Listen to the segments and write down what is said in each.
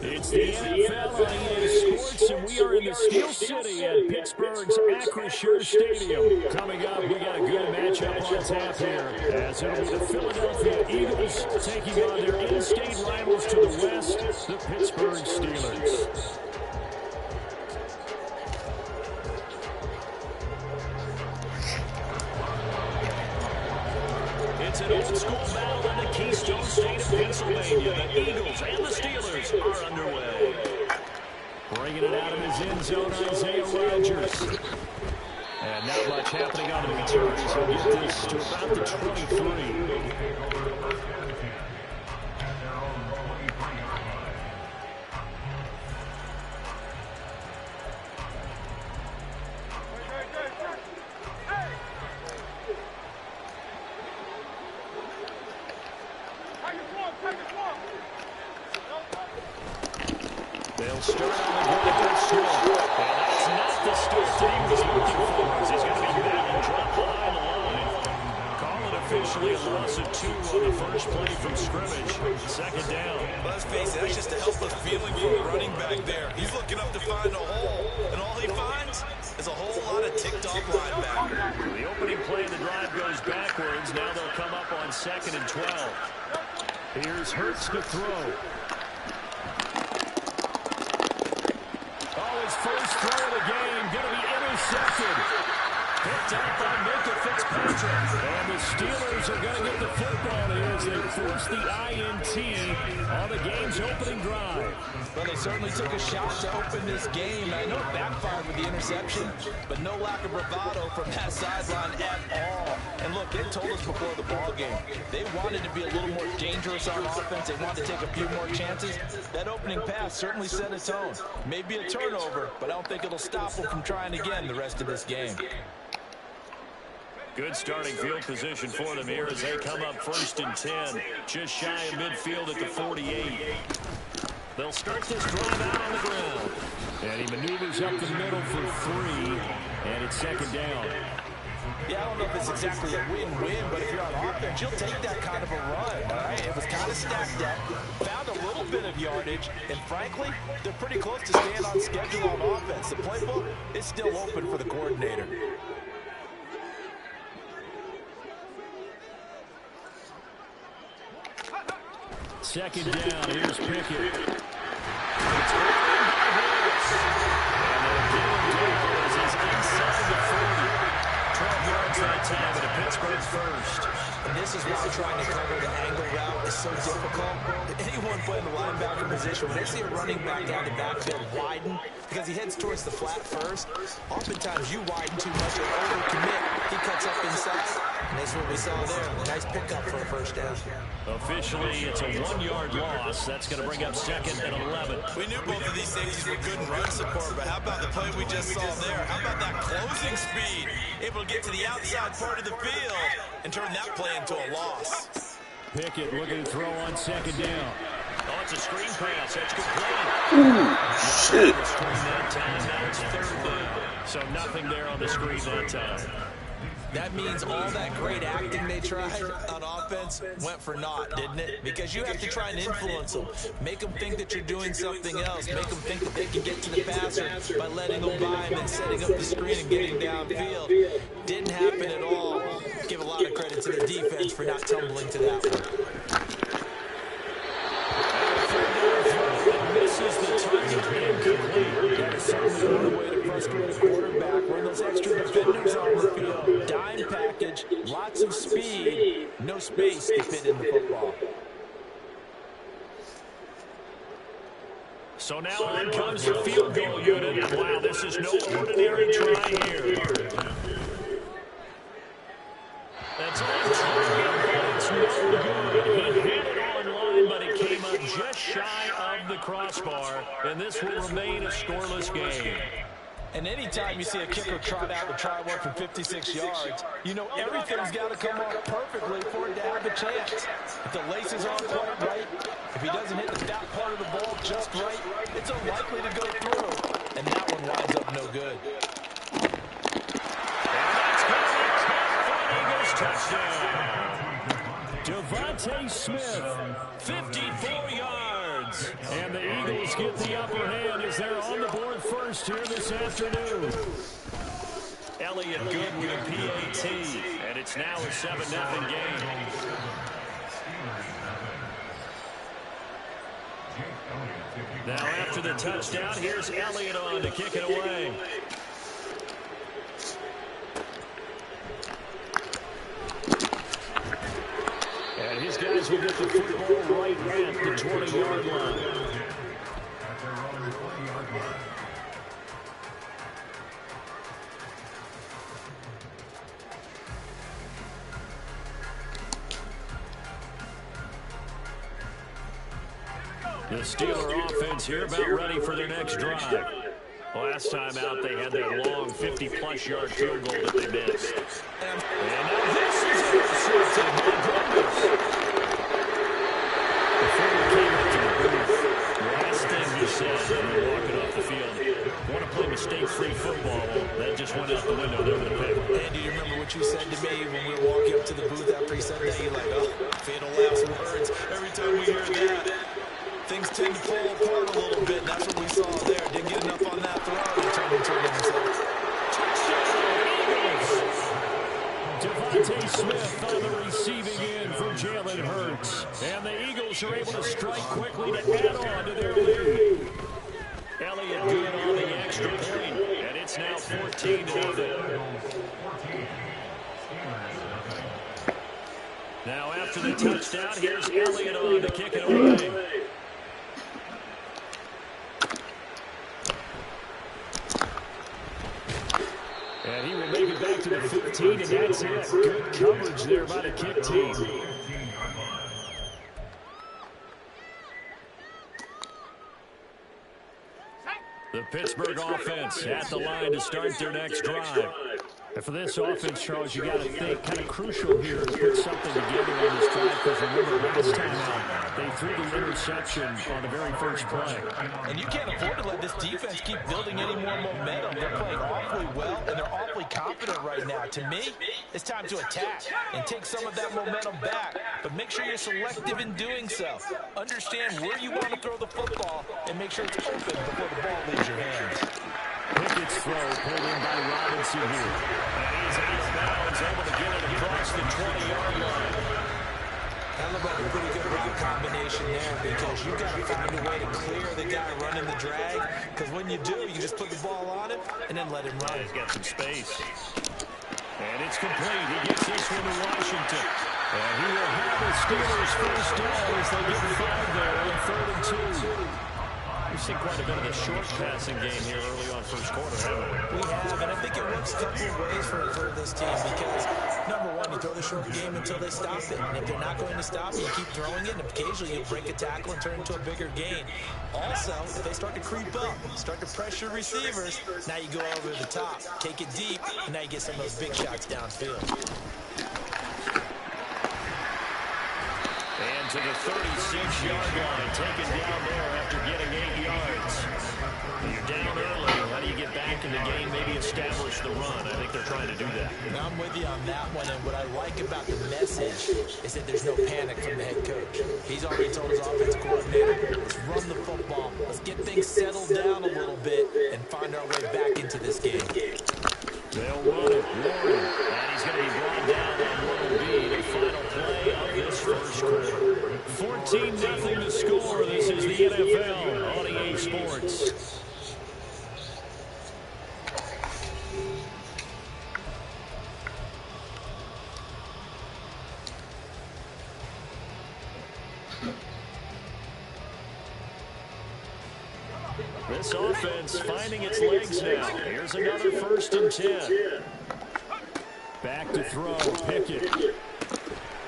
It's the NFL on EA Sports, and we are in the Steel City at Pittsburgh's Acrisure Stadium. Coming up, we got a good matchup on tap here, as it'll be the Philadelphia Eagles taking on their in-state rivals to the west, the Pittsburgh Steelers. It's an old-school battle in the Keystone State of Pennsylvania. The Eagles and the Steelers are underway. Bringing it out of his end zone, Isaiah Rodgers. And not much happening on the return, so he'll get this to about the 23. They'll start on the ground slow. And that's not the start that he was looking for. He's going to be back and drop behind the line. Call it officially a loss of 2 on the first play from scrimmage. Second down. Let's face it, that's just a helpless feeling for a running back there. He's looking up to find a hole, and all he finds is a whole lot of ticked-off linebacker. The opening play of the drive goes backwards. Now they'll come up on 2nd and 12. Here's Hurts to throw. His first throw of the game going to be intercepted. Picked up by Minka Fitzpatrick. And the Steelers are going to get the football here as they force the INT on the game's opening drive. Well, they certainly took a shot to open this game. I know it backfired with the interception, but no lack of bravado from that sideline at all. And look, they told us before the ball game, they wanted to be a little more dangerous on offense. They wanted to take a few more chances. That opening pass certainly set a tone. Maybe a turnover, but I don't think it'll stop them from trying again the rest of this game. Good starting field position for them here as they come up 1st and 10. Just shy of midfield at the 48. They'll start this drive out on the ground. And he maneuvers up the middle for 3. And it's 2nd down. Yeah, I don't know if it's exactly a win-win, but if you're on offense, you'll take that kind of a run, all right? It was kind of stacked up, found a little bit of yardage, and frankly, they're pretty close to staying on schedule on offense. The playbook is still open for the coordinator. Second down, here's Pickett. And they'll get him down as he's inside the 40. 12 yards that time at a Pittsburgh first. And this is why trying to cover the angle route is so difficult. Anyone playing the linebacker position, when they see a running back down the backfield widen, because he heads towards the flat first, oftentimes you widen too much or overcommit. He cuts up inside, and that's what we saw there. A nice pickup for a first down. Officially, it's a 1-yard loss. That's going to bring up 2nd and 11. We knew both of these safeties were good in run support, but how about the play we just saw there? How about that closing speed? Able to get to the outside part of the field and turn that play into a loss. Pickett looking to throw on 2nd down. Oh, it's a screen pass. That's complete. Shit. Screen that time. Now it's 3rd down. So nothing there on the screen that time. That means all that great acting they tried on offense went for naught, didn't it? Because you have to try and influence them. Make them think that you're doing something else. Make them think that they can get to the passer by letting them by and then setting up the screen and getting downfield. Didn't happen at all. Give a lot of credit to the defense for not tumbling to that one. Misses the history of the quarterback. When those extra defenders on the field, dime package, lots of speed, no space to fit in the football. So now on comes the field goal unit. And wow, this is no ordinary try here. That's on target, but it's no good. He had it on line, but it came up just shy of the crossbar. And this will remain a scoreless game. And anytime you see a kicker trot out to try one for 56 yards, you know everything's got to come off perfectly for it to have a chance. If the laces aren't quite right, if he doesn't hit the fat part of the ball just right, it's unlikely to go through. And that one winds up no good. Devontae Smith, 54 yards. And the Eagles get the upper hand as they're on the board first here this afternoon. Elliott good with a PAT, and it's now a 7-0 game. Now after the touchdown, here's Elliott on to kick it away. And his guys will get the football right at the 20-yard line. The Steeler offense here about ready for their next drive. Last time out, they had that long 50-plus yard field goal that they missed. And now this is intercepted. My goodness. Before we came up to the booth, last thing he said when we were walking off the field, want to play mistake-free football. That just went out the window there with the pick. And do you remember what you said to me when we were walking up to the booth after he said that? You're like, oh, fatal last words. Every time we hear that, things tend to fall apart a little bit. That's what we saw there. Didn't get enough on that throw. He turned into an interception. Devontae Smith on the receiving end for Jalen Hurts. And the Eagles are able to strike quickly to add on to their lead. Elliott good on the extra point. And it's now 14-0. Now after the touchdown, here's Elliott on to kick it away. And he will make it back to the 15, and that's it. Good coverage there by the kick team. The Pittsburgh offense at the line to start their next drive. And for this offense, Charles, you got to think kind of crucial here to put something together on this drive, because remember last time out, they threw the interception on the very first play. And you can't afford to let this defense keep building any more momentum. They're playing awfully well, and they're awfully confident right now. To me, it's time to attack and take some of that momentum back, but make sure you're selective in doing so. Understand where you want to throw the football, and make sure it's open before the ball leaves your hands. Pickett's throw pulled in by Robinson here. And he's out of bounds, able to get it across the 20-yard line. That looked like a pretty good route combination there, because you've got to find a way to clear the guy running the drag, because when you do, you just put the ball on him and then let him run. He's got some space. And it's complete. He gets this one to Washington. And he will have the Steelers first down as they get 5 there on 3rd and 2. We've seen quite a bit of the short passing game here early on first quarter, haven't we? We have, and I think it works a couple of ways for this team, because, number one, you throw the short game until they stop it. And if they're not going to stop it, you keep throwing it, and occasionally you'll break a tackle and turn it into a bigger gain. Also, if they start to creep up, start to pressure receivers, now you go over the top, take it deep, and now you get some of those big shots downfield. And to the 36-yard line, taken down there after getting 8 yards. You're down early. How do you get back in the game, maybe establish the run? I think they're trying to do that. Now, I'm with you on that one, and what I like about the message is that there's no panic from the head coach. He's already told his offense coordinator, let's run the football, let's get things settled down a little bit, and find our way back into this game. They'll run it, Warren, and he's going to be brought down on what will be the final play of this first quarter. 14-0 to score. This is the NFL on EA Sports. This offense finding its legs now. Here's another 1st and 10. Back to throw, Pickett.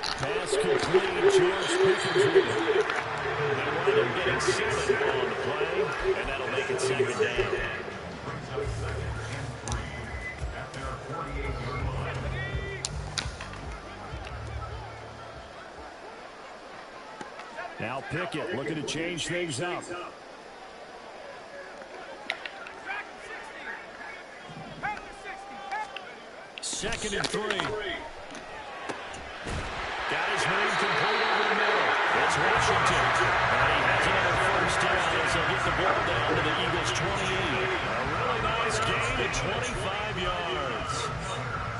Pass complete, George Pickens with it. They wind up getting 7 on the play, and that'll make it 2nd down. Now Pickett looking to change things up. 2nd and 3. Got his man complete over the middle. It's Washington. And he has another 1st down as he'll get the ball down to the Eagles' 28. A really nice gain at 25 yards.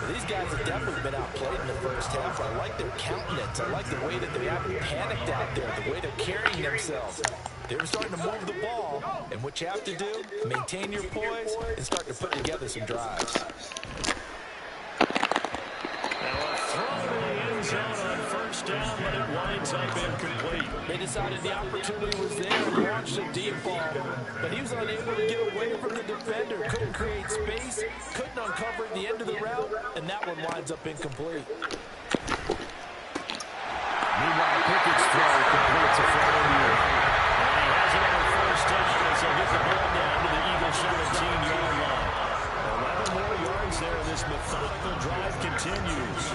Well, these guys have definitely been outplayed in the 1st half. I like their countenance. I like the way that they haven't panicked out there, the way they're carrying themselves. They were starting to move the ball, and what you have to do, maintain your poise and start to put together some drives. Zone on 1st down, but it winds up incomplete. They decided the opportunity was there and launched a deep ball, but he was unable to get away from the defender, couldn't create space, couldn't uncover the end of the route, and that one winds up incomplete. Meanwhile, Pickett's throw completes a following year. And he has another 1st down as he'll get the ball down to the Eagles' 17-yard line. 11 more yards there, and this methodical drive continues.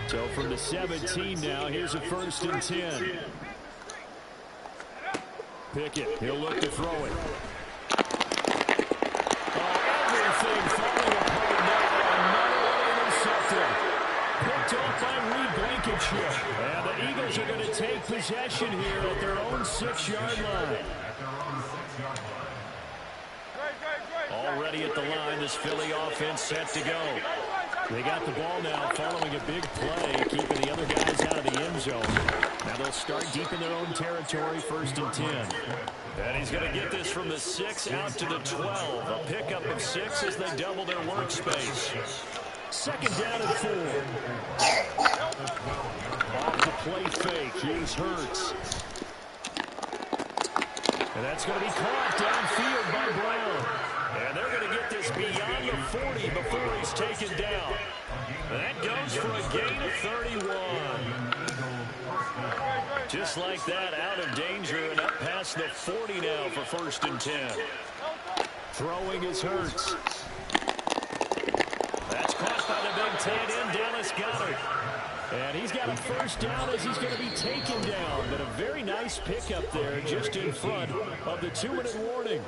So from the 17 now, here's a 1st and 10. Pickett, he'll look to throw it. Oh, everything falling apart now. Another intercepted. Picked off by Reed Blankenship. And the Eagles are going to take possession here at their own 6-yard line. Already at the line, this Philly offense set to go. They got the ball now following a big play, keeping the other guys out of the end zone. Now they'll start deep in their own territory, 1st and 10. And he's going to get this from the 6 out to the 12. A pickup of 6 as they double their workspace. 2nd down and 4. Off the play fake, here's Hurts. And that's going to be caught downfield by Brown. And they're going to get this beyond the 40 before he's taken down. That goes for a gain of 31. Just like that, out of danger and up past the 40 now for 1st and 10. Throwing is Hurts. That's caught by the big tight end, Dallas Goedert. And he's got a 1st down as he's going to be taken down. But a very nice pickup there just in front of the 2-minute warning.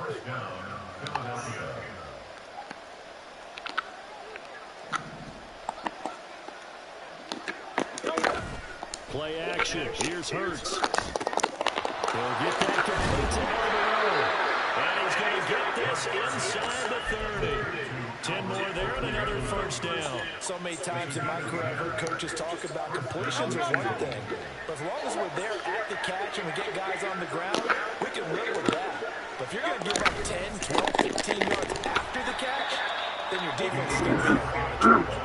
Play action. Here's Hurts. He'll get that complete to Alvaro. And he's going to get this inside the 30. 10 more there and another 1st down. So many times in my career, I've heard coaches talk about completions are one thing. But as long as we're there at the catch and we get guys on the ground, we can live with that. But if you're going to give up 10, 12, 15 yards after the catch, then your defense is going to be in a lot of trouble.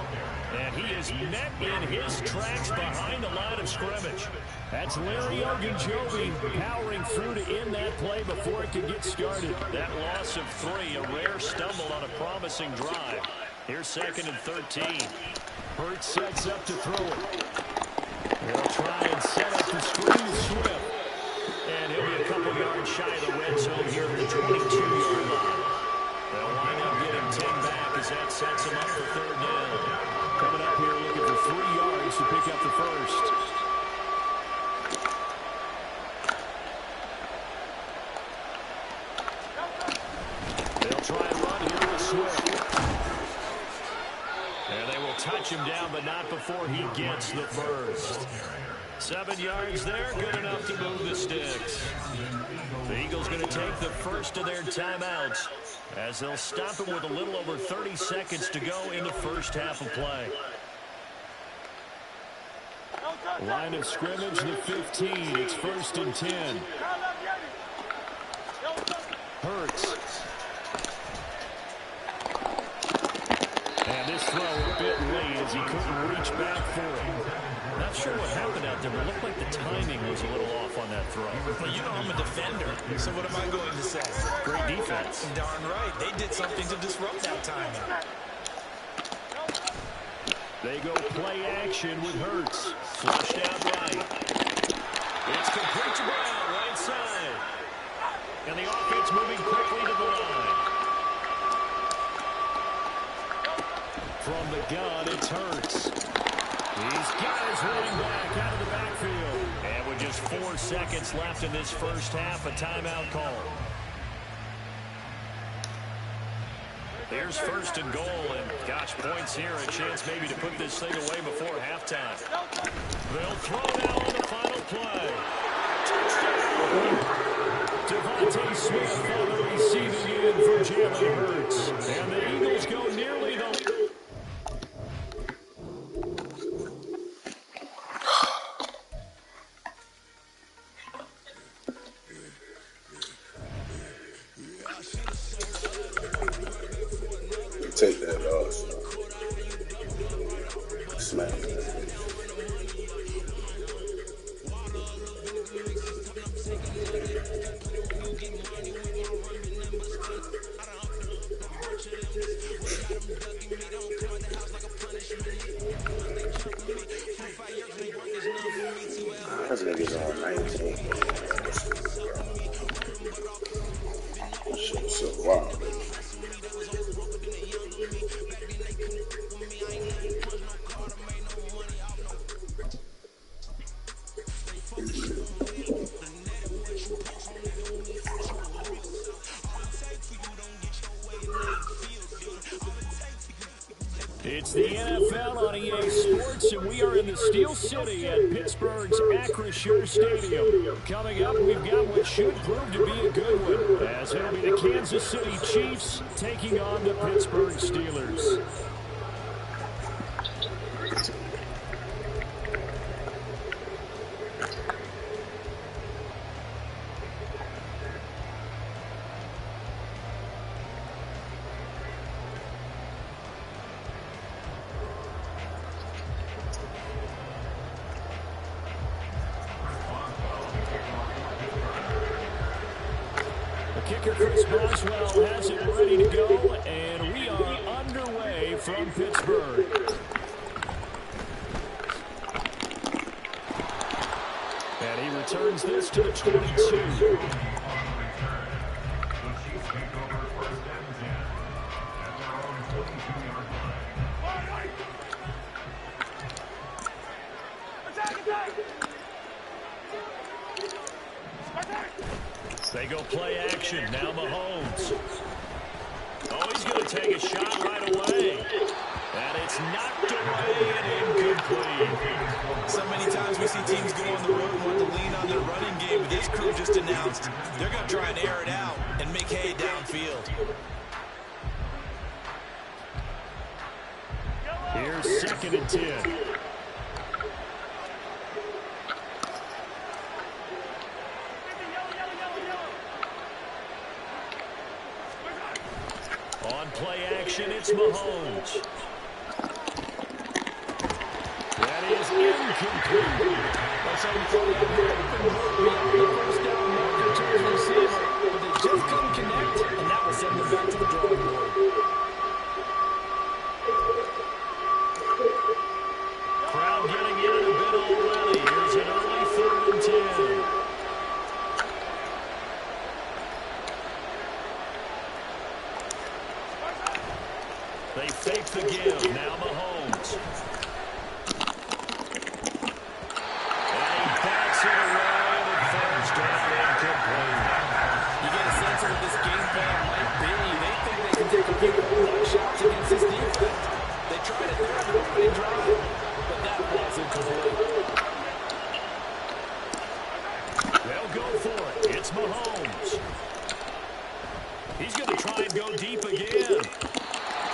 And he is met in his tracks behind the line of scrimmage. That's Larry Ogunjobi powering through to end that play before it could get started. That loss of 3, a rare stumble on a promising drive. Here's 2nd and 13. Hurts sets up to throw it. He'll try and set up the screen to Swift. And he'll be a couple yards shy of the red zone here at the 22-yard line. They'll wind up getting 10 back as that sets him up for 3rd down. Coming up here looking for 3 yards to pick up the 1st. They'll try and run here with Swift. And they will touch him down, but not before he gets the 1st. 7 yards there, good enough to move the sticks. The Eagles going to take the 1st of their timeouts as they'll stop him with a little over 30 seconds to go in the 1st half of play. Line of scrimmage, the 15. It's 1st and 10. Hurts. And this throw a bit late as he couldn't reach back for it. Not sure what happened out there, but it looked like the timing was a little off on that throw. Well, you know I'm a defender, so what am I going to say? Great defense. Darn right. They did something to disrupt that timing. They go play action with Hurts. Flushed out right. It's complete to Brown, right side. And the offense moving quickly to the line. From the gun, it's Hurts. He's got his running back out of the backfield. And with just 4 seconds left in this first half, a timeout call. Here's first and goal, and gosh, points here, a chance maybe to put this thing away before halftime. They'll throw now on the final play. Touchdown! Devontae Smith on the receiving end for Jalen Hurts. And the Eagles go nearly the... Take that smack. That's niggas on 19. Shit's so wild. It's the NFL on EA Sports, and we are in the Steel City at Pittsburgh's Acrisure Stadium. Coming up, we've got what should prove to be a good one, as it'll be the Kansas City Chiefs taking on the Pittsburgh Steelers. Kicker Chris Boswell has it ready to go, and we are underway from Pittsburgh. And he returns this to the 22. They go play action. Now Mahomes. Oh, he's going to take a shot right away. And it's knocked away and incomplete. So many times we see teams go on the road and want to lean on their running game, but this crew just announced they're going to try and air it out and make hay downfield. Here's 2nd and 10. On play action, it's Mahomes. That is incomplete. So he thought he had the first down marker to his receiver, but they just couldn't connect, and that will send them back to the drawing board. Crowd getting in a bit already. Here's an early 3rd and 10. They fake the give. Now Mahomes. And he bats it away, and it falls down incomplete. You get a sense of what this game plan might be. They think they can take a few long shots against this defense. They tried it there on the opening drive, but that was incomplete. They'll go for it. It's Mahomes. He's going to try and go deep again.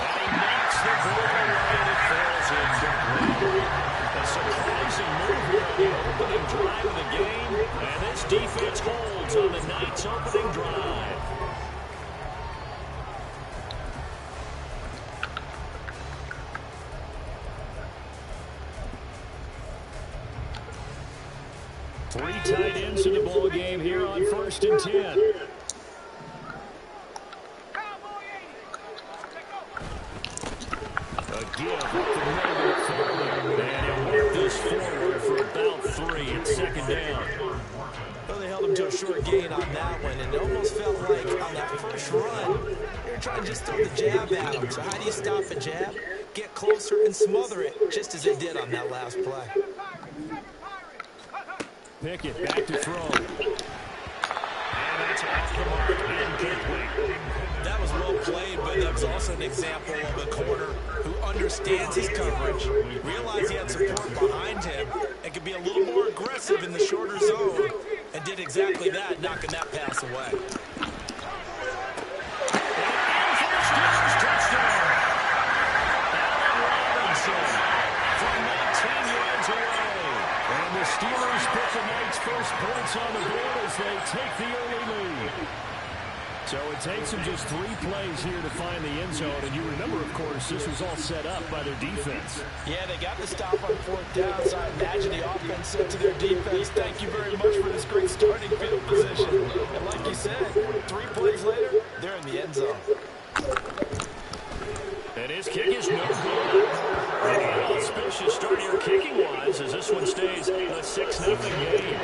And he knocks the ball away, and it falls incomplete. A surprising move here on the opening drive of the game, and this defense holds on the night's opening drive. Three tight ends in the ball game here on 1st and 10. A give up the middle, and he'll work this forward for about 3. It's 2nd down. Well, they held him to a short gain on that one, and it almost felt like on that first run, they were trying to just throw the jab at him. So how do you stop a jab? Get closer and smother it, just as they did on that last play. Pickett back to throw. And that's off the mark, incomplete. That was well played, but that was also an example of a corner who understands his coverage, realized he had support behind him, and could be a little more aggressive in the shorter zone, and did exactly that, knocking that pass away. The Steelers put the night's first points on the board as they take the early lead. So it takes them just 3 plays here to find the end zone. And you remember, of course, this was all set up by their defense. Yeah, they got the stop on 4th down, so I imagine the offense said to their defense, thank you very much for this great starting field position. And like you said, 3 plays later, they're in the end zone. And his kick is no good. An auspicious start here kicking-wise as this one stays a 6-0 game.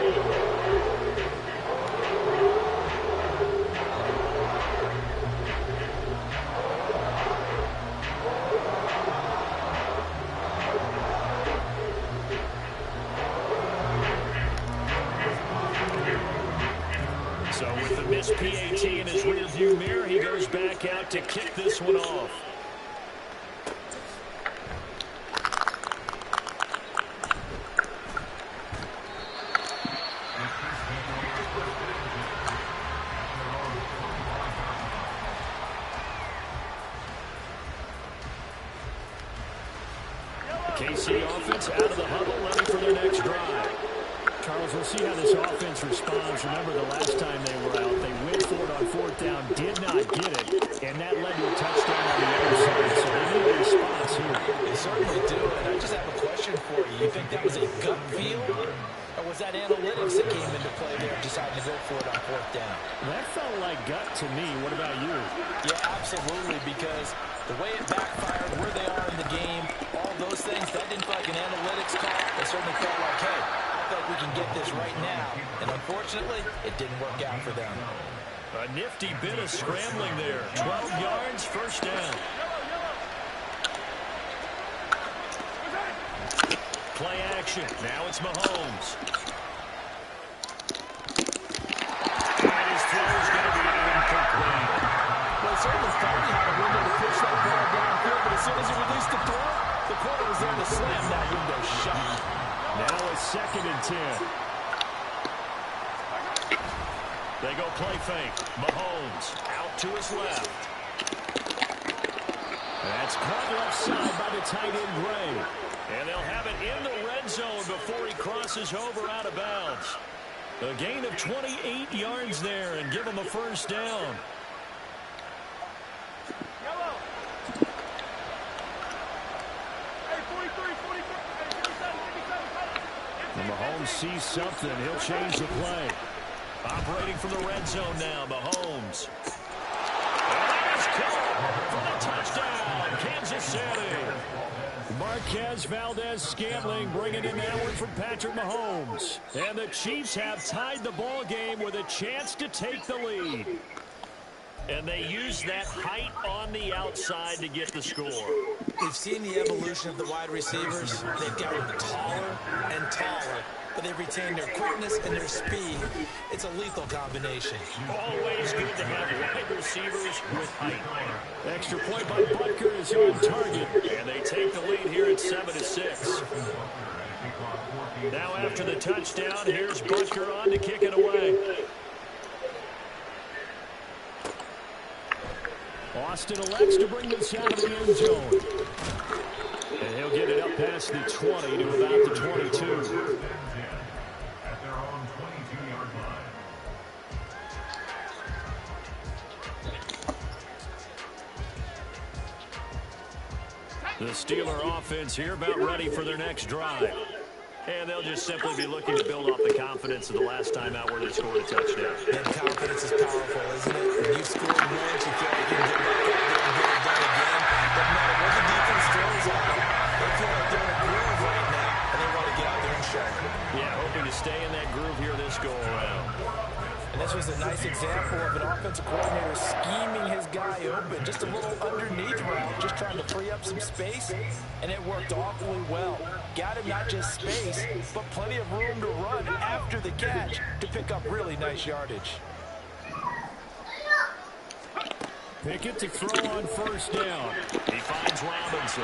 So with the missed PAT in his rearview mirror, he goes back out to kick this one off. KC offense out of the huddle, ready for their next drive. Charles, we'll see how this offense responds. Remember, the last time they were out, they went for it on 4th down, did not get it, and that led to a touchdown on the other side. So they need a response here. They certainly do, and I just have a question for you. You think that was a gut feel, or was that analytics that came into play there, deciding to go for it on 4th down? That felt like gut to me. What about you? Yeah, absolutely, because the way it backfired, where they are in the game, all those things, that didn't feel like an analytics call. It certainly felt like, hey, I feel like we can get this right now. And unfortunately, it didn't work out for them. A nifty bit of scrambling there. 12 yards, 1st down. Play action. Now it's Mahomes. And his throw is going to be incomplete. Well, he certainly thought he had a window to push that ball downfield, but as soon as he released the throw, the corner was there to slam that window shut. Now it's 2nd and 10. They go play fake. Mahomes out to his left. That's caught left side by the tight end Gray. And they'll have it in the red zone before he crosses over out of bounds. A gain of 28 yards there and give him a 1st down. And Mahomes sees something. He'll change the play. Operating from the red zone now, Mahomes. And that is caught for the touchdown, Kansas City. Marquez Valdez-Scantling bringing in that one from Patrick Mahomes. And the Chiefs have tied the ball game with a chance to take the lead. And they use that height on the outside to get the score. We've seen the evolution of the wide receivers. They've gotten taller and taller, but they've retained their quickness and their speed. It's a lethal combination. Always good to have wide receivers with height. Extra point by Butker is on target, and they take the lead here at 7-6. Now after the touchdown, here's Butker on to kick it away. Austin elects to bring this out of the end zone. And he'll get it up past the 20 to about the 22. At their own 22-yard line. The Steeler offense here about ready for their next drive. And they'll just simply be looking to build off the confidence of the last time out where they scored a touchdown. And confidence is powerful, isn't it? When you scored once, you feel like you can get back out there and get it done again. But no matter what the defense throws at them, they feel like they're in a groove right now, and they want to get out there and show it. Yeah, hoping to stay in that groove here this go-around. And this was a nice example of an offensive coordinator scheming his guy open. Just a little underneath route, just trying to free up some space, and it worked awfully well. Got him not just space, but plenty of room to run after the catch to pick up really nice yardage. Pickett to throw on first down. He finds Robinson.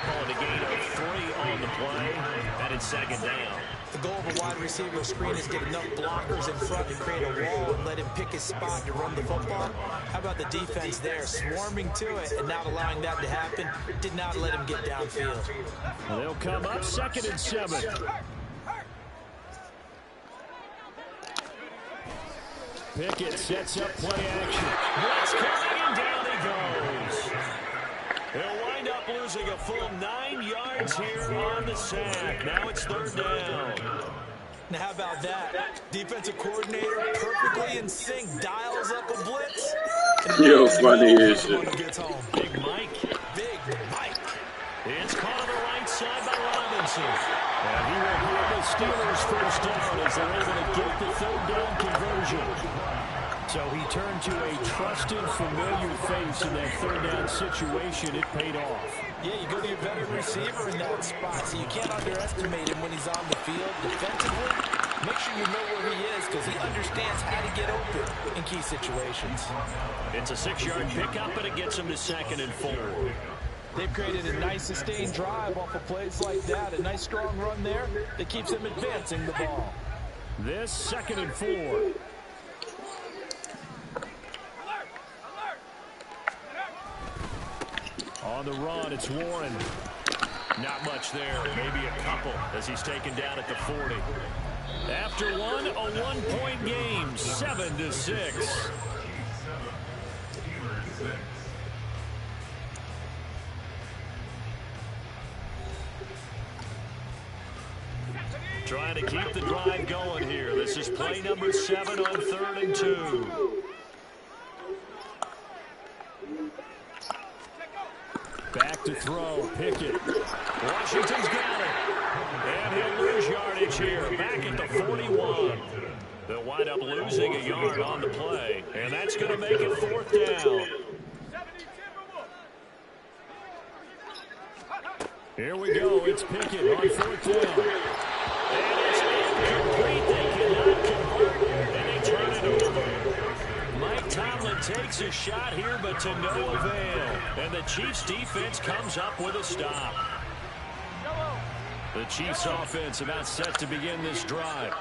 Calling a gain of 3 on the play. That is second down. The goal of a wide receiver screen is get enough blockers in front to create a wall and let him pick his spot to run the football. How about the defense there, swarming to it and not allowing that to happen? Did not let him get downfield. They'll come up 2nd and 7. Pickett sets up play action. Blitz coming and down he goes. They'll wind up losing a full 9 yards here on the sack. Now it's 3rd down. Now how about that? Defensive coordinator perfectly in sync, dials up a blitz. Yo, funny is it? Big Mike. Big Mike. It's caught on the right side by Robinson. And he will get the Steelers first down as they're able to get the 3rd down conversion. So he turned to a trusted, familiar face in that 3rd down situation. It paid off. Yeah, you go to your veteran receiver in that spot, so you can't underestimate him when he's on the field defensively. Make sure you know where he is because he understands how to get open in key situations. It's a 6-yard pickup, and it gets him to 2nd and 4. They've created a nice sustained drive off of plays like that. A nice strong run there that keeps them advancing the ball. This 2nd and 4. On the run, it's Warren. Not much there, maybe a couple as he's taken down at the 40. After one, a 1-point game, 7-6. Trying to keep the drive going here. This is play number 7 on 3rd and 2. Back to throw, Pickett. Washington's got it. And he'll lose yardage here, back at the 41. They'll wind up losing a yard on the play, and that's going to make it 4th down. Here we go, it's Pickett on 4th down. And it's incomplete, they cannot convert, and they turn it over. Mike Tomlin takes a shot here, but to no avail. And the Chiefs' defense comes up with a stop. The Chiefs' offense about set to begin this drive.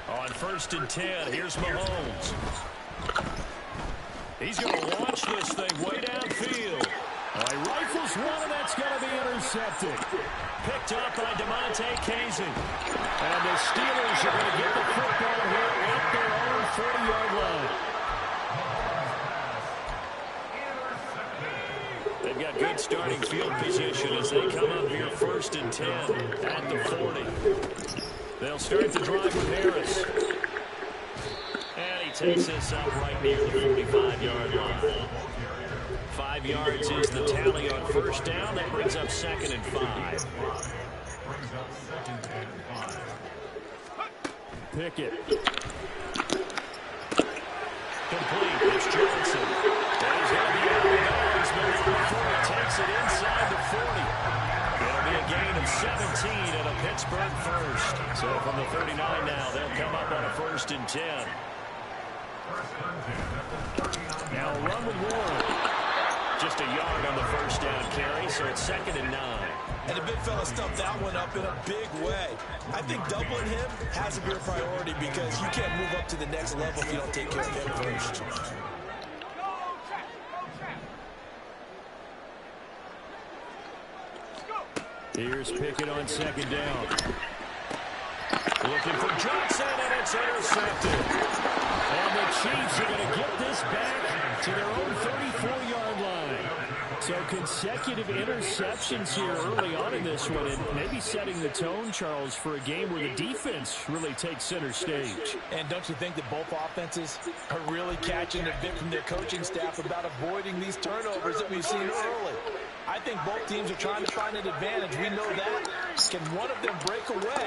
On 1st and 10, here's Mahomes. He's going to launch this thing way downfield. He rifles one, and that's going to be intercepted. Picked up by DeMonte Casey. And the Steelers are going to get the football here at their own 40-yard line. They've got good starting field position as they come up here 1st and 10 at the 40. They'll start the drive with Harris. And he takes this up right near the 45-yard line. 5 yards is the tally on 1st down. That brings up 2nd and 5. Pickett. Complete. It's Johnson. And he's going to be out of bounds, but before he takes it inside the 40. It'll be a gain of 17 and a Pittsburgh first. So from the 39 now, they'll come up on a 1st and 10. Now a run with Warren. Just a yard on the 1st down carry, so it's 2nd and 9. And the big fella stuffed that one up in a big way. I think doubling him has to be a priority because you can't move up to the next level if you don't take care of him first. Here's Pickett on 2nd down. Looking for Johnson, and it's intercepted. And the Chiefs are going to get this back to their own 34-yard line. So So consecutive interceptions here early on in this one, and maybe setting the tone, Charles, for a game where the defense really takes center stage. And don't you think that both offenses are really catching a bit from their coaching staff about avoiding these turnovers that we've seen early? I think both teams are trying to find an advantage. We know that. Can one of them break away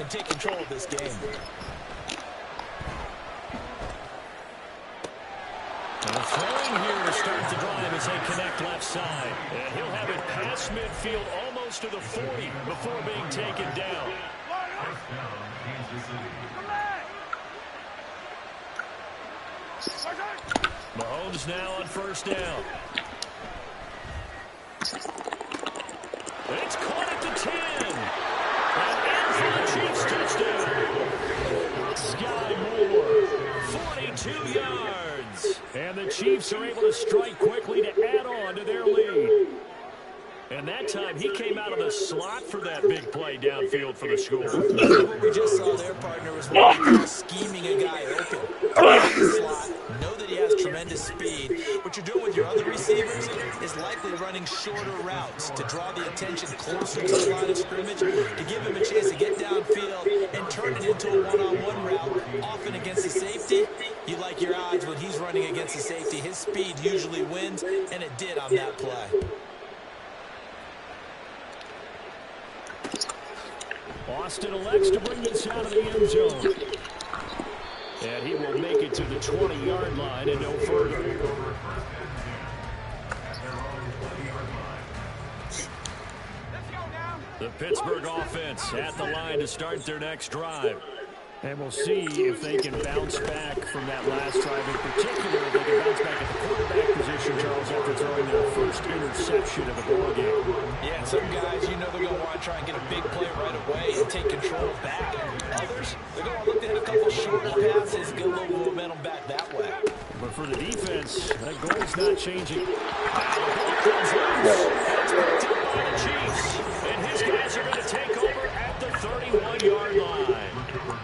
and take control of this game? And throwing here to start the drive as they connect left side. And he'll have it past midfield almost to the 40 before being taken down. Mahomes now on first down. It's caught at the 10. And in for the Chiefs touchdown. Sky Moore, 42 yards. And the Chiefs are able to strike quickly to add on to their lead. And that time, he came out of the slot for that big play downfield for the score. What we just saw there, partner, was what we call scheming a guy open. In the slot, know that he has tremendous speed. What you're doing with your other receivers is likely running shorter routes to draw the attention closer to the line of scrimmage, to give him a chance to get downfield and turn it into a one-on-one route. Often against the safety, you like your odds when he's running against the safety. His speed usually wins, and it did on that play. Austin elects to bring this out of the end zone. And he will make it to the 20-yard line and no further. The Pittsburgh offense at the line to start their next drive. And we'll see if they can bounce back from that last drive. In particular, if they can bounce back at the quarterback position, Charles, after throwing their first interception of the ball game. Yeah, and some guys, you know they're going to want to try and get a big play right away and take control back. Others, they're going to look to hit a couple short passes and get a little momentum back that way. But for the defense, that goal is not changing. Comes loose. It's picked up by the Chiefs. And his guys are going to take over at the 31-yard line.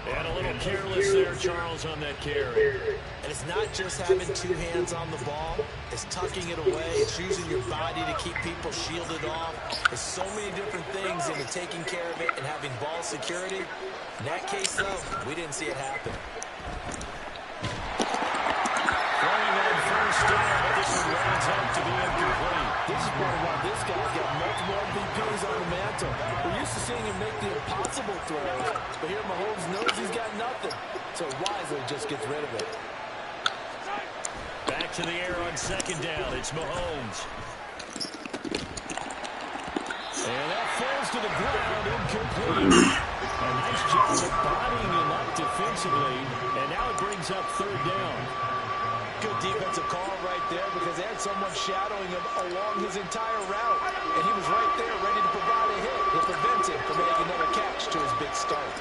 And a little careless there, Charles, on that carry. And it's not just having two hands on the ball. It's tucking it away. It's using your body to keep people shielded off. There's so many different things into taking care of it and having ball security. In that case, though, we didn't see it happen. Throwing on first down, but this one winds up to be incomplete. This is part of why this guy's got multiple MVPs on the mantle. We're used to seeing him make the impossible throws, but here Mahomes knows he's got nothing, so wisely just gets rid of it. Back to the air on second down. It's Mahomes. And that falls to the ground, incomplete. A nice job of bodying him up defensively, and now it brings up third down. Good defensive call right there because they had someone shadowing him along his entire route, and he was right there ready to provide a hit to prevent him from making another catch to his big start.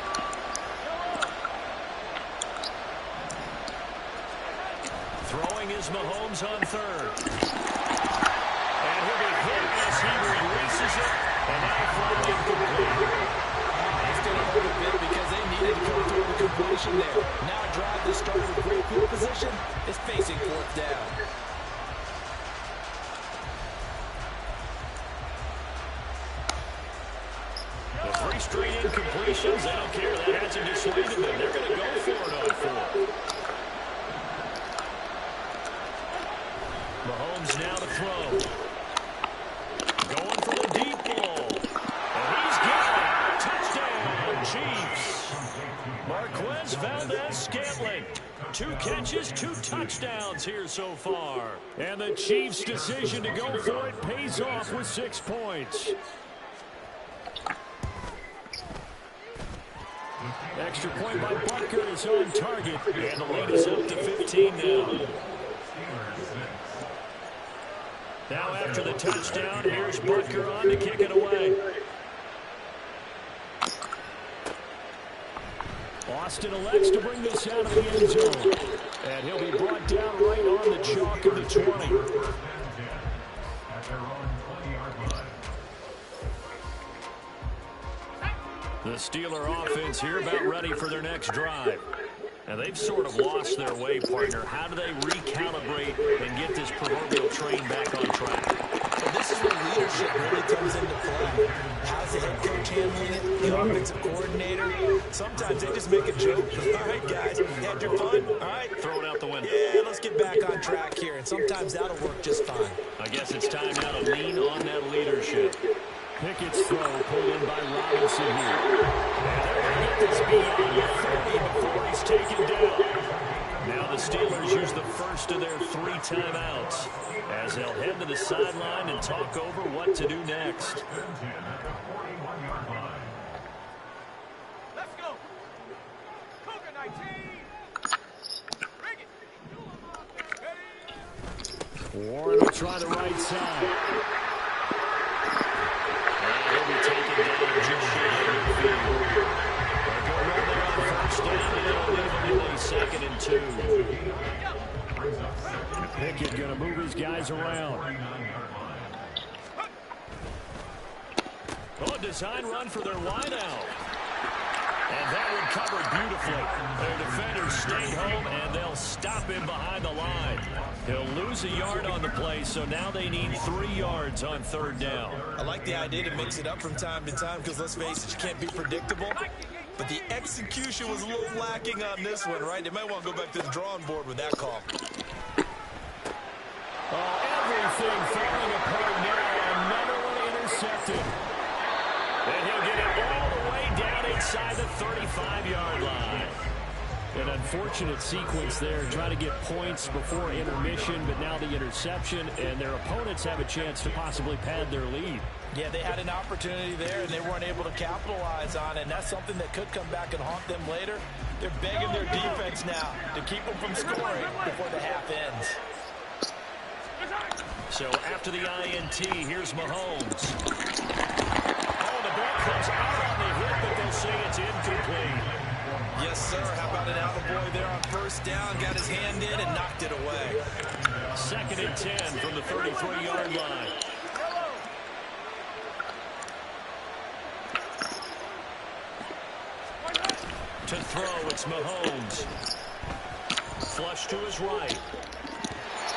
Throwing is Mahomes on third. And he'll be hit as he releases it, and now finally incomplete. They stood up a bit because they needed to come through the completion there. Now a drive that started with great field position is facing fourth down. The three straight incompletions, they don't care. That hasn't dissuaded them. They're going to go for it on four. Mahomes now to throw. Going for the deep ball. And he's got it. Touchdown, Chiefs. Marquez Valdez-Scantling. 2 catches, 2 touchdowns here so far. And the Chiefs' decision to go for it pays off with 6 points. Extra point by Butker is on target. And the lead is up to 15 now. Now after the touchdown, here's Butker on to kick it away. Austin elects to bring this out of the end zone. And he'll be brought down right on the chalk of the 20. The Steeler offense here about ready for their next drive. And they've sort of lost their way, partner. How do they recalibrate and get this proverbial train back on track? leadership really comes into play. How's the head coach handling it? The offensive coordinator? Sometimes they just make a joke. All right, guys, had your fun? All right. Throw it out the window. Yeah, let's get back on track here. And sometimes that'll work just fine. I guess it's time now to lean on that leadership. Pickett's throw pulled in by Robinson here. And they're going to get this beyond the 30 before he's taken down. Now the Steelers use the first of their 3 timeouts as they'll head to the sideline and talk over what to do next. Let's go. Cougar 19. Warren will try the right side. And he'll be taken down just short of midfield. They'll go right there on first down, and they'll leave him in a 2nd and 2. Pickett going to move his guys around. Oh, design run for their wideout. And that one covered beautifully. Their defenders stayed home, and they'll stop him behind the line. He'll lose a yard on the play, so now they need 3 yards on 3rd down. I like the idea to mix it up from time to time because, let's face it, you can't be predictable. But the execution was a little lacking on this one, right? They might want to go back to the drawing board with that call. Oh, everything falling apart now. Another one intercepted. And he'll get it all the way down inside the 35-yard line. An unfortunate sequence there, trying to get points before intermission, but now the interception, and their opponents have a chance to possibly pad their lead. Yeah, they had an opportunity there, and they weren't able to capitalize on it, and that's something that could come back and haunt them later. They're begging their defense now to keep them from scoring before the half ends. So after the INT, here's Mahomes. Oh, the ball comes out on the hit, but they'll say it's incomplete. Yes, sir. How about an attaboy there on first down? Got his hand in and knocked it away. 2nd and 10 from the 33-yard line. To throw, it's Mahomes. Flush to his right.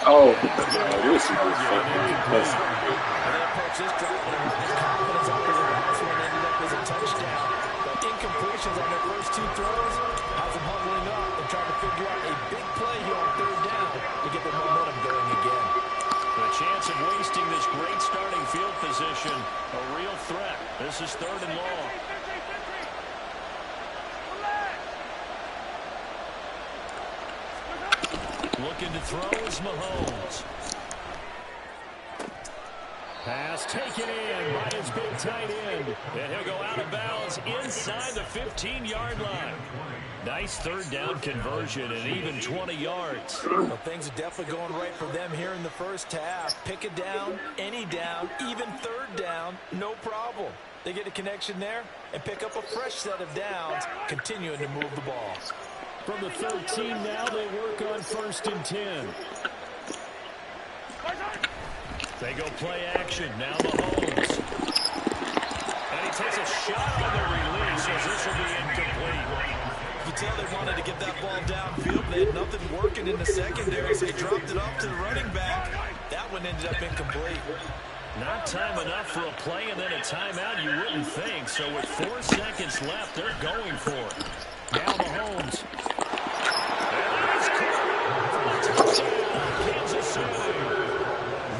Oh, this is fucking close. They approach this drive with confidence after the last one ended up as a touchdown. But incompletions on their first 2 throws has them humbling up and trying to figure out a big play here on 3rd down to get the momentum going again. The chance of wasting this great starting field position, a real threat. This is 3rd and long. Looking to throw is Mahomes. Pass taken in by his big tight end. And he'll go out of bounds inside the 15-yard line. Nice 3rd down conversion and even 20 yards. Well, things are definitely going right for them here in the first half. Pick a down, any down, even 3rd down, no problem. They get a connection there and pick up a fresh set of downs, continuing to move the ball. From the 13 now, they work on 1st and 10. They go play action. Now Mahomes. And he takes a shot on the release as this will be incomplete. You tell they wanted to get that ball downfield. They had nothing working in the secondary, so they dropped it off to the running back. That one ended up incomplete. Not time enough for a play and then a timeout, you wouldn't think. So with 4 seconds left, they're going for it. Now Mahomes. Kansas City.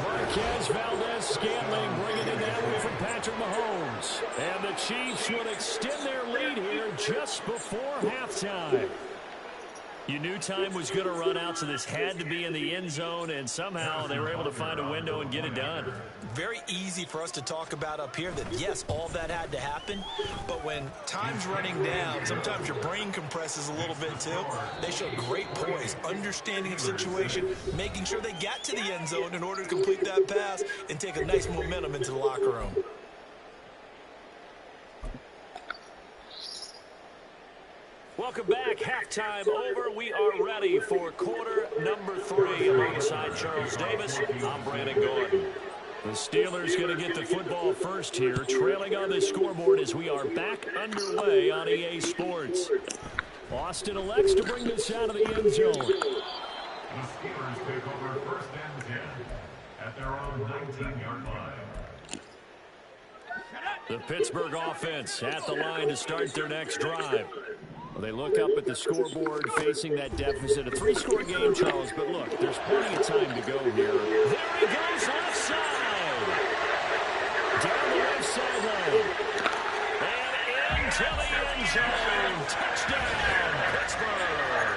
Marquez Valdez-Scantling bringing in that one from Patrick Mahomes. And the Chiefs would extend their lead here just before halftime. You knew time was going to run out, so this had to be in the end zone, and somehow they were able to find a window and get it done. Very easy for us to talk about up here that, yes, all that had to happen, but when time's running down, sometimes your brain compresses a little bit too. They showed great poise, understanding of situation, making sure they got to the end zone in order to complete that pass and take a nice momentum into the locker room. Welcome back. Halftime over. We are ready for quarter number 3. Alongside Charles Davis, I'm Brandon Gordon. The Steelers going to get the football first here, trailing on the scoreboard as we are back underway on EA Sports. Austin elects to bring this out of the end zone. The Steelers take over 1st and 10 at their own 19-yard line. The Pittsburgh offense at the line to start their next drive. Well, they look up at the scoreboard facing that deficit. A 3-score game, Charles, but look, there's plenty of time to go here. There he goes, left side. Down the left sideline. And into the end zone. Touchdown, Pittsburgh.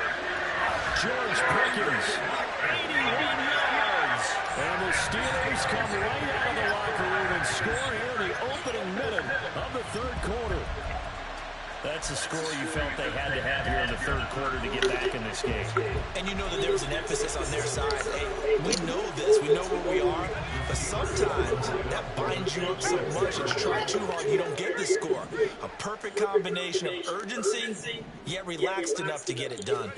George Pickens, 81 yards. And the Steelers come right out of the locker room and score here in the opening minute of the third quarter. That's a score you felt they had to have here in the third quarter to get back in this game. And you know that there was an emphasis on their side. Hey, we know this. We know where we are. But sometimes that binds you up so much that you try too hard, you don't get the score. A perfect combination of urgency, yet relaxed enough to get it done.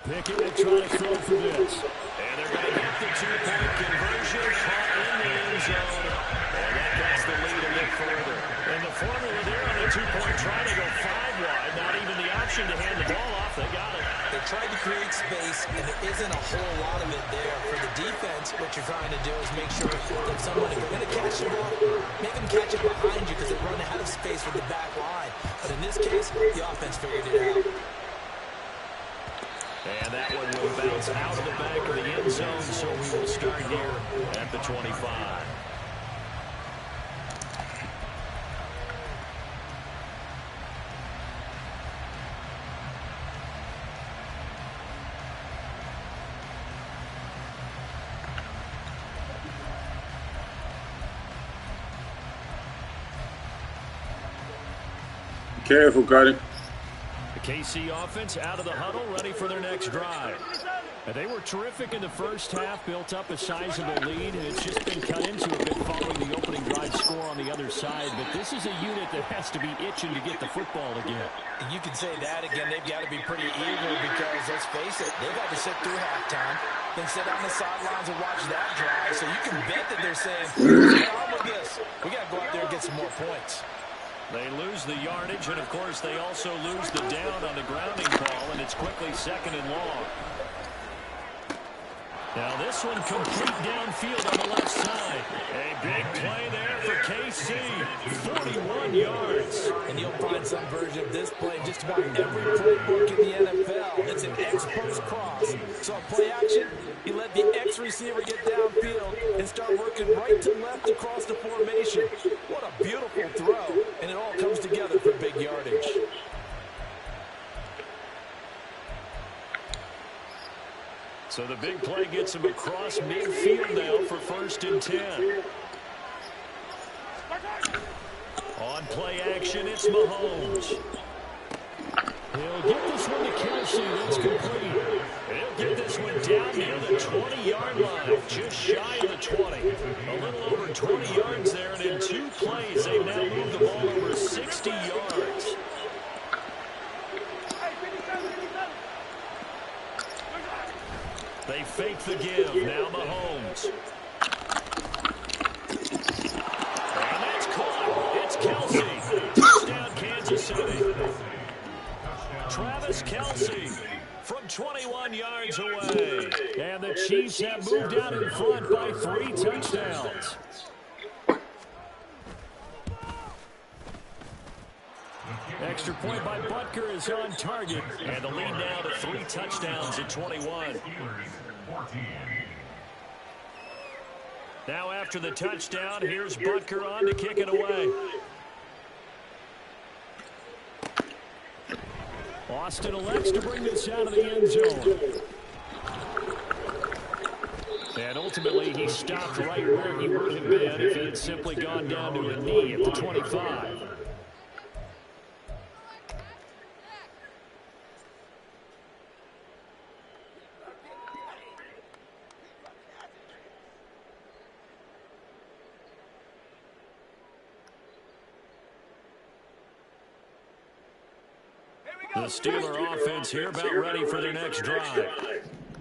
Pickett will try to throw for this. And they're going to get the 2-point conversion caught in the end zone. And that gets the lead a bit further. And the formula there on the 2-point try to go 5 wide. Not even the option to hand the ball off. They got it. They tried to create space, and there isn't a whole lot of it there. For the defense, what you're trying to do is make sure that someone, if you're going to catch the ball, make them catch it behind you because they run out of space with the back line. But in this case, the offense figured it out. And that one will bounce out of the back of the end zone, so we will start here at the 25. Careful, Cardi. The KC offense out of the huddle, ready for their next drive. And they were terrific in the first half, built up a sizable lead, and it's just been cut into a bit following the opening drive score on the other side. But this is a unit that has to be itching to get the football again. And you can say that again. They've got to be pretty eager because, let's face it, they've had to sit through halftime, then sit on the sidelines and watch that drive. So you can bet that they're saying, let's get on with this. We got to go out there and get some more points. They lose the yardage, and, of course, they also lose the down on the grounding call, and it's quickly 2nd and long. Now this one complete downfield on the left side. A big play there for KC. 41 yards. And you'll find some version of this play in just about every playbook in the NFL. It's an X-post cross. So a play action, you let the X receiver get downfield and start working right to left across the formation. What a beautiful throw. And it all comes together for big yardage. So the big play gets him across midfield now for 1st and 10. On play action, it's Mahomes. He'll get this one to Kelsey. That's complete. He'll get this one down near the 20-yard line, just shy of the 20. A little over 20 yards there, and in 2 plays, they've now moved the ball over 60 yards. They fake the give. Now Mahomes. And that's caught. It's Kelsey. Touchdown, Kansas City. Travis Kelsey from 21 yards away. And the Chiefs have moved out in front by 3 touchdowns. Extra point by Butker is on target. And the lead now to 3 touchdowns at 21. Now after the touchdown, here's Butker on to kick it away. Austin elects to bring this out of the end zone. And ultimately, he stopped right where he would have been if he had simply gone down to a knee at the 25. The Steeler offense here about ready for their next drive.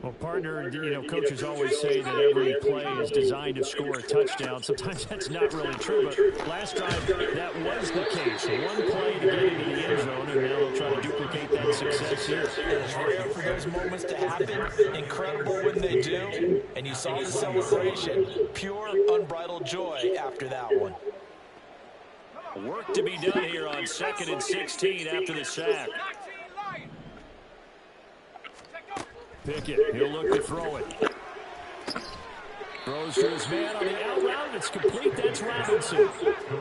Well, partner, coaches always say that every play is designed to score a touchdown. Sometimes that's not really true, but last drive that was the case. One play to get into the end zone, and now they'll try to duplicate that success here. It's rare for those moments to happen. Incredible when they do. And you saw the celebration. Pure, unbridled joy after that one. Work to be done here on 2nd and 16 after the sack. Pickett, he'll look to throw it. Throws to his man on the out route. It's complete. That's Robinson.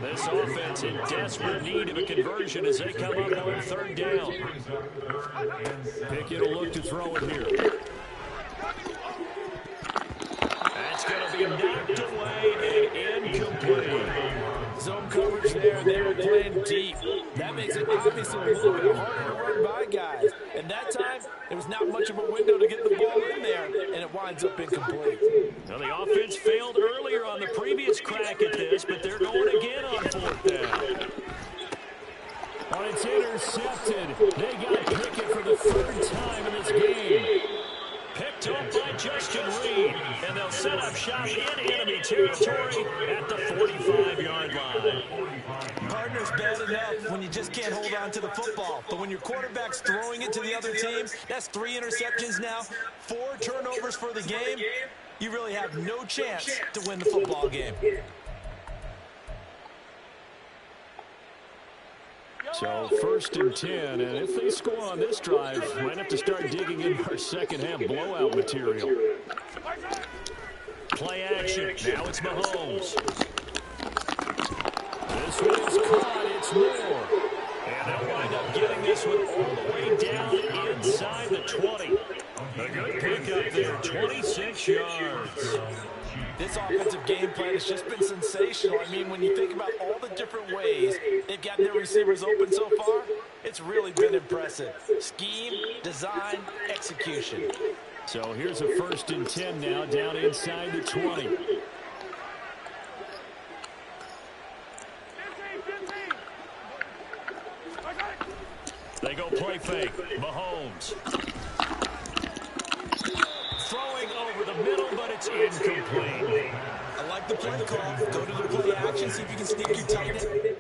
This offense in desperate need of a conversion as they come up on 3rd down. Pickett will look to throw it here. That's going to be knocked away and incomplete. Zone coverage there. They were playing deep. That makes it obviously a little bit harder to run by guys. And that time, there was not much of a window to get the ball in there, and it winds up incomplete. Now, the offense failed earlier on the previous crack at this, but they're going again on 4th down. When it's intercepted, they got Pickett for the 3rd time in this game. Picked up by Justin Reed, and they'll set up shop in enemy territory at the 45-yard line. Partner's bad enough when you just can't hold on to the football. But when your quarterback's throwing it to the other team, that's 3 interceptions now, 4 turnovers for the game. You really have no chance to win the football game. So 1st and 10, and if they score on this drive, might have to start digging in our second-half blowout material. Play action. Now it's Mahomes. This one is caught. It's Moore. And they'll wind up getting this one all the way down inside the 20. A good pickup there, 26 yards. This offensive game plan has just been sensational. I mean, when you think about all the different ways they've gotten their receivers open so far, it's really been impressive. Scheme, design, execution. So here's a 1st and 10 now, down inside the 20. They go play fake. Mahomes. Throwing over the middle, but it's incomplete. I like the play call. Go to the play action, see if you can sneak your tight end.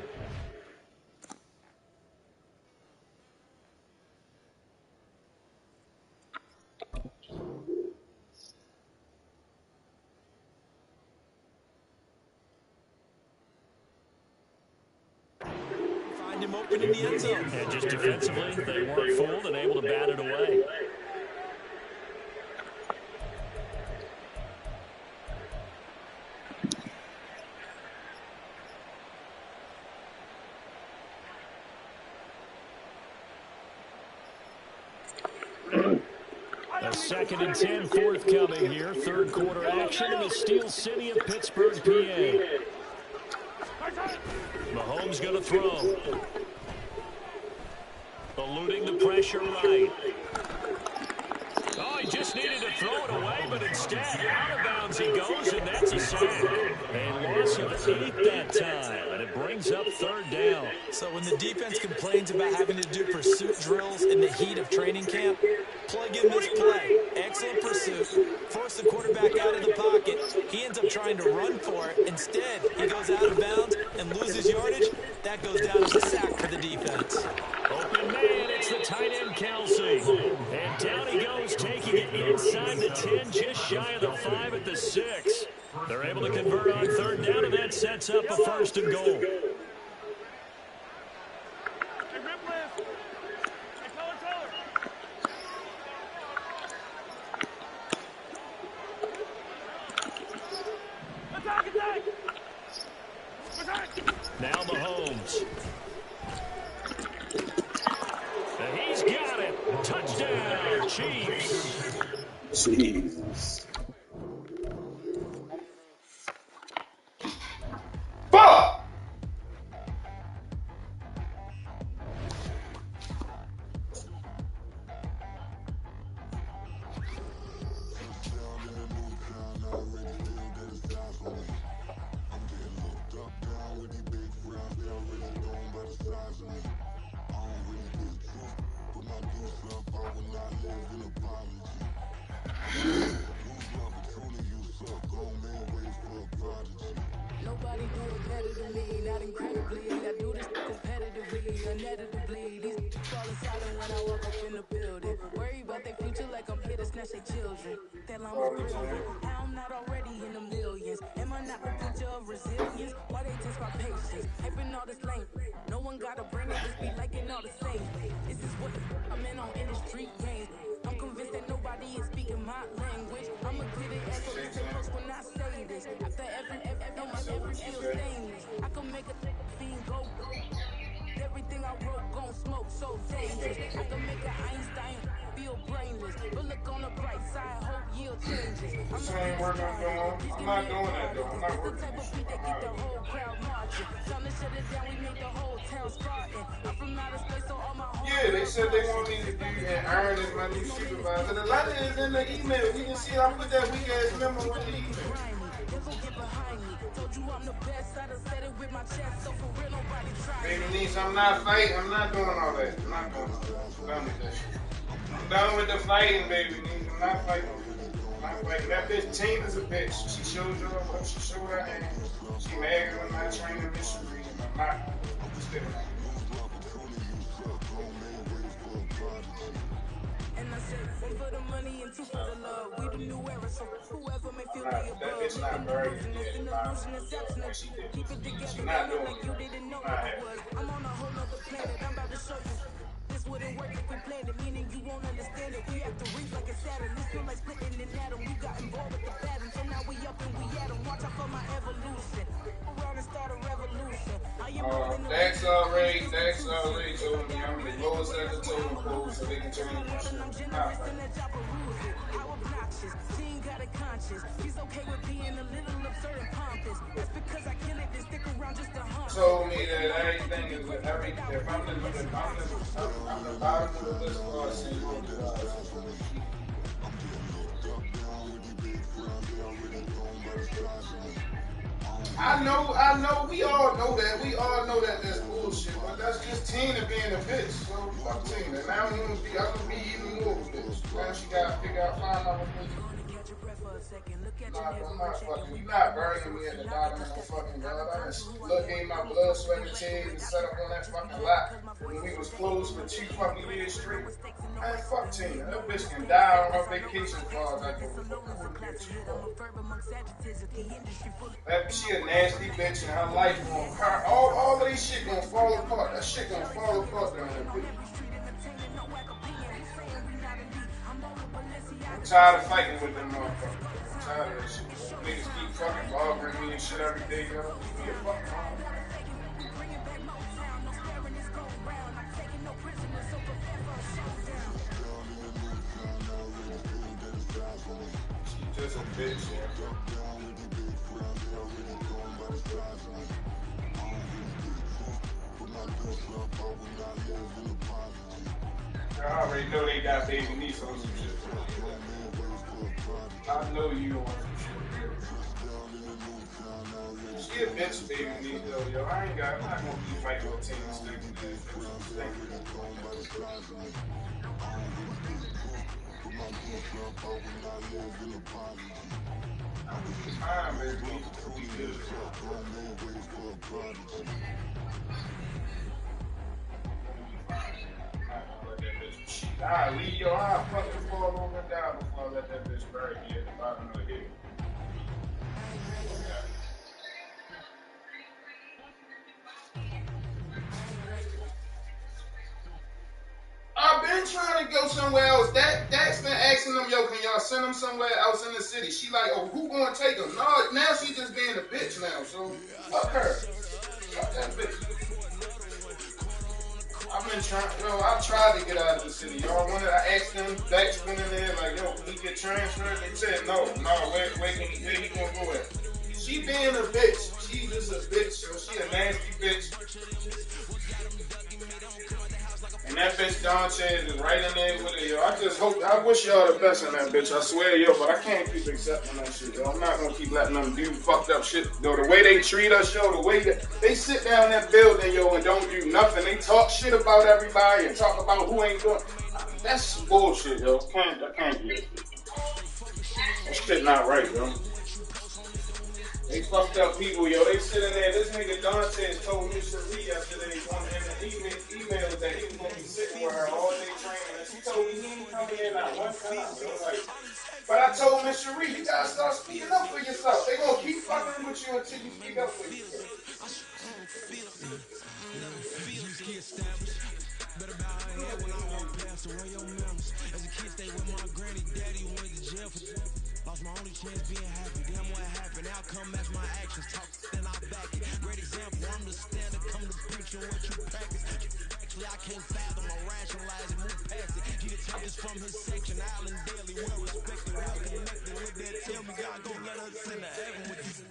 Find him open in the end zone. And just defensively, they weren't fooled and able to bat it away. A 2nd and 10 forthcoming here. 3rd quarter action in the Steel City of Pittsburgh, PA. Mahomes going to throw. Eluding the pressure right. Oh, he just needed to throw it away, but instead, out of bounds he goes, and that's a sack. A loss of 8 that time, and it brings up 3rd down. So when the defense complains about having to do pursuit drills in the heat of training camp, plug in this play. Excellent pursuit. Force the quarterback out of the pocket. He ends up trying to run for it. Instead, he goes out of bounds and loses yardage. That goes down as a sack for the defense. Open man, it's the tight end, Kelsey. And down he goes, taking it inside the 10, just shy of the 5 at the 6. They're able to convert on 3rd down, and that sets up a 1st and goal. Now Mahomes. And he's got it. Touchdown, Chiefs. Jesus. children. That line was brilliant. I'm not already in the millions. Am I not a picture of resilience? Why they test my patience? Hyping all this lame. No one gotta bring it, just be liking all the same. This is what I'm in on in the street games. I'm convinced that nobody is speaking my language. I'ma get it as a listen close when I say this. After every feel stainless. I can make a fiend go. Everything I wrote gon' smoke so dangerous. I can make an Einstein feel brainless. But look on the bright side, hope yield changes. I'm not doing that though. I'm not working. It's the type of beat that get the whole crowd marching. Trying to shut it down, we make the whole town Spartan. I'm from outer space, so all my yeah, they said they want me to do and Aaron is my new supervisor. The letter is in the email. We can see it. I put that weak ass memo in the email. Baby niece, I'm not fighting. I'm not doing all that. I'm not doing all that. I'm done with that shit. I'm done with the fighting, baby niece. I'm not fighting. I'm not fighting. That bitch Tina's a bitch. She showed you up. She showed her hand. She mad when I'm not training missionary. I'm not. I'm still not. And I said, one for the money and two for the love. We the new era, so whoever may feel they above. That bitch not buried yet. Keep it together, not like you didn't know what it was. I'm on a whole nother planet, I'm about to show you. This wouldn't work if we planned it, meaning you won't understand it. We have to reach like a Saturn. This feel like splitting an atom. We got involved with the pattern, so now we up and we at 'em. Watch out for my evolution. Around and start a revolution. Dax already told me I'm the lowest at the totem pole, so they can change my shit. She got a conscience. She's okay with being a little absurd and pompous. That's because I kill it and stick around just to hump. Told me that everything is with everything. If I'm the bottom of the list for us, and I know, we all know that. We all know that that's bullshit, but that's just Tina being a bitch. So fuck Tina. Now I'm gonna be even more of a bitch. Now she gotta figure out, find out what bitch. Nah, I'm not fucking. You not burying me at the bottom of no fucking God. I just gave my blood, sweat, and tears and set up on that fucking lot when we was closed for 2 fucking years straight. Man, fuck Tina. That bitch can die on her vacation for I go. She a nasty bitch and her life gonna all of this shit gonna fall apart. That shit gonna fall apart down there, bitch. I'm tired of fighting with them motherfuckers. I'm tired of that shit. Niggas keep fucking bothering me and shit every day, yo. Give me a fucking home. She's just a bitch, yeah. I already know they got baby niece on some shit. I know you don't want some shit. She a bitch, baby niece though, yo. I'm not gonna keep fighting with Tina stinking ass. Fine, baby. We good. I'll fucking fall over and down before I let that bitch bury me at the bottom of the hill. I've been trying to go somewhere else. Dax been asking them, yo, can y'all send them somewhere else in the city? She like, oh, who gonna take them? No, now she just being a bitch now, so fuck her. Fuck that bitch. I've been trying, yo, I tried to get out of the city. Y'all wanted, I asked them, Dax went in there, like, yo, can he get transferred? They said, no, where he gonna go at? She being a bitch. She just a bitch, so she a nasty bitch. And that bitch Donchez is right in there with it, yo. I wish y'all the best in that bitch, I swear, yo, but I can't keep accepting that shit, yo. I'm not gonna keep letting them do fucked up shit, yo. The way they treat us, yo, the way that they sit down in that building, yo, and don't do nothing. They talk shit about everybody and talk about who ain't doing. That's bullshit, yo. I can't do it. That shit not right, yo. They fucked up people, yo. They sit in there. This nigga Donchez told me Cherie yesterday in the email that he was gonna be sitting with her all day training. And she told me he ain't coming in not one time. Yo. Like, But I told Miss Cherie, you gotta start speaking up for yourself. They gonna keep fucking with you until you speak up for yourself. Better bow her head when I walk past her, run your manners. As a kid, stay with my granny, daddy went to jail for lost my only chance being happy. Damn what happened, outcome match my actions. Talk then I back it. Great example, I'm the standard, come to preach on what you practice. Actually, I can't fathom or rationalize and move past it. He the toughest from his section, Island Daily, well respected, well connected. Look that, tell me God gon' let us in the heaven with you.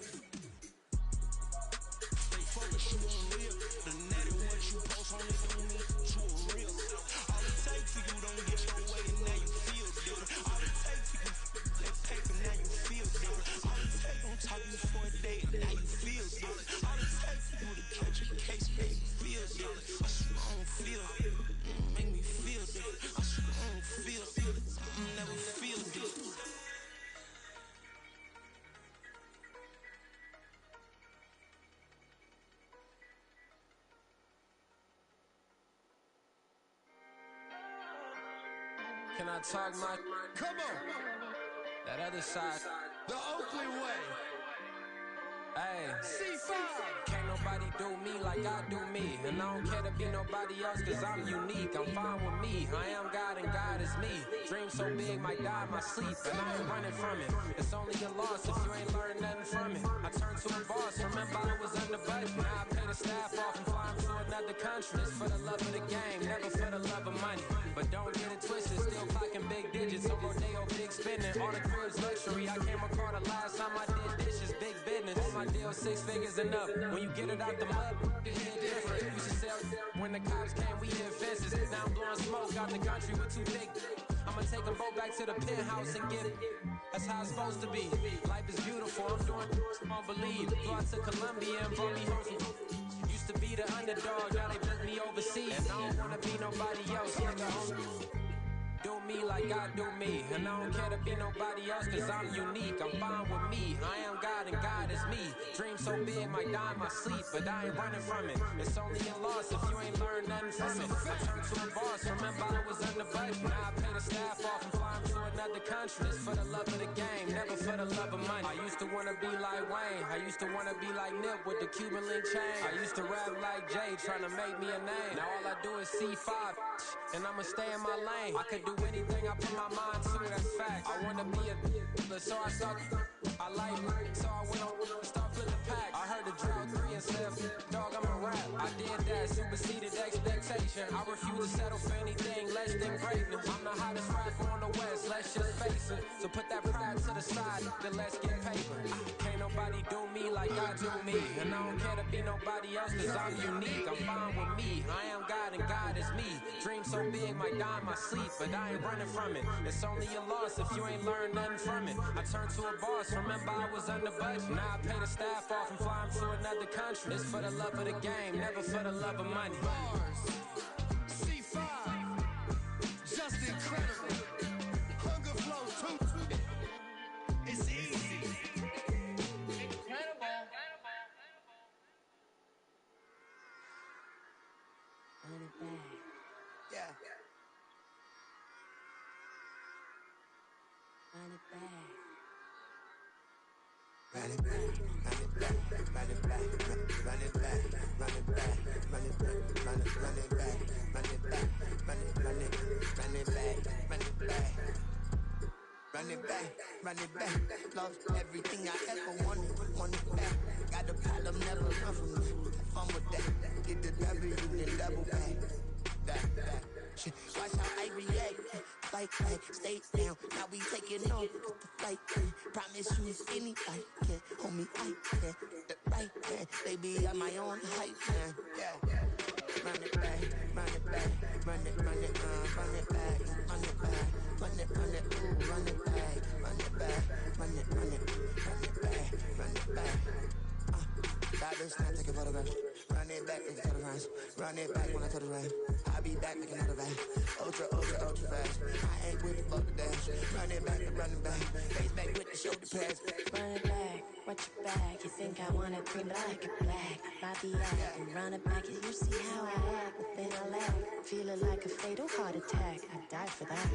Stay focused, you won't live. The net and what you post on it don't mean to a real. All it takes for you don't get your way and now you feel different. All it takes for you that paper, now you feel different. All it takes don't talk you for a day and now you feel different. All it takes for you to catch a case, make you feel different. I swear I don't feel make me feel different. I swear I don't feel never feel different. Can I talk my? Come on. That other side. The Oakland way. Hey. C5. Can't nobody do me like I do me. And I don't care to be nobody else cause I'm unique. I'm fine with me. I am God and God is me. Dream so big might die in my sleep. And I ain't running from it. It's only a loss if you ain't learned nothing from it. I turned to a boss. Remember I was under budget. Now I pay the staff off and fly to another country. It's for the love of the game. Never for the love of money. But don't get it twisted. Still clocking big digits. On Rodeo, big spending. All the cribs luxury. I came across the last time I did dishes. Big business. On my deal, 6 figures and up. When you get it out the mud, it hit different. You should sell when the cops came, we hit fences. Now I'm blowing smoke out the country with too thick. I'ma take them both back to the penthouse and get it. That's how it's supposed to be. Life is beautiful. I'm doing won't believe. Flew out to Colombia and brought me home. Used to be the underdog, now they put me overseas. And I don't wanna be nobody else. Do me like I do me. And I don't care to be nobody else cause I'm unique. I'm fine with me. I am God and God is me. Dream so big might die in my sleep. But I ain't running from it. It's only a loss if you ain't learned nothing from it. I turned to a boss. Remember I was under budget. Now I pay the staff off and fly to another country. It's for the love of the game. Never for the love of money. I used to wanna be like Wayne. I used to wanna be like Nip with the Cuban link chain. I used to rap like Jay trying to make me a name. Now all I do is C5 and I'ma stay in my lane. I could do anything I put my mind to, that's fact. I wanna be a so I start. I like so I went on start flipping pack. I heard the drought 3 and said, dog, I'm a rap. I did that, superseded expectation. I refuse to settle for anything less than greatness. I'm the hottest rapper on the west, let's just face it. So put that pride to the side, then let's get paper. Can't nobody do me like I do me. And I don't care to be nobody else cause I'm unique. I'm fine with me. I am God and God is me. Dream so big might die in my sleep. But I ain't running from it. It's only a loss if you ain't learned nothing from it. I turned to a boss. Remember I was under budget. Now I pay the staff off and fly to another country. It's for the love of the game, never for the love of money. Bars. C5. Just incredible. Hunger flow too. It's easy. Incredible. Yeah. Run it back. Run it back, run it back, run it back, run it back, run it back, run it back, run it back, run it back, run it back, run it back, run it back, run it back. Lost everything I ever wanted it back. Got a problem, never run from me. Have fun with that. Get the W, then double back. That. Watch how I react. Fight back, stay down. Now we taking off with the flight. Promise you anybody can. Homie, I can. The right hand, baby, I'm my own hype man. Yeah. Run it back, run it back, run it, run it, run it back, run it back, run it, ooh, run it back, run it back, run it, run it, run it back, run it back. That bitch can't take a photograph. Run it back if you the rhymes. Run it back when I told the rhyme. I'll be back like another rap. Ultra, ultra, ultra fast. I ain't with the fuck the dash. Run it back and run it back. Face back with the shoulder pads. Run it back, watch your back. You think I want it green, but I like it black. Bobby act and run it back. You see how I act, but then I laugh. Feeling like a fatal heart attack. I die for that.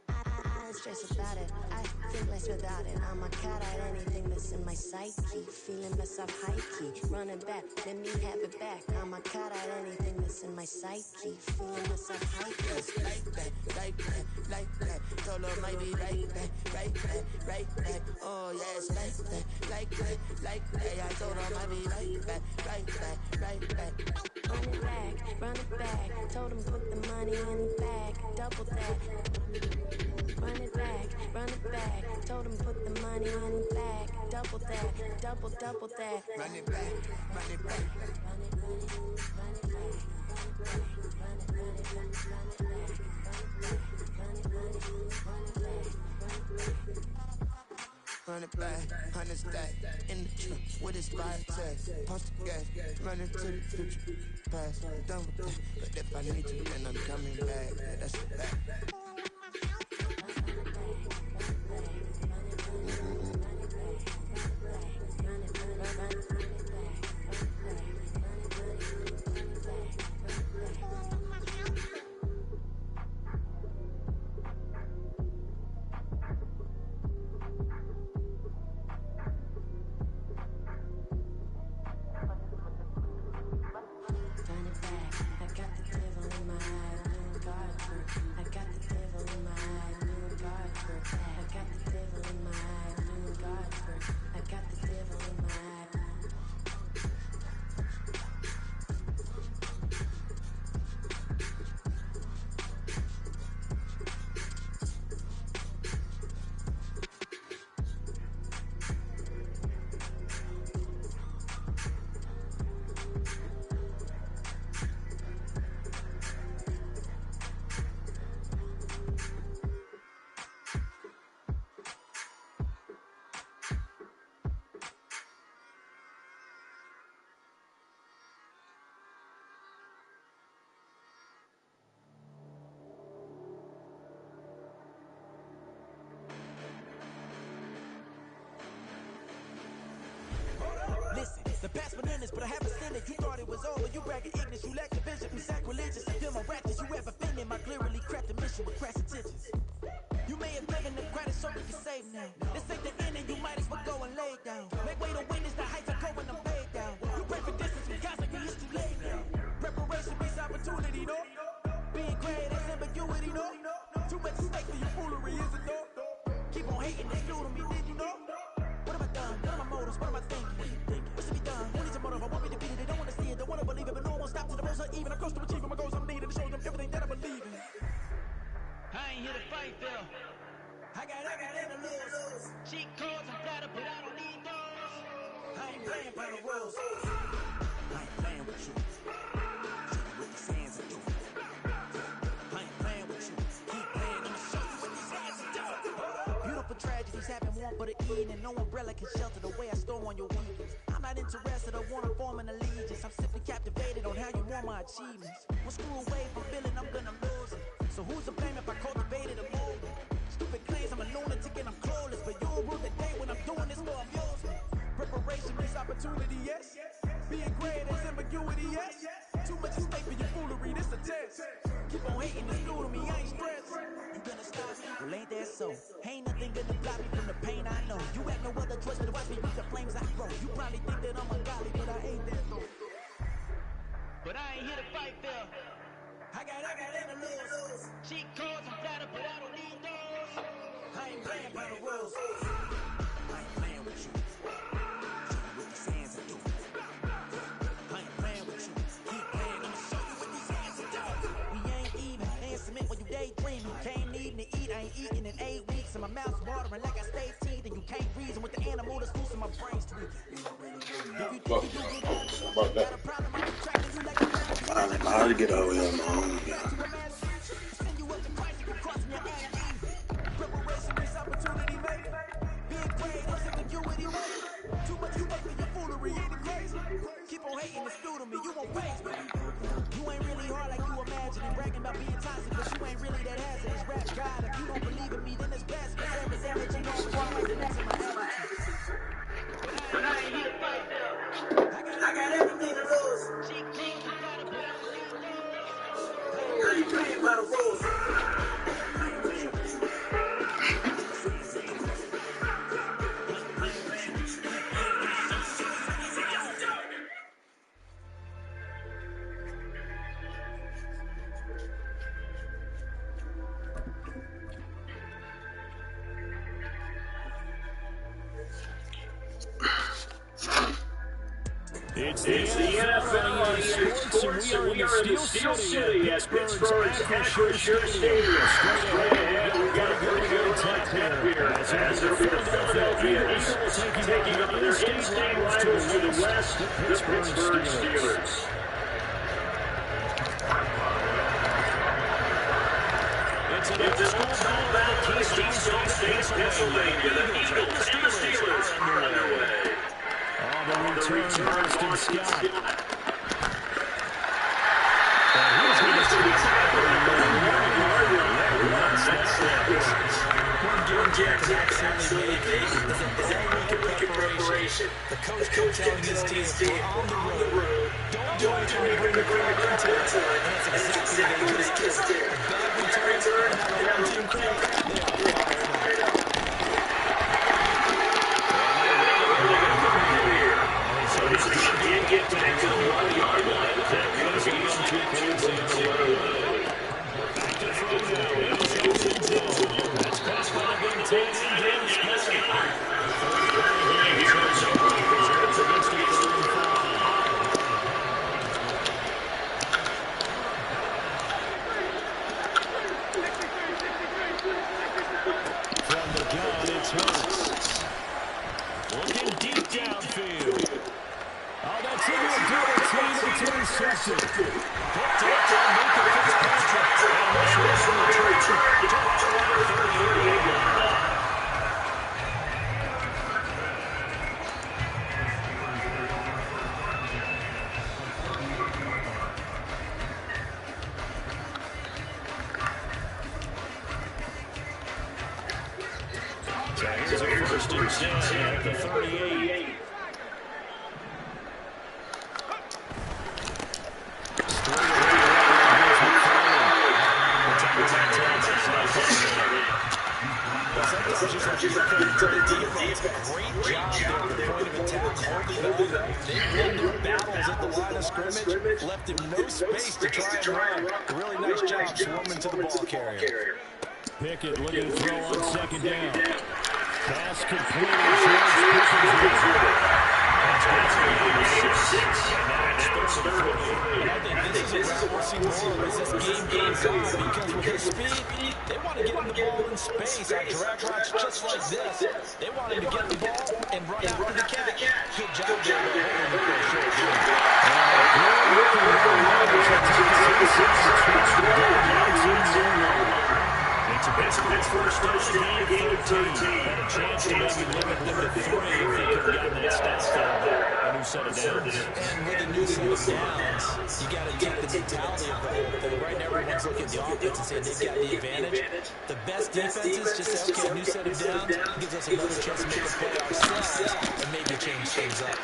I stress about it. I think less without it. I'm a cat at anything that's in my psyche. Feeling myself high key. Running back, let me have it back. I'm a cat at anything that's in my psyche. Feeling myself high key. Like that, like that, like that. Solo might be like that, right that, right that. Oh yes, like that, like that, like that. I told her might be like that, right that, right that. Run it back, run it back. Told him put the money in the bag, double that. Run it back, run it back. Told him put the money in the bag, double that, double that. Run it back, run it back. Run it, run it, run it back, run it back, run it, run it, run it back, run it back, run it, run it, run it back, run it back. Run it back, 100 stack, in the trunk with his fire tag. Pump the gas, run into the future, past, done with that. But if I need you, then I'm coming back, yeah, that's a fact. Listen, the past bananas, but I haven't seen it. You thought it was over, you bragging ignorance, you lack the vision, we sacrilegious. I feel my raptors, you ever offended my clearly crafted mission with crass intentions. You may have given the credit so we can save now. This ain't the end and you might as well go and lay down. Make way to win is the heights I go when I'm paid down. You pray for distance with guys like me, it's too late now. Preparation means opportunity, no? Being great is ambiguity, no? Too much stake for your foolery, is it no? Keep on hating, it's new to me, did you know? What have I done? What are my motives? What am I thinking? What should be done? Who needs a motive? I want me to beat it. They don't want to see it, don't want to believe it, but no one stops to the most even. I'm close to achieving my goals. I'm needing to show them everything that I believe in. I ain't here to fight, Phil. I got everything to lose. Cheat codes and flatter, but I don't need those. I ain't playing by the rules. I ain't playing with you. Show you what these hands are doing. I ain't playing with you. Keep playing, I'ma show you what these hands are doing. Beautiful tragedies happen, one for the Eden, and no umbrella can shelter the way I storm on your weekends. I'm not interested, I wanna form an allegiance. I'm simply captivated on how you want my achievements. One screw away from feeling I'm gonna lose it. So who's to blame if I cultivated a movement? Stupid claims I'm a lunatic and I'm clueless, but you'll rule the day when I'm doing this for amusement. Preparation means opportunity, yes. Being great is ambiguity, yes. Too much stake for your foolery, this a test. Keep on hating, it's new to me, I ain't stressed. You gonna stop me? Well, ain't that so? Ain't nothing gonna block me from the pain I know. You have no other choice but to watch me with the flames I grow. You probably think that I'm ungodly, but I ain't that though. But I ain't here to fight, Phil. I got everything to lose. Cheat codes and flatter, but I don't need those. I ain't playing by the rules. I ain't playing with you. Show you what these hands are doing. I ain't playing with you. Keep playing, I'ma show you what these hands are doing. We ain't even. Ain't submit when you daydreaming. Can't even to eat. I ain't eating in 8 weeks. And my mouth's watering like I stay teeth. And you can't reason with the animal that's loose in my brain's tweaking. If you think you do good, got a problem, I'm attracting you like a I'm about to get over here, man. send you up to Christ if you crossing your ass. Preparation means opportunity, mate. Being great is ambiguity, mate. Too much stake for your foolery, ain't it crazy? Keep on hating, it's new to me, you won't face me. You ain't really hard like you imagine and bragging about being toxic, but you ain't really that hazardous. Rap God, if you don't believe in me, then it's best. Cause everything that you know is wrong, like the next in my attitude. But I ain't here to fight, Phil. I got everything to lose. Cheat codes and flatter, but I don't need those. I ain't playing by the rules. I ain't playing with you. It's the NFL on EA Sports, and we are in the Steel City at Pittsburgh's Acrisure Stadium. Straight ahead, we got a pretty good tap here. As it'll be the Philadelphia Eagles taking on the in-state rivals to the west, the Pittsburgh Steelers. It's an old-school battle in Keystone State, Pennsylvania. The Eagles and the Steelers are underway. On the return, Boston Scott. And he's going to take One game Jack absolutely made is a week of preparation. The coach kept telling his team, we're on the road. Don't do anything to bring the crowd into it. And that's exactly what they just did. Bad return, and now the one-team crowd, they are fired up. Can't get back to the 1-yard line. That could be 2 points in the way. Back to throw now. That's passed by the big team. From the gun, it's Hurts. Looking deep downfield. Oh, that's into a double team. It's intercepted. Picked up on Luka Fitzpatrick. And this was from the return to the 38 line. So here's a first and 10 at the 38. Great job there at the point of attack, holding on. They won their battles at the line of scrimmage, left him no space to try and run. A really nice job swarming to the ball carrier. Pickett looking to throw on second down. Pass complete. I think this is a we'll see more as this game goes on, because with his speed, they want to get him the ball in space. On drag routes just like this, they want him to get the ball and run after the catch. Good job It's a first down, game 13. And a chance to maybe limit them to 3 if they could have gotten that stat still. A new set of downs. And with a new set of downs, you got to take the mentality of the whole thing. Right now, everyone's looking at the offense and saying they've got the advantage. The best defenses just say, okay, a new set of downs gives us another chance to make a play ourselves and maybe change things up.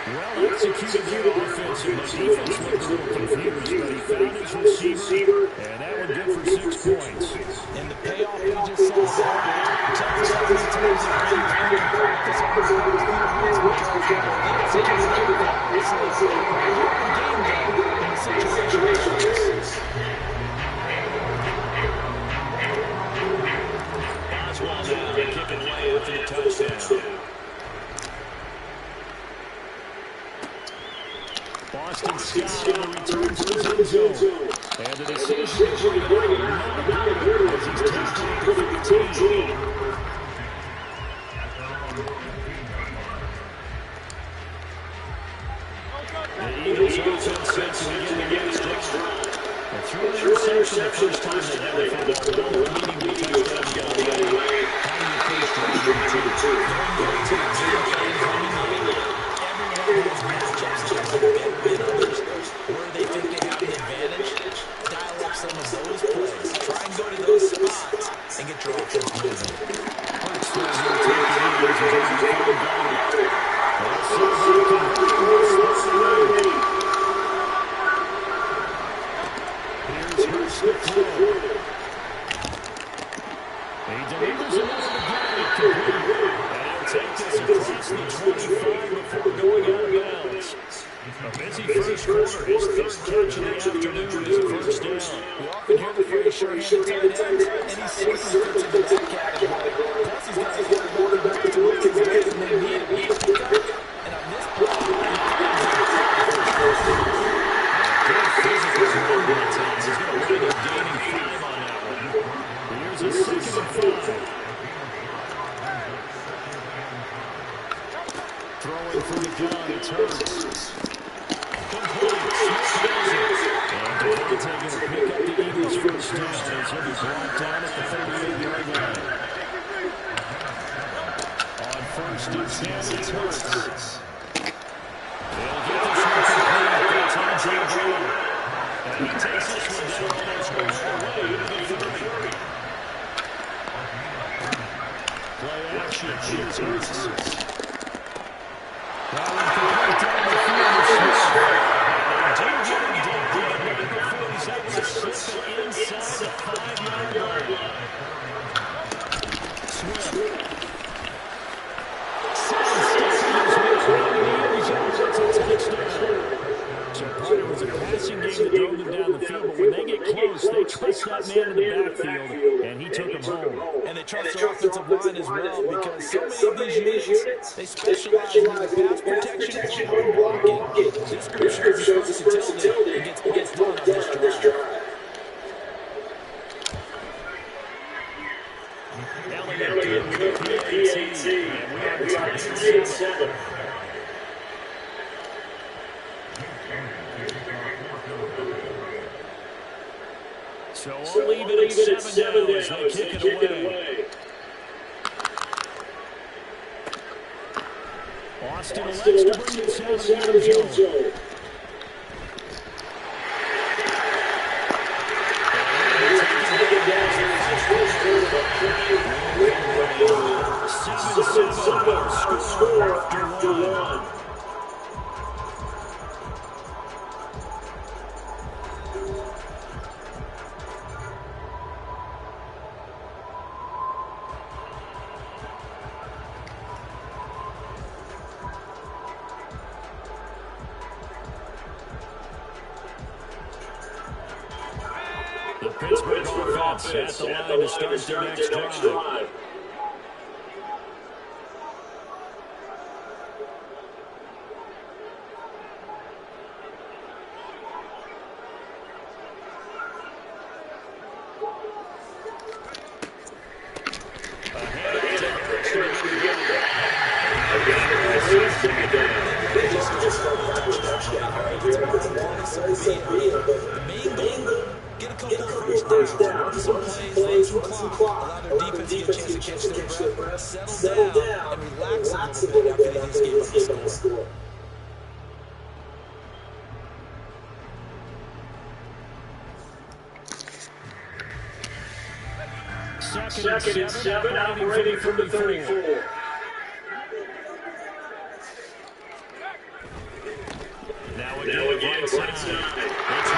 Well executed offensively. Defense looked a little confused, but he found his receiver, and that would good for 6 points. And the payoff we just saw, check this out, many times Oswald now kicking away after the touchdown. Boston Scott on the return to his end zone. And the decision to bring it out, not good, as he's taken it to 15. The Eagles offense sets to begin the next drive. And through the interception the first time they had found out one leading the touchdown got away. How do you face driving to where they think they have the advantage, dial up some of those plays. Try and go to those spots and get your offense moving. Here's Hurts to throw. He delivers another complete. And he'll take this A busy first quarter. His third catch of the afternoon is a first down. We often hear the phrase short-handed tight ends, and he certainly fits into that category. Plus, he's got a quarterback who can make his weight when they need him. He picked up, and on this play, he clears him for the first down. Good physical movement. He's going to wind up gaining 5 on that one. Here's a 2nd and 5. Throwing from the gun, it's Hurts. Complete. Smith does it. And Devontae going to pick up the Eagles' first down as he'll be brought down at the 38-yard line. On 1st and 10, it's Hurts. They'll get this one complete. That's A.J. Brown. And he takes this one down almost all the way to the 30. Play action. Here's Hurts. Complete down the field to Smith. Inside the 5-yard line. Swift. So part it was a passing game that drove them down the field, but when they get close, they trust that man in the backfield, and he took them home. And they trust their offensive line as well, because so many of these units, they specialize in pass protection or blocking. This group shows its versatility and gets points done on this drive. Elliott with the PAT, and we are tied at 7. So we'll leave it at 7 now as they kick it away. Austin elects to bring this out of the end zone. Score after one. The Pittsburgh offense at the line to start their next drive. Settle down and relax a little bit after they just gave up the score. Second and 7, operating from the 34. Now again, right side. It's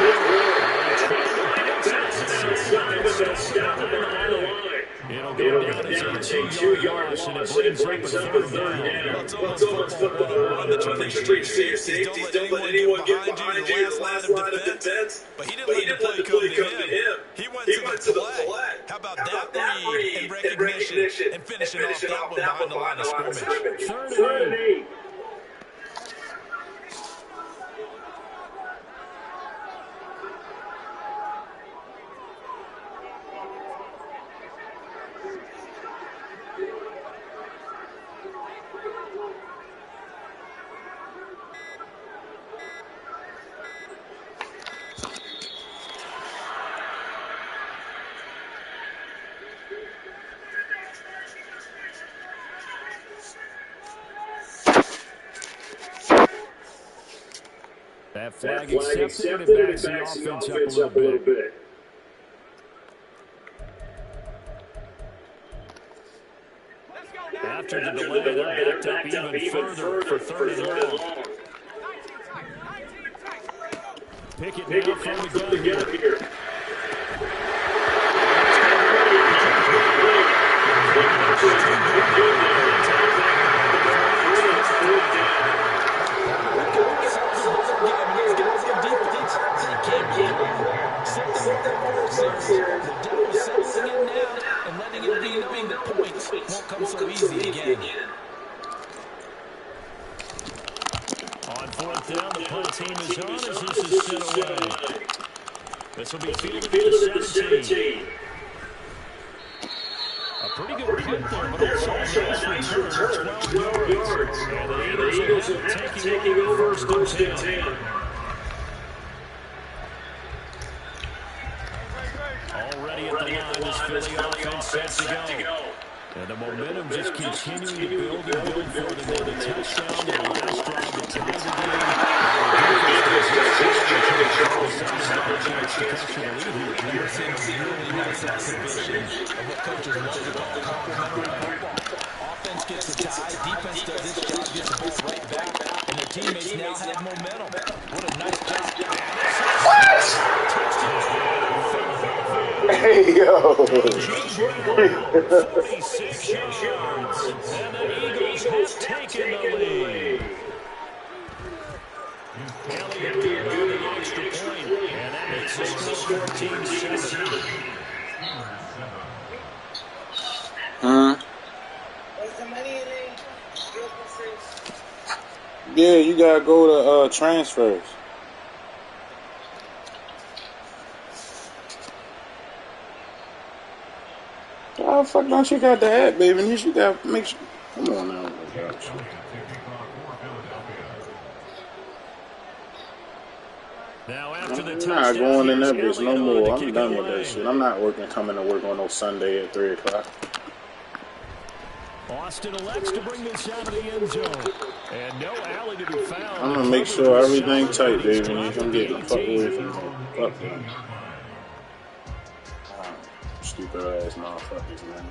It'll go down as a 2-yard loss, and it brings up a 3rd down. It's almost football. Run the traditional safeties. Don't let anyone get behind you in the last line of defense. But he didn't let the play come to him. He went to the play. How about that read and recognition and finishing off that one behind the line of scrimmage? 3rd and 8. That flag accepted, and it backs the offense up a little bit. After the delay, they're backed up even further for 3rd and long. Pickett now from the gun here. On fourth down, the punt team is on as this is sent away. This will be fielded at the 17. A pretty good punt there, but also a nice return, 12 yards. And the Eagles will have it taking over first and 10. Already at the line, this Philly offense set to go. And the momentum just continuing to build and build for them. They had a touchdown in the last drive to tie the game. We're seeing a really nice exhibition of what coaches love to call complementary football. Offense gets the tie, defense does its job, gets the ball right back, and their teammates now have momentum. What a nice job. Hey, yo. 46 yards. And the Eagles have taken the lead. Elliott good on the extra point. And that makes the score 14-7. Yeah, you gotta go to transfers. How the fuck don't you got the app, baby? And you got to make sure. Come on now. Now after the I'm not going in that bitch no more. I'm done with that shit. I'm not coming to work on no Sunday at 3 o'clock. Austin elects to bring this out of the end zone. And no alley to be found. I'm going to make sure everything tight, baby. And I'm getting the fuck away from me. Fuck them. Stupid ass motherfuckers, man.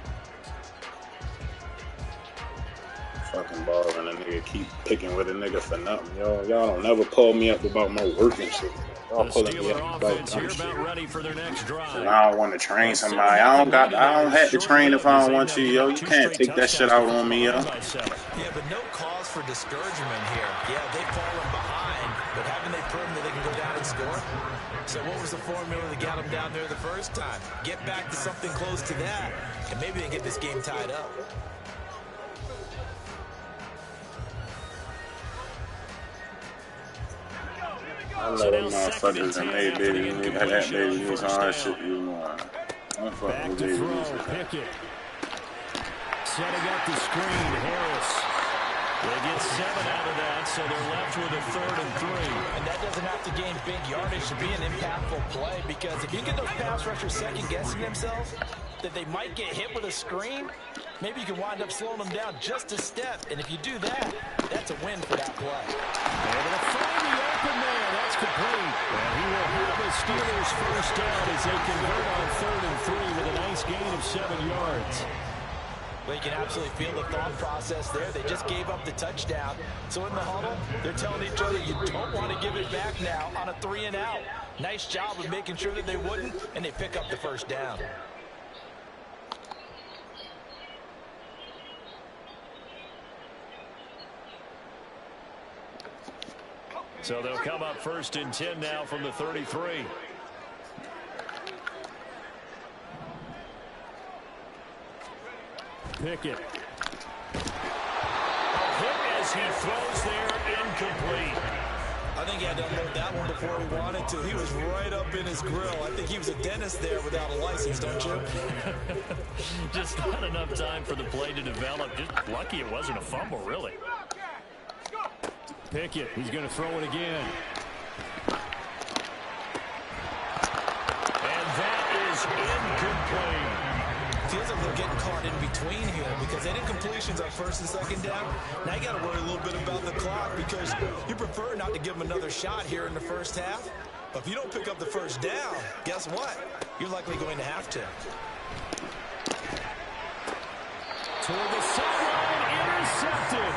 Fucking ball and a nigga keep picking with a nigga for nothing. Y'all don't never pull me up about my work and shit. Y'all pulling me up about dumb shit. And I don't want to train somebody. I don't have to train if I don't want to, yo. You can't take that shit out on me, yo. Yeah, but no cause for discouragement here. Yeah, they've fallen behind, but haven't they proven that they can go down and score? So what was the formula that got them down there the first time? Get back to something close to that, and maybe they get this game tied up. I know them motherfuckers and they baby need that baby needs all that shit you want. I'm fucking with baby needs Pickett. Setting up the screen, Harris. They get 7 out of that, so they're left with a 3rd and 3. And that doesn't have to gain big yardage to be an impactful play, because if you get those pass rushers second-guessing themselves, that they might get hit with a screen, maybe you can wind up slowing them down just a step. And if you do that, that's a win for that play. Able to find the open man. That's complete. And he will have the Steelers first down as they convert on 3rd and 3 with a nice gain of 7 yards. Well, you can absolutely feel the thought process there. They just gave up the touchdown. So in the huddle, they're telling each other, you don't want to give it back now on a 3 and out. Nice job of making sure that they wouldn't, and they pick up the first down. So they'll come up 1st and 10 now from the 33. Pickett. Hit as he throws there, incomplete. I think he had to unload that one before he wanted to. He was right up in his grill. I think he was a dentist there without a license, don't you? Just not enough time for the play to develop. Just lucky it wasn't a fumble, really. Pickett, he's going to throw it again. And that is incomplete. Feels like they're getting caught in between here because they did completions on 1st and 2nd down. Now you got to worry a little bit about the clock because you prefer not to give them another shot here in the first half. But if you don't pick up the first down, guess what? You're likely going to have to. Toward the sideline, intercepted.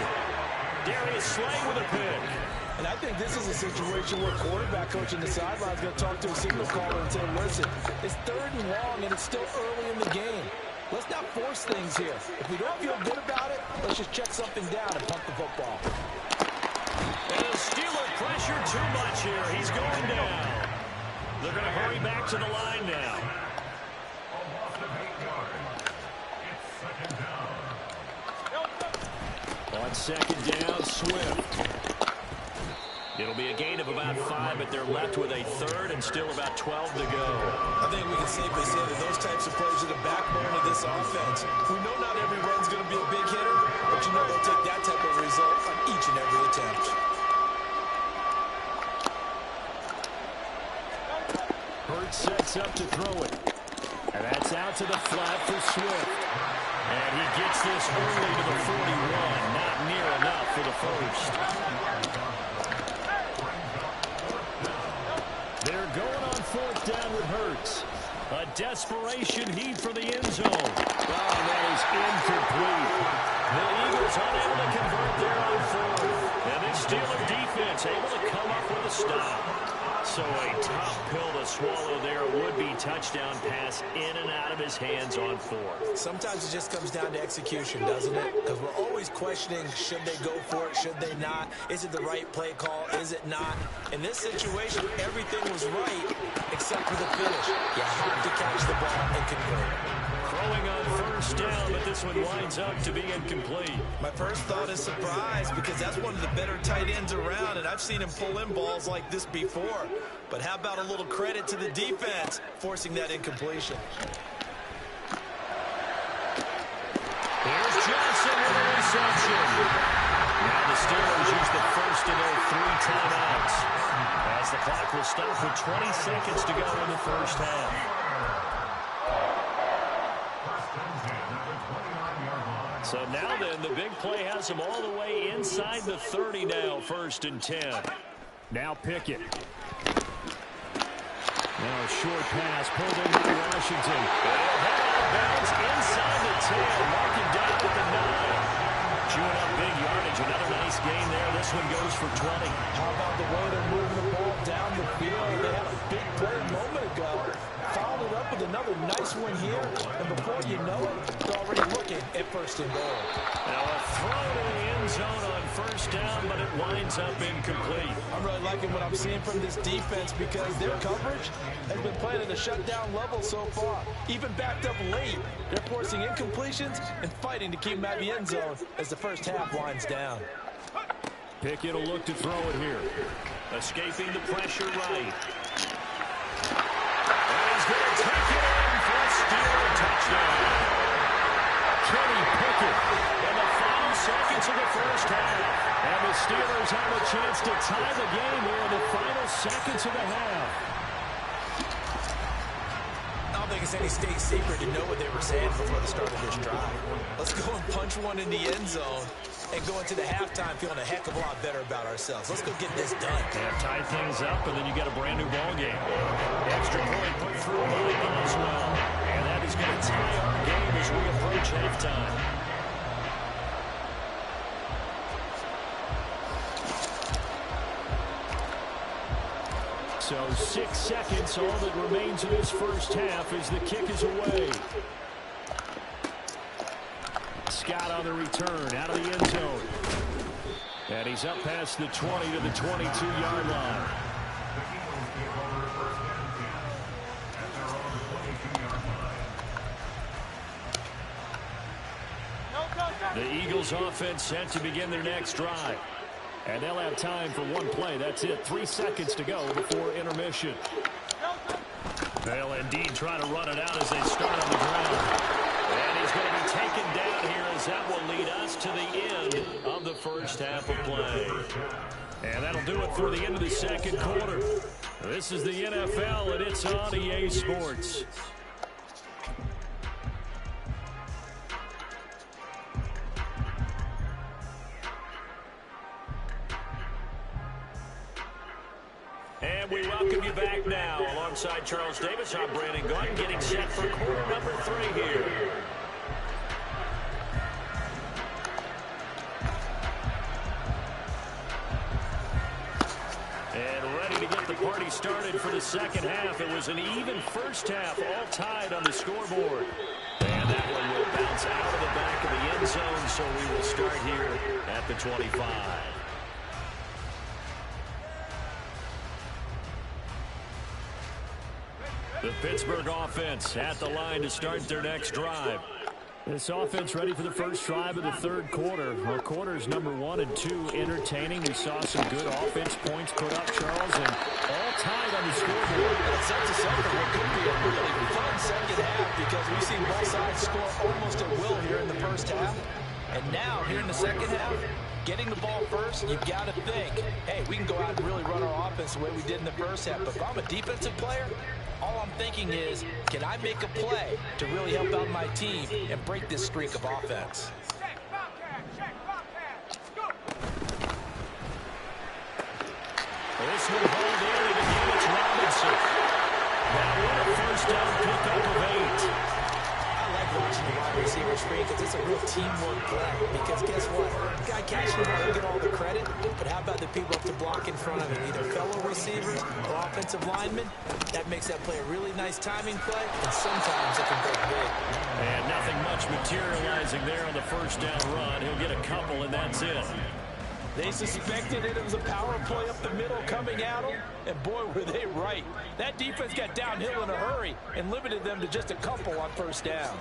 Darius Slay with a pick. And I think this is a situation where quarterback coach in the sideline is going to talk to a signal caller and say, listen, it's 3rd and long and it's still early in the game. Let's not force things here. If we don't feel good about it, let's just check something down and punt the football. And the Steeler pressure too much here. He's going down. They're going to hurry back to the line now. On 2nd down, Swift. It'll be a gain of about 5, but they're left with a third and still about 12 to go. I think we can safely say that those types of plays are the backbone of this offense. We know not every run's going to be a big hitter, but you know they'll take that type of result on each and every attempt. Hurts sets up to throw it. And that's out to the flat for Swift. And he gets this early to the 41. Not near enough for the first. They're going on 4th down with Hurts. A desperation heave for the end zone. Oh, that is incomplete. The Eagles unable to convert there on 4th. And this Steeler defense able to come up with a stop. So a tough pill to swallow there. Would-be touchdown pass in and out of his hands on 4th. Sometimes it just comes down to execution, doesn't it? Because we're always questioning, should they go for it, should they not? Is it the right play call, is it not? In this situation, everything was right except for the finish. You have to catch the ball and convert. Throwing on 1st down, but this one winds up to be incomplete. My first thought is surprise, because that's one of the better tight ends around, and I've seen him pull in balls like this before. But how about a little credit to the defense forcing that incompletion? Here's Johnson with a reception. Now the Steelers use the first of their 3 timeouts, as the clock will stop with 20 seconds to go in the first half. So now then, the big play has them all the way inside the 30 now, 1st and 10. Now Pickett. Now a short pass pulled in by Washington. Head out of bounds inside the 10. Marking down at the 9. Chewing up big yardage. Another nice gain there. This one goes for 20. How about the way they're moving the ball down the field? They had a big play a moment ago. Followed it up with another nice one here. And before you know it, they're already looking at 1st and goal. Now a throw to the end zone on 1st down, but it winds up incomplete. I'm really liking what I'm seeing from this defense because their coverage has been playing at a shutdown level so far. Even backed up late, they're forcing incompletions and fighting to keep them out of the end zone as the first half winds down. Pickett will look to throw it here. Escaping the pressure right. And he's going to take it in for a Steeler touchdown. Kenny Pickett in the final seconds of the first half. And the Steelers have a chance to tie the game here in the final seconds of the half. I don't think it's any state secret to know what they were saying before the start of this drive. Let's go and punch one in the end zone and go into the halftime feeling a heck of a lot better about ourselves. Let's go get this done. Yeah, tie things up, and then you get a brand new ball game. Extra point put through by Oswell. And that is going to tie our game as we approach halftime. So 6 seconds, all that remains in this first half as the kick is away. Scott on the return, out of the end zone. And he's up past the 20 to the 22-yard line. The Eagles offense set to begin their next drive. And they'll have time for one play. That's it. 3 seconds to go before intermission. They'll indeed try to run it out as they start on the ground. And he's going to be taken down here as that will lead us to the end of the first half of play. And that'll do it for the end of the second quarter. This is the NFL, and it's on EA Sports. And we welcome you back now. Alongside Charles Davis, I'm Brandon Gunn, getting set for quarter number 3 here. And ready to get the party started for the second half. It was an even first half, all tied on the scoreboard. And that one will bounce out of the back of the end zone, so we will start here at the 25. The Pittsburgh offense at the line to start their next drive. This offense ready for the first drive of the third quarter. Well, quarters number 1 and 2 entertaining. We saw some good offense points put up, Charles, and all tied on the scoreboard. It sets us up for what could be a really fun second half because we've seen both sides score almost at will here in the first half. And now, here in the second half, getting the ball first, you've got to think, hey, we can go out and really run our offense the way we did in the first half. But if I'm a defensive player, all I'm thinking is, can I make a play to really help out my team and break this streak of offense? This one hauled in, and again it's Robinson. Now what a first down pickup of 8. I like watching the wide receiver screen because it's a real teamwork play. Because guess what? The guy catching the ball will get all the credit, but how about the people up to block in front of him? Either fellow receivers or offensive linemen. That makes that play a really nice timing play, and sometimes it can break big. And nothing much materializing there on the first down run. He'll get a couple, and that's it. They suspected it was a power play up the middle coming at them, and boy, were they right. That defense got downhill in a hurry and limited them to just a couple on first down.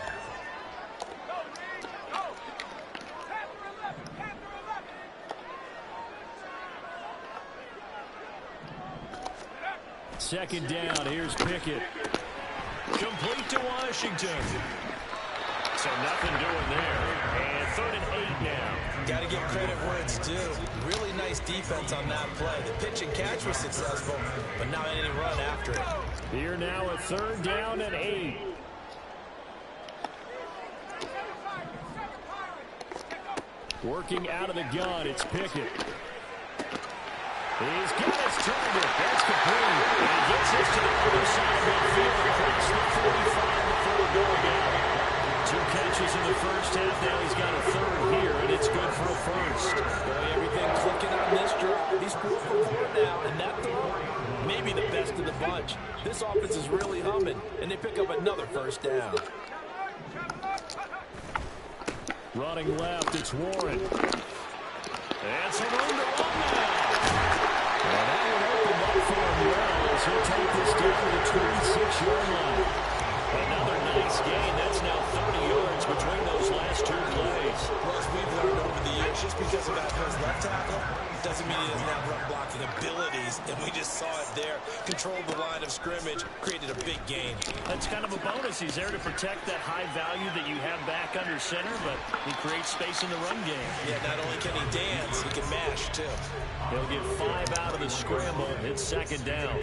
Second down, here's Pickett. Complete to Washington. So nothing doing there. And 3rd and 8 now. Got to give credit where it's due. Really nice defense on that play. The pitch and catch was successful, but not any run after it. Here now a 3rd down and 8. Working out of the gun, it's Pickett. He's got his target. That's complete. And he gets us to the other side of midfield across the 45 before going out. 2 catches in the first half. Now he's got a 3rd here, and it's good for a first. Boy, everything clicking on this drive. He's 4 for 4 now, and that throw, maybe the best of the bunch. This offense is really humming, and they pick up another first down. Running left, it's Warren. And some room to run now. And that one opened up for him well as he'll take this down to the 26-yard line. Another nice gain. That's now 30 yards between those last 2 plays. Plus, we've learned over the years, just because a guy plays left tackle doesn't mean he doesn't have run blocking abilities, and we just saw it there. Controlled the line of scrimmage, created a big gain. That's kind of a bonus. He's there to protect that high value that you have back under center, but he creates space in the run game. Yeah, not only can he dance, he can mash, too. He'll get 5 out of the scramble. It's 2nd down.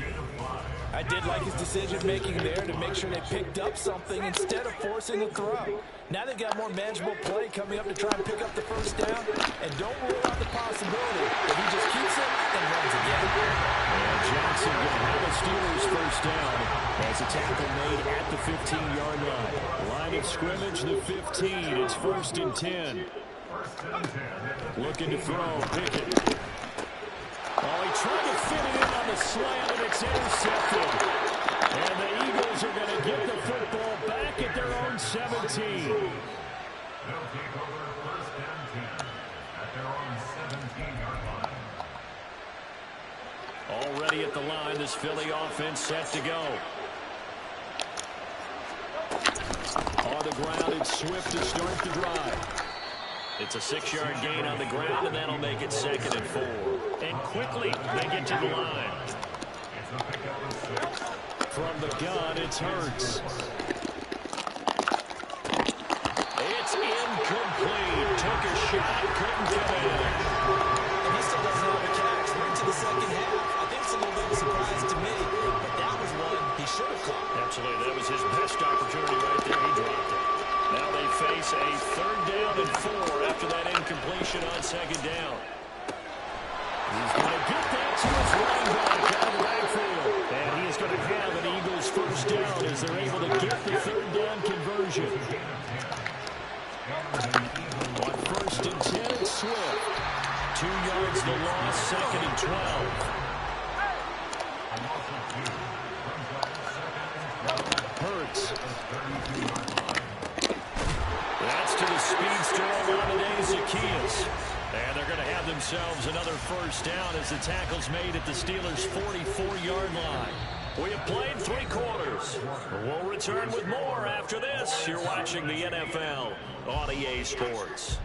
I did like his decision-making there to make sure they picked up something instead of forcing a throw. Now they've got more manageable play coming up to try and pick up the first down. And don't rule out the possibility that he just keeps it and runs again. And Johnson going to have a Steelers first down as a tackle made at the 15-yard line. Line of scrimmage, the 15. It's 1st and 10. Looking to throw, Pickett. Oh, he tried to fit it in on the slant, and it's intercepted. And the Eagles are going to get the football back at their own 17. They'll take over 1st and 10 at their own 17-yard line. Already at the line, this Philly offense set to go. On the ground, it's Swift to start the drive. It's a 6-yard gain on the ground, and that'll make it 2nd and 4. And quickly, they get to the line. From the gun, it's Hurts. It's incomplete. Took a shot, couldn't get in. And he still doesn't have a catch. We're into the second half. I think it's a little bit of a surprise to me, but that was one he should have caught. Absolutely. That was his best opportunity right there. He dropped it. Now they face a 3rd down and 4 after that incompletion on 2nd down. He's going to get that to his running back out of the backfield. And he is going to have an Eagles first down as they're able to get the 3rd down conversion. On 1st and 10, it's Swift. 2 yards the loss, 2nd and 12. Hurts. That's to the speedster Olamide Zaccheaus. And they're going to have themselves another first down as the tackle's made at the Steelers' 44-yard line. We have played 3 quarters. We'll return with more after this. You're watching the NFL on EA Sports.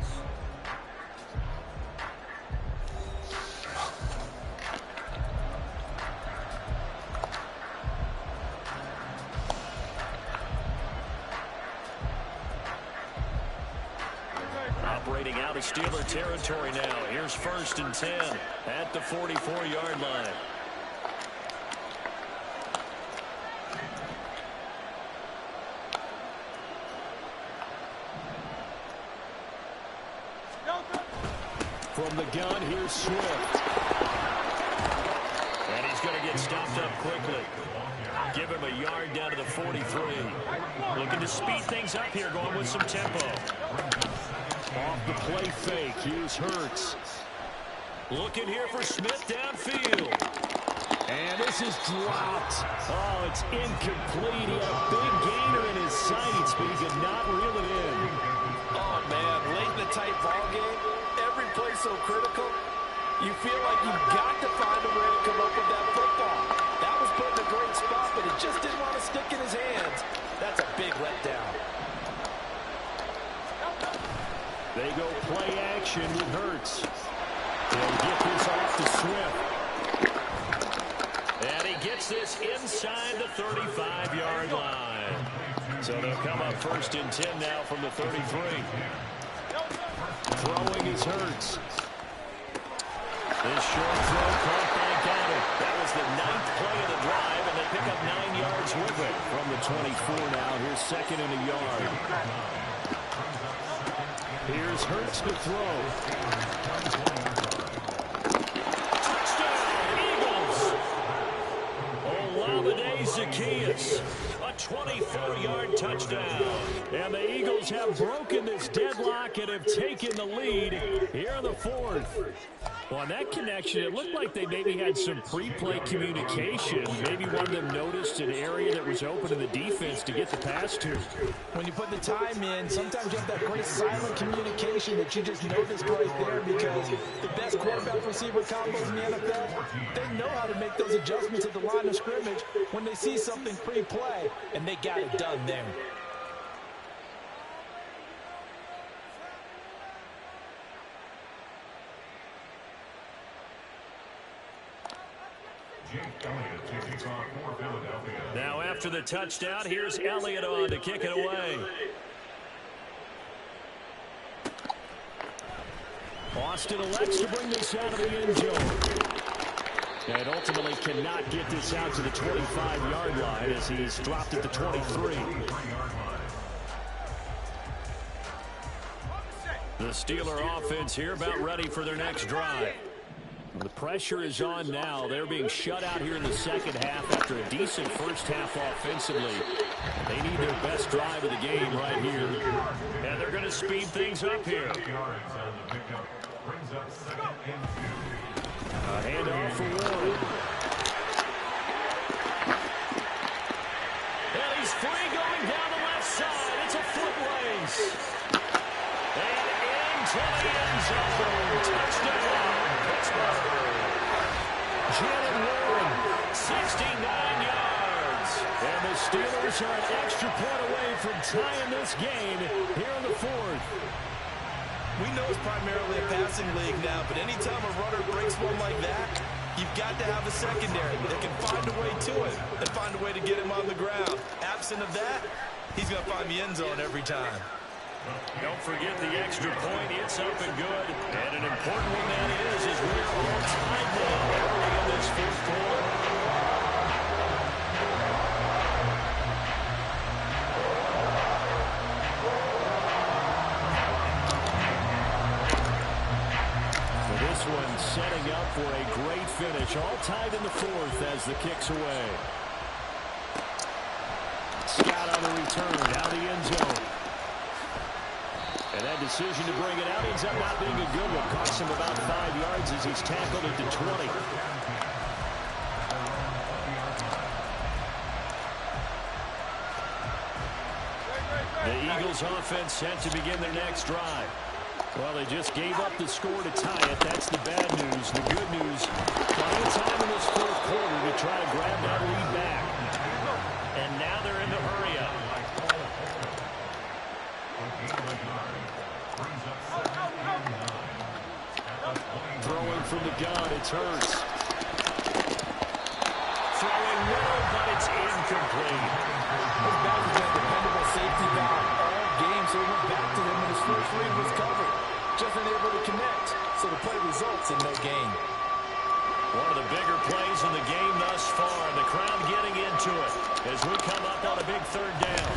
Operating out of Steeler territory now. Here's 1st and 10 at the 44-yard line. From the gun, here's Swift. And he's going to get stopped up quickly. Give him a yard down to the 43. Looking to speed things up here, going with some tempo. Off the play fake, here's Hurts. Looking here for Smith downfield. And this is dropped. Oh, it's incomplete. He had a big gainer in his sights, but he could not reel it in. Oh, man, late in the tight ball game, every play so critical, you feel like you've got to find a way to come up with that football. That was put in a great spot, but it just didn't want to stick in his hands. That's a big letdown. They go play action with Hurts. They'll get this off to Swift. And he gets this inside the 35-yard line. So they'll come up 1st and 10 now from the 33. Throwing is Hurts. This short throw caught back at it. That was the 9th play of the drive, and they pick up 9 yards with it. From the 24 now, here's 2nd and a yard. Here's Hurts to throw. Touchdown, Eagles! Olamide Zaccheaus. A 24-yard touchdown. And the Eagles have broken this deadlock and have taken the lead here in the 4th. Well, on that connection, it looked like they maybe had some pre-play communication. Maybe one of them noticed an area that was open to the defense to get the pass to. When you put the time in, sometimes you have that great silent communication that you just noticed right there, because the best quarterback-receiver combos in the NFL, they know how to make those adjustments at the line of scrimmage when they see something pre-play, and they got it done there. Now after the touchdown, here's Elliott on to kick it away. Austin elects to bring this out of the end zone. And ultimately cannot get this out to the 25-yard line as he's dropped at the 23. The Steeler offense here about ready for their next drive. The pressure is on now. They're being shut out here in the second half after a decent first half offensively. They need their best drive of the game right here. And they're going to speed things up here. A handoff for Warren. And he's free going down the left side. It's a foot race. And into the end zone. Touchdown, Pittsburgh. Jalen Warren, 69 yards. And the Steelers are an extra point away from tying this game here in the 4th. We know it's primarily a passing league now, but anytime a runner breaks one like that, you've got to have a secondary that can find a way to it and find a way to get him on the ground. Absent of that, he's going to find the end zone every time. Don't forget the extra point. It's up and good. And an important one that is we're all tied now early in this 4th quarter. This one setting up for a great finish. All tied in the 4th as the kick's away. Scott on the return. Out of the end zone. And that decision to bring it out ends up not being a good one. Costs him about 5 yards as he's tackled at the 20. The Eagles offense set to begin their next drive. Well, they just gave up the score to tie it. That's the bad news. The good news, plenty of time in this 4th quarter to try to grab that lead back. And now they're in the hurry up. Throwing from the gun, it's Hurts. Throwing well, but it's incomplete. This guy has been a dependable safety valve all game, so he went back to him when his first read was covered. Just unable to connect, so the play results in no gain. One of the bigger plays in the game thus far. The crowd getting into it as we come up on a big third down.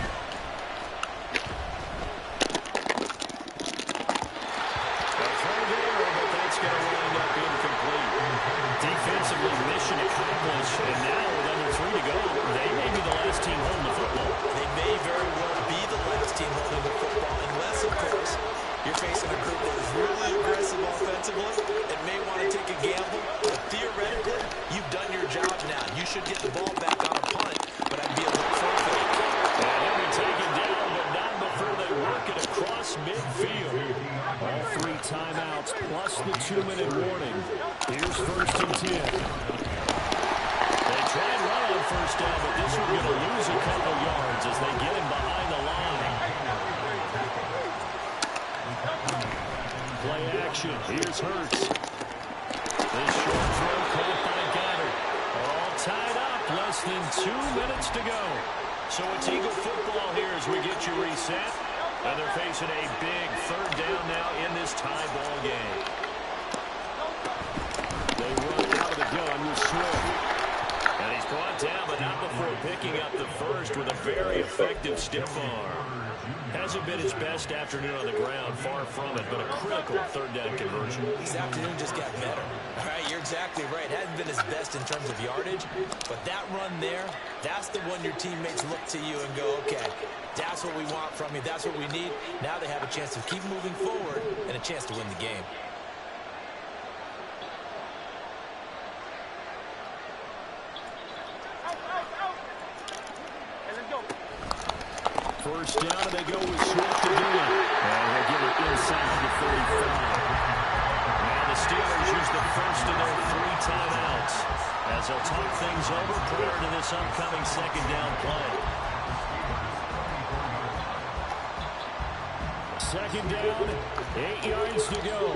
A throw there, but that's going to wind up incomplete. Defensively, mission accomplished, and now with under 3 to go, they may be the last team holding the football. They may very well be the last team holding the football, unless, of course, you're facing a group that is really aggressive offensively and may want to take a gamble. But theoretically, you've done your job now. You should get the ball back on a punt, but I'd be a little fake. And he'll be taken down, but not before they work it across midfield. All 3 timeouts plus the 2-minute warning. Here's 1st and 10. They tried run on first down, but this one's going to lose a couple yards as they get him behind the line. Play action. Here's Hurts. This short throw caught by Goddard. All tied up. Less than 2 minutes to go. So it's Eagle football here as we get you reset. And they're facing a big third down now in this tie ball game. They run out of the gun with Swift. And he's brought down, but not before picking up the first with a very effective stiff arm. Hasn't been his best afternoon on the ground, far from it, but a critical third down conversion. This afternoon just got better. All right, you're exactly right. Hasn't been his best in terms of yardage, but that run there, that's the one your teammates look to you and go, okay, that's what we want from you. That's what we need. Now they have a chance to keep moving forward and a chance to win the game. First down, and they go with Swift again. And they get it inside the 35. Now the Steelers use the first of their 3 timeouts as they'll talk things over prior to this upcoming second down play. Second down, 8 yards to go.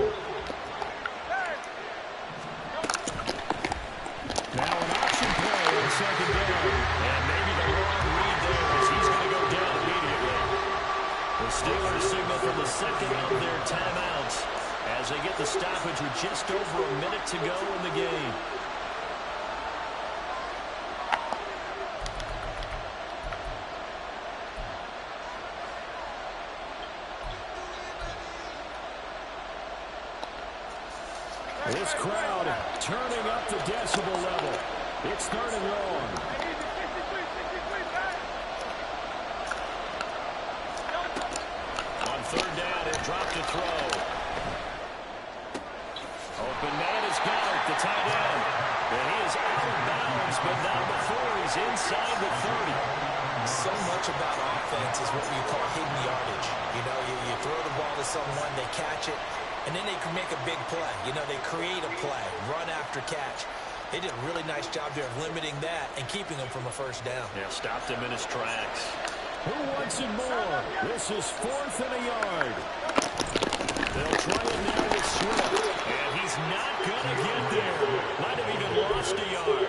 Now an option play on second down. And maybe the wrong read there as he's going to go down immediately. The Steelers signal for the second of their timeouts as they get the stoppage with just over a minute to go in the game. This crowd turning up the decibel level. It's 3rd and long. On 3rd down, he'll drop to throw. Open man has got it, the tight end. And he is out of bounds, but not before he's inside the 30. So much about offense is what you call hidden yardage. You know, you throw the ball to someone, they catch it, and then they can make a big play. You know, they create a play, run after catch. They did a really nice job there of limiting that and keeping him from a first down. Yeah, stopped him in his tracks. Who wants it more? This is 4th and a yard. They'll try it now with Swift, and he's not going to get there. Might have even lost a yard.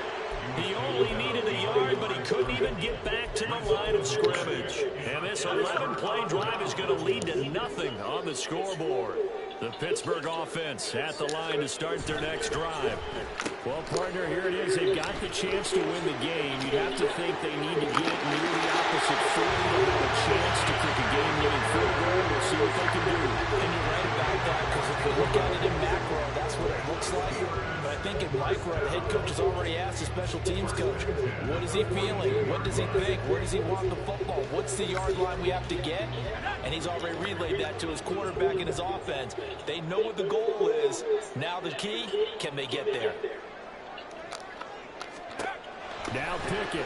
He only needed a yard, but he couldn't even get back to the line of scrimmage. And this 11-play drive is going to lead to nothing on the scoreboard. The Pittsburgh offense at the line to start their next drive. Well, partner, here it is. They've got the chance to win the game. You'd have to think they need to get near the opposite 40 to have a chance to kick a game-winning field goal. We'll see what they can do. And you're right about that, because if you look at it in macro, that's what it looks like. But I think in micro, the head coach has already asked the special teams coach, what is he feeling? What does he think? Where does he want the football? What's the yard line we have to get? And he's already relayed that to his quarterback and his offense. They know what the goal is. Now the key, can they get there? Now Pickett.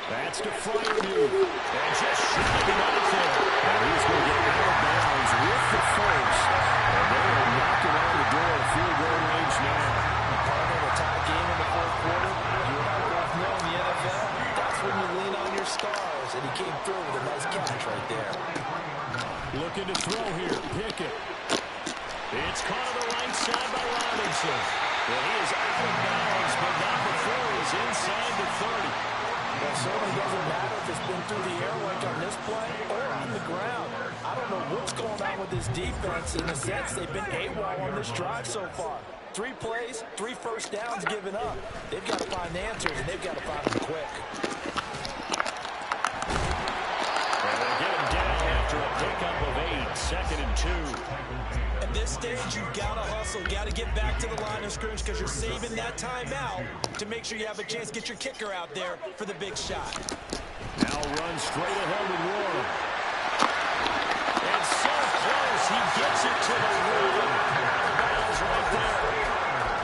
That's to Freiermuth. And just shooting him out there. And he's going to get out of bounds with the first. And they are knocking on the door of field goal range now. Part of a tie game in the 4th quarter. You and I both know in the NFL, Well, he is out of bounds, but not before he's inside the 30. Well, it certainly doesn't matter if it's been through the air like on this play or on the ground. I don't know what's going on with this defense. In a sense, they've been AWOL on this drive so far. 3 plays, 3 first downs given up. They've got to find answers, and they've got to find them quick. And they'll get him down after a pickup of 8, 2nd and 2. At this stage, you've got to hustle, got to get back to the line of scrimmage because you're saving that timeout to make sure you have a chance to get your kicker out there for the big shot. Now run straight ahead with Warren. It's so close, he gets it to the rim. Bounds right there.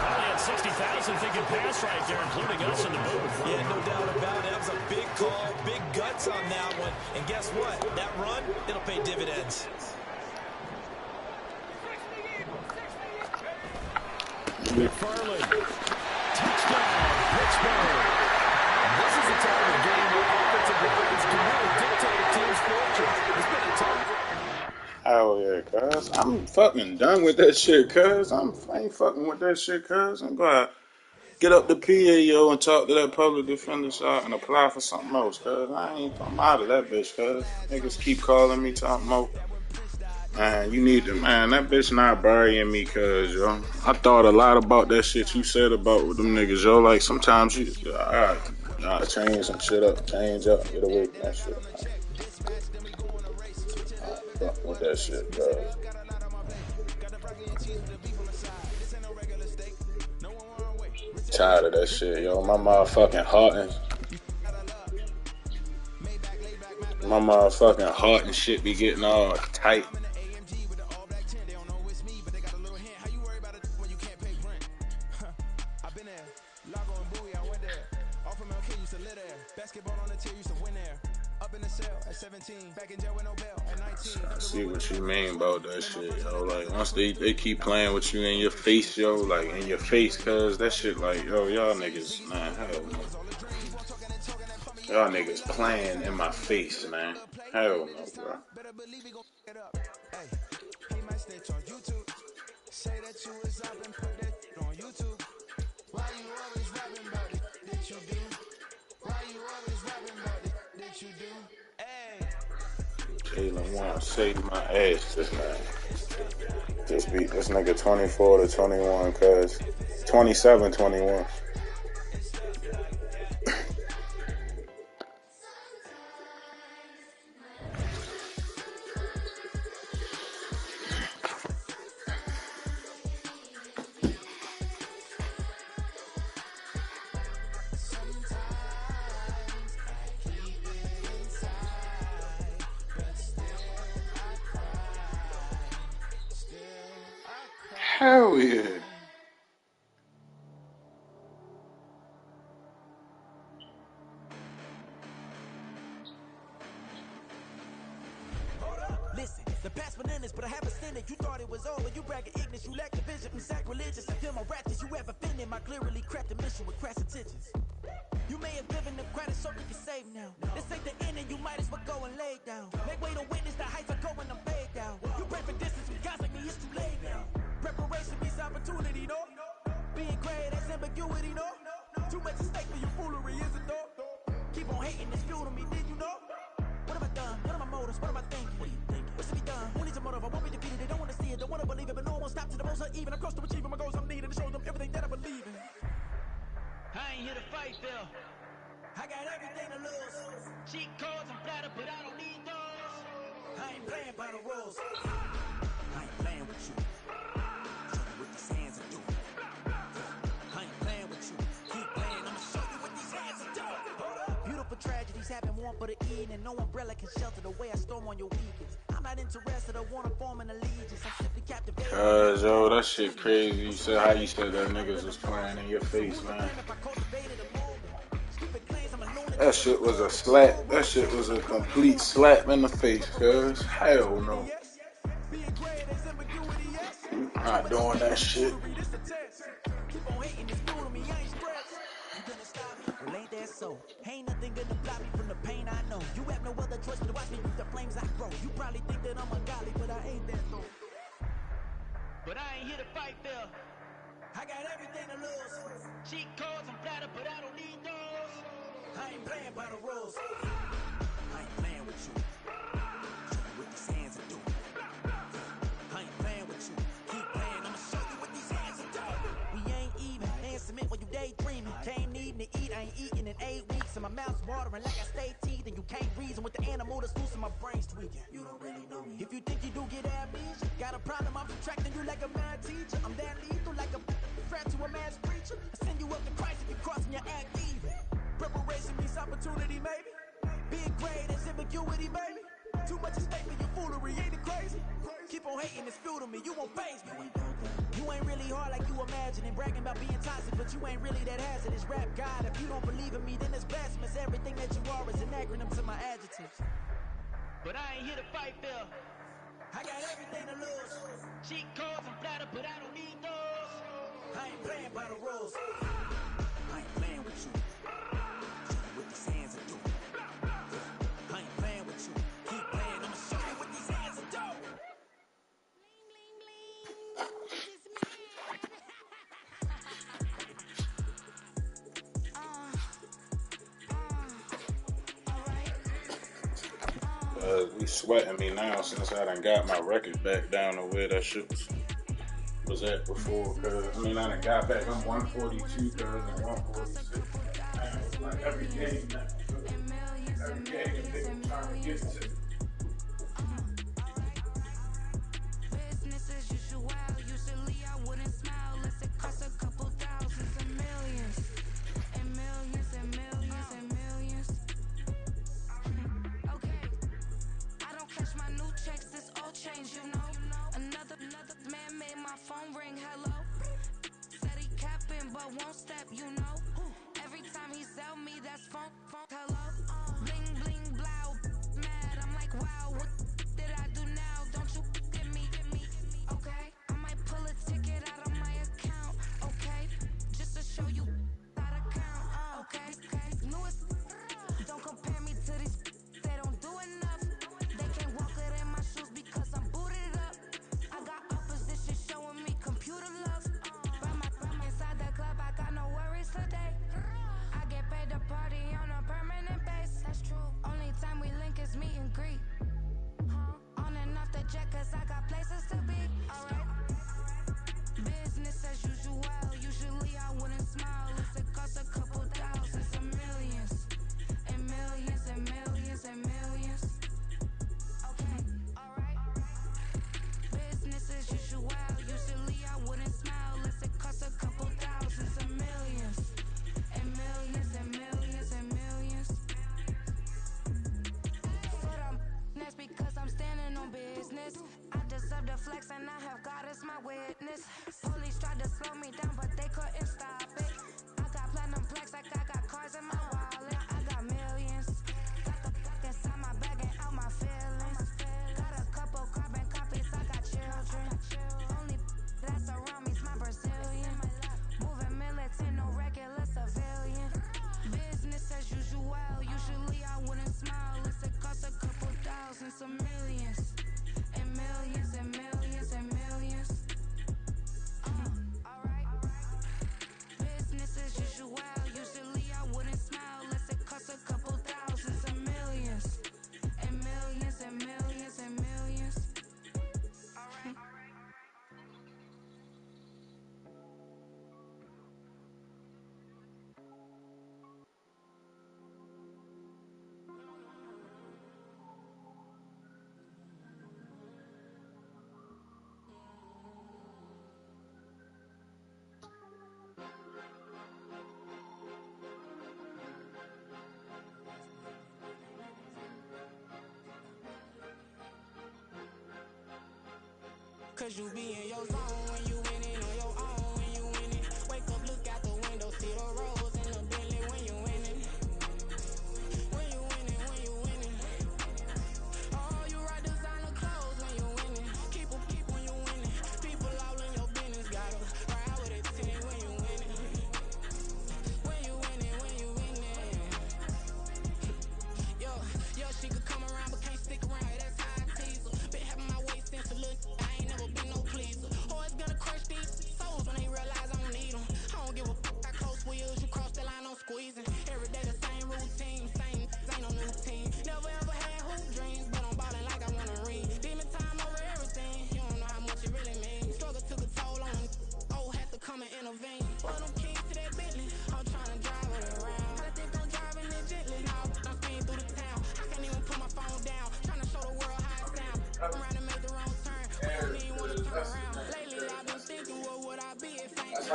Probably had 60,000 thinking pass right there, including us in the booth. Yeah, no doubt about it. That was a big call, big guts on that one. And guess what? That run, it'll pay dividends. McFarland. Touchdown, Pittsburgh. This is the type of game where offensive weapons can really dictate a team's fortunes. It's been a tough. Oh yeah, cuz. I'm fucking done with that shit, cuz. I ain't fucking with that shit, cuz. I'm gonna get up the PA, yo, and talk to that public defender shop and apply for something else, cuz. I'm out of that bitch, cuz. Niggas keep calling me, talking about, man, you need to, man, that bitch not burying me, cuz, yo. I thought a lot about that shit you said about with them niggas, yo. Like, sometimes you gotta change some shit up, change up, get away from that shit, man. Fuck with that shit, cuz. Tired of that shit, yo. My motherfucking heart and shit be getting all tight. I see what you mean about that shit, yo. Like, once they keep playing with you in your face, yo, like, in your face, cuz that shit, like, yo, y'all niggas, man, hell no. Y'all niggas playing in my face, man. Hell no, bro. Jalen wanna save my ass this man. Just beat this nigga 24-21, cuz 27-21. Hell yeah. Listen, the past bananas, but I haven't seen it. You thought it was over. You bragging ignorance. You lack the vision. I'm sacrilegious. I feel my raptors. You have offended my clearly crafted mission with crass intentions. You may have given them credit so you can save now. This ain't the end and you might as well go and lay down. Make way to witness the heights I go when I'm paid down. You pray for distance with guys like me, it's too late now. Preparation means opportunity, no? Being great, that's ambiguity, no? Too much at stake for your foolery, is it though? Keep on hating, it's fuel to me, did you know? What have I done? What are my motives? What am I thinking? What's to be done? Who needs a motive? I won't be defeated. They don't want to see it, don't want to believe it, but no one will stop to the most uneven. I'm close to achieving my goals I'm needing to show them everything that I believe in. I ain't here to fight, Phil. I got everything to lose. Cheat codes and flatter, but I don't need those. I ain't playing by the rules. I ain't playing with you. Show you what these hands are doing. I ain't playing with you. Keep playing, I'ma show you what these hands are doing. Beautiful tragedies happen, one for the Eden, and no umbrella can shelter the way I storm on your weekends. I'm not interested, I wanna form an allegiance. I'm simply captivated. Cuz, yo, that shit crazy. You said how you said that niggas was playing in your face, man. That shit was a slap. That shit was a complete slap in the face, cuz. Hell no. Not doing that shit. Well, ain't that so? Ain't nothing gonna block me from the pain I know. You have no other choice but to watch me with the flames I grow. You probably think that I'm ungodly, but I ain't that though. But I ain't here to fight, Phil. I got everything to lose. Cheat codes and platter, but I don't need those. I ain't playing by the rules. I ain't playing with you. Show you what these hands are doing. I ain't playing with you. Keep playing, I'ma show you what these hands are doing. We ain't even. Man, cement when you daydreaming. Came needing to eat, I ain't eating in 8 weeks. And my mouth's watering like I stay teeth. And you can't reason with the animal that's loose and my brain's tweaking. You don't really know me. If you think you do get amnesia, got a problem, I'm subtracting you like a mad teacher. I'm that lethal like a threat to a mass preacher. I send you up to Christ if you crossing your act even. Preparation means opportunity, maybe. Big grade is ambiguity, baby. Too much at stake for your foolery, ain't it crazy? Keep on hating, it's fuel to me, you won't phase me. You ain't really hard like you imagining. Bragging about being toxic, but you ain't really that hazardous. Rap God, if you don't believe in me, then it's blasphemous. Everything that you are is an acronym to my adjectives. But I ain't here to fight, Phil. I got everything to lose. Cheat codes and platter, but I don't need those. I ain't playing by the rules. I ain't playing with you. Show you what these hands are doing. I ain't playing with you. Keep playing, I'ma show you what these hands are doing. Bling, bling, bling. This is We sweating me now since I done got my record back down to where that shit was at before. Cause I mean I done got back. I'm 142 cause and 146. Man, it's like every game now. Every game they trying to get to. Business as usual. Usually I wouldn't smile unless it costs a couple thousands and millions. And millions and millions and millions. Okay. I don't catch my new checks, this old change, you know. Another man made my phone ring, hello. Said he capping but won't step, you know. Every time he sell me, that's phone, hello. Bling, bling, blow, mad, I'm like, wow, what did I do now? Don't you get me, okay? I might pull a ticket out of my account, okay? Just to show you how to count, okay? Newest, don't compare me to these, they don't do enough. They can't walk it in my shoes because I'm booted up. I got opposition showing me computer love. From inside the club, I got no worries today. I get paid to party on a permanent base. That's true. Only time we link is meet and greet. On and off the jet, cause I got places to be. Alright. Business as usual. Usually I wouldn't smile unless it costs a couple thousands and millions. And millions and millions and millions. Okay, alright. Business as usual. Usually I wouldn't smile unless it costs a couple thousands and millions. And millions and millions and millions. For them, that's because I'm standing on business. I deserve the flex and I have God as my witness. Police tried to slow me down, but they couldn't stop it. I got platinum plaques like I got cars in my wallet. I got millions. Got the fuck inside my bag and out my feelings. Got a couple carbon copies, I got children. Only that's around me's my Brazilian. Moving militant, no regular civilian. Business as usual. Usually I wouldn't smile unless it costs a couple thousands of millions. And millions and millions and millions. Alright. Business as usual. Usually I wouldn't smile unless it costs a couple thousands of millions. And millions and millions and millions. Alright. Cause you be in your zone when you winning on your own when you winning. Wake up, look out the window, see the rose in the Bentley when you winning. When you winning, when you winning. Oh, you ride designer clothes when you winning. Keep when you winning. People all in your business, gotta ride with it 10 when you winning. When you winning, when you winning. Yo, she could come around but can't stick around, that's how I tease her. Been having my waist since a little, I ain't never been no pleaser. Always been a crush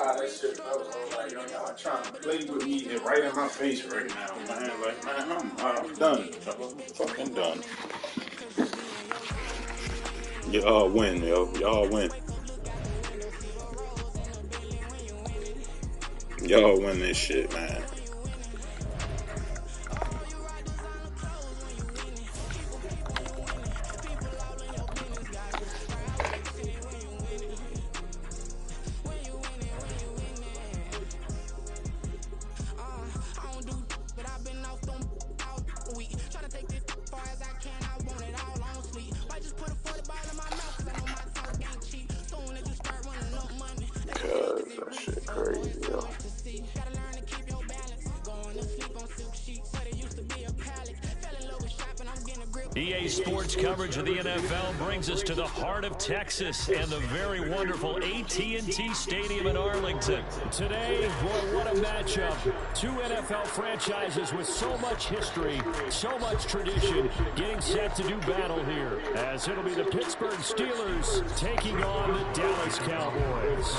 how that shit felt. So like, y'all trying to play with me and right in my face right now, man. Like, man, I'm done. I'm fucking done. Y'all win, yo. Y'all win. Y'all win this shit, man. That shit crazy, yo. EA Sports coverage of the NFL brings us to the heart of Texas and the very wonderful AT&T Stadium in Arlington. Today, boy, what a matchup. Two NFL franchises with so much history, so much tradition, getting set to do battle here, as it'll be the Pittsburgh Steelers taking on the Dallas Cowboys.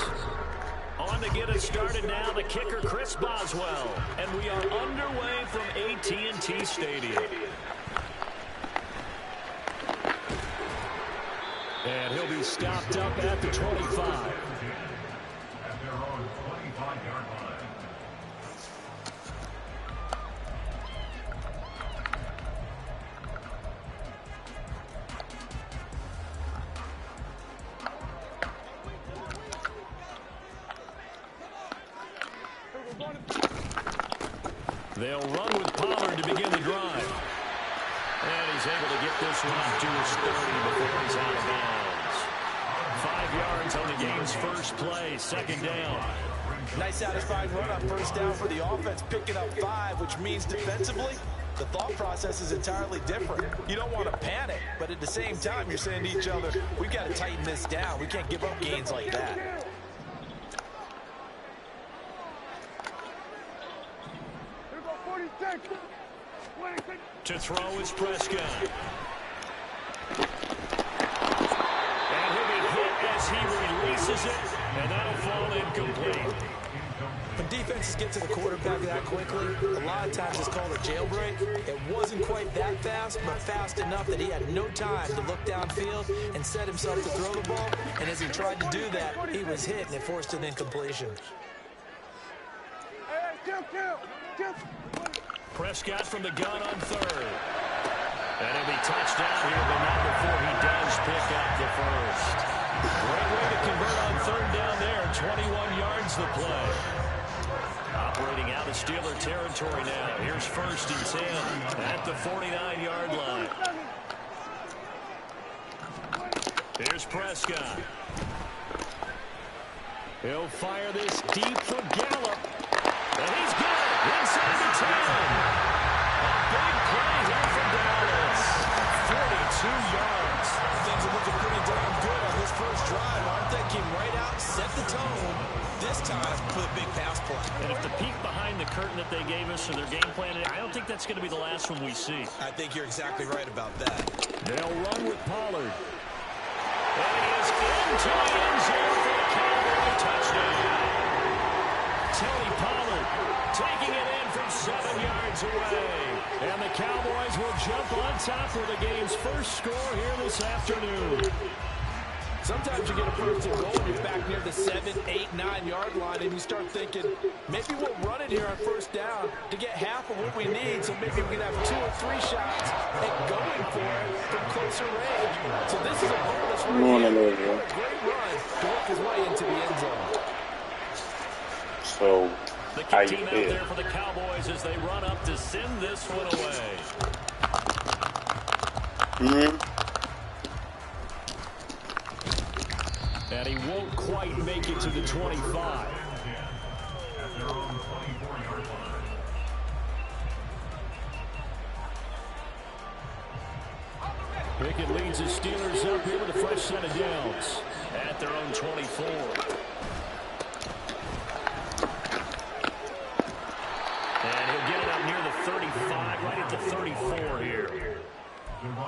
On to get us started now, the kicker, Chris Boswell. And we are underway from AT&T Stadium. And he'll be stopped up at the 25. At their own 25-yard line. They'll run with Pollard to begin the drive. And he's able to get this one to his 30 before he's out of bounds. 5 yards on the game's first play, second down. Nice satisfying run on first down for the offense, picking up 5, which means defensively, the thought process is entirely different. You don't want to panic, but at the same time, you're saying to each other, we've got to tighten this down. We can't give up gains like that. To throw is Prescott. And he'll be hit as he releases it, and that'll fall incomplete. When defenses get to the quarterback that quickly, a lot of times it's called a jailbreak. It wasn't quite that fast, but fast enough that he had no time to look downfield and set himself to throw the ball. And as he tried to do that, he was hit, and it forced an incompletion. Prescott from the gun on third. And he'll be touched down here, but not before he does pick up the first. Great way to convert on third down there. 21 yards the play. Operating out of Steeler territory now. Here's 1st and 10 at the 49-yard line. Here's Prescott. He'll fire this deep for Gallup. And he's got it inside the 10. A big play here for Dallas. 42 yards. Things are looking pretty damn good on this first drive, aren't they? Came right out, set the tone. This time with a big pass play. And if the peek behind the curtain that they gave us or their game plan, I don't think that's going to be the last one we see. I think you're exactly right about that. They'll run with Pollard. And he is into the end zone for the Cowboy touchdown. Tony Pollard taking it in from 7 yards away. And the Cowboys will jump on top for the game's first score here this afternoon. Sometimes you get a first and goal and you're back near the 7, 8, 9-yard line, and you start thinking, maybe we'll run it here on first down to get half of what we need, so maybe we can have 2 or 3 shots at going for it from closer range. So this is a bonus run here. What a great run to work his way into the end zone. So, the kick team out there for the Cowboys as they run up to send this one away. And he won't quite make it to the 25. Pickett leads the Steelers up here with a fresh set of downs at their own 24. And he'll get it up near the 35, right at the 34 here.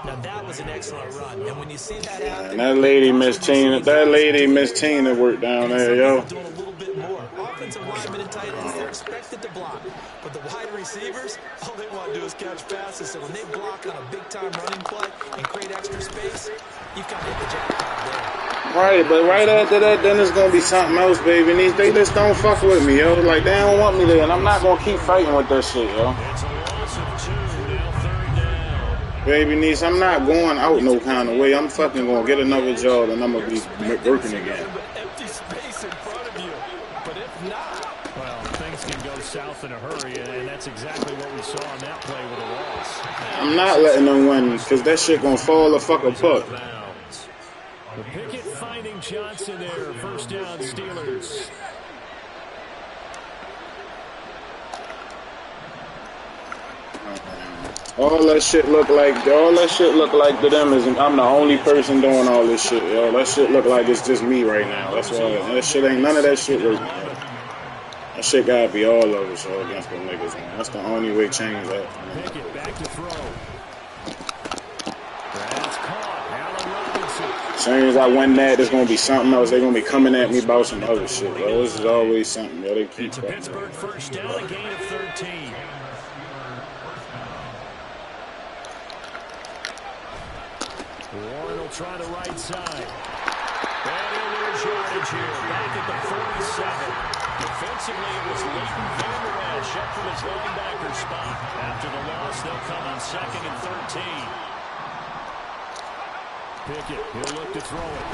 Now that was an excellent run, and when you see that happen, that lady Miss Tina worked down there, yo. doing a little bit more. offensive linemen and tight ends, they're expected to block. But the wide receivers, all they want to do is catch passes. So when they block on a big-time running play and create extra space, you've kind of hit the jackpot there. Right, but right after that, then it's going to be something else, baby. And they just don't fuck with me, yo. Like, they don't want me there, and I'm not going to keep fighting with that shit, yo. It's a loss of 2, now 3rd down. Baby niece, I'm not going out no kind of way. I'm fucking going to get another job, and I'm going to be working again. Empty space in front of you. But if not, well, things can go south in a hurry, and that's exactly what we saw on that play with a loss. I'm not letting them win, because that shit going to fall the fuck apart. The Pickett finding Johnson there. 1st down, Steelers. All that shit look like to them is I'm the only person doing all this shit, yo. That shit look like it's just me right now. That's why that shit ain't none of that shit working. That shit gotta be all of us all against the niggas, man. That's the only way change that. Pickett back to throw. That's caught. Allen Robinson. As soon as I win that, there's gonna be something else. They're gonna be coming at me about some other shit, yo. This is always something, yo. They keep it's a Pittsburgh 1st down, a gain of 13. Warren will try the right side. And he'll lose yardage here. Back at the 47. Defensively, it was Leighton Vander Esch up from his linebacker spot. After the loss, they'll come on 2nd and 13. Pickett, he'll look to throw it.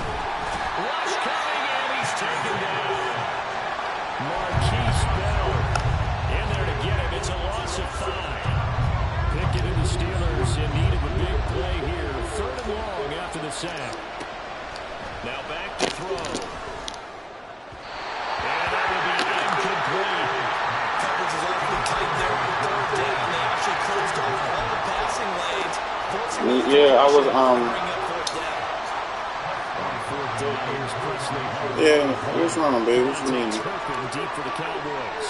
Rush coming, and he's taken down. Marquise Bell in there to get him. It's a loss of 5. Pickett and the Steelers in need of a big play here. 3rd and long after the sack. Now back to throw. And that will be incomplete. coverage is awfully tight there on 3rd down. They actually closed off all the passing lanes. Yeah, I was Yeah, what's wrong, baby? What you mean? Deep for the Cowboys.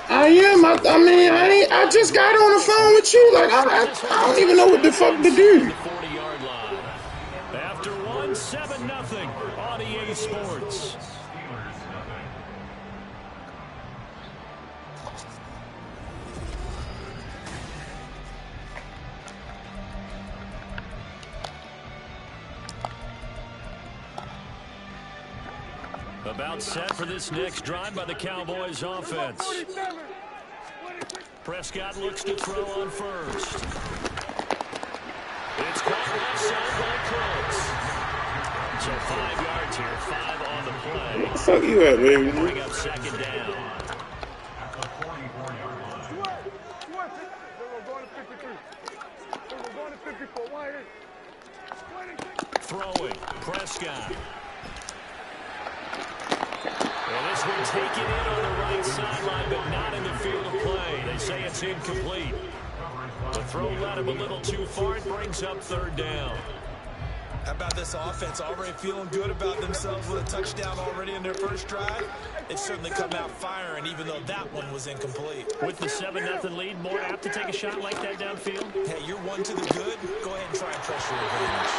I am. I just got on the phone with you. Like I don't even know what the fuck to do. 40-yard line. After 1, 7-0 on EA Sports. About set for this next drive by the Cowboys offense. Prescott looks to throw on first. It's caught left side by Cooks. So 5 yards here, 5 on the play. Where the fuck you at, baby? Bring up 2nd down. Throwing, Prescott. Well, this one taken in on the right sideline, but not in the field of play. They say it's incomplete. The throw led him a little too far. It brings up 3rd down. How about this offense already feeling good about themselves with a touchdown already in their first drive? It's certainly come out firing, even though that one was incomplete. With the 7-0 lead, more apt to take a shot like that downfield? Hey, you're 1 to the good. Go ahead and try and press your advantage.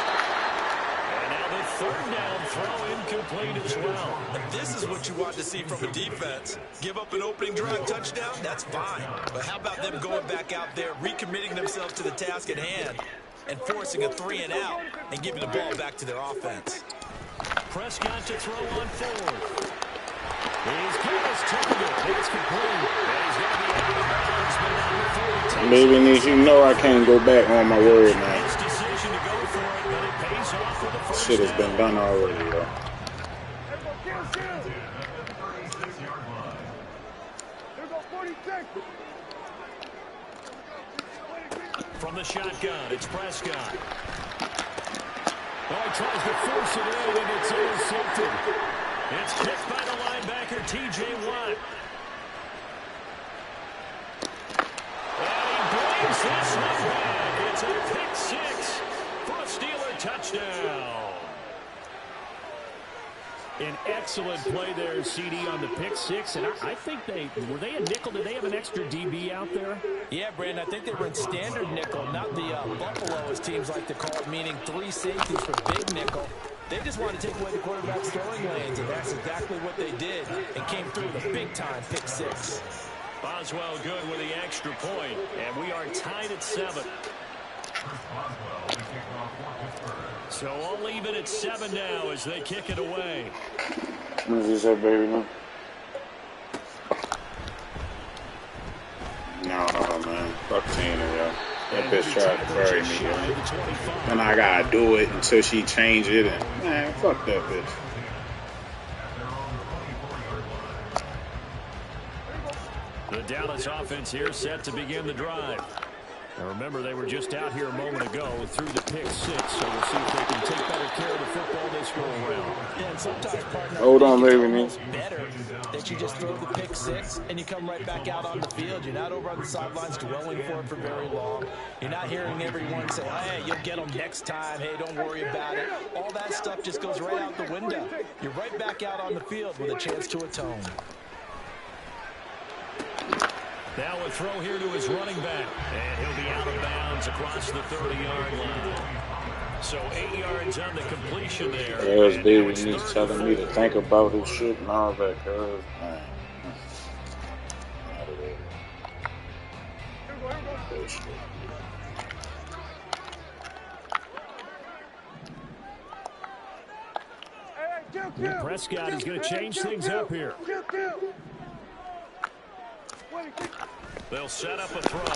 And now the 3rd down throw incomplete as well. And this is what you want to see from a defense. Give up an opening drive touchdown, that's fine. But how about them going back out there, recommitting themselves to the task at hand, and forcing a 3-and-out and giving the ball back to their offense. Prescott to throw on 4th. He's got his target. It's complete. And he's going to be out of bounds, but not the 42. Baby niece, you know I can't go back on my word, man. His decision to go for it, but it pays off for the first Shit has been done already, bro. From the shotgun, it's Prescott. Oh, he tries to force it in, and it's intercepted. It's kicked by the linebacker, T.J. Watt. And he brings this one back. It's a pick-6 for a Steeler touchdown. An excellent play there, CD, on the pick-6, and I think were they a nickel? Did they have an extra DB out there? Yeah, Brandon, I think they were in standard nickel, not the Buffalo, as teams like to call it, meaning 3 safeties for big nickel. They just wanted to take away the quarterback's throwing lanes, and that's exactly what they did, and came through with a big-time pick six. Boswell good with the extra point, and we are tied at 7. So I'll leave it at 7 now as they kick it away. What is that, baby? No, man. Fuck Tina, yo. That bitch tried to bury me, yo. And I gotta do it until she change it. And, man, fuck that bitch. The Dallas offense here set to begin the drive. Now remember, they were just out here a moment ago through the pick 6, so we'll see if they can take better care of the football this go around. Yeah, and sometimes, partner, hold on, baby. It's better that you just throw the pick 6 and you come right back out on the field. You're not over on the sidelines dwelling for it for very long. You're not hearing everyone say, hey, you'll get them next time. Hey, don't worry about it. All that stuff just goes right out the window. You're right back out on the field with a chance to atone. Now a throw here to his running back. And he'll be out of bounds across the 30-yard line. So 8 yards on the completion there. Yes, David needs telling me to think about his shit and all that, cuz. Man. Out of there. Prescott is going to change things up here. They'll set up a throw. He's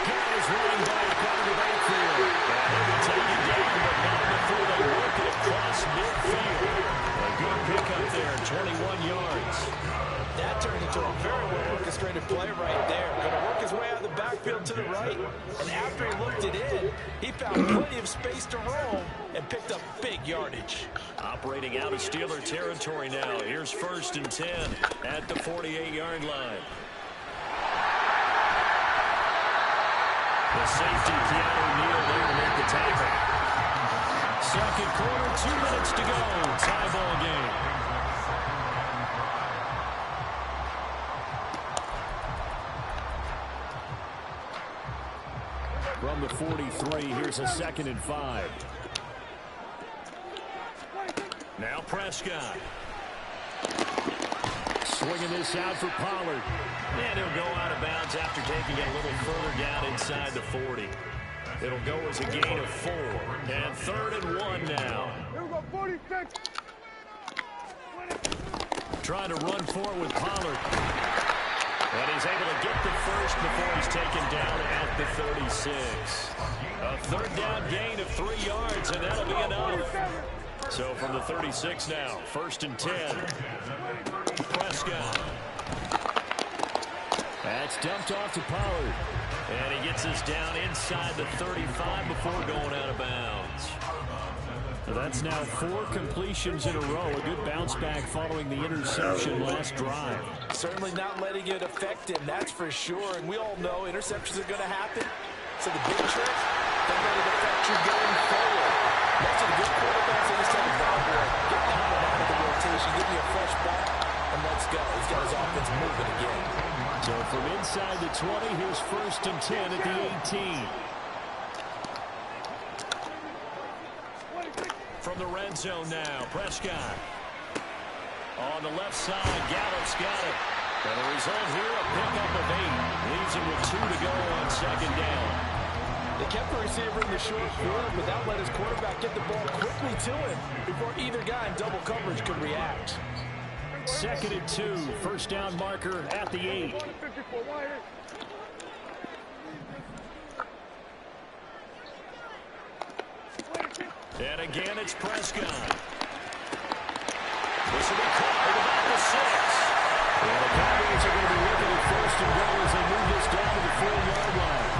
got his running back out of the backfield. And he'll be taken down, but not before they work it across midfield. A good pickup there, 21 yards. That turned into a very well-orchestrated play right there. Going to work his way out of the backfield to the right, and after he looked it in, he found plenty of space to roam and picked up big yardage. Operating out of Steeler territory now. Here's 1st and 10 at the 48-yard line. The safety, Keanu Neal, there to make the tackle. Second quarter, 2 minutes to go. Tie ball game. From the 43, here's a 2nd and 5. Now Prescott. Swinging this out for Pollard. And he'll go out of bounds after taking it a little further down inside the 40. It'll go as a gain of 4. And 3rd and 1 now. Trying to run forward with Pollard. And he's able to get the first before he's taken down at the 36. A 3rd down gain of 3 yards, and that'll be enough. So from the 36 now, 1st and 10. Prescott. That's dumped off to Pollard. And he gets us down inside the 35 before going out of bounds. So that's now 4 completions in a row. A good bounce back following the interception last drive. Certainly not letting it affect him, that's for sure. And we all know interceptions are going to happen. So the big trick, don't let it affect you going forward. Most of the good quarterbacks, they just tell the ball boy, get down and out of the rotation, give me a fresh ball, and let's go. He's got his offense moving again. So from inside the 20, here's 1st and 10 at the 18. From the red zone now, Prescott. On the left side, Gallup's got it. And the result here, a pickup of 8. Leaves him with 2 to go on 2nd down. They kept the receiver in the short field, but that let his quarterback get the ball quickly to him before either guy in double coverage could react. 2nd and 2, 1st down marker at the 8. And again, it's Prescott. This will be caught at about the 6. And the Cowboys are going to be looking at 1st and goal as they move this down to the 4-yard line.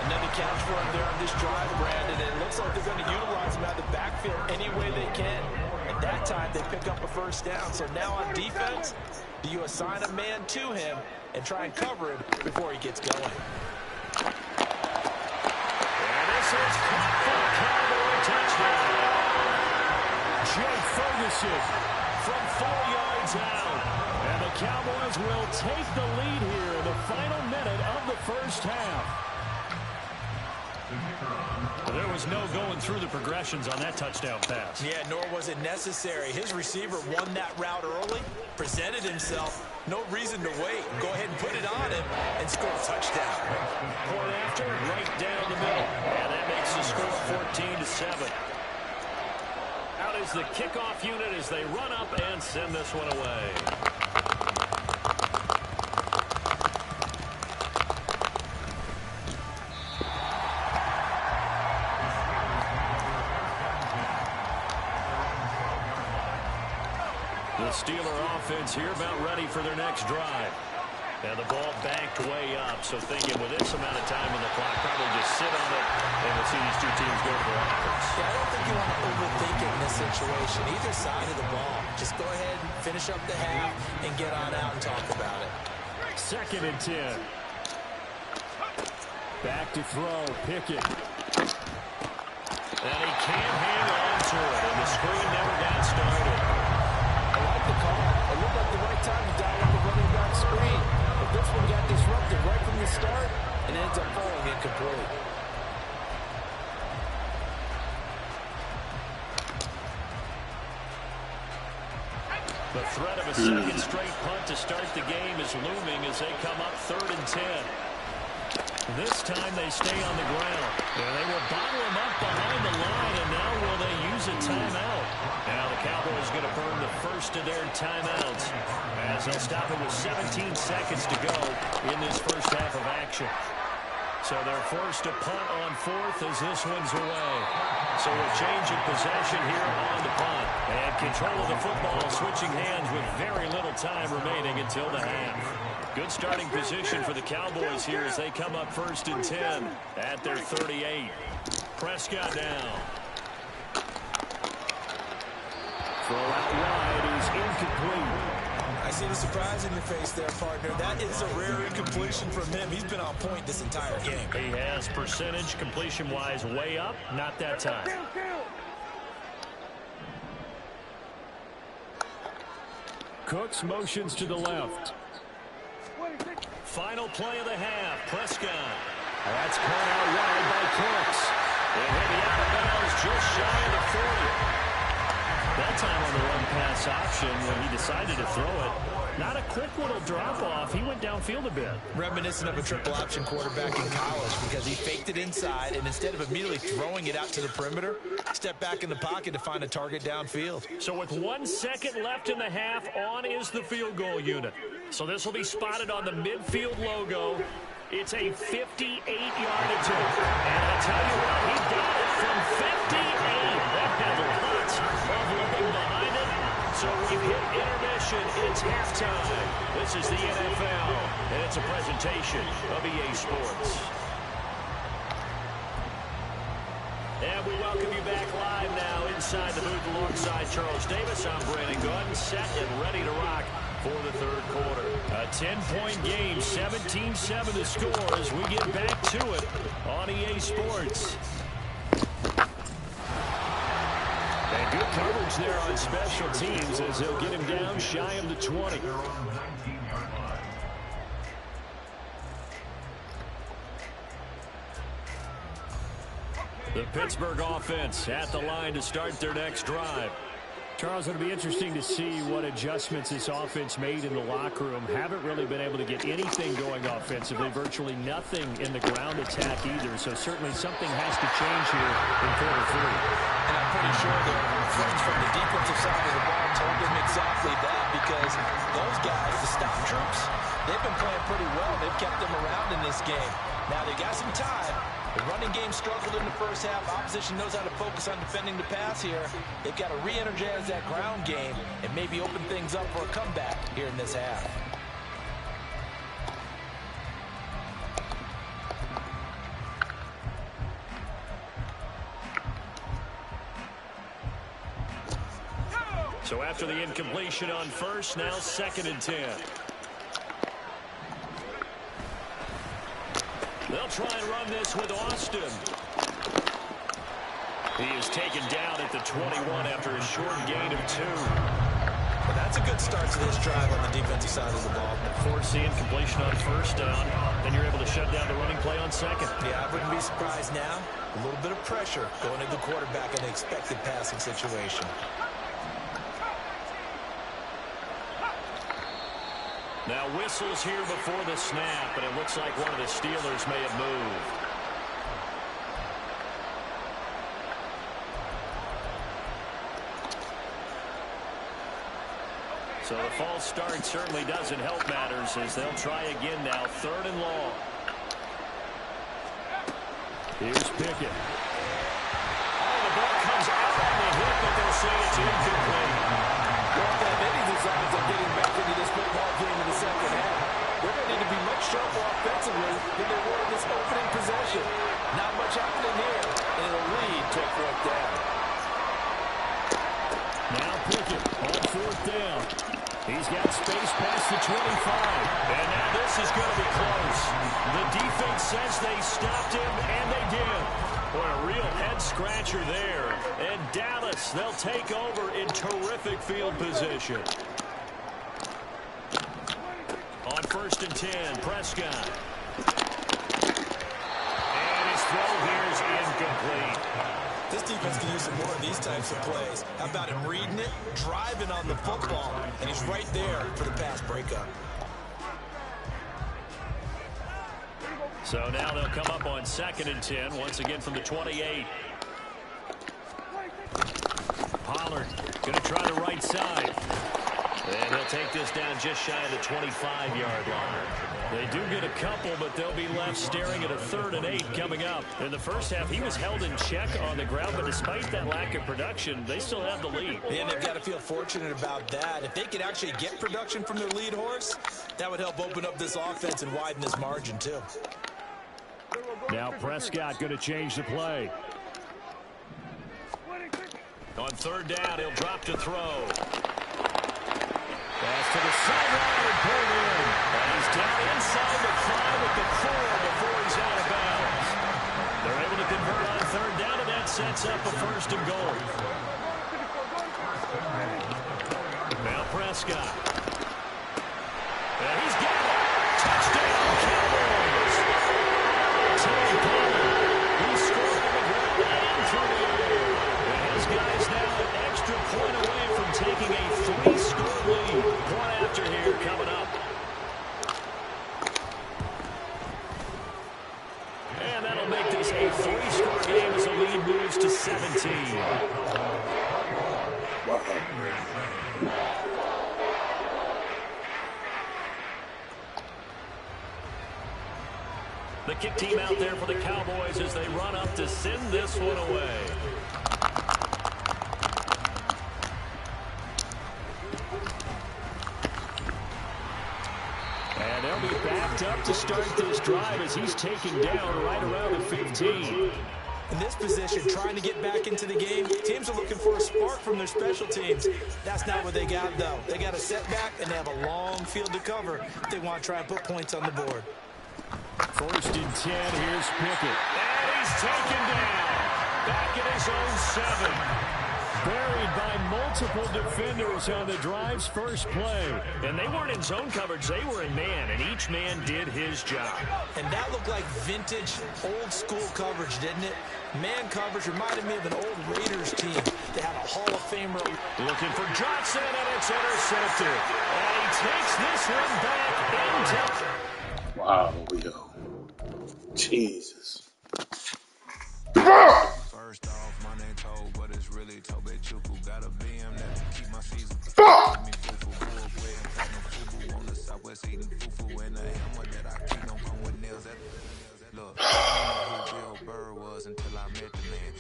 Another catch for him there on this drive, Brandon. And it looks like they're going to utilize him out of the backfield any way they can. At that time, they pick up a 1st down. So now on defense, do you assign a man to him and try and cover him before he gets going? And this is caught for a Cowboy touchdown. Jake Ferguson from 4 yards out. And the Cowboys will take the lead here in the final minute of the 1st half. There was no going through the progressions on that touchdown pass. Yeah, nor was it necessary. His receiver won that route early, presented himself. No reason to wait. Go ahead and put it on him and score a touchdown. Point after, right down the middle. And that makes the score 14-7. Out is the kickoff unit as they run up and send this one away. The Steeler offense here about ready for their next drive. And the ball banked way up, so thinking with this amount of time on the clock, probably just sit on it, and we'll see these two teams go to the lockers. Yeah, I don't think you want to overthink it in this situation. Either side of the ball. Just go ahead and finish up the half and get on out and talk about it. 2nd and 10. Back to throw, Pickett. And he can't hang on to it, and the screen never got started. I like the call. It looked like the right time to dial up the running back screen. But this one got disrupted right from the start and ends up falling incomplete. The threat of a second straight punt to start the game is looming as they come up 3rd and 10. This time they stay on the ground. And they will bottle him up behind the line, and now will they use a timeout? Now the Cowboys going to burn the first of their timeouts as they'll stop it with 17 seconds to go in this first half of action. So they're forced to punt on 4th as this one's away. So a change of possession here on the punt. And control of the football switching hands with very little time remaining until the half. Good starting position for the Cowboys here as they come up 1st and 10 at their 38. Prescott down. Throw out wide is incomplete. I see the surprise in your face there, partner. That is a rare incompletion from him. He's been on point this entire game. He has percentage completion-wise way up. Not that time. Cooks motions to the left. Final play of the half. Prescott. That's caught out wide by Cooks. It hit the out of bounds just shy of the 40. That time on the run-pass option when he decided to throw it. Not a quick little drop-off. He went downfield a bit. Reminiscent of a triple-option quarterback in college because he faked it inside, and instead of immediately throwing it out to the perimeter, stepped back in the pocket to find a target downfield. So with 1 second left in the half, on is the field goal unit. So this will be spotted on the midfield logo. It's a 58-yard attempt. And I tell you what, he got it from 58. That had lots of living behind it. So we've hit intermission. It's halftime. This is the NFL, and it's a presentation of EA Sports. And we welcome you back live now inside the booth alongside Charles Davis. I'm Brandon Gunn, set and ready to rock for the 3rd quarter. A 10-point game, 17-7 the score as we get back to it on EA Sports. And good coverage there on special teams as they'll get him down shy of the 20. The Pittsburgh offense at the line to start their next drive. Charles, it'll be interesting to see what adjustments this offense made in the locker room. Haven't really been able to get anything going offensively, virtually nothing in the ground attack either. So certainly something has to change here in quarter 3. And I'm pretty sure their friends from the defensive side of the ball told them exactly that because those guys, the stop troops, they've been playing pretty well. They've kept them around in this game. Now they got some time. The running game struggled in the first half. Opposition knows how to focus on defending the pass here. They've got to re-energize that ground game and maybe open things up for a comeback here in this half. So after the incompletion on first, now 2nd and 10. They'll try and run this with Austin. He is taken down at the 21 after a short gain of 2. But That's a good start to this drive on the defensive side of the ball. Forcing completion on first down. Then you're able to shut down the running play on second. Yeah, I wouldn't be surprised now. A little bit of pressure going to the quarterback in an expected passing situation. Now whistles here before the snap, and it looks like one of the Steelers may have moved. So the false start certainly doesn't help matters as they'll try again now, 3rd and long. Here's Pickett. Oh, the ball comes out on the hit, but they'll say it's incomplete. Well, they have any designs of getting back into this football game in the second half. They're going to need to be much sharper offensively than they were in this opening possession. Not much happening here, and it'll lead to a 4th down. Now Pickett on 4th down. He's got space past the 25. And now this is going to be close. The defense says they stopped him, and they did. Boy, a real head-scratcher there. And Dallas, they'll take over in terrific field position. On 1st and 10, Prescott. And his throw here is incomplete. This defense can use some more of these types of plays. How about him reading it, driving on the football, and he's right there for the pass breakup. So now they'll come up on 2nd and 10, once again from the 28. Pollard going to try the right side. And he'll take this down just shy of the 25-yard line. They do get a couple, but they'll be left staring at a 3rd and 8 coming up. In the first half, he was held in check on the ground, but despite that lack of production, they still have the lead. And they've got to feel fortunate about that. If they could actually get production from their lead horse, that would help open up this offense and widen this margin, too. Now Prescott going to change the play. On 3rd down, he'll drop to throw. Pass to the sideline and pulled in. And he's down inside the 5 at the 4 before he's out of bounds. They're able to convert on 3rd down, and that sets up a 1st and goal. Now Prescott. And he's got it. Touchdown, Cowboys. Tony Pollard. He scored on the ground and through the air. And his guys now an extra point away from taking a 3-score lead. One after here coming up. And that'll make this a 3-score game as the lead moves to 17. The kick team out there for the Cowboys as they run up to send this one away. And they'll be backed up to start this drive as he's taken down right around the 15. In this position, trying to get back into the game, teams are looking for a spark from their special teams. That's not what they got, though. They got a setback, and they have a long field to cover if they want to try and put points on the board. 1st and 10, here's Pickett. And he's taken down. Back at his own 7. Buried by multiple defenders on the drive's first play. And they weren't in zone coverage, they were in man, and each man did his job. And that looked like vintage, old-school coverage, didn't it? Man coverage reminded me of an old Raiders team. They had a Hall of Famer. Looking for Johnson, and it's intercepted. And he takes this one back into... Wow, yo. Jesus. First off, my name told, but it's really Tobe Chuku. Got a BM that keep my season. Fuck! On the Southwest eating fufu and a hammer that I keep don't come with nails. Look, I didn't know who Bill Burr was until I met the man.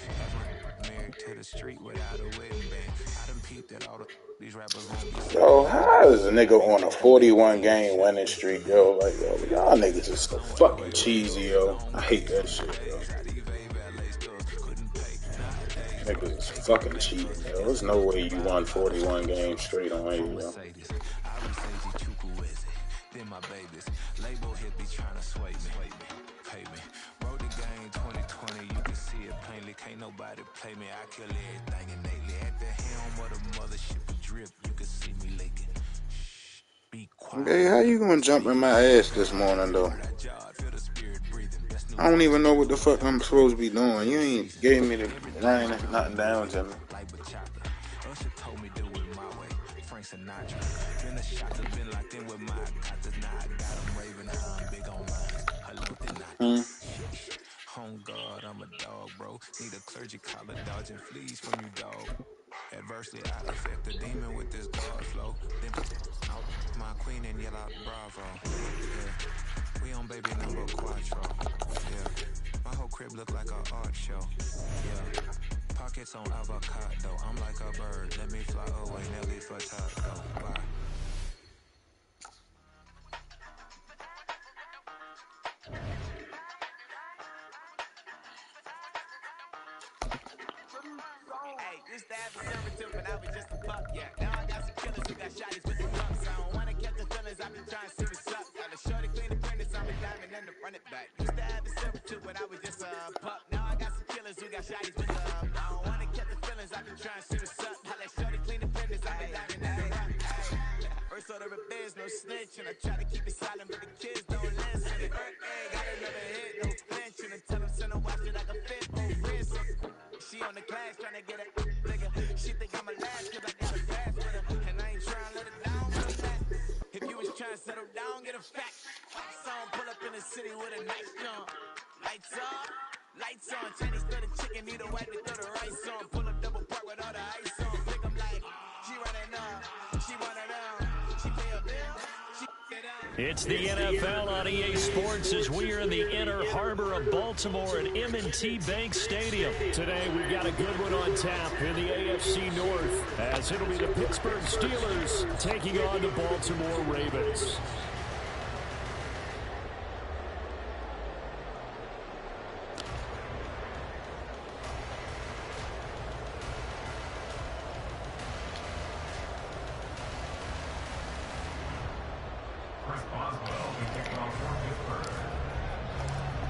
Married to the street without a wedding band. I done peeped at all these rappers won't be. Yo, how is a nigga on a 41-game winning streak, yo? Like, yo, y'all niggas is so fucking cheesy, yo. I hate that shit, yo. Niggas is fucking cheating, yo. There's no way you won 41 games straight on here, yo. Then my babies, label hit be trying to sway me, pay me. Wrote the game 2020, you can see it plainly. Can't nobody play me. I kill everything innately. At the helm of the mothership drip, you can see me leaking. Hey, how you gonna jump in my ass this morning, though? I don't even know what the fuck I'm supposed to be doing. You ain't gave me the rain and nothing down, Jimmy. Usher told me do it my way. Frank Sinatra. Been a shot, been locked in with my cotters. Now I got them raving, big on mine. Hello, Denaki. Home guard, I'm a dog, bro. Need a clergy collar, dodging fleas from you, dog. Adversely, I affect the demon with this guard flow. Then out my queen and yell out bravo. Yeah, we on baby number quattro. Yeah, my whole crib look like an art show. Yeah, pockets on avocado. I'm like a bird. Let me fly away, Nelly for taco. Bye. Hey, used to have a silver tooth when I was just a pup, yeah. Now I got some killers who got shotties with the bucks. I don't wanna catch the feelings, I be trying to see what's up. Got a shorty clean the prentice, I'm a diamond and the run it back. Used to have a silver tooth when I was just a pup. Now I got some killers who got shotties with the I don't wanna catch the feelings, I be trying to see what's up. I let shorty clean the prentice, I'm a diamond and the run. First order of biz, no snitching. I try to keep it silent, but the kids don't listen. Got another hit, no flinching. And tell them send them watch it like a fit on wrist. She on the class trying to get a nigga. She think I'm a last cause I got a fast with her. And I ain't trying to let it down with a Mac. If you was trying to settle down, get a fact. Song pull up in the city with a nice jump. Lights up, lights on. Chinese throw the chicken, need a wipe to throw the rice on. Pull up double park with all the ice on. Pick 'em like, she running up, she running down. She pay a bill, she get up. It's the NFL on EA Sports as we are in the inner harbor of Baltimore at M&T Bank Stadium. Today we've got a good one on tap in the AFC North as it'll be the Pittsburgh Steelers taking on the Baltimore Ravens.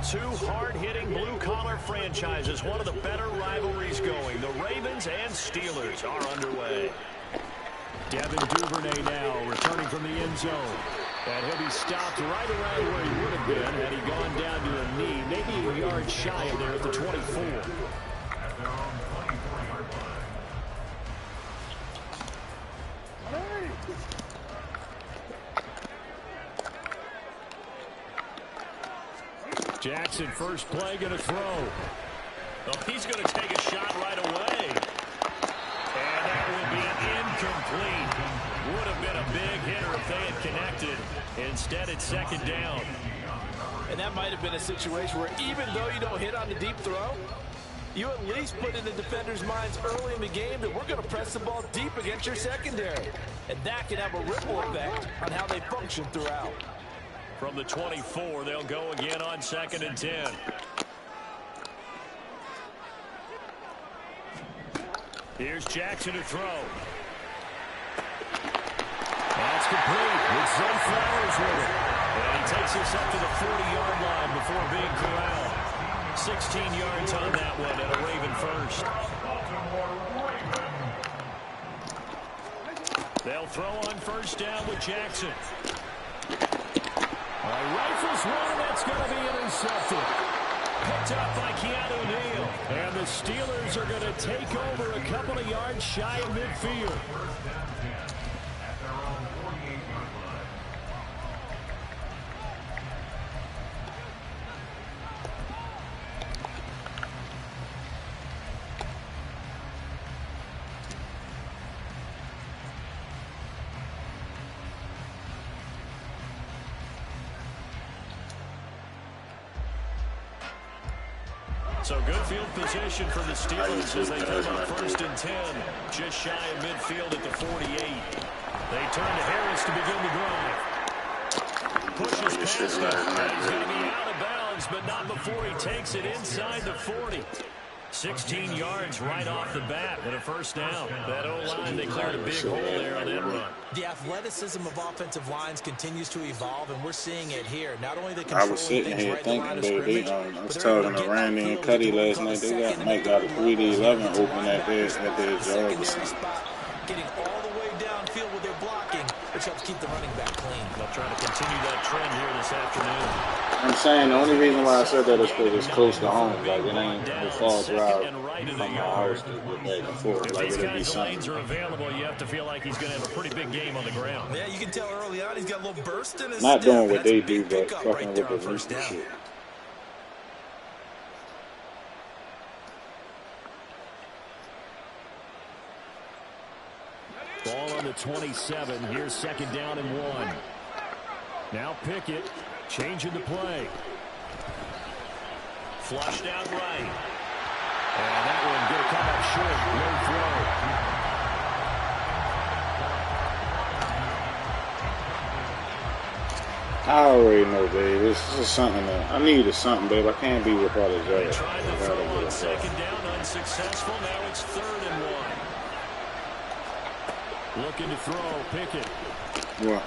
Two hard-hitting blue-collar franchises, one of the better rivalries going. The Ravens and Steelers are underway. Devin Duvernay now returning from the end zone. And he'll be stopped right around where he would have been had he gone down to a knee, maybe a yard shy of there at the 24. Jackson, first play, going to throw. Oh, he's going to take a shot right away. And that will be incomplete. Would have been a big hitter if they had connected. Instead, it's second down. And that might have been a situation where even though you don't hit on the deep throw, you at least put in the defenders' minds early in the game that we're going to press the ball deep against your secondary. And that can have a ripple effect on how they function throughout. From the 24, they'll go again on 2nd and 10. Here's Jackson to throw. That's complete with Zay Flowers with it. And he takes us up to the 40-yard line before being corralled. 16 yards on that one and a Raven first. They'll throw on first down with Jackson. Rifles one, that's going to be intercepted. Picked up by Keanu Neal. And the Steelers are going to take over a couple of yards shy of midfield. So good field position for the Steelers as they come up 1st and 10, just shy of midfield at the 48. They turn to Harris to begin the drive. Pushes past it, and he's going to be out of bounds, but not before he takes it inside the 40. 16 yards right off the bat and a first down. That O-line, they cleared a big hole there on that run. The athleticism of offensive lines continues to evolve, and we're seeing it here. Not only the I was sitting here thinking, I was talking to Randy and Cuddy last night. They might got a 3D11 open at their job. Getting all the way downfield with their blocking. which helps keep the running back clean. They'll try to continue that trend here this afternoon. I'm saying the only reason why I said that is because it's close to home. Like, it ain't a far drive from my house to get back and forth. If Like, these it'll be guys' lanes something. are available, you have to feel like he's going to have a pretty big game on the ground. Yeah, you can tell early on he's got a little burst in his Not step. doing what That's they a big do, but pickup fucking right there on with the first legal down. shit. Ball on the 27. Here's second down and 1. Now Pickett changing the play. Flushed out right. And that one going to come up short. Low throw. I already know, babe. This is something that I needed something, babe. I can't be with all this. They tried to throw on second down, unsuccessful. Now it's 3rd and 1. Looking to throw, Pickett. What?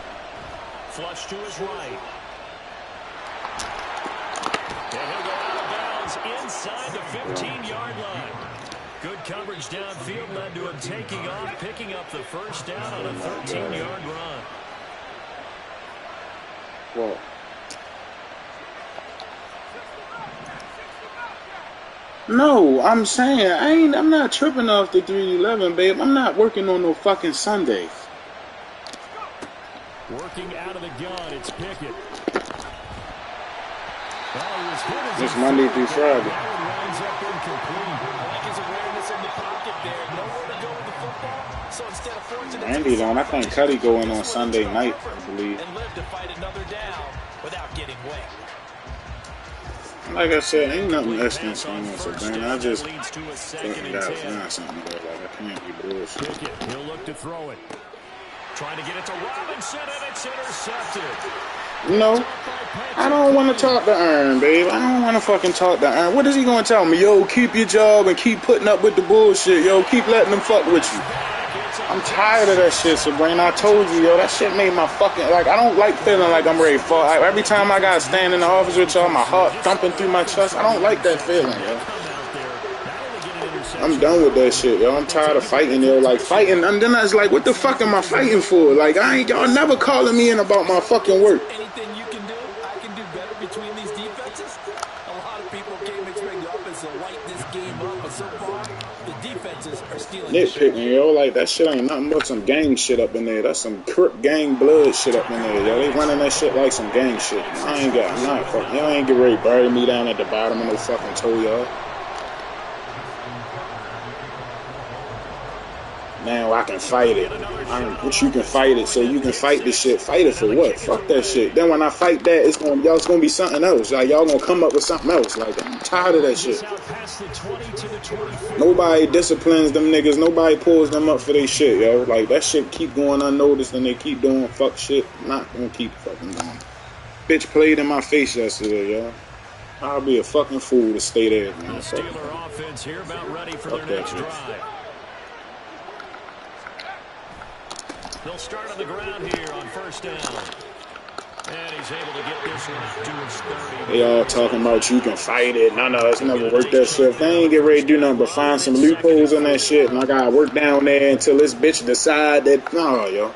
Flush to his right. And he'll go out of bounds inside the 15-yard line. Good coverage downfield led to him taking off, picking up the first down on a 13-yard run. What? No, I'm saying I'm not tripping off the 311, babe. I'm not working on no fucking Sunday. Working out of the gun, it's Pickett. It's Monday through Friday. I like his awareness in the pocket there. Nowhere to go with the football. So instead of forcing Andy don't. I think Cuddy going on Sunday night, I believe. And live to fight another down without getting wet. Like I said, ain't nothing less than fun so man. I just fucking gotta find something there. Like, I can't be bullshit. Pickett, he'll look to throw it. Trying to get it to Robinson, and it's intercepted. You know, I don't want to talk to Aaron, babe. I don't want to fucking talk to Aaron. What is he going to tell me? Yo, keep your job and keep putting up with the bullshit. Yo, keep letting them fuck with you. I'm tired of that shit, Sabrina. I told you, yo, that shit made my fucking, like, I don't like feeling like I'm ready to fall. Every time I gotta stand in the office with y'all, my heart thumping through my chest. I don't like that feeling, yo. I'm done with that shit, yo. I'm tired of fighting, yo. Like, fighting, and then I was like, what the fuck am I fighting for? Like, y'all never calling me in about my fucking work. Anything you can do, I can do better between these defenses. A lot of people came expecting the offense to light this game up, but so far, the defenses are stealing. Nitpicking, yo. Like, that shit ain't nothing but some gang shit up in there. That's some Crip gang blood shit up in there, yo. They running that shit like some gang shit. I'm not fucking, y'all ain't get ready to bury me down at the bottom of no fucking toe, y'all. Now I can fight it. But you can fight it, so you can fight this shit. Fight it for what? Fuck that shit. Then when I fight that, it's gonna be something else. Like, y'all gonna come up with something else. Like, I'm tired of that shit. Nobody disciplines them niggas. Nobody pulls them up for their shit, yo. Like, that shit keep going unnoticed and they keep doing fuck shit. I'm not gonna keep fucking going. Bitch played in my face yesterday, yo. I'll be a fucking fool to stay there, man. The Steeler offense here about ready for their next drive. They'll start on the ground here on first down. And he's able to get this one out to his 30. They all talking about you can fight it. None of us never worked that shit. If they ain't get ready to do nothing but find some loopholes in that shit, and I gotta work down there until this bitch decide that, no, yo.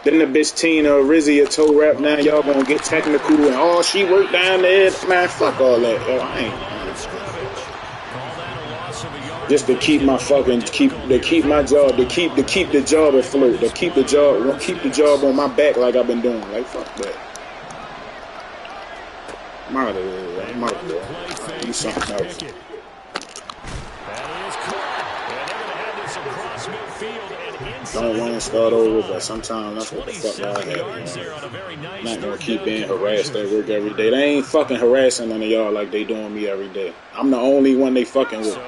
Then the bitch Tina or Rizzy a toe rap, now y'all gonna get technical and oh, she worked down there. Man, fuck all that, yo. I ain't. Just to keep my fucking keep my job, to keep the job afloat, to keep the job on my back like I've been doing. Like, fuck that. I'm out of here. I'm out of here. Do something else. Don't want to start over, but sometimes that's what the fuck I have. I'm not gonna keep being harassed at work every day. They ain't fucking harassing none of y'all like they doing me every day. I'm the only one they fucking with.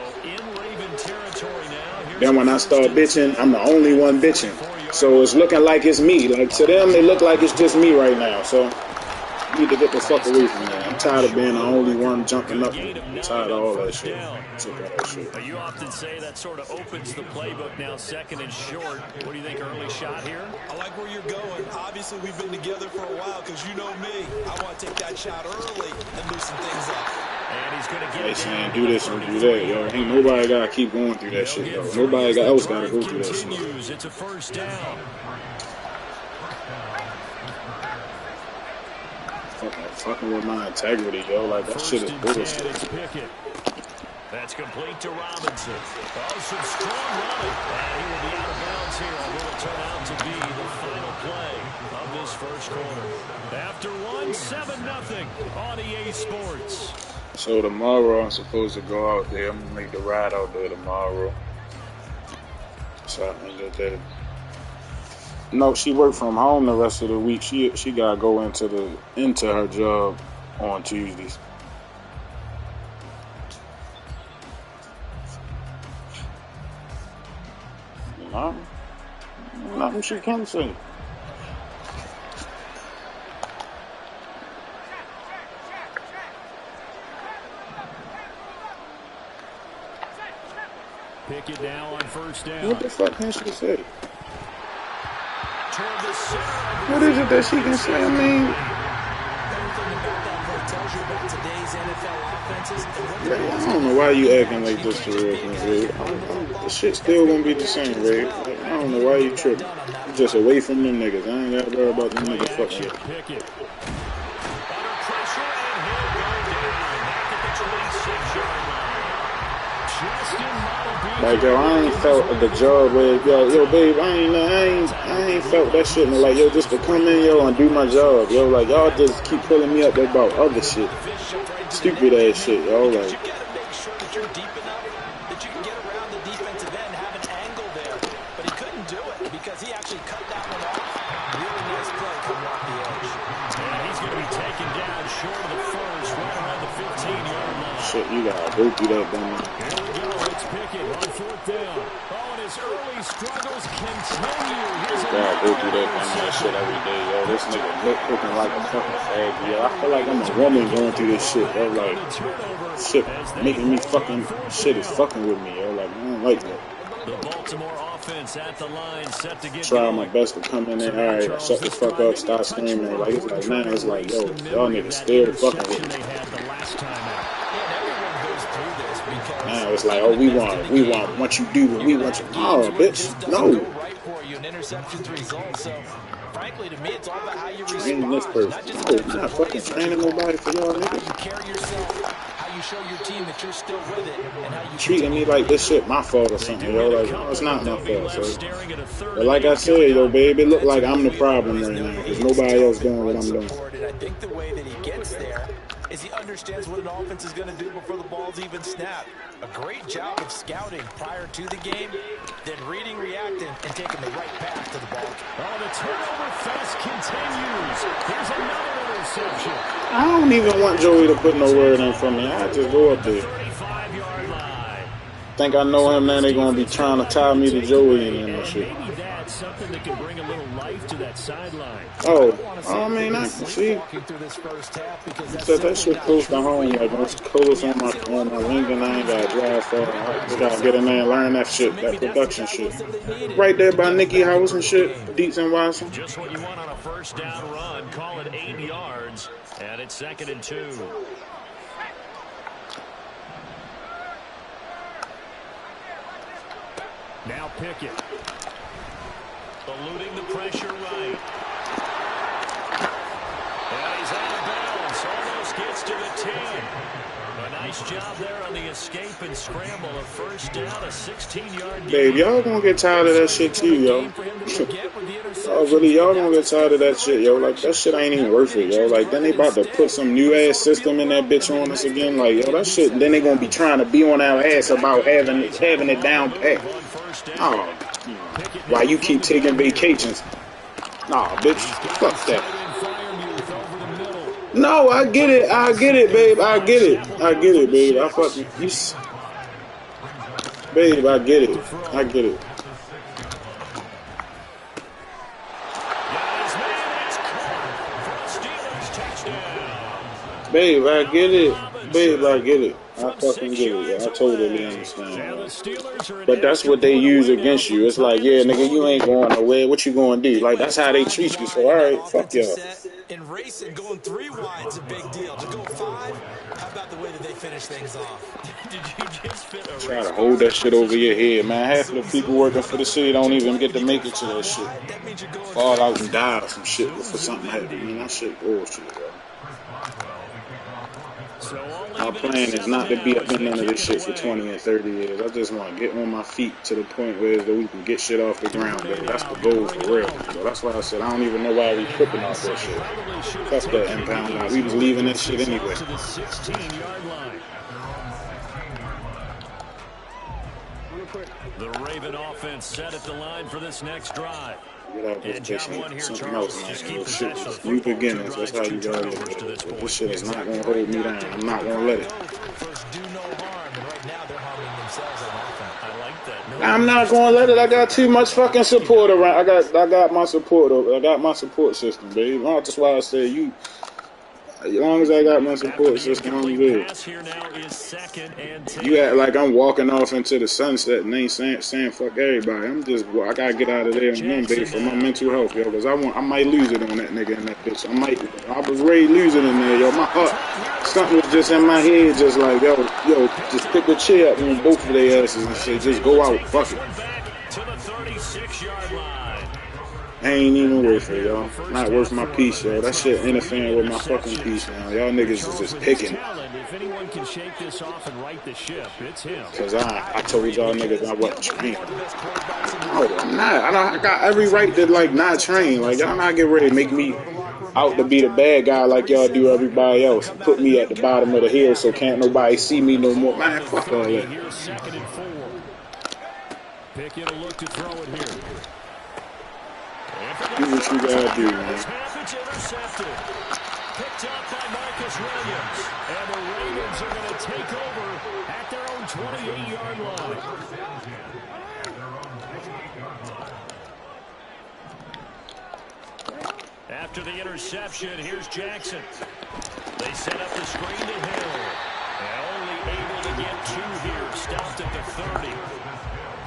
Then when I start bitching, I'm the only one bitching. So it's looking like it's me. Like, to them, it look like it's just me right now. So you need to get the fuck away from me. I'm tired of being the only one jumping up. I'm tired of all that shit. You often say that sort of opens the playbook now, second and short. What do you think, early shot here? I like where you're going. Obviously, we've been together for a while because you know me. I want to take that shot early and loosen things up. And he's going to get they saying do this and do that, yo. Ain't nobody got to keep going through that shit, yo. Nobody else got to go through that shit. It's a first down. Fucking with my integrity, yo. Like, that shit is bullshit. That's complete to Robinson. Oh, some strong running. And he will be out of bounds here on what will turn out to be the final play of this first quarter. After one, 7-0 on EA Sports. So tomorrow I'm supposed to go out there. I'm gonna make the ride out there tomorrow. So I can get that. No, she worked from home the rest of the week. She gotta go into her job on Tuesdays. Nothing she can say. Pick it now on first down. What the fuck can she say? What is it that she can say? I mean, I don't know why you acting like this to real things, Ray. The shit still gonna be the same, Ray. Like, I don't know why you tripping. You just away from them niggas. I ain't gotta worry about them niggas fucking with you. Like, yo, I ain't felt the job where, yo, babe, I ain't felt that shit. And like, yo, just to come in, yo, and do my job, yo. Like, y'all just keep pulling me up about other shit. Stupid ass shit, yo. Like, you gotta make sure that you're deep enough that you can get around the defensive end, have an angle there. But he couldn't do it because he actually cut that one off. Really nice play coming off the edge. And he's going to be taken down short of the first, right around the 15-yard line. shit, you gotta go through that, dummy. Here we go. It's Pickett on fourth down. Oh, and his early struggles continue. You gotta go through that shit every day, yo. This nigga looking like a fucking fag, yo. I feel like I'm a woman going through this shit, yo. Like, shit making me fucking, shit is fucking with me, yo. Like, I don't like that. The Baltimore offense at the line, set to get try my best to come in there, alright, shut the fuck up, stop screaming. Like, it's like, now it's like, yo, y'all niggas still fucking with me. Now it's like, oh, we want what you do, what we want you. Oh, bitch, no. Frankly, to me, it's all about how you train this person. No, you're not fucking training nobody for y'all niggas. You carry yourself, how you show your team that you're still with it, and how you treating me like this shit my fault or something, yo. Like, no, it's not my fault, so. But like I said, yo, baby, it look like I'm the problem right now because nobody else doing what I'm doing. I think the way that he gets there is he understands what an offense is going to do before the ball's even snapped. A great job of scouting prior to the game, then reading, reacting, and taking the right path to the ball. Oh, the turnover fest continues. Here's another interception. I don't even want Joey to put no word in for me. I just go up there. 35-yard line. Think I know him, man. They gonna be trying to tie me to Joey and shit. Maybe that's something that can bring a little life to that sideline. Oh, I mean, I can see. So that shit close to home. Like, when it's close on my ring and I ain't gotta drive far. I just gotta get in there and learn that shit, that production shit. Right there by Nicky House and shit, Deets and Watson. Just what you want on a first down run. Call it 8 yards, and it's 2nd and 2. Now Pickett. Eluding the pressure right. And he's out of bounds. Almost gets to the 10. A nice job there on the escape and scramble. A first down, a 16-yard gain. Babe, y'all gonna get tired of that shit too, yo. Oh, really, y'all gonna get tired of that shit, yo. Like, that shit ain't even worth it, yo. Like, then they about to put some new ass system in that bitch on us again. Like, yo, that shit, then they gonna be trying to be on our ass about having it down pat. Oh, why you keep taking vacations? Nah, bitch, fuck that. No, I get it, babe, I get it, babe. I fucking, babe, I get it. Babe, I get it. I fucking get it. I totally understand. But that's what they use against you. It's like, yeah, nigga, you ain't going nowhere. What you gonna do? Like, that's how they treat you. So, all right, fuck y'all. In racing, going 3 wide's a big deal. To go 5, how about the way that they finish things off? Did you just fit a try to hold that shit over your head, man. Half of the people working for the city don't even get to make it to that shit. Fall out and die or some shit before something happens. I mean, that shit bullshit, bro. My plan is not to be up in none of this shit for 20 and 30 years. I just want to get on my feet to the point where we can get shit off the ground, baby. That's the goal for real. So that's why I said I don't even know why we tripping off that shit. Fuck that impound line. We was leaving this shit anyway. The Raven offense set at the line for this next drive. Get out this bitch and something else, man. Shit, new beginnings. That's how you gotta look at it. This shit is not gonna hold me down. I'm not gonna let it. I'm not gonna let it. I got too much fucking support around. I got my support. I got my support system, baby. That's why I said you. As long as I got my support system, I'm good. You act like I'm walking off into the sunset and ain't saying fuck everybody. I gotta get out of there on Monday for my mental health, yo, because I might lose it on that nigga and that bitch. I was ready to lose it in there, yo. My heart, something was just in my head, just like, yo, just pick a chair up on both of their asses and say, just go out, fuck it. Ain't even worth it, y'all. Not worth my peace, yo. That shit interfering with my fucking peace, now. Y'all niggas is just picking. If anyone can shake this off and right the ship, it's him. Cause I told y'all niggas I wasn't trained. No, I'm not. I got every right to like not train. Like y'all not get ready to make me out to be the bad guy like y'all do everybody else. And put me at the bottom of the hill so can't nobody see me no more. Man, fuck all that. Second and 4. Pick it a look to throw it here. Do what you gotta do, man. Picked up by Marcus Williams. And the Ravens are going to take over at their own 28-yard line. After the interception, here's Jackson. They set up the screen to Hill. And only able to get 2 here. Stopped at the 30.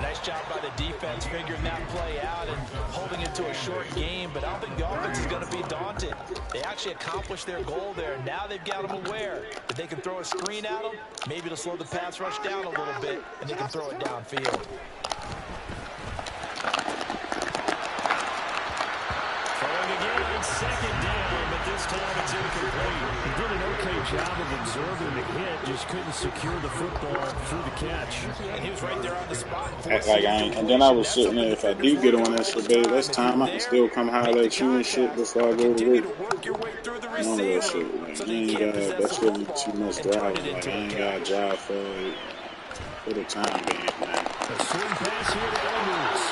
Nice job by the defense figuring that play out and holding it to a short game, but I don't think the offense is going to be daunted. They actually accomplished their goal there. Now they've got them aware that they can throw a screen at them, maybe to slow the pass rush down a little bit, and they can throw it downfield. Throwing again on second down, but this time it's incomplete. He did an okay job of absorbing the hit, just couldn't secure the football through the catch. And he was right there on the spot. Act like I ain't. And then I was sitting there, if I do get on that shit, baby, that's time I can still come holler at you and shit before I go to work. None of that shit. Like, that's really too much driving. Like, I ain't got to drive for the time being, man. A swing pass here to Edwards.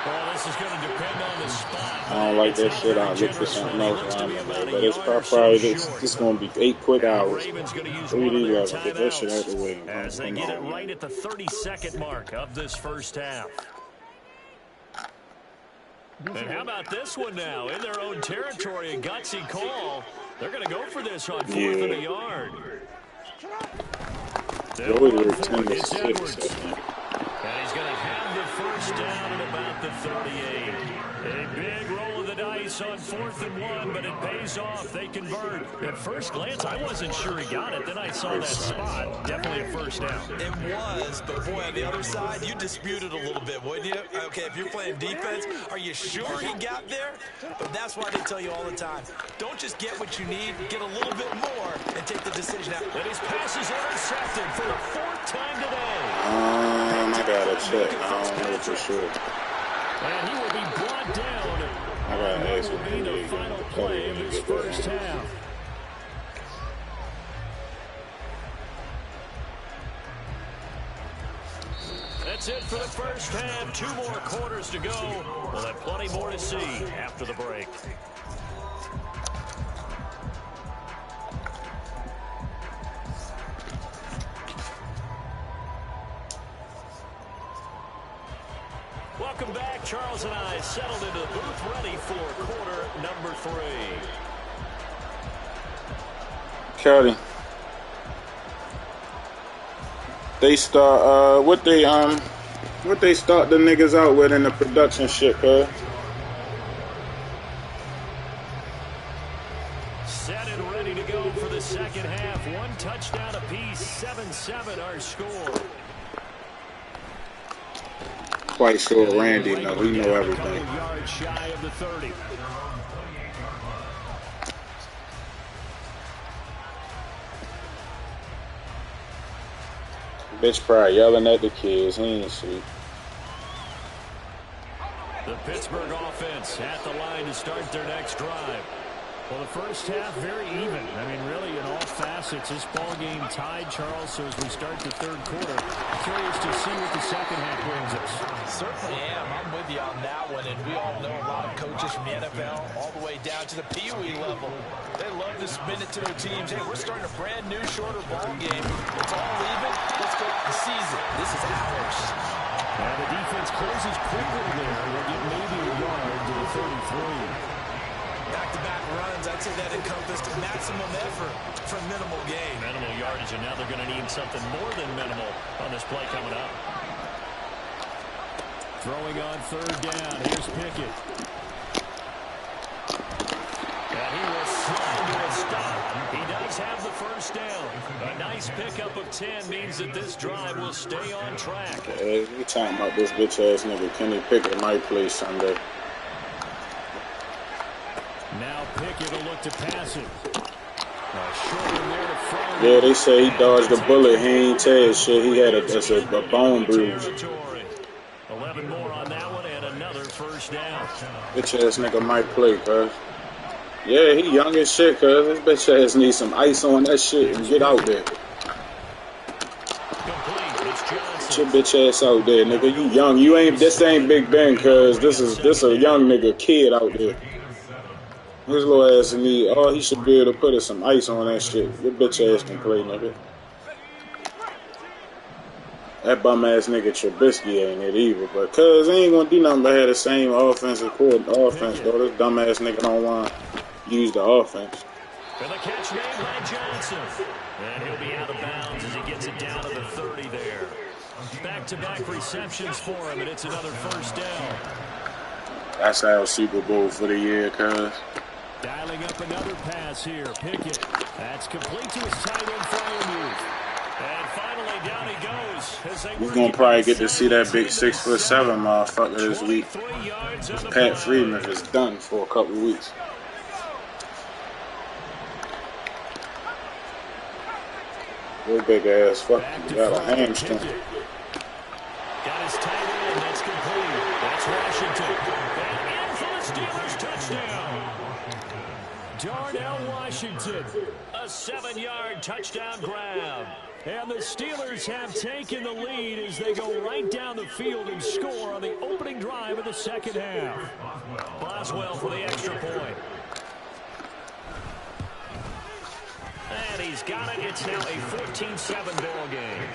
Well, this is going to depend on the spot. I don't like that shit. I'll look for something else around there. But it's probably it's going to be 8 quick hours. 3 to 11. Get that shit out the way. As they get it right at the 32nd mark of this first half. And how about this one now? In their own territory, a gutsy call. They're going to go for this on 4th of the yard. Joey with 10 to 6. And he's going to have the first down at about the 38. A big roll of the dice on 4th and 1, but it pays off. They convert. At first glance, I wasn't sure he got it. Then I saw that spot. Definitely a first down. It was, but boy, on the other side, you disputed a little bit, wouldn't you? Okay, if you're playing defense, are you sure he got there? But that's why they tell you all the time, don't just get what you need, get a little bit more, and take the decision out. And his pass is intercepted for the 4th time today. I gotta check. I don't know for sure. And he will be brought down. I gotta ask him. Will be the final play of this first half. That's it for the first half. 2 more quarters to go. We'll have plenty more to see after the break. Welcome back. Charles and I settled into the booth, ready for quarter number 3. Cody, they start what they start the niggas out with in the production shit, cuz. Set and ready to go for the second half. 1 touchdown apiece. 7-7 our score. Quite sure Randy know. He know everything. Yard shy of the 30. Bitch probably yelling at the kids. He ain't sleep. The Pittsburgh offense at the line to start their next drive. Well, the first half, very even. I mean, really, in all facets, this ball game tied, Charles. So as we start the third quarter, curious to see what the second half brings us. Certainly am. I'm with you on that one. And we all know a lot of coaches from the NFL all the way down to the Pee Wee level. They love to spin it to their teams. Hey, we're starting a brand new, shorter ball game. It's all even. Let's go out and seize it. This is ours. And the defense closes quickly there. We'll get maybe a yard to the 33. Back-to-back runs, I'd say that encompassed maximum effort for minimal gain. Minimal yardage, and now they're going to need something more than minimal on this play coming up. Throwing on third down. Here's Pickett. And he will slide to a stop. He does have the first down. A nice pickup of 10 means that this drive will stay on track. Hey, we talking about this bitch-ass nigga Kenny Pickett might play Sunday. Now Pickett will look to pass it. Yeah, they say he dodged a bullet. He ain't tear shit. He had a bone bruise. 11 more on that one and another first down. Bitch ass nigga might play, cuz. Yeah, he young as shit, cuz. This bitch ass needs some ice on that shit and get out there. Get your bitch ass out there, nigga. You young. This ain't Big Ben, cuz. This a young nigga kid out there. His little ass he should be able to put some ice on that shit. Your bitch ass can play, nigga. That bum ass nigga Trubisky ain't it either, but cuz he ain't gonna do nothing but have the same offensive offense, though. This dumb ass nigga don't want to use the offense. And the catch made by Johnson. And he'll be out of bounds as he gets it down to the 30 there. Back-to-back receptions for him, and it's another first down. That's our Super Bowl for the year, cuz. Dialing up another pass here. Pickett. That's complete to his tight end Freiermuth. And finally down he goes. We're going to probably get to see that big 6'7" motherfucker this week. Pat Freeman is done for a couple weeks. Your big ass fucking got a hamstring. Got his tight end. That's complete. That's Washington. And in for the Steelers touchdown. Darnell Washington. A 7-yard touchdown grab. And the Steelers have taken the lead as they go right down the field and score on the opening drive of the second half. Boswell for the extra point. And he's got it. It's now a 14-7 ball game.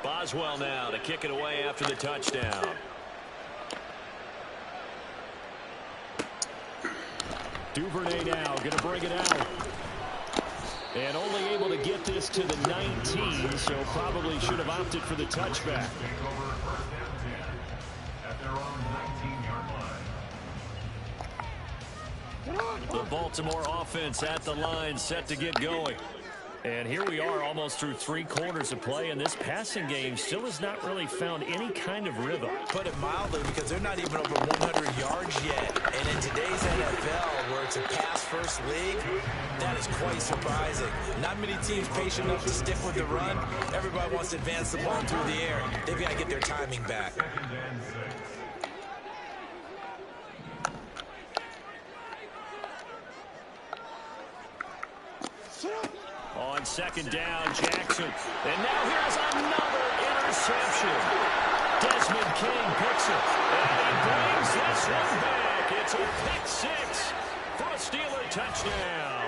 Boswell now to kick it away after the touchdown. Duvernay now going to bring it out. And only able to get this to the 19, so probably should have opted for the touchback. The Baltimore offense at the line, set to get going. And here we are almost through 3 quarters of play, and this passing game still has not really found any kind of rhythm. Put it mildly, because they're not even over 100 yards yet. And in today's NFL, where it's a pass-first league, that is quite surprising. Not many teams patient enough to stick with the run. Everybody wants to advance the ball through the air. They've got to get their timing back. On second down, Jackson. And now here's another interception. Desmond King picks it. And he brings this one back. It's a pick 6 for a Steeler touchdown.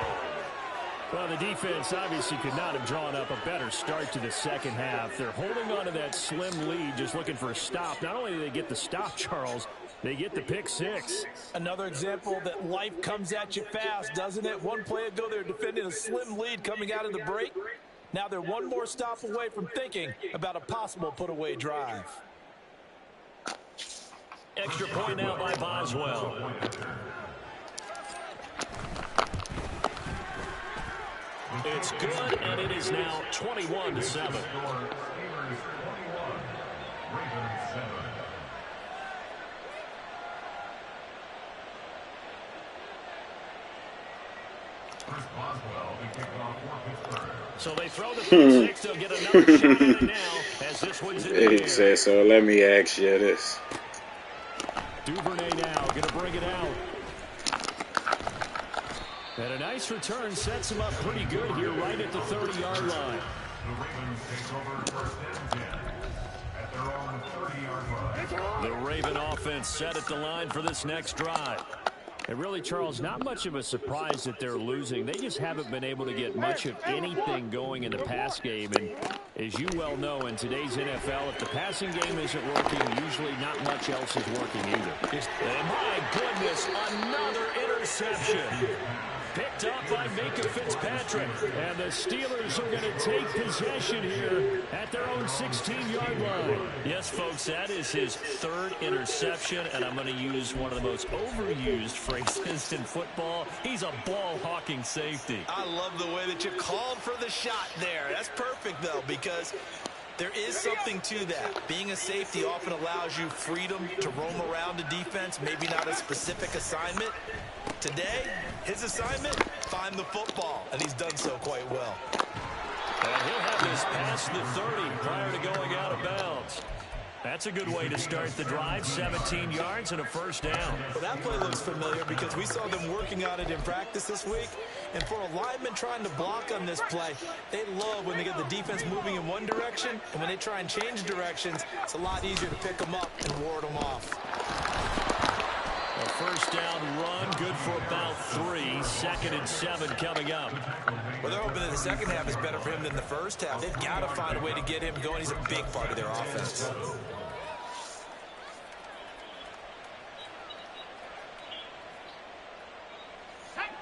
Well, the defense obviously could not have drawn up a better start to the second half. They're holding on to that slim lead, just looking for a stop. Not only do they get the stop, Charles, they get the pick 6. Another example that life comes at you fast, doesn't it? One play ago, they were defending a slim lead coming out of the break. Now they're one more stop away from thinking about a possible put-away drive. Extra point now by Boswell. It's good, and it is now 21-7. So they throw the pick six. They'll get another shot at it now as this one's in the He air. said, so let me ask you this. Duvernay now going to bring it out. And a nice return sets him up pretty good here right at the 30-yard line. The Ravens take over first and 10 at their own 30-yard line. The Raven offense set at the line for this next drive. And really, Charles, not much of a surprise that they're losing. They just haven't been able to get much of anything going in the pass game. And as you well know, in today's NFL, if the passing game isn't working, usually not much else is working either. And my goodness, another interception. Picked up by Minka Fitzpatrick. And the Steelers are going to take possession here at their own 16-yard line. Yes, folks, that is his third interception. And I'm going to use one of the most overused phrases in football. He's a ball-hawking safety. I love the way that you called for the shot there. That's perfect, though, because there is something to that. Being a safety often allows you freedom to roam around the defense, maybe not a specific assignment. Today, his assignment, find the football, and he's done so quite well. And he'll have this past the 30 prior to going out of bounds. That's a good way to start the drive, 17 yards and a first down. Well, that play looks familiar because we saw them working on it in practice this week. And for a lineman trying to block on this play, they love when they get the defense moving in one direction. And when they try and change directions, it's a lot easier to pick them up and ward them off. A first down run, good for about 3. 2nd and 7 coming up. Well, they're hoping that the second half is better for him than the first half. They've got to find a way to get him going. He's a big part of their offense.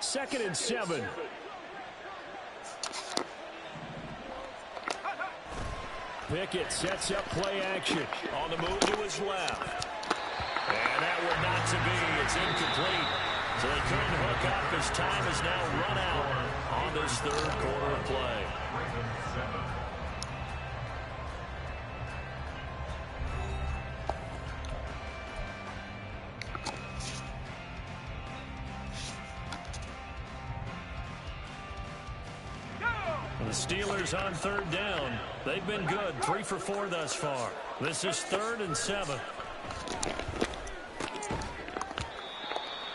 Second and 7. Pickett sets up play action. On the move to his left. And that one not to be. It's incomplete. So they couldn't hook up as time has now run out on this third quarter of play. The Steelers on third down. They've been good. 3 for 4 thus far. This is 3rd and 7.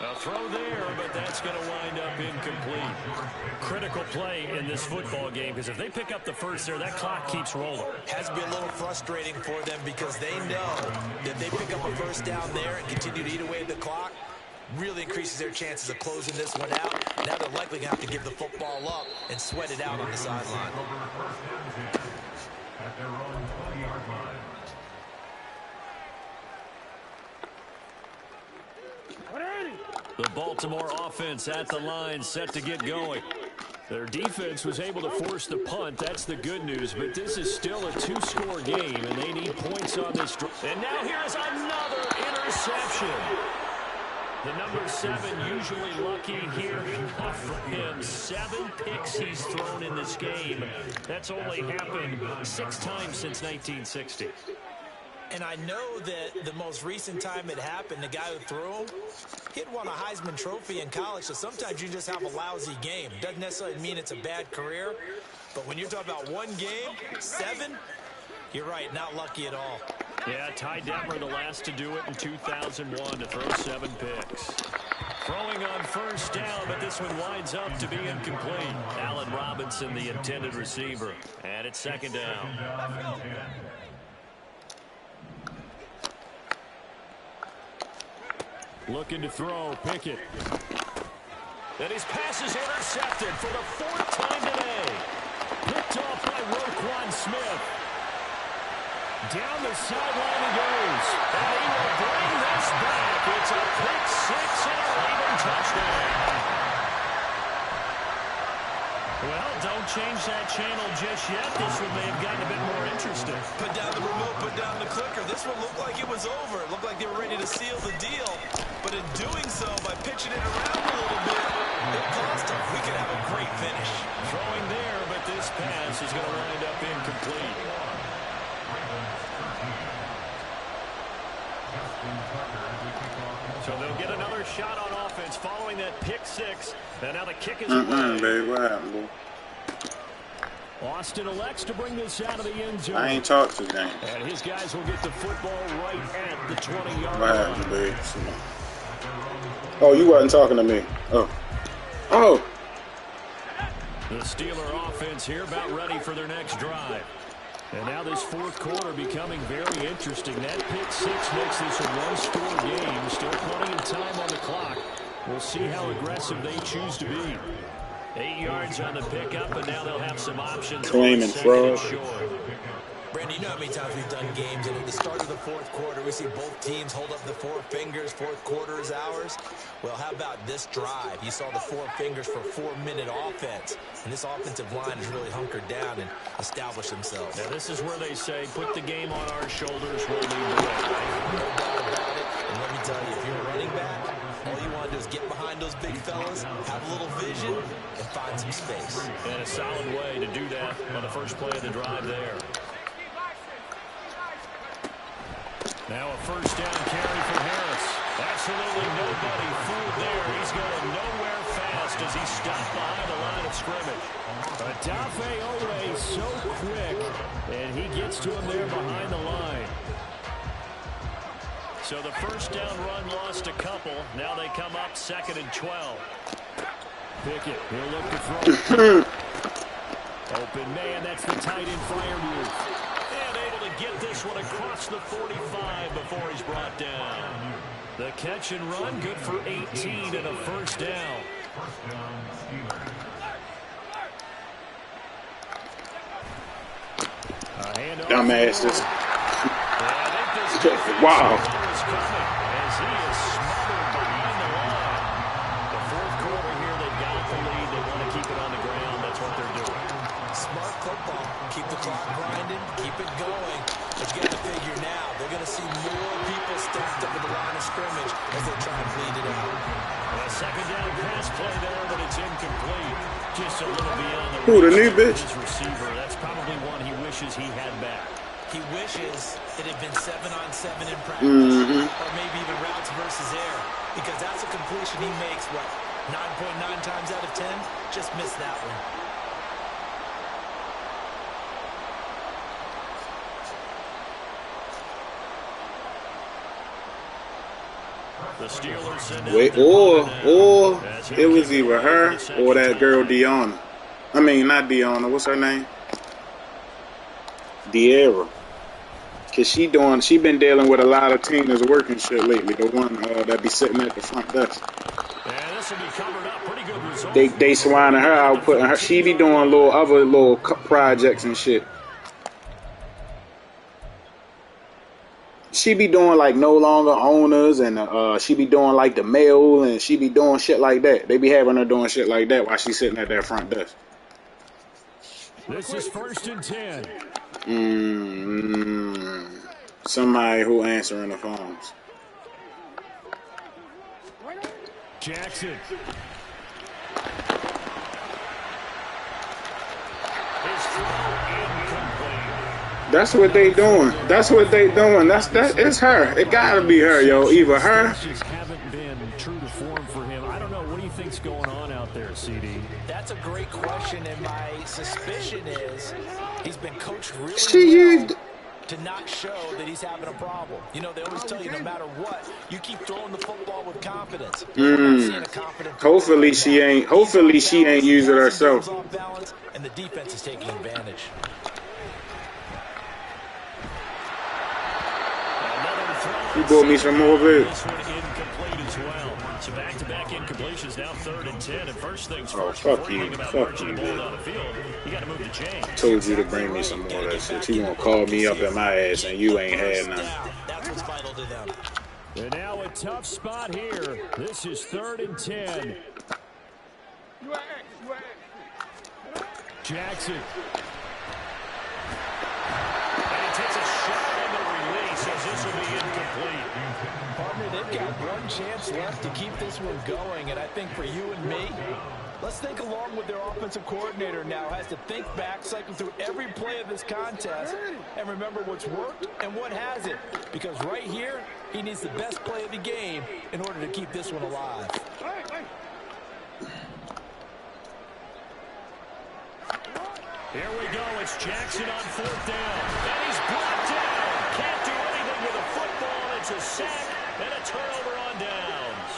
A throw there, but that's going to wind up incomplete. Critical play in this football game because if they pick up the first there, that clock keeps rolling. Has to be a little frustrating for them because they know that they pick up a first down there and continue to eat away at the clock. Really increases their chances of closing this one out. Now they're likely going to have to give the football up and sweat it out on the sideline. At their own 20-yard line. The Baltimore offense at the line, set to get going. Their defense was able to force the punt. That's the good news, but this is still a 2-score game, and they need points on this drive. And now here's another interception. The number 7 usually lucky here. Not for him. 7 picks he's thrown in this game. That's only happened 6 times since 1960. And I know that the most recent time it happened, the guy who threw him, he had won a Heisman Trophy in college, so sometimes you just have a lousy game. Doesn't necessarily mean it's a bad career, but when you're talking about one game, 7, you're right, not lucky at all. Yeah, Ty Detmer, the last to do it in 2001 to throw 7 picks. Throwing on first down, but this one winds up to be incomplete. Allen Robinson, the intended receiver. And it's 2nd down. Looking to throw, Pickett. And his pass is intercepted for the 4th time today. Picked off by Roquan Smith. Down the sideline he goes. And he will bring this back. It's a pick 6 and a Raven touchdown. Well, don't change that channel just yet. This one may have gotten a bit more interesting. Put down the remote, put down the clicker. This one looked like it was over. It looked like they were ready to seal the deal. But in doing so, by pitching it around a little bit, it cost them. We could have a great finish. Throwing there, but this pass is going to wind up incomplete. So they'll get another shot on offense following that pick six. And now the kick is away. Baby, what happened, boy? Austin elects to bring this out of the end zone. I ain't talked to James. And his guys will get the football right at the 20-yard What line. happened, baby? Oh, you wasn't talking to me. Oh. The Steeler offense here about ready for their next drive. And now this fourth quarter becoming very interesting. That pick six makes this a one-score game. Still plenty of time on the clock. We'll see how aggressive they choose to be. 8 yards on the pickup, and now they'll have some options. Claiming fraud. Brandon, you know how many times we've done games, and at the start of the fourth quarter, we see both teams hold up the four fingers. Fourth quarter is ours. Well, how about this drive? You saw the four fingers for 4-minute offense, and this offensive line has really hunkered down and established themselves. Now, this is where they say, put the game on our shoulders, we'll lead the way. No doubt about it. And let me tell you, if you're a running back, all you want to do is get behind those big fellas, have a little vision, and find some space. And a solid way to do that on the first play of the drive there. Now a first down carry for Harris. Absolutely nobody fooled there. He's going nowhere fast as he stopped behind the line of scrimmage. Adafe Owe so quick, and he gets to him there behind the line. So the first down run lost a couple. Now they come up 2nd and 12. Pickett, he'll look to throw. Open man, that's the tight end fire move. And able to get this one across the 45 before he's brought down. The catch and run, good for 18 and a first down. Dumbasses. Wow. Smart football. Keep the clock grinding. Keep it going. But you got to figure now, they're going to see more people stacked up at the line of scrimmage as they try to bleed it out. A second down pass play there, but it's incomplete. Just a little beyond the Who, the new bitch? His receiver. That's probably one he wishes he had back. He wishes it had been 7-on-7 in practice, or maybe even routes versus air, because that's a completion he makes, 9.9 times out of 10? Just missed that one. The Steelers send Wait, or it was either her or that girl Deanna. I mean, not Deanna. What's her name? De'Ara. Cause she been dealing with a lot of Tina's working shit lately. The one that be sitting at the front desk. Yeah, this will be covered up. Pretty good result. They swining her out, putting her. She be doing other little projects and shit. She be doing like no longer owners, and she be doing like the mail, and she be doing shit like that. They be having her doing shit like that while she's sitting at that front desk. This is 1st and 10. Somebody who answering the phones. Jackson. That's what they doing. That's what they doing. It's her. It gotta be her, yo. Either her. Haven't been true to form for him. I don't know. What do you think's going on out there, CD? That's a great question, and my suspicion is he's been coached really well to not show that he's having a problem. You know, they always tell you no matter what, you keep throwing the football with confidence. Hopefully she ain't using it herself. And the defense is taking advantage. You bought me some more of it. This one incomplete as well. So back-to-back incompletions, now 3rd and 10. And first things first, fuck you, man. You got to move to James. Told you to bring me some more of that shit. You gonna call me up in my ass and you ain't had none. That's what's vital to them. And now a tough spot here. This is 3rd and 10. Jackson. And he takes a shot on the release as this will be incomplete. Partner, they've got one chance left to keep this one going, and I think for you and me, Let's think along with their offensive coordinator now. Has to think back, cycle through every play of this contest, and remember what's worked and what hasn't. Because right here, he needs the best play of the game in order to keep this one alive. Here we go. It's Jackson on 4th down. And he's blocked down. Can't do anything with a football. It's a sack and a turnover on downs.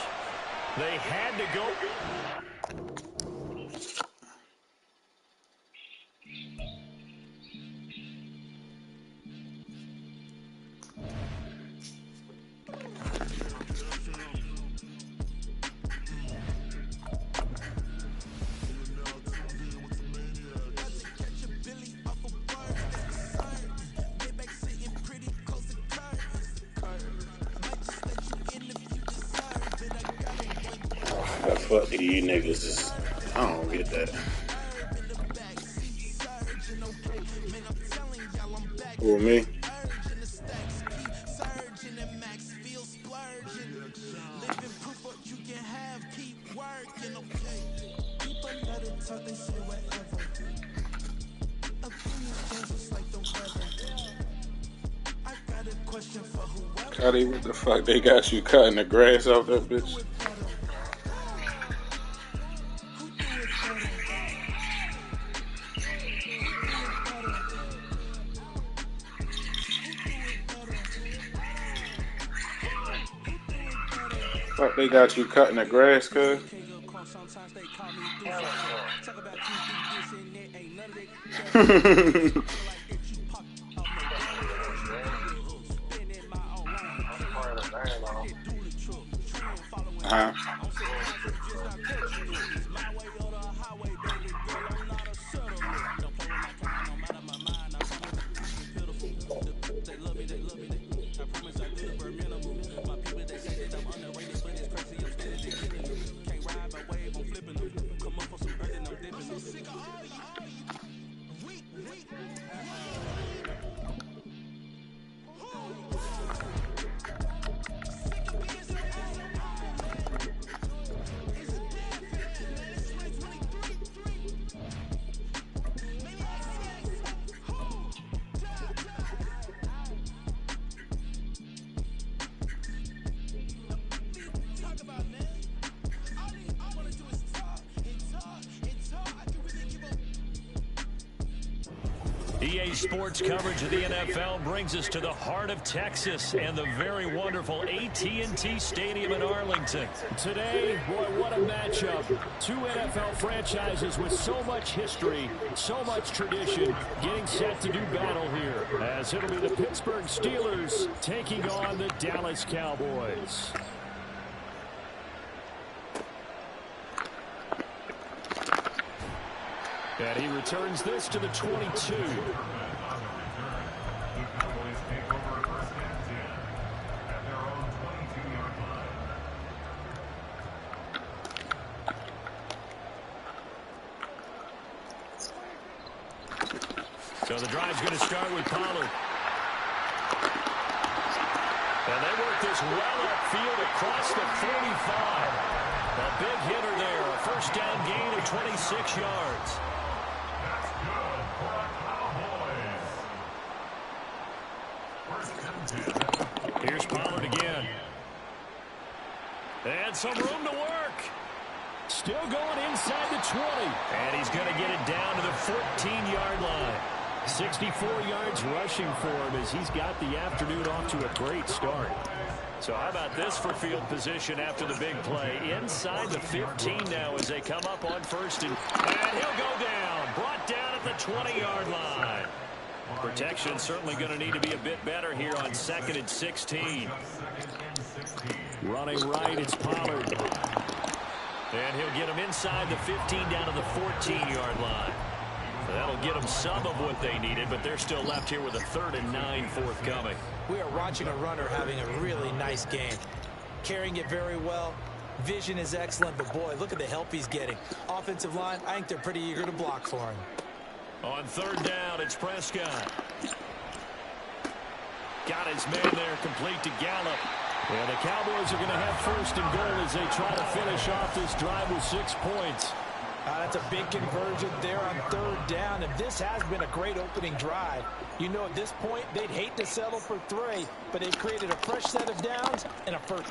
They had to go. The fuck these niggas is, I don't get that. Who, me? Cuddy, what the fuck? They got you cutting the grass off that bitch? Fuck, they got you cutting the grass, cuz? EA Sports coverage of the NFL brings us to the heart of Texas and the very wonderful AT&T Stadium in Arlington. Today, boy, what a matchup. Two NFL franchises with so much history, so much tradition, getting set to do battle here, as it'll be the Pittsburgh Steelers taking on the Dallas Cowboys. And he returns this to the 22. So the drive's going to start with Pollard. And they work this well upfield across the 45. A big hitter there. A first down gain of 26 yards. Here's Pollard again. And some room to work. Still going inside the 20. And he's going to get it down to the 14-yard line. 64 yards rushing for him as he's got the afternoon off to a great start. So how about this for field position after the big play? Inside the 15 now as they come up on first. And he'll go down. Brought down at the 20-yard line. Protection certainly going to need to be a bit better here on 2nd and 16. Running right, it's Pollard. And he'll get him inside the 15 down to the 14-yard line. So that'll get them some of what they needed, but they're still left here with a 3rd and 9 forthcoming. We are watching a runner having a really nice game. Carrying it very well. Vision is excellent, but boy, look at the help he's getting. Offensive line, I think they're pretty eager to block for him. On 3rd down, it's Prescott. Got his man there, complete to Gallup. And the Cowboys are going to have 1st and goal as they try to finish off this drive with 6 points. That's a big conversion there on third down, and this has been a great opening drive. You know, at this point, they'd hate to settle for 3, but they've created a fresh set of downs and a first.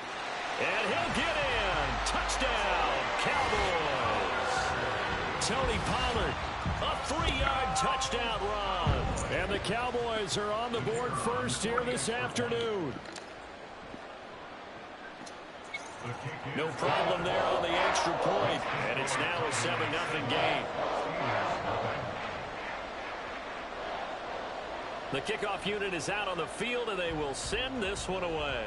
And he'll get in. Touchdown, Cowboys. Tony Pollard, a 3-yard touchdown run. And the Cowboys are on the board first here this afternoon. No problem there on the extra point, and it's now a 7-0 game. The kickoff unit is out on the field, and they will send this one away.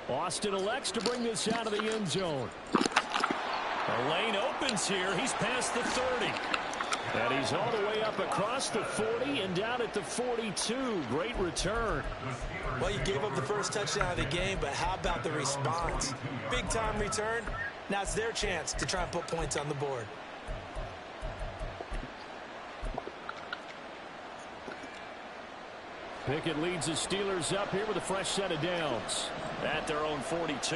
Austin elects to bring this out of the end zone. The lane opens here. He's past the 30. And he's all the way up across the 40 and down at the 42. Great return. Well, you gave up the first touchdown of the game, but how about the response? Big-time return. Now it's their chance to try and put points on the board. Pickett leads the Steelers up here with a fresh set of downs at their own 42.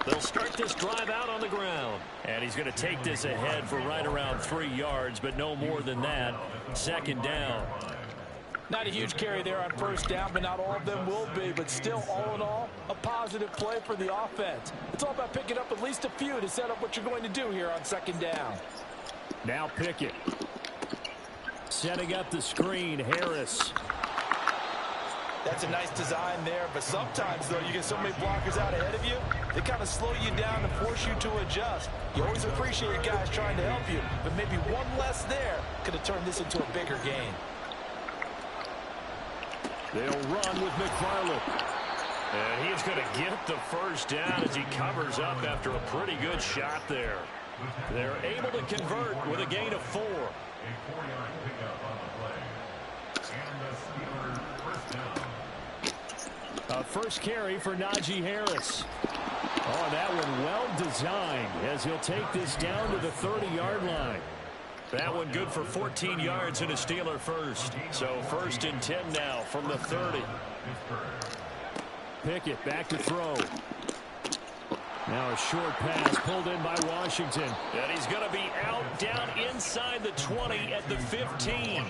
They'll start this drive out on the ground. And he's going to take this ahead for right around 3 yards, but no more than that. Second down. Not a huge carry there on first down, but not all of them will be. But still, all in all, a positive play for the offense. It's all about picking up at least a few to set up what you're going to do here on second down. Now Pickett. Setting up the screen, Harris. That's a nice design there, but sometimes, though, you get so many blockers out ahead of you, they kind of slow you down and force you to adjust. You always appreciate guys trying to help you, but maybe one less there could have turned this into a bigger game. They'll run with McFarland. And he's going to get the first down as he covers up after a pretty good shot there. They're able to convert with a gain of 4. A 4-yard pickup on the play. And the Steelers first down. A first carry for Najee Harris. Oh, that one well designed as he'll take this down to the 30-yard line. That one good for 14 yards and a Steeler first. So 1st and 10 now from the 30. Pickett back to throw. Now a short pass pulled in by Washington. And he's going to be out down inside the 20 at the 15.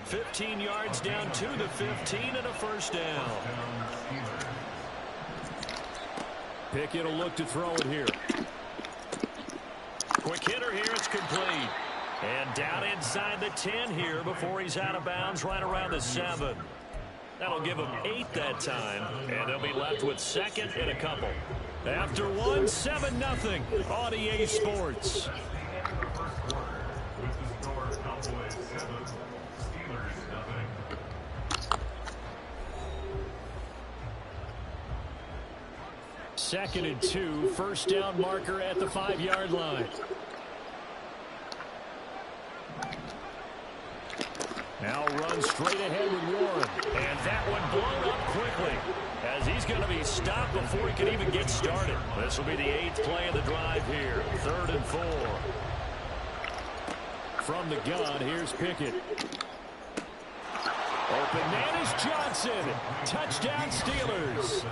15 yards down to the 15 and a first down. Pickett will look to throw it here. Quick hitter here. It's complete. And down inside the 10 here before he's out of bounds right around the 7. That'll give him 8 that time. And they'll be left with second and a couple. After 1, 7-0 on EA Sports. Second and 2, first down marker at the 5-yard line. Now runs straight ahead with Warren. And that one blown up quickly as he's going to be stopped before he can even get started. This will be the 8th play of the drive here. 3rd and 4. From the gun, here's Pickett. Open man is Johnson. Touchdown Steelers.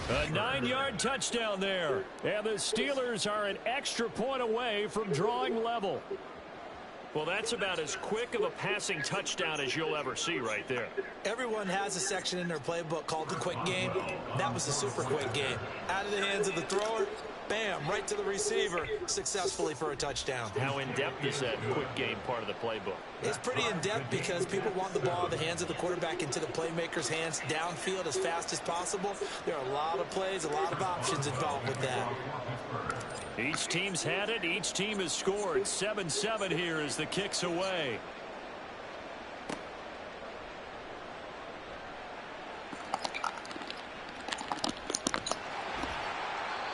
A 9-yard touchdown there. And the Steelers are an extra point away from drawing level. Well, that's about as quick of a passing touchdown as you'll ever see right there. Everyone has a section in their playbook called the quick game. That was the super quick game. Out of the hands of the thrower, bam, right to the receiver, successfully for a touchdown. How in-depth is that quick game part of the playbook? It's pretty in-depth because people want the ball in the hands of the quarterback into the playmaker's hands downfield as fast as possible. There are a lot of plays, a lot of options involved with that. Each team's had it. Each team has scored. 7-7 here as the kick's away.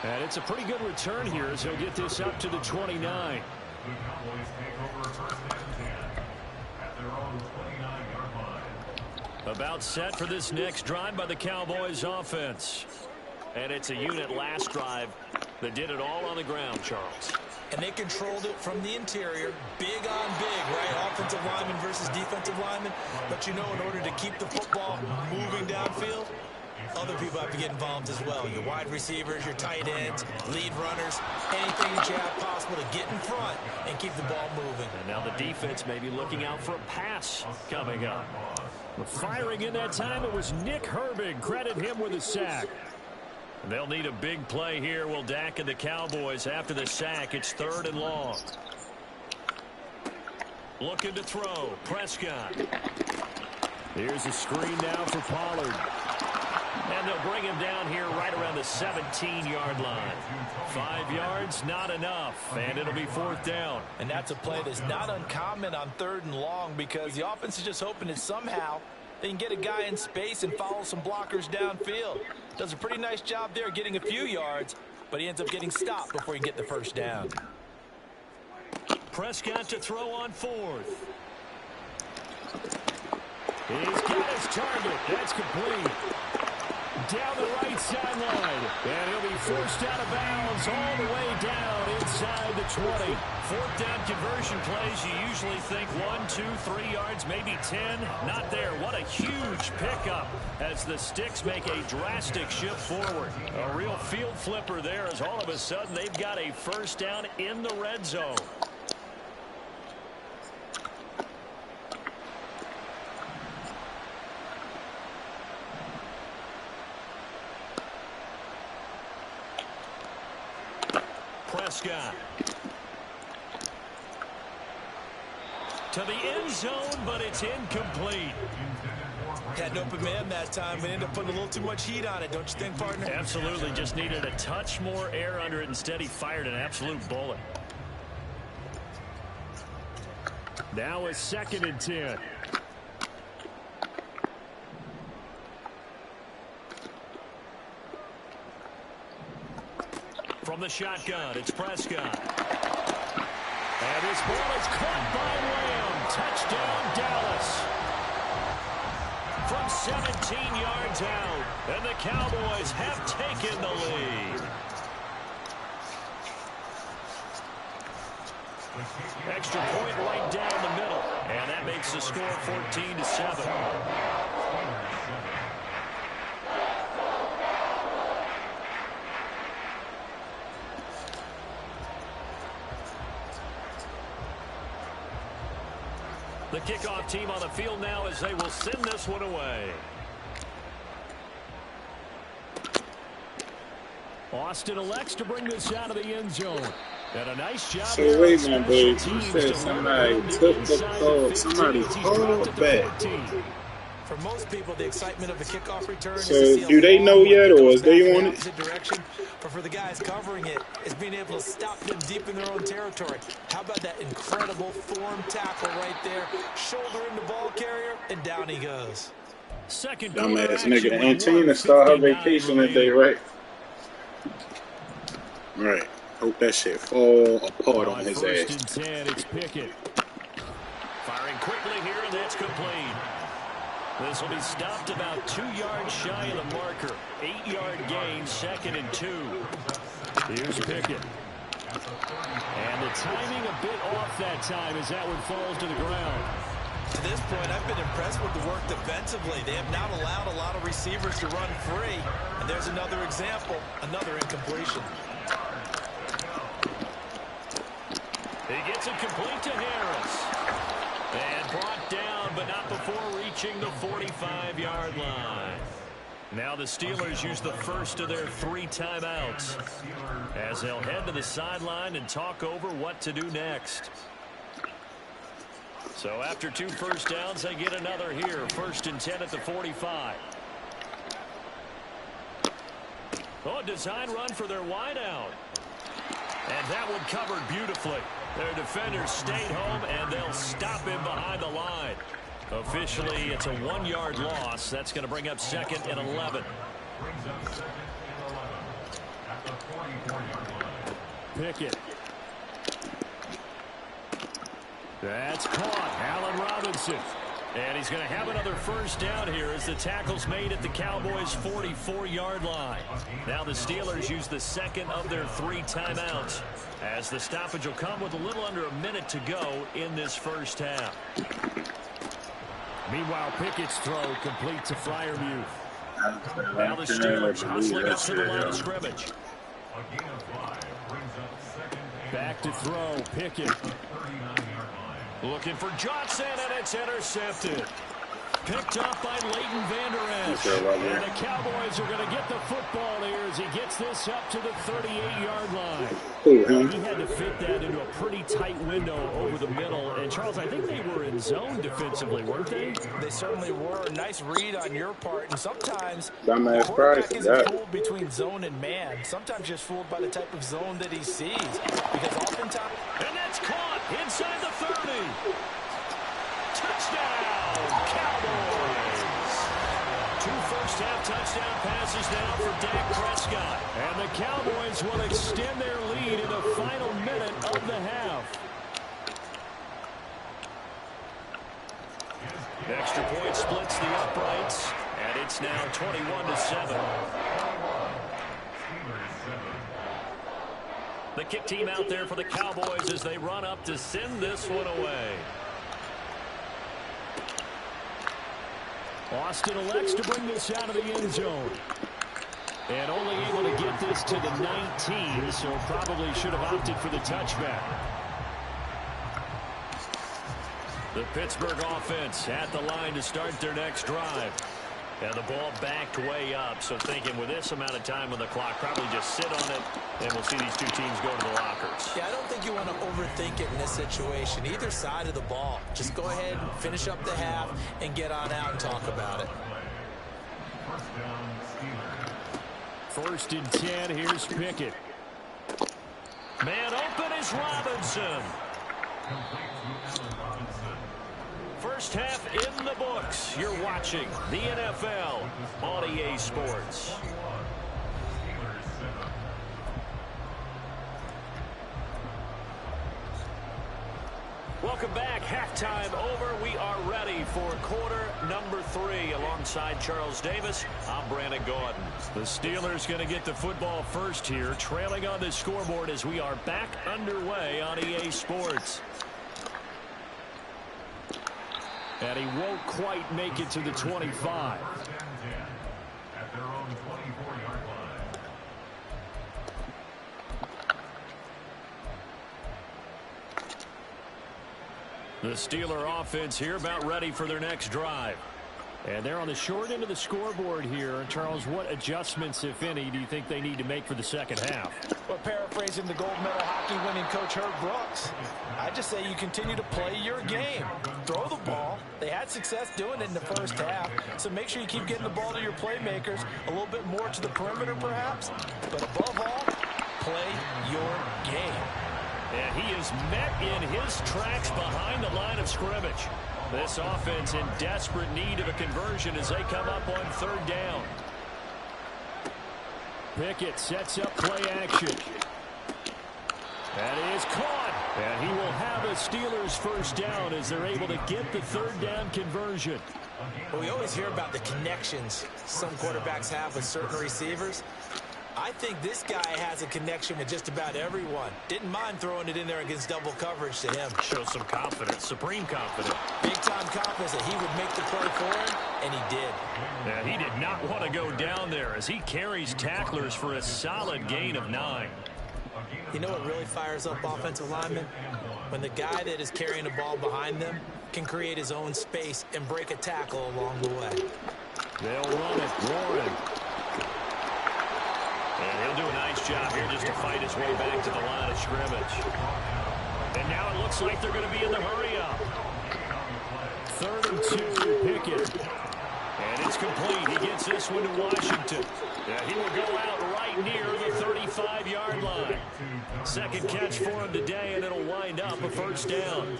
And it's a pretty good return here as he'll get this up to the 29. The Cowboys take over 1st and 10 at their own 29-yard line. About set for this next drive by the Cowboys offense. And it's a unit last drive that did it all on the ground, Charles. And they controlled it from the interior, big on big, right? Offensive lineman versus defensive lineman. But you know, in order to keep the football moving downfield, other people have to get involved as well. Your wide receivers, your tight ends, lead runners, anything that you have possible to get in front and keep the ball moving. And now the defense may be looking out for a pass coming up. Firing in that time, it was Nick Herbig. Credit him with a sack. They'll need a big play here. Will Dak and the Cowboys after the sack. It's 3rd and long. Looking to throw. Prescott. Here's a screen now for Pollard. And they'll bring him down here right around the 17-yard line. 5 yards, not enough. And it'll be 4th down. And that's a play that's not uncommon on 3rd and long because the offense is just hoping that somehow they can get a guy in space and follow some blockers downfield. Does a pretty nice job there getting a few yards, but he ends up getting stopped before he can get the 1st down. Prescott to throw on 4th. He's got his target. That's complete. Down the right sideline. And he'll be forced out of bounds all the way down inside the 20. 4th down conversion plays, you usually think 1, 2, 3 yards, maybe 10. Not there. What a huge pickup as the Sticks make a drastic shift forward. A real field flipper there as all of a sudden they've got a 1st down in the red zone. Prescott to the end zone, but it's incomplete. Had an open man that time, but ended up putting a little too much heat on it, don't you think, partner? Absolutely. Just needed a touch more air under it. Instead, he fired an absolute bullet. Now it's 2nd and 10. From the shotgun, it's Prescott. And this ball is caught by Lamb. Touchdown, Dallas. From 17 yards out. And the Cowboys have taken the lead. Extra point right down the middle. And that makes the score 14-7. The kickoff team on the field now as they will send this one away. Austin elects to bring this out of the end zone. And a nice job. So wait a minute, Dave. You said somebody took the call. Somebody called back. For most people, the excitement of the kickoff return So is to see do they know yet, or is they on it? Direction. But for the guys covering it, is being able to stop them deep in their own territory. How about that incredible form tackle right there? Shoulder in the ball carrier, and down he goes. Second dumbass nigga. And Tina start her vacation today, right? Right. Hope that shit fall apart on his ass. 1st and 10, it's Pickett. Firing quickly here, and that's complete. This will be stopped about 2 yards shy of the marker. 8-yard gain, 2nd and 2. Here's Pickett. And the timing a bit off that time as that one falls to the ground. To this point, I've been impressed with the work defensively. They have not allowed a lot of receivers to run free. And there's another example, another incompletion. He gets it complete to Harris. And brought down, but not before reaching the 45-yard line. Now the Steelers use the first of their 3 timeouts as they'll head to the sideline and talk over what to do next. So after 2 first downs, they get another here. 1st and 10 at the 45. Oh, design run for their wideout. And that one covered beautifully. Their defenders stayed home, and they'll stop him behind the line. Officially, it's a 1-yard loss. That's going to bring up 2nd and 11. Pickett. That's caught. Allen Robinson. And he's going to have another first down here as the tackle's made at the Cowboys' 44-yard line. Now the Steelers use the second of their 3 timeouts, as the stoppage will come with a little under a minute to go in this first half. Meanwhile, Pickett's throw complete to Freiermuth. Now the Steelers hustling up to the line of scrimmage. Back to throw, Pickett. Looking for Johnson, and it's intercepted. Picked off by Leighton Vander Esch. And the Cowboys are going to get the football here as he gets this up to the 38-yard line. He had to fit that into a pretty tight window over the middle. And, Charles, I think they were in zone defensively, weren't they? They certainly were. Nice read on your part. And sometimes Dumbass the price quarterback isn't fooled between zone and man. Sometimes just fooled by the type of zone that he sees. Because oftentimes... And that's caught inside the 30. Touchdown, Cowboys. 2 first-half touchdown passes now for Dak Prescott. And the Cowboys will extend their lead in the final minute of the half. Extra point splits the uprights, and it's now 21-7. The kick team out there for the Cowboys as they run up to send this one away. Austin elects to bring this out of the end zone. And only able to get this to the 19, so probably should have opted for the touchback. The Pittsburgh offense at the line to start their next drive. And the ball backed way up, so thinking with this amount of time on the clock, probably just sit on it, and we'll see these two teams go to the lockers. Yeah, I don't think you want to overthink it in this situation. Either side of the ball. Just go ahead and finish up the half and get on out and talk about it. First and 10, here's Pickett. Man open is Robinson. First half in the books. You're watching the NFL on EA Sports. Welcome back. Halftime over. We are ready for quarter number 3. Alongside Charles Davis, I'm Brandon Gordon. The Steelers going to get the football first here, trailing on the scoreboard as we are back underway on EA Sports. And he won't quite make it to the 25. At their own 24-yard line. The Steeler offense here about ready for their next drive. And they're on the short end of the scoreboard here. Charles, what adjustments, if any, do you think they need to make for the second half? Well, paraphrasing the gold medal hockey winning coach Herb Brooks, I just say you continue to play your game. Throw the ball. They had success doing it in the first half, so make sure you keep getting the ball to your playmakers, a little bit more to the perimeter perhaps, but above all, play your game. And he is met in his tracks behind the line of scrimmage. This offense in desperate need of a conversion as they come up on third down. Pickett sets up play action. That is caught. And he will have a Steelers first down as they're able to get the third down conversion. Well, we always hear about the connections some quarterbacks have with certain receivers. I think this guy has a connection with just about everyone. Didn't mind throwing it in there against double coverage to him. Shows some confidence, supreme confidence. Big-time confidence that he would make the play for him, and he did. Yeah, he did not want to go down there as he carries tacklers for a solid gain of 9. You know what really fires up offensive linemen? When the guy that is carrying the ball behind them can create his own space and break a tackle along the way. They'll run it. Warren. And he'll do a nice job here just to fight his way back to the line of scrimmage. And now it looks like they're going to be in the hurry-up. 3rd and 2, Pickett. And it's complete. He gets this one to Washington. Yeah, he will go out right near the 35-yard line. Second catch for him today, and it'll wind up a first down.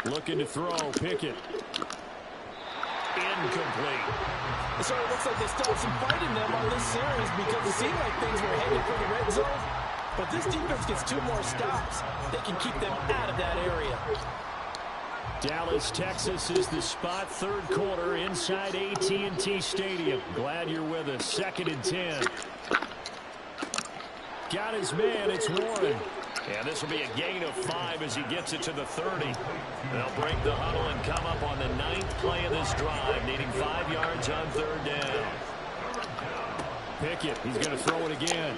Looking to throw, Pickett. Incomplete. So it looks like they still have some fight in them on this series because it seemed like things were headed for the red zone. But this defense gets 2 more stops. They can keep them out of that area. Dallas, Texas is the spot. Third quarter inside AT&T Stadium. Glad you're with us. 2nd and 10. Got his man. It's Warren. And this will be a gain of 5 as he gets it to the 30. They'll break the huddle and come up on the 9th play of this drive, needing 5 yards on 3rd down. Pickett, he's going to throw it again.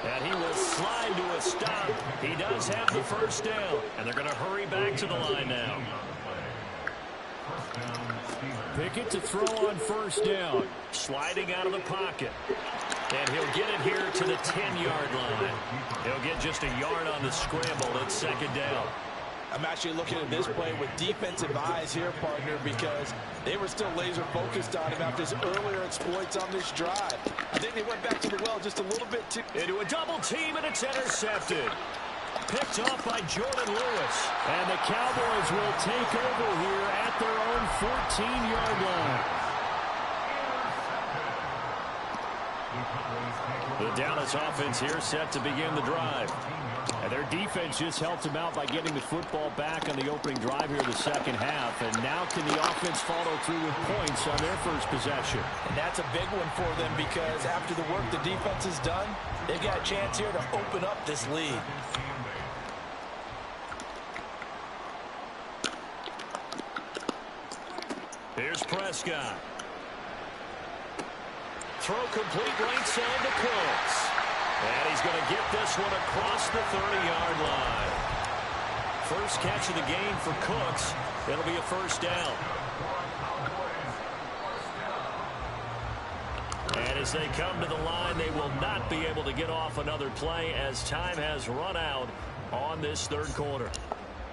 And he will slide to a stop. He does have the 1st down. And they're going to hurry back to the line now. Pickett to throw on 1st down. Sliding out of the pocket. And he'll get it here to the 10-yard line. He'll get just a yard on the scramble. It's 2nd down. I'm actually looking at this play with defensive eyes here, partner, because they were still laser-focused on him after his earlier exploits on this drive. I think they went back to the well just a little bit too. Into a double team, and it's intercepted. Picked off by Jordan Lewis. And the Cowboys will take over here at their own 14-yard line. The Dallas offense here set to begin the drive. And their defense just helped them out by getting the football back on the opening drive here in the 2nd half. And now can the offense follow through with points on their first possession? And that's a big one for them because after the work the defense has done, they've got a chance here to open up this lead. Here's Prescott. Throw complete right side to Cooks. And he's going to get this one across the 30-yard line. First catch of the game for Cooks. It'll be a 1st down. And as they come to the line, they will not be able to get off another play as time has run out on this 3rd quarter.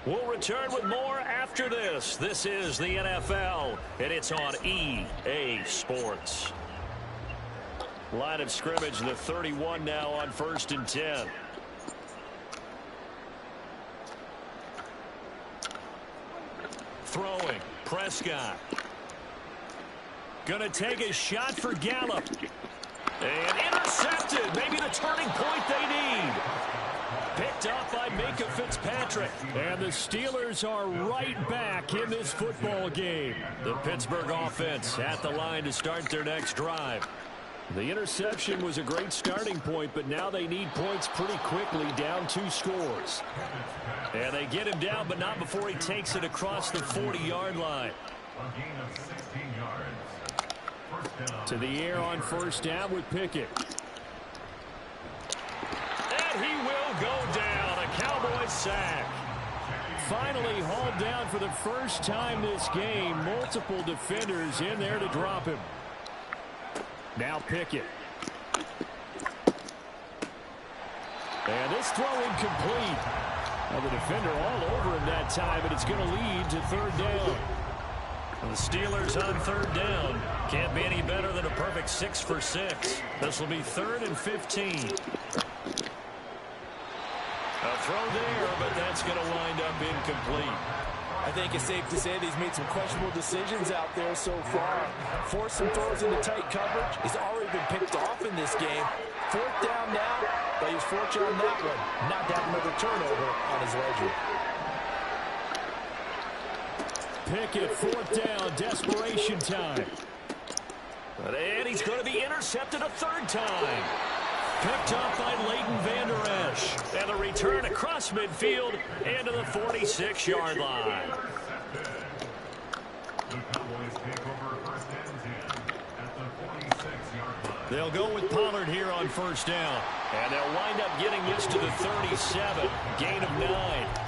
We'll return with more after this. This is the NFL, and it's on EA Sports. Line of scrimmage, the 31 now on 1st and 10. Throwing, Prescott. Gonna take a shot for Gallup. And intercepted. Maybe the turning point they need. Picked up by Minka Fitzpatrick. And the Steelers are right back in this football game. The Pittsburgh offense at the line to start their next drive. The interception was a great starting point, but now they need points pretty quickly, down 2 scores. And they get him down, but not before he takes it across the 40-yard line. A gain of 16 yards. 1st down. To the air on 1st down with Pickett. And he will go down. A Cowboys sack. Finally hauled down for the first time this game. Multiple defenders in there to drop him. Now Pickett. And this throw incomplete. Well, the defender all over him that time, but it's going to lead to 3rd down. And the Steelers on 3rd down. Can't be any better than a perfect 6 for 6. This will be 3rd and 15. A throw there, but that's going to wind up incomplete. I think it's safe to say that he's made some questionable decisions out there so far. Forced some throws into tight coverage. He's already been picked off in this game. 4th down now, but he's fortunate on that one. Not to have another turnover on his ledger. Pickett, 4th down, desperation time. And he's going to be intercepted a 3rd time. Picked up by Leighton Vander Esch. And the return across midfield into the 46-yard line. The Cowboys take over 1st and 10 at the 46-yard line. They'll go with Pollard here on 1st down. And they'll wind up getting this to the 37. Gain of 9.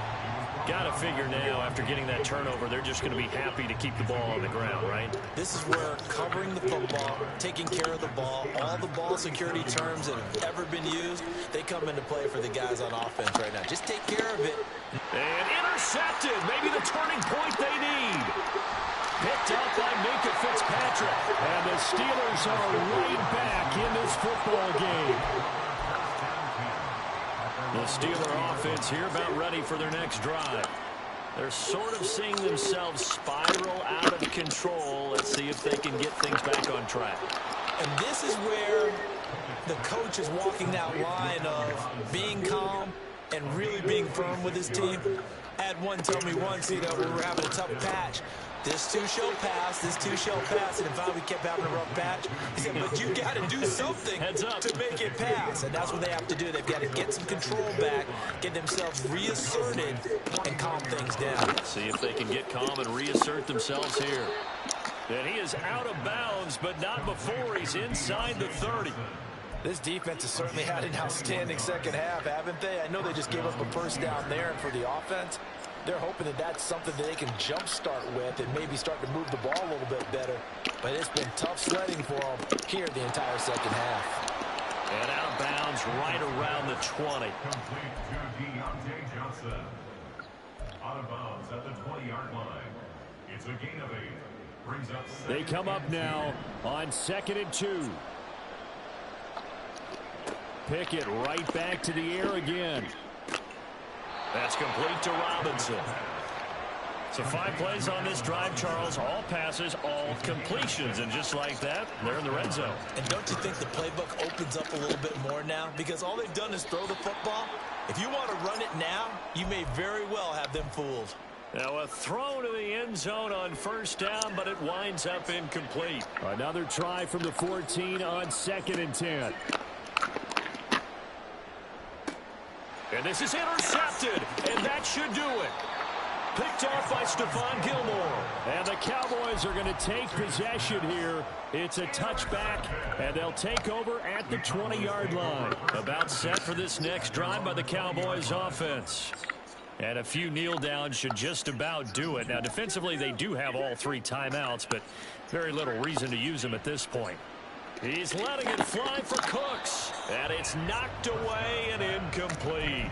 Got to figure now, after getting that turnover, they're just going to be happy to keep the ball on the ground, right? This is where covering the football, taking care of the ball, all the ball security terms that have ever been used, they come into play for the guys on offense right now. Just take care of it. And intercepted. Maybe the turning point they need. Picked up by Minka Fitzpatrick. And the Steelers are right back in this football game. The Steeler offense here about ready for their next drive. They're sort of seeing themselves spiral out of control. Let's see if they can get things back on track. And this is where The coach is walking that line of being calm and really being firm with his team. I had one tell me once, you know, when we were having a tough patch, this too shall pass, this too shall pass. And if we kept having a rough patch, he said, but you got to do something to make it pass. And that's what they have to do. They've got to get some control back, get themselves reasserted, and calm things down. See if they can get calm and reassert themselves here. And he is out of bounds, but not before he's inside the 30. This defense has certainly had an outstanding second half, haven't they? I know they just gave up a first down there, and for the offense, they're hoping that that's something that they can jumpstart with and maybe start to move the ball a little bit better. But it's been tough sledding for them here the entire second half. And out of bounds right around the 20. Complete to Deontay Johnson. Out of bounds at the 20-yard line. It's a gain of 8. Brings up they come up now on 2nd and 2. Pickett right back to the air again. That's complete to Robinson. So 5 plays on this drive, Charles. All passes, all completions. And just like that, they're in the red zone. And don't you think the playbook opens up a little bit more now? Because all they've done is throw the football. If you want to run it now, you may very well have them fooled. Now a throw to the end zone on 1st down, but it winds up incomplete. Another try from the 14 on 2nd and 10. And this is intercepted, and that should do it. Picked off by Stephon Gilmore. And the Cowboys are going to take possession here. It's a touchback, and they'll take over at the 20-yard line. About set for this next drive by the Cowboys offense. And a few kneel downs should just about do it. Now, defensively, they do have all 3 timeouts, but very little reason to use them at this point. He's letting it fly for Cooks, and it's knocked away and incomplete.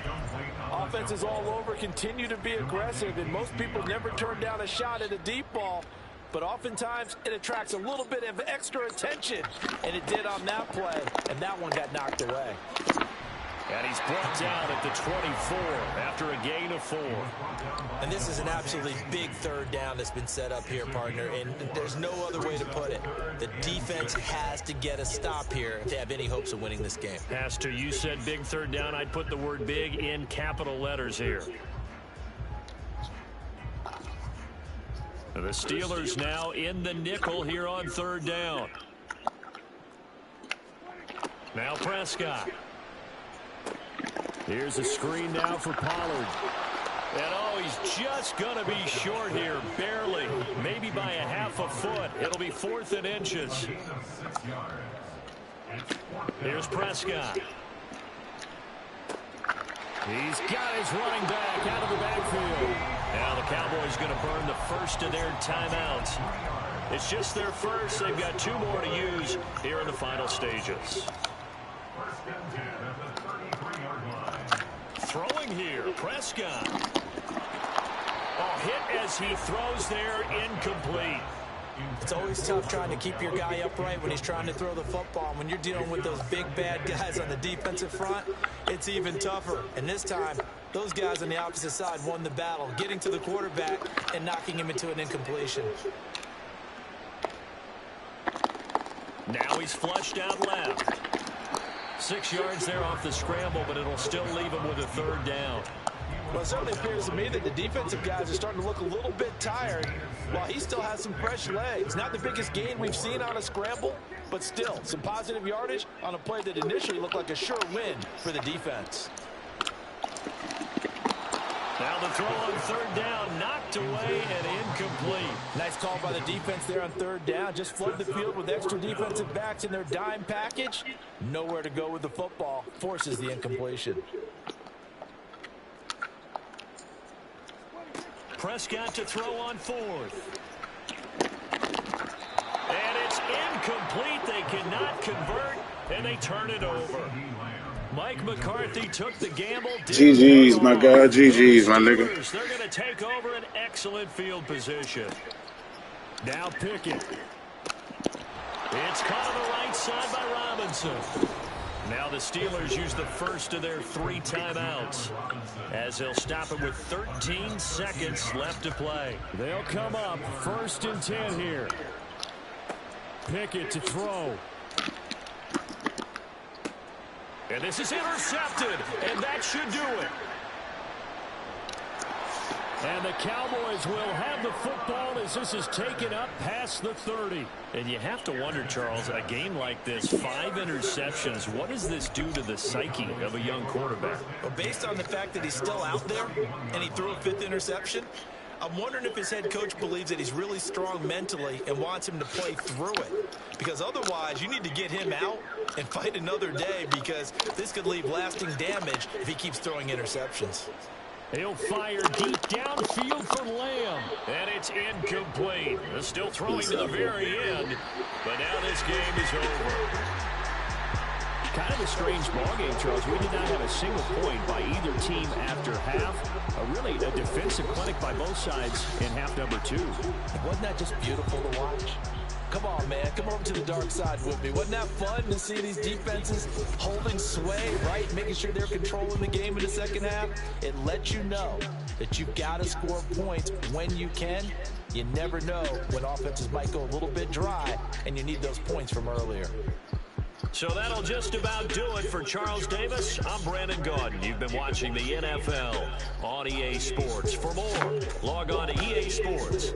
Offenses all over continue to be aggressive, and most people never turn down a shot at a deep ball. But oftentimes, it attracts a little bit of extra attention, and it did on that play, and that one got knocked away. And he's brought down at the 24 after a gain of 4. And this is an absolutely big 3rd down that's been set up here, partner, and there's no other way to put it. The defense has to get a stop here to have any hopes of winning this game. Has to. You said big 3rd down. I'd put the word big in capital letters here. The Steelers now in the nickel here on 3rd down. Now Prescott. Here's a screen now for Pollard. And oh, he's just going to be short here, barely, maybe by a half a foot. It'll be 4th and inches. Here's Prescott. He's got his running back out of the backfield. Now the Cowboys going to burn the first of their timeouts. It's just their first. They've got 2 more to use here in the final stages. Throwing here, Prescott. Oh, hit as he throws there, incomplete. It's always tough trying to keep your guy upright when he's trying to throw the football. When you're dealing with those big, bad guys on the defensive front, it's even tougher. And this time, those guys on the opposite side won the battle, getting to the quarterback and knocking him into an incompletion. Now he's flushed out left. 6 yards there off the scramble, but it'll still leave him with a 3rd down. Well, it certainly appears to me that the defensive guys are starting to look a little bit tired while he still has some fresh legs. Not the biggest gain we've seen on a scramble, but still some positive yardage on a play that initially looked like a sure win for the defense. Now the throw on 3rd down, knocked away and incomplete. Nice call by the defense there on 3rd down. Just flood the field with extra defensive backs in their dime package. Nowhere to go with the football. Forces the incompletion. Prescott to throw on 4th. And it's incomplete. They cannot convert, and they turn it over. Mike McCarthy took the gamble. GG's, my God. GG's, my nigga. They're going to take over an excellent field position. Now Pickett. It's caught on the right side by Robinson. Now the Steelers use the first of their 3 timeouts as they'll stop it with 13 seconds left to play. They'll come up 1st and 10 here. Pickett to throw. And this is intercepted, and that should do it. And the Cowboys will have the football as this is taken up past the 30. And you have to wonder, Charles, a game like this, 5 interceptions, what does this do to the psyche of a young quarterback? Well, based on the fact that he's still out there and he threw a 5th interception, I'm wondering if his head coach believes that he's really strong mentally and wants him to play through it. Because otherwise, you need to get him out and fight another day, because this could leave lasting damage if he keeps throwing interceptions. He'll fire deep downfield for Lamb. And it's incomplete. Still throwing to the very end. But now this game is over. Kind of a strange ballgame, Charles. We did not have a single point by either team after half. Really a defensive clinic by both sides in half number 2. Wasn't that just beautiful to watch? Come on, man. Come over to the dark side with me. Wasn't that fun to see these defenses holding sway, right? Making sure they're controlling the game in the second half. It lets you know that you've got to score points when you can. You never know when offenses might go a little bit dry, and you need those points from earlier. So that'll just about do it for Charles Davis. I'm Brandon Gaudin. You've been watching the NFL on EA Sports. For more, log on to EA Sports.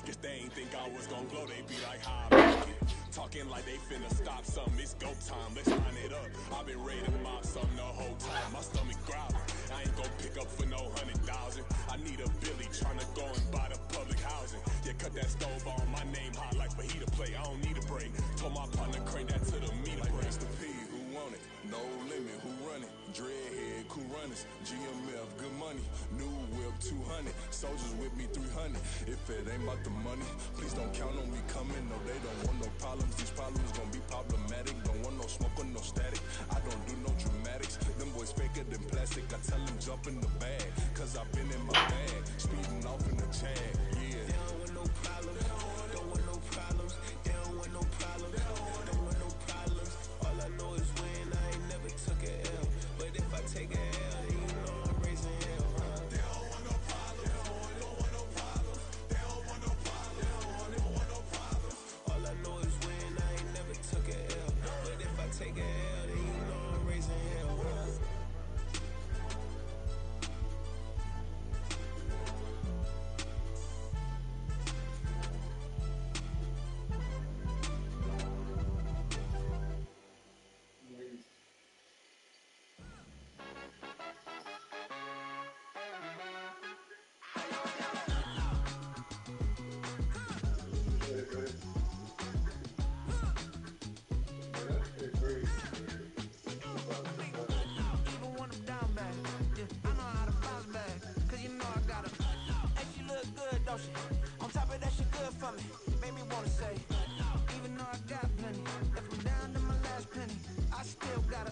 Guess they ain't think I was gonna glow, they be like, how I make it. Talking like they finna stop something, it's go time, let's line it up. I've been ready to mop something the whole time, my stomach growling. I ain't gon' pick up for no 100,000. I need a Billy tryna go and buy the public housing. Yeah, cut that stove on, my name hot like fajita play, I don't need a break. Told my partner crank that to the meter like break. Mr. P, who want it? No limit, who run it? Dreadhead, cool runners, GMF, good money. New whip, 200, soldiers with me, 300. If it ain't about the money, please don't count on me coming. No, they don't want no problems. These problems gon' be problematic. Don't want no smoke or no static. I don't do no dramatics. Them boys faker than plastic. I tell them jump in the bag, cause I've been in my bag. Speeding off in the Jag, yeah. They don't want no problems. Don't want no problems. me, made me wanna say, even though I got plenty, if I'm down to my last penny, I still gotta,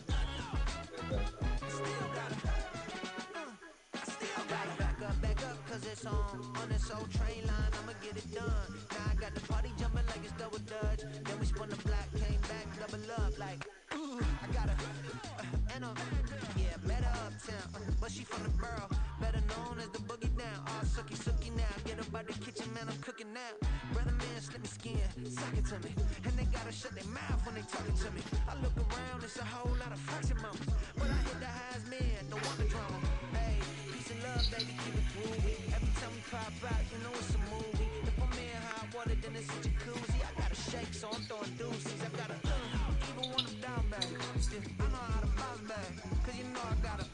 back up, cause it's on this old train line, I'ma get it done. Now I got the party jumping like it's double dutch. Then we spun the block, came back, double up, like, ooh, I got a, and yeah, met her uptown, but she from the borough, better known as the boogie down. All sucky now, get up out the kitchen, man, I'm cooking now. Brother man, slip me skin, suck it to me, and they gotta shut their mouth when they talking to me. I look around, it's a whole lot of fraction mamas, but I hit the highs, man, don't want the drama. Hey, peace and love, baby, keep it groovy. Every time we pop out, you know it's a movie. If I'm in hot water, then it's a jacuzzi. I gotta shake, so I'm throwing deuces. I gotta, even when I'm down, baby. I know how to bounce back, cause you know I gotta.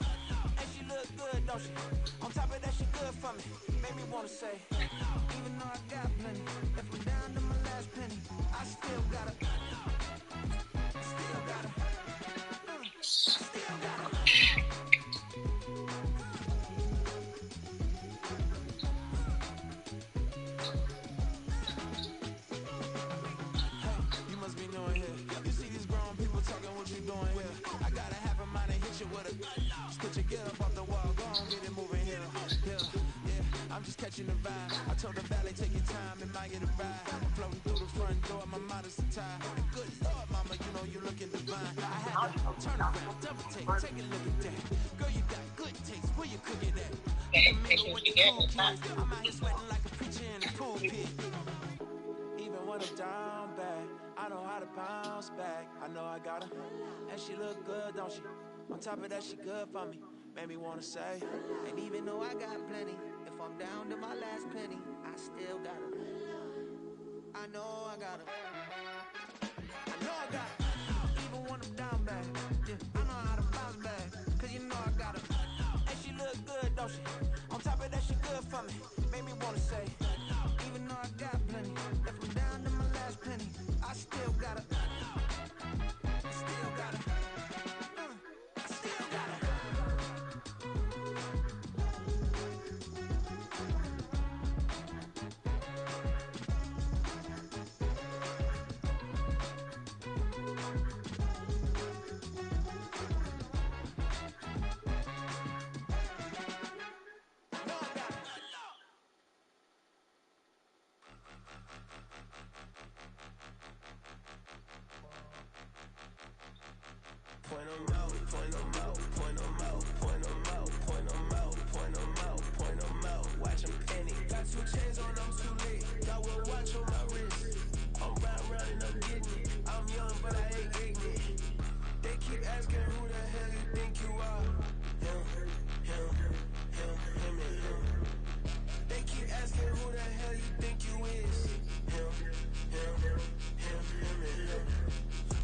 And she look good, don't she? On top of that, she good for me. Made me wanna say, even though I got plenty, if I'm down to my last penny, I still gotta. Still gotta. Still gotta. I got a half a mind to hit you with a put your get up off the wall, go on, get it moving here. Yeah, I'm just catching the vibe. I told the valet, take your time, it might get a ride. I'm floating through the front door, my modest attire. And good Lord, mama, you know you looking divine. I had to turn around, double take a look at that. Girl, you got good taste, where you cook it at? You can mingle with the cool kids. I'm out here sweating like a preacher in a pool pit. Even when I'm down bad, I know how to bounce back. I know I got her, and she look good, don't she? On top of that, she good for me. Made me wanna say, and even though I got plenty, if I'm down to my last penny, I still got her. I know I got her. I know I got her. Even when I'm down bad, yeah, I know how to bounce back. Cause you know I got her. And she look good, don't she? On top of that, she good for me. Made me wanna say, even though I got plenty, if I'm down to my last penny, I still got her. Still got her. Still got her. Point them out, point them out, point them out, point them out, point them out, point them out, point them out. Watch them penny. Got 2 chains on, I'm too late. Got 1 watch on my wrist. I'm round and I'm getting it. I'm young, but I ain't ignorant. They keep asking who the hell you think you are. Him and him. They keep asking who the hell you think you is. Him and him.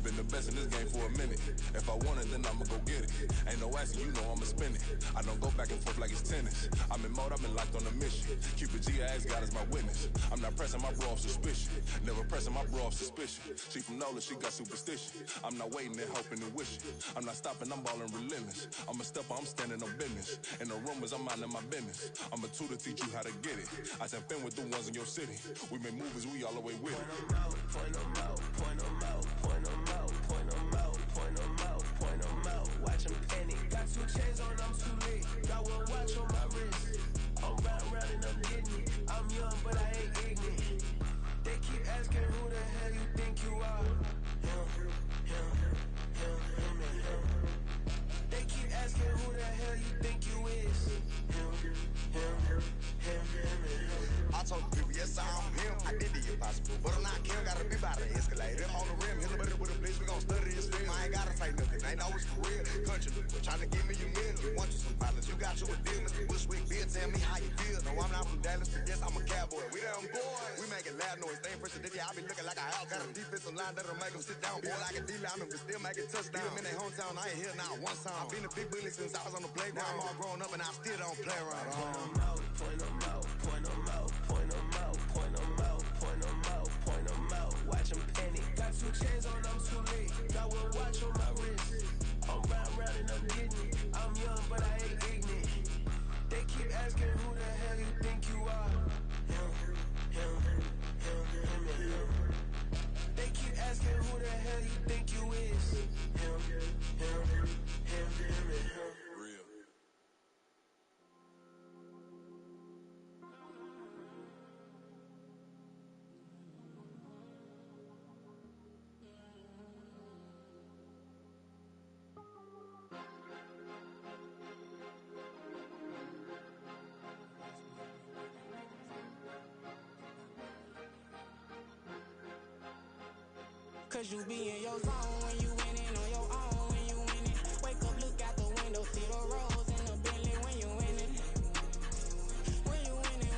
Been the best in this game for a minute. If I want it, then I'ma go get it. Ain't no asking, you know I'ma spin it. I don't go back and forth like it's tennis. I'm in mode, I've been locked on a mission. Cupid G, I ask God as my witness. I'm not pressing my bro off suspicion. Never pressing my bro off suspicion. She from Nola, she got superstition. I'm not waiting and hoping and wishing. I'm not stopping, I'm balling relentless. I'm a stepper, I'm standing on business. In the rumors, I'm minding my business. I'm a tutor, teach you how to get it. I said, fin with the ones in your city. We make movies, we all the way with it. Point them out, point them out, point them out, point them out, point them out, point them out. Watch them penny. Got 2 chains on, I'm too late. Got 1 watch on my wrist. I'm round and I'm getting it. I'm young, but I ain't ignorant. They keep asking who the hell you think you are. Him and him. They keep asking who the hell you think you is. Him and him. I told the people, yes, I'm him. I did the impossible, but I'm not Kim. Gotta be by the escalator. I'm on the rim, hit a better with a blitz. We gon' study this film. I ain't gotta say nothing. Ain't know it's for real. Country, trying to give me your million. You want you some violence. You got you a deal. Mr. Bushwick, Bill, tell me how you feel. No, I'm not from Dallas, but yes, I'm a cowboy. We them boys. We making loud noise. Staying fresh to Diddy. I be looking like a house. Got a defensive line that'll make them sit down. Boy, like a dealer, I'm in, but still making touchdowns. Them in their hometown, I ain't here now one time. I've been a big bully since I was on the playground. Now I'm all grown up and I still don't play around. Point them out, point them out, point them out, point them out, point them out, point them out, point them out. Watch them penny. Got 2 chains on, I'm too late. Got 1 watch on my wrist. I'm round and I'm getting it. I'm young, but I ain't ignorant. They keep asking who the hell you think you are. Him hell you think you is? Him, and him. Real. Cause you be in your zone when you winning on your own when you winning. Wake up, look out the window, see the rose in the Bentley when you winning. When you winning.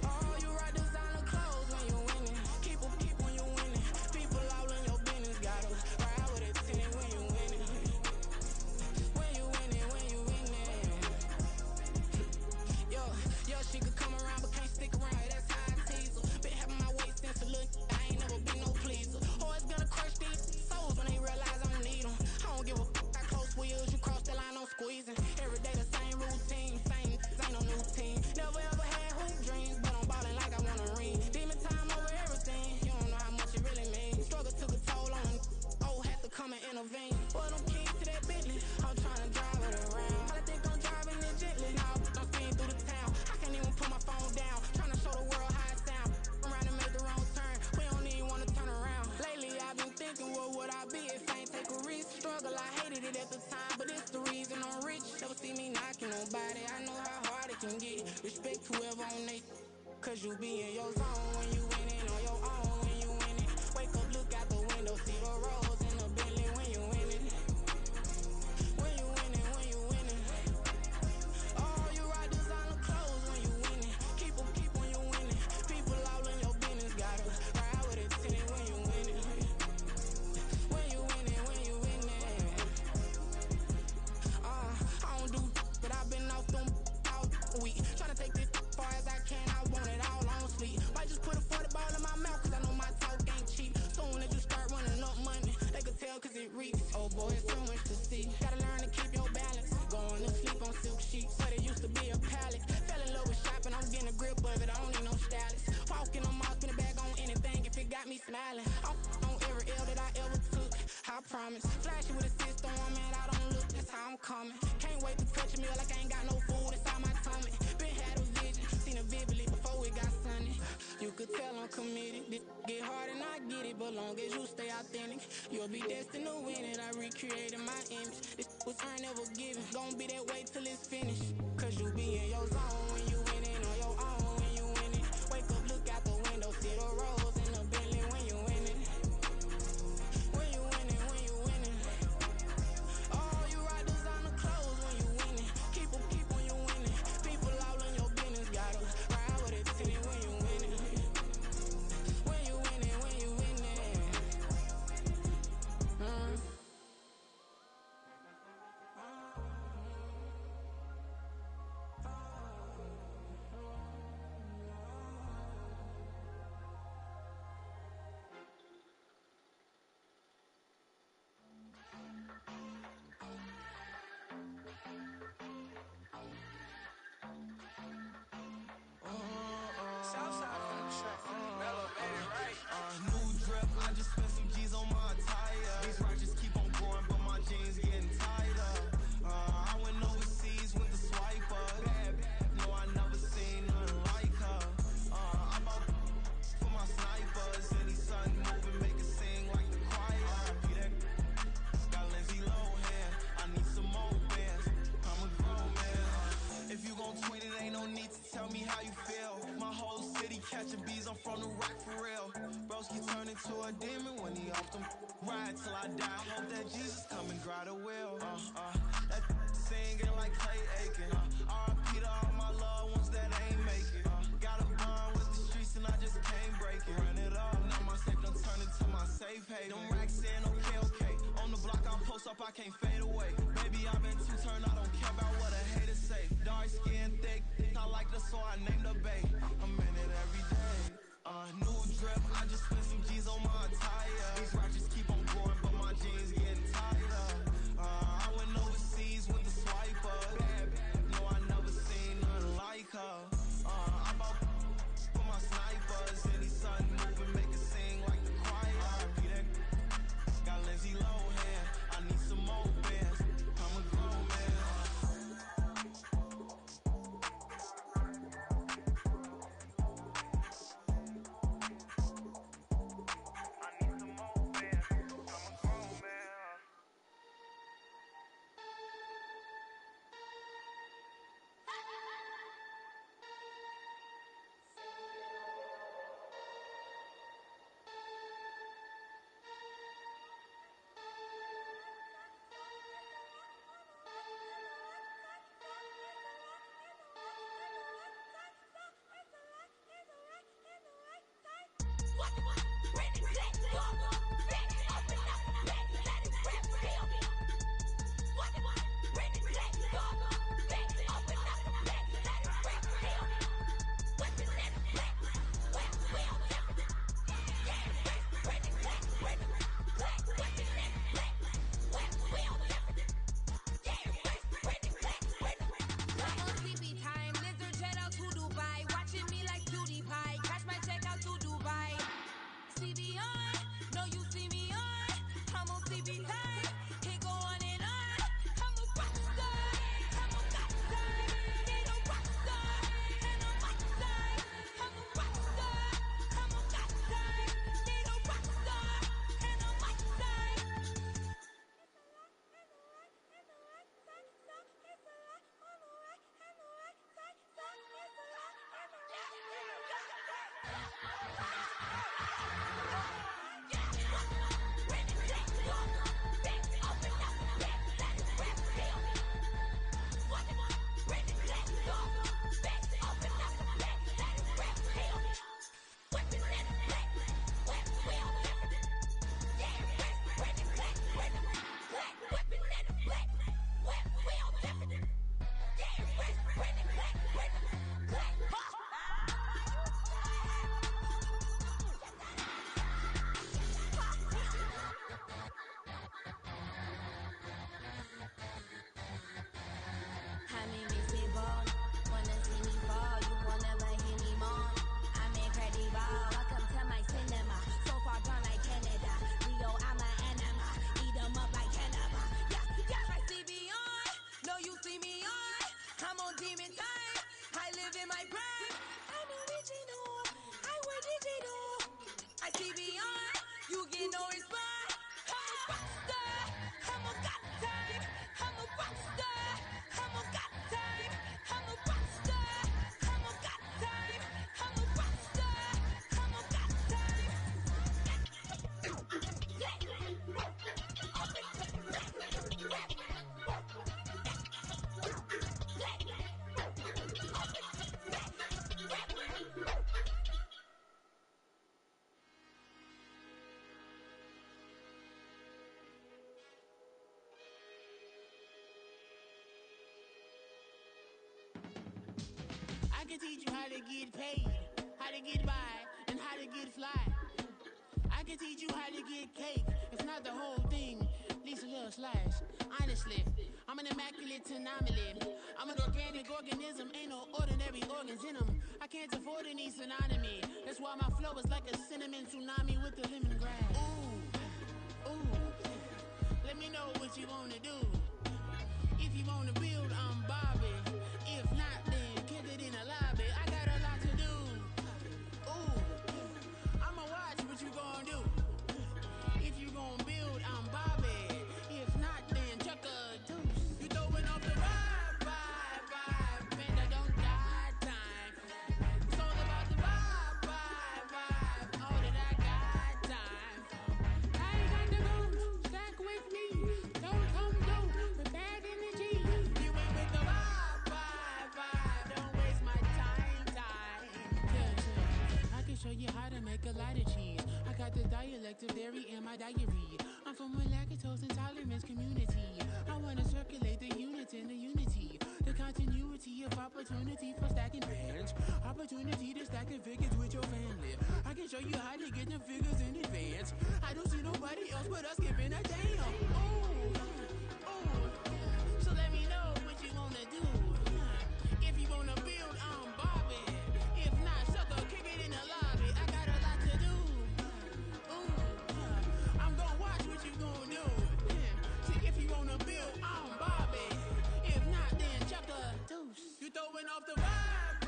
Oh, you right designer clothes when you winning. Keep when you winning. People all in your business, gotta ride with a tenant when you winning. When you winning. Yo, she could come around but can't stick around. That's how I tease her. Been having my waist since a little. I ain't never been no pleaser. Always gonna crush these souls when they realize I don't need them. I don't give a how close we is. You cross the line, I'm squeezing. Every day the same routine. Same, ain't no new team. Never ever had hoop dreams, but I'm ballin' like I wanna ring. Demon time over everything. You don't know how much it really means. Struggle took a toll on them. Oh, had to come and intervene. But I'm keys to that Bentley. I'm tryna drive it around. I think I'm driving it gently. Now I'm speeding through the town. I can't even put my phone down. Tryna show the world how it sound. Around and make the wrong turn. We don't even wanna turn around. Lately I've been thinking, what would I be if I ain't take a risk? Struggle, I hated it at the time, but it's the reason I'm rich. Never see me knocking nobody. I know how hard it can get. Respect whoever on they. Cause you be in your zone when you winning on your own when you winning. Wake up, look out the window, see the rose in the Bentley when you winning. When you winning. Oh, you right designer clothes when you winning. Keep when you winning. People all in your business, gotta ride with a tenant when you winning. When you winning. I don't do, but I've been off them all week. Tryna take this far as I can, I want it all on sleep. Might just put a 40 ball in my mouth, cause I know my talk ain't cheap. Soon as you start running up money, they could tell cause it reeks. Oh boy, it's so much to see. Gotta learn to keep your balance. Going to sleep on silk sheets, but it used to be a pallet. Fell in love with shopping, I'm getting a grip of it, I don't need no stylist. Walking on my spinning bag on anything if it got me smiling. I'm on every L that I ever took, I promise. Flashy with a system, man, I don't look, that's how I'm coming. Can't wait to touch a meal like I ain't got no food inside my tummy. Been had a vision, seen it vividly before it got sunny. You could tell I'm committed. This get hard and I get it, but long as you stay authentic, you'll be destined to win it. I recreated my image. This was earned, never given. Gonna be that way till it's finished. Cause you be in your zone when you winning on your own when you winning. Wake up, look out the window, see the rose in the Bentley when you winning. When you winning. Oh, you right designer clothes when you winning. Keep when you winning. People all in your business, gotta ride with it till when you winning. When you winning. Southside on the track. Elevated, right? New drip, I just spent some G's on my attire. These rocks just keep on growing, but my jeans getting tighter. I went overseas with the swiper. Bad, no, I never seen nothing like her. I bought for my snipers. Any sun moving, make it sing like the choir. Be that got Lindsay Lohan. I need some more bands. I'm a grown man. If you gon' tweet it, ain't no need to tell me how you feel. My whole city catching bees, I'm from the rock for real. Broski turn into a demon when he off them. Ride till I die, hope that Jesus come and grab the wheel. That singing like Clay Aiken. R.I.P. to all my loved ones that ain't make it. Got a bond with the streets and I just can't break it. Run it up, now my safe done turn into my safe haven. Them racks saying okay. On the block I post up, I can't fade away. Baby, I've been too turned, I don't care about what a hater say. Dark skin, thick, I like the so I named the bay. I'm in it every day. New drip, I just spent some G's on my attire. These rocks just keep on growing, but my jeans getting tighter. I went overseas with the swiper. Bad, no, I never seen nothing like her. I bought for my snipers. Any sun moving, make it sing like the choir. baby time. It go on and on. I'm a rock star. I'm a rock star. Need a rock star. And a rock star. I'm a rock star. I'm a rock star. Need a rock star. And a rock star. I mean, miss me ball, wanna see me fall, you will never hear me moan. I'm incredible, welcome to my cinema. So far gone like Canada, Rio, I'm an anima. Eat 'em up like cannibal. Yeah, yeah, I see beyond, no you see me on. I'm on demon time, I live in my prime. I'm original, I wear digital. I see beyond, you get no response. I'm a rock star, I'm a got time. I'm a rock star, I'm a got time. I'm a rock star, I'm a got time. I'm a rock star, I'm a got I can teach you how to get paid, how to get by, and how to get fly. I can teach you how to get cake, if not the whole thing, at least a little slice. Honestly, I'm an immaculate anomaly. I'm an organic organism, ain't no ordinary organs in them. I can't afford any synonymy. That's why my flow is like a cinnamon tsunami with the lemongrass. Ooh, ooh. Let me know what you wanna do. If you wanna build, I'm Bobby. If not, then kick it in the lobby. I got a lot to do. Ooh, I'ma watch what you gonna do. If you gonna build, I'm Bobby. If not, then chuck a deuce. You throwing off the vibe, man, I don't got time. It's all about the vibe, all that I got time. I ain't got to go, stack with me. Don't come low, with bad energy. You ain't with the vibe, don't waste my time. Yeah, I can show you how to make a lot of cheese. I got the dialect of dairy in my diary. I'm from a lactose intolerance community. I wanna circulate the units in the unity. The continuity of opportunity for stacking bands. Opportunity to stack the figures with your family. I can show you how to get the figures in advance. I don't see nobody else but us giving a damn. Ooh. So let me know what you wanna do. If you wanna build, I'm Bobby. If not, sucker, kick it in the lobby. I got a lot to do. Ooh, I'm gonna watch what you gonna do. See, if you wanna build, I'm Bobby. If not, then chuck a deuce. You throwing off the vibe,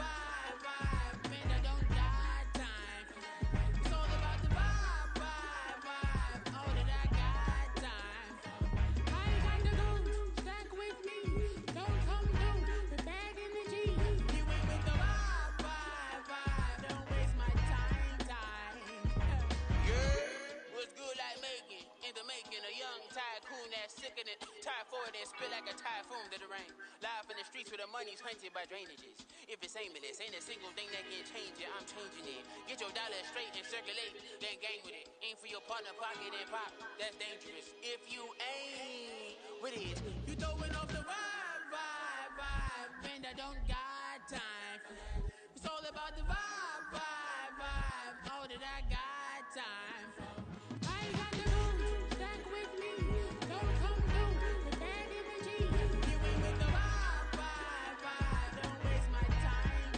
man, I don't got time. It's all about the vibe, all that I got time. I ain't got to go, stack with me. Don't come low, with bad energy. You ain't with the vibe, don't waste my time. Yeah, what's good like making? In the making, a young tycoon that's sickening. Tire forward and spit like a typhoon to the rain. Live in the streets where the money's hunted by drainages. If it's aimless, ain't a single thing that can change it. I'm changing it. Get your dollar straight and circulate, then gang with it. Aim for your partner, pocket and pop. That's dangerous. If you ain't with it, you throwing off the vibe, man, I don't got time. It's all about the vibe, all that I got time. I ain't got to go, stack with me. Don't come low, with bad energy. You ain't with the vibe, don't waste my time.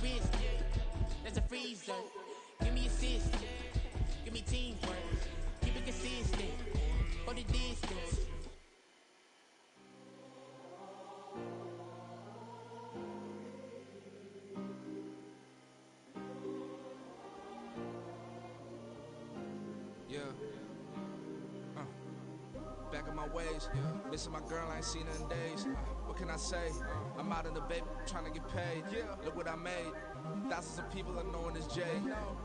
wrist, that's a freezer. Give me assist, give me teamwork. Keep it consistent, go the distance. Yeah. Back in my ways, missing my girl, I ain't seen her in days. What can I say? I'm out in the baby, trying to get paid. Look what I made. Thousands of people are knowing this J.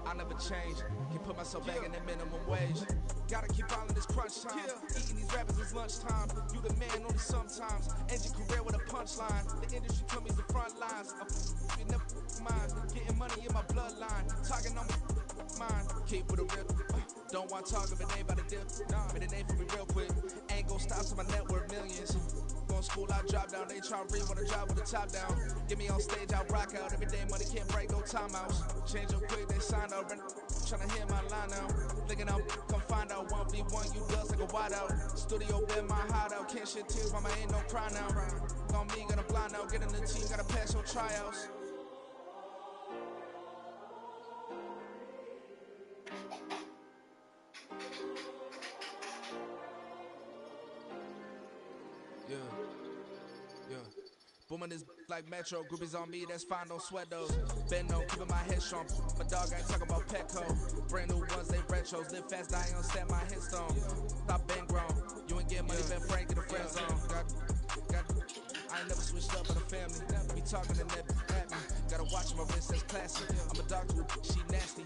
I never change. Can put myself back in the minimum wage. Gotta keep all in this crunch time. Eating these rappers is lunchtime. You the man only sometimes. End your career with a punchline. The industry told me it's the front lines. You never mind. Getting money in my bloodline. Talking on mine. Keep it a real. Don't want to talk if it ain't about a dip. But it ain't for me real quick. Ain't gon' stop till my net worth millions. Going school, I drop down. They try to read when I drop with the top down. Get me on stage, I rock out. Every day money can't break, no timeouts. Change up quick, they signed up. Tryna hear my line now. Thinking I'll come find out 1v1, you dust like a wideout. Studio been my hideout. Can't shed tears, mama ain't no cry now. On me, gonna blind out. Get in the team, gotta pass your tryouts. Yeah. Booming this like Metro, groupies on me, that's fine, don't sweat those. Been no, keeping my head strong. My dog ain't talking about Petco. Brand new ones, they retros. Live fast, I ain't on set my headstone. Stop been grown. You ain't get money, been frank in the friend zone. I ain't never switched up for the family. Be talking to that at me. Gotta watch my wrist, that's classy. I'm a dog to she nasty.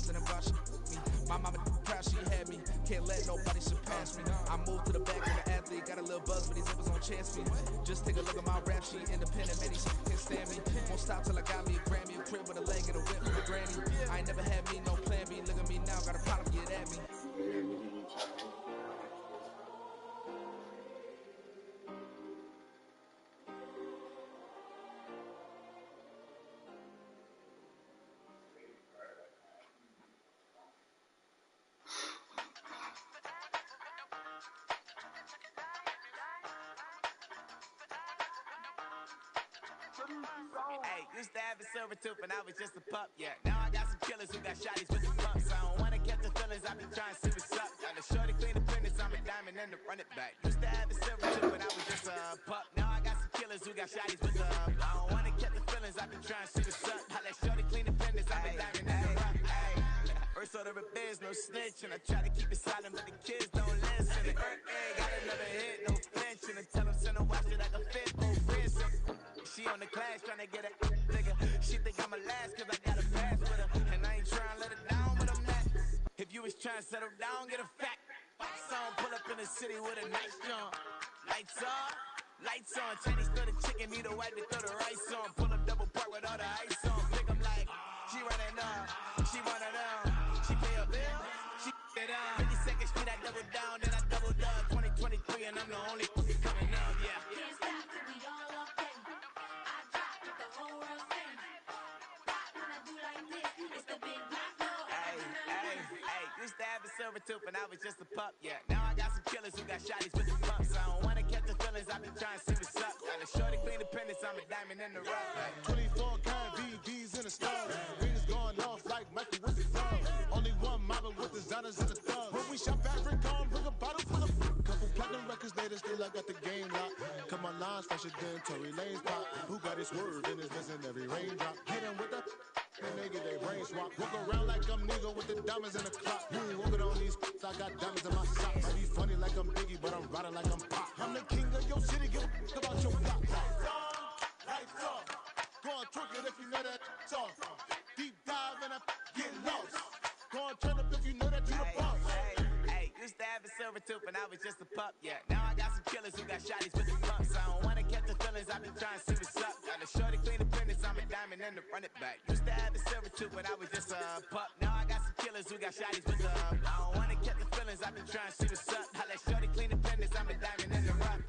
And about she me. My mama proud she had me. Can't let nobody surpass me. I moved to the back of the athlete. Got a little buzz, but these zippers on chance me. Just take a look at my rap sheet. Independent, man, these can't stand me. Won't stop till I got me a Grammy. A crib with a leg and a whip for my granny. I ain't never had me no plan B. Look at me now, got a problem, get at me. Hey, used to have a silver tooth and I was just a pup, yeah. Now I got some killers who got shotties with the pumps. I don't wanna catch the feelings, I be trying to see what's up. Got a shorty clean the fitness, I'm a diamond and to run it back. Used to have a silver tooth and I was just a pup. Now I got some killers who got shotties with the I don't wanna catch the feelings, I be trying to see what's up. I let shorty clean the fitness, I'm a diamond and to run. First order of biz, no snitch, and I try to keep it silent, but the kids don't listen. The got another hit, no flinch, and I tell them send a watch that I can fit both wrists. She on the class trying to get a nigga. She think I'm a last cause I got a pass with her. And I ain't trying to let her down, but I'm not. If you was trying to settle down, get a fact. Song pull up in the city with a nice jump. Lights on. Chinese throw the chicken, need a wipe to throw the rice on. Pull up double park with all the ice on. Pick 'em like, she running up, she one of them. She pay a bill, she it up. 52nd Street, I double down, then I double up. 2023 and I'm the only coming up, yeah. Can't stop till we all up in. I drop with the whole world sing. Rock when I do like this, it's the big black hole. Hey, used to have a silver tooth and I was just a pup, yeah. Now I got some killers who got shotties with the pumps. I don't wanna catch the feelings, I be trying to see what's up. Got a shorty clean the pendants, I'm a diamond in the rough. 24 karat VVs in the stars. Rings going off like Michael with the thumb. Only one model with designers in the thugs. When we shop fabric on, bring a bottle full of couple platinum records later, still I got the game locked. Cut my lines fresher than Tory Lane's pop. Who got his swerve in his missing every raindrop. Hit him with the and they get their brain swap. Walk around like I'm nigga with the diamonds in the clock. You ain't walking on these I got diamonds in my socks. I be funny like I'm Biggie, but I'm riding like I'm Pop. I'm the king of your city, give a about your block. Lights off. Go on, twerk it if you know that off. Deep dive and I get lost. Go on, turn up if you know that you the boss. Hey, used to have a silver tooth and I was just a pup, yeah. Now I got some killers who got shotties with the pumps. I don't wanna catch the feelings, I be trying to see what's up. Got a shorty clean the pendants, I'm a diamond and to run it back. Used to have a silver tooth when I was just a pup. Now I got some killers who got shotties with the I don't wanna catch the feelings, I be trying to see what's up. I let shorty clean the pendants, I'm a diamond and to run.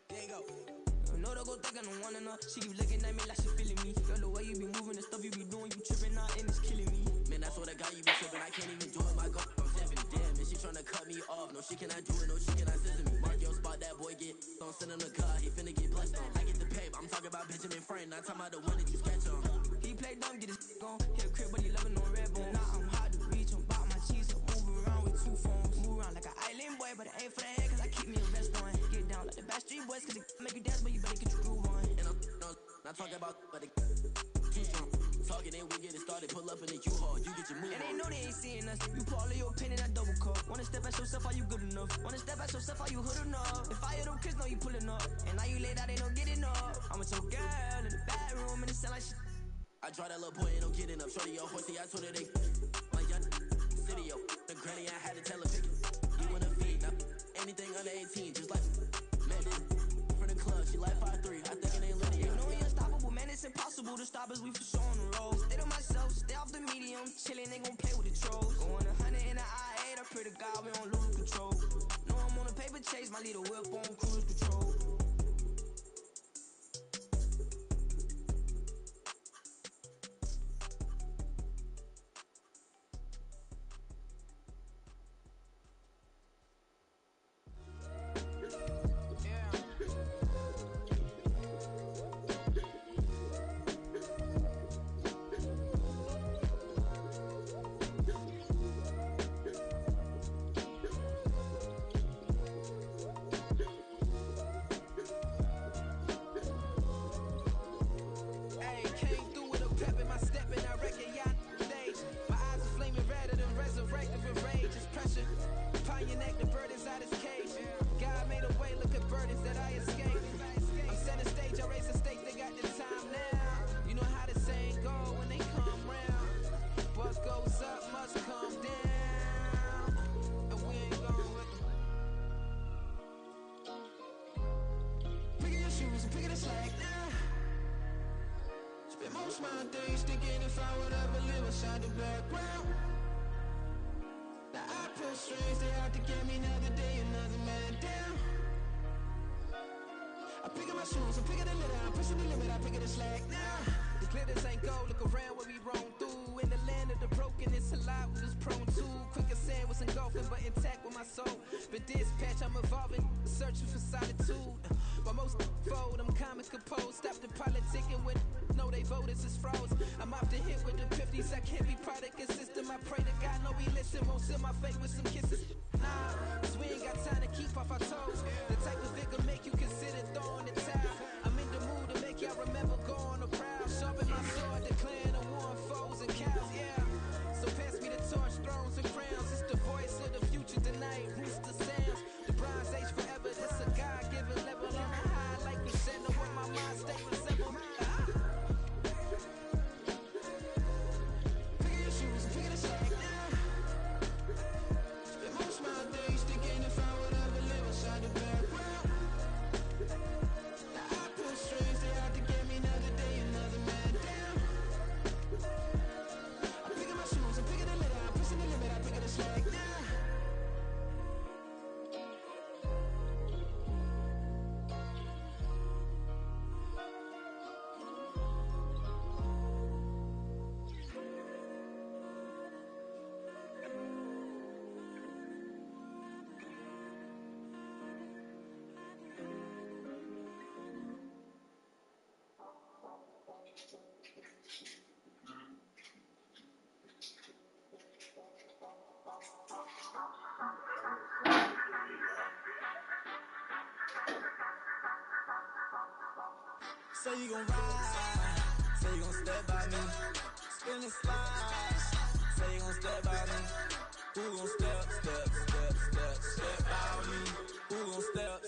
There you go. I know they go think I don't want enough. She keep looking at me like she feeling me. Girl, the way you be moving, the stuff you be doing, you tripping out in I swear to God, you be tripping. I can't even do it, my go. I'm tipping. Damn, and she tryna cut me off. No, she cannot do it, no, she cannot scissor me. Mark your spot, that boy get. Don't send him the car, he finna get blessed on. I get the paper, I'm talking about Benjamin Franklin, not talking about the one that you sketch on. He play dumb, get his gone. Hit a crib, but he loving on red bone. Nah, I'm hard to reach, I'm bout my cheese, so move around with two phones. Move around like an island boy, but it ain't for the head, cause I keep me a vest on. Get down like the Backstreet Boys, cause it make you dance, but you better get your groove on. And I'm not talking about, but it too strong. Talking, then we get it started, pull up in the U-Haul, you get your move. And they know they ain't seeing us. You pull all of your pin in that double cup. Wanna step at yourself, are you good enough? Wanna step at yourself, are you hood enough? If I hear them kids, know you pulling up. And now you laid out, they don't get enough. I'm with your girl in the bedroom, and it sound like shit. I draw that little boy, ain't no getting up. Shorty, your horsey, I told her they my young city, yo. The granny, I had to tell her pick it. You wanna feed, now anything under 18, just like Madden. From the club, she like 5'3", I think it ain't lit yet. You know we unstoppable, man, it's impossible to stop us, we for sure on the road. Stay to myself, stay off the medium, chillin', they gon' play with the trolls. Going 100 in the I-8, I pray to God we don't lose control. No, I'm on a paper chase, my little whip on cruise control. My days thinking if I would ever live inside the background. Now I pull strings, they out to get me another day, another man down. I pick up my shoes, I'm picking the litter, I'm pushing the limit, I pick up the slack now. The glitters ain't gold, look around where we roam through. In the land of the broken, it's a lot we was prone to. Quick as sand was engulfing, but intact with my soul. Been dispatched, I'm evolving, searching for solitude. While most fold, I'm comic composed. Stop the politicking when no they voters is froze. I'm off the hit with the 50s, I can't be product of system. I pray to God, no we listen, won't seal my fate with some kisses. Nah, cause we ain't got time to keep off our toes. The type of vigor make you consider throwing the towel. I'm in the mood to make y'all remember going a proud. Sharpen my sword, declaring the war on foes and cows, yeah. So pass me the torch, thrones and crowns. It's the voice of the future tonight, rooster sounds. The bronze age forever, this a God-given level. On the high like the center where my mind stay resembled. Pick your shoes and pick the slack now. Spend most of my days thinking if I would ever live inside the background. Now I pull strings, they out to get me another day, another man down. I'm picking my shoes, I'm picking the litter, I'm pushing the limit, I'm picking the slack now. Say you gon' ride, say you gon' step by me, spin and slide, say you gon' step by me, who gon' step by me, who gon' step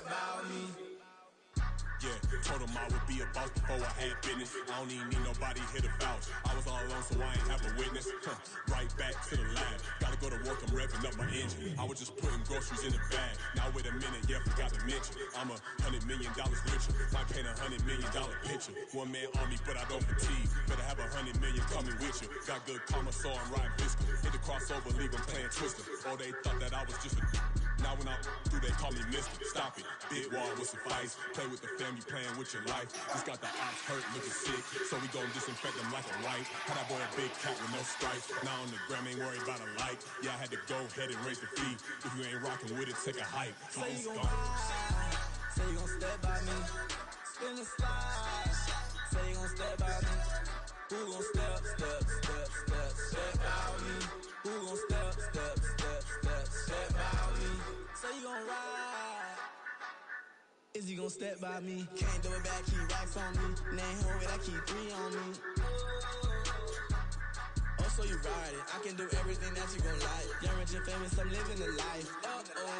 by me. Yeah, told him I would be a boss before I had business. I don't even need nobody here to vouch. I was all alone, so I ain't have a witness. Right back to the lab. Gotta go to work, I'm revving up my engine. I was just putting groceries in the bag. Now wait a minute, yeah, forgot to mention. I'm $100 million richer. Might paint $100 million picture. One man army, but I don't fatigue. Better have 100 million coming with you. Got good karma, so I'm riding fiscal. Hit the crossover, leave them playing Twister. Or they thought that I was just a Now when I'm through, they call me Mister. Stop it. Big wall with suffice. Play with the family, playing with your life. Just got the ops hurt, looking sick. So we gon' disinfect them like a wipe. Had that boy a big cat with no stripes. Now on the gram, ain't worried about a light. Yeah, I had to go ahead and raise the fee. If you ain't rocking with it, take a hike. Say you gon' ride. Say you gon' step by me. Spin the slide. Say you gon' step by me. Who gon' step by me? Who gon' step by me? Say you gon' ride. Is he gon' step by me? Can't do it back, keep racks on me. Name him with, I keep 3 on me. Oh, so you ride it. I can do everything that you gon' like. Young, rich, and famous, I'm living the life.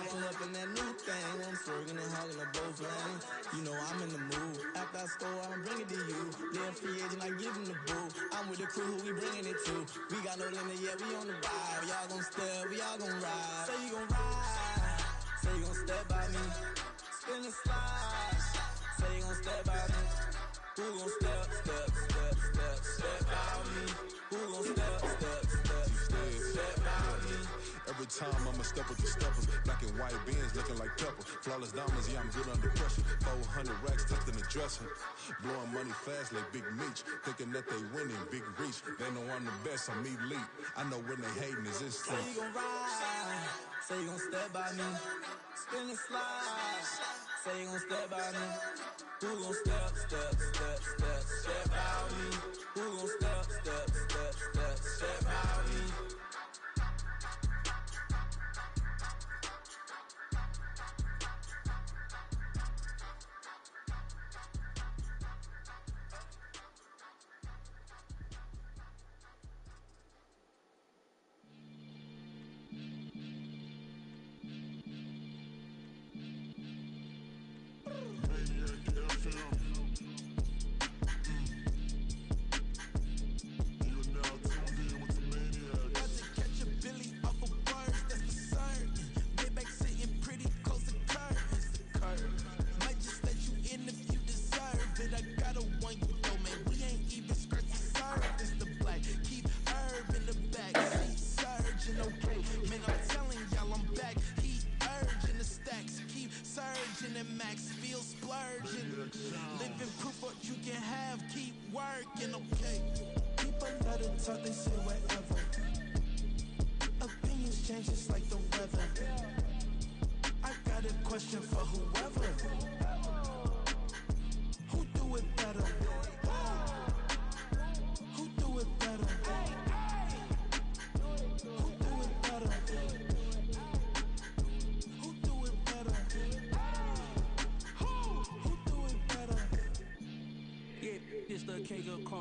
Pull up in that new thing. I'm swerving and hogging on both lanes. You know I'm in the mood. After I score, I'ma bring it to you. Live free agent, I give him the boo. I'm with the crew, who we bringing it to. We got no limit, yeah, we on the ride. Y'all gon' step, we all gon' ride. Say you gon' ride. Say you gon' step by me. Spin the slide. Say you gon' step by me. Who gon' step by me? Who gon' step by me? Every time I'ma step with the steppers. Black and white beans looking like pepper. Flawless diamonds, yeah, I'm good under pressure. 400 racks tucked in the dresser. Blowing money fast like Big Meech. Thinking that they winning, big reach. They know I'm the best, I'm elite. I know when they hating is instant. Say you gon' ride. Say you gon' step by me. Spin and slide. Say you gon' step by me. Who gon' step by me? Who gon' step by me?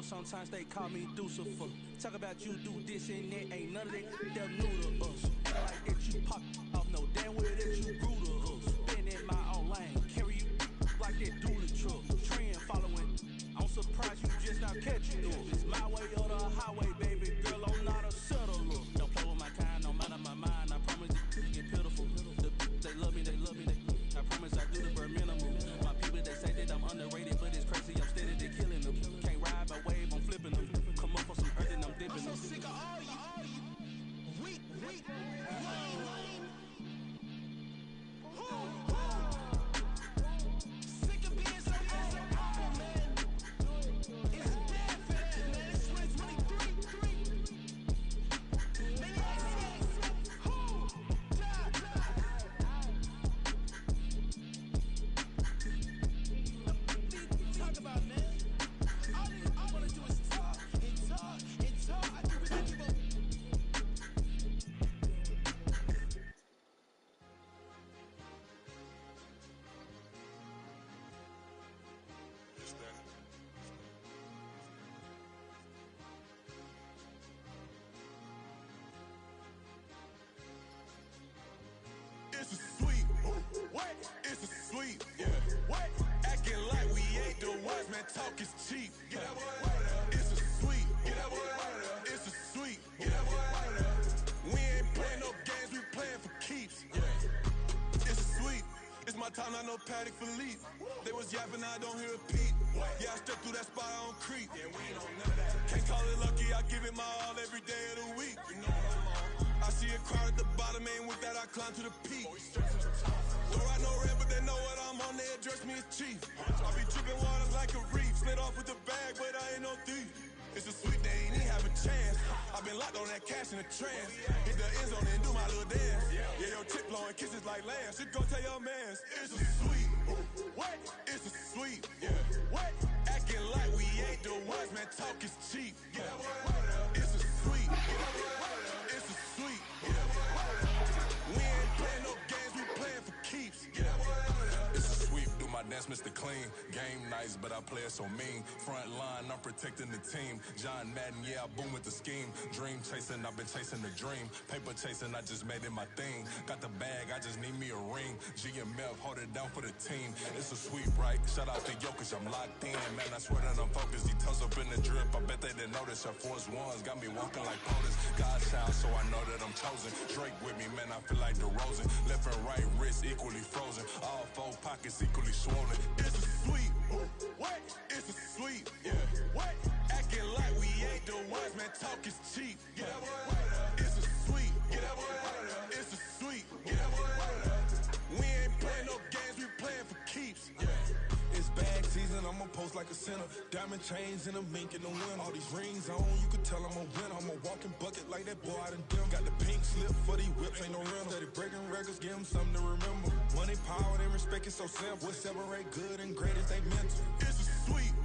Sometimes they call me Lucifer. Talk about you do this and that, ain't none of that. They're new to us. Like that you pop off, no damn way that you grew to us. Been in my own lane, carry you like that do the truck. Trend following, I'm surprised you just not catching us. It's my way or the highway, baby girl, I'm not a settler. Don't play with my kind, no matter my mind. I promise you get pitiful. They love me, I promise I do the bare minimum. My people, they say that I'm underrated, but it's crazy, I'm steady, they killing them. Can't ride my wave, I'm flipping them. Come up for some earth and I'm dipping them. I'm so sick of all you weak, lame. Sick of being so awful, man. It's a damn fact, man. It's 2023. Man, talk about, man. All I wanna do is talk and talk and talk. I do what I give a It's a sweep. What? It's a sweep. Yeah. What? Acting like we ain't the ones, man. Talk is cheap. Get that boy out of there. It's a sweep. Get that boy out of there. It's a sweep. Get that boy out of there. We ain't playing no games, we playing for keeps. Yeah. It's a sweep. It's my time, not no Paddock Philippe. They was yapping, I don't hear a peep. Yeah, I step through that spot, I don't creep. Yeah, we ain't on none of that. Can't call it lucky, I give it my all every day of the week. You know what I'm on. I see a crowd at the bottom, ain't with that, I climb to the peak. Don't ride no red, but they know what I'm on, they address me as chief. I be tripping waters like a reef, slid off with the bag, but I ain't no thief. It's a sweet, they ain't even have a chance. I've been locked on that cash in a trance. Hit the end zone and do my little dance. Yeah, your chick blowing kisses like lambs. Should go tell your mans. It's a sweet. What? It's a sweet. Yeah. What? Acting like we ain't the ones, man. Talk is cheap. Yeah. It's a sweet. It's a sweet. Yeah. We ain't playing no games, we playing for keeps. Yeah. It's a sweep, do my dance, Mr. Clean. Game nice, but I play it so mean. Front line, I'm protecting the team. John Madden, yeah, I boom with the scheme. Dream chasing, I've been chasing the dream. Paper chasing, I just made it my thing. Got the bag, I just need me a ring. GMF, hold it down for the team. It's a sweep, right? Shout out to Jokic, I'm locked in. Man, I swear that I'm focused. He toes up in the drip, I bet they didn't notice. Our force ones got me walking like POTUS. God sound, so I know that I'm chosen. Drake with me, man, I feel like DeRozan. Left and right wrist equally frozen. All four pockets equally swollen. It's a sweep. What? It's a sweep. Yeah. What? Acting like we ain't the ones, man. Talk is cheap. Yeah. It's a sweep. Yeah. It's a sweep. Yeah. We ain't playing no games, we playing for keeps. Yeah. It's bag season, I'ma post like a sinner. Diamond chains in a mink in the wind. All these rings on, you could tell I'm a winner. I'm a walking bucket like that boy out in dim. Got the pink slip for these whips, ain't no rental. Steady breaking records, give them something to remember. Money, power, and respect is so simple. What separate good and great is they mental. It's a sweep.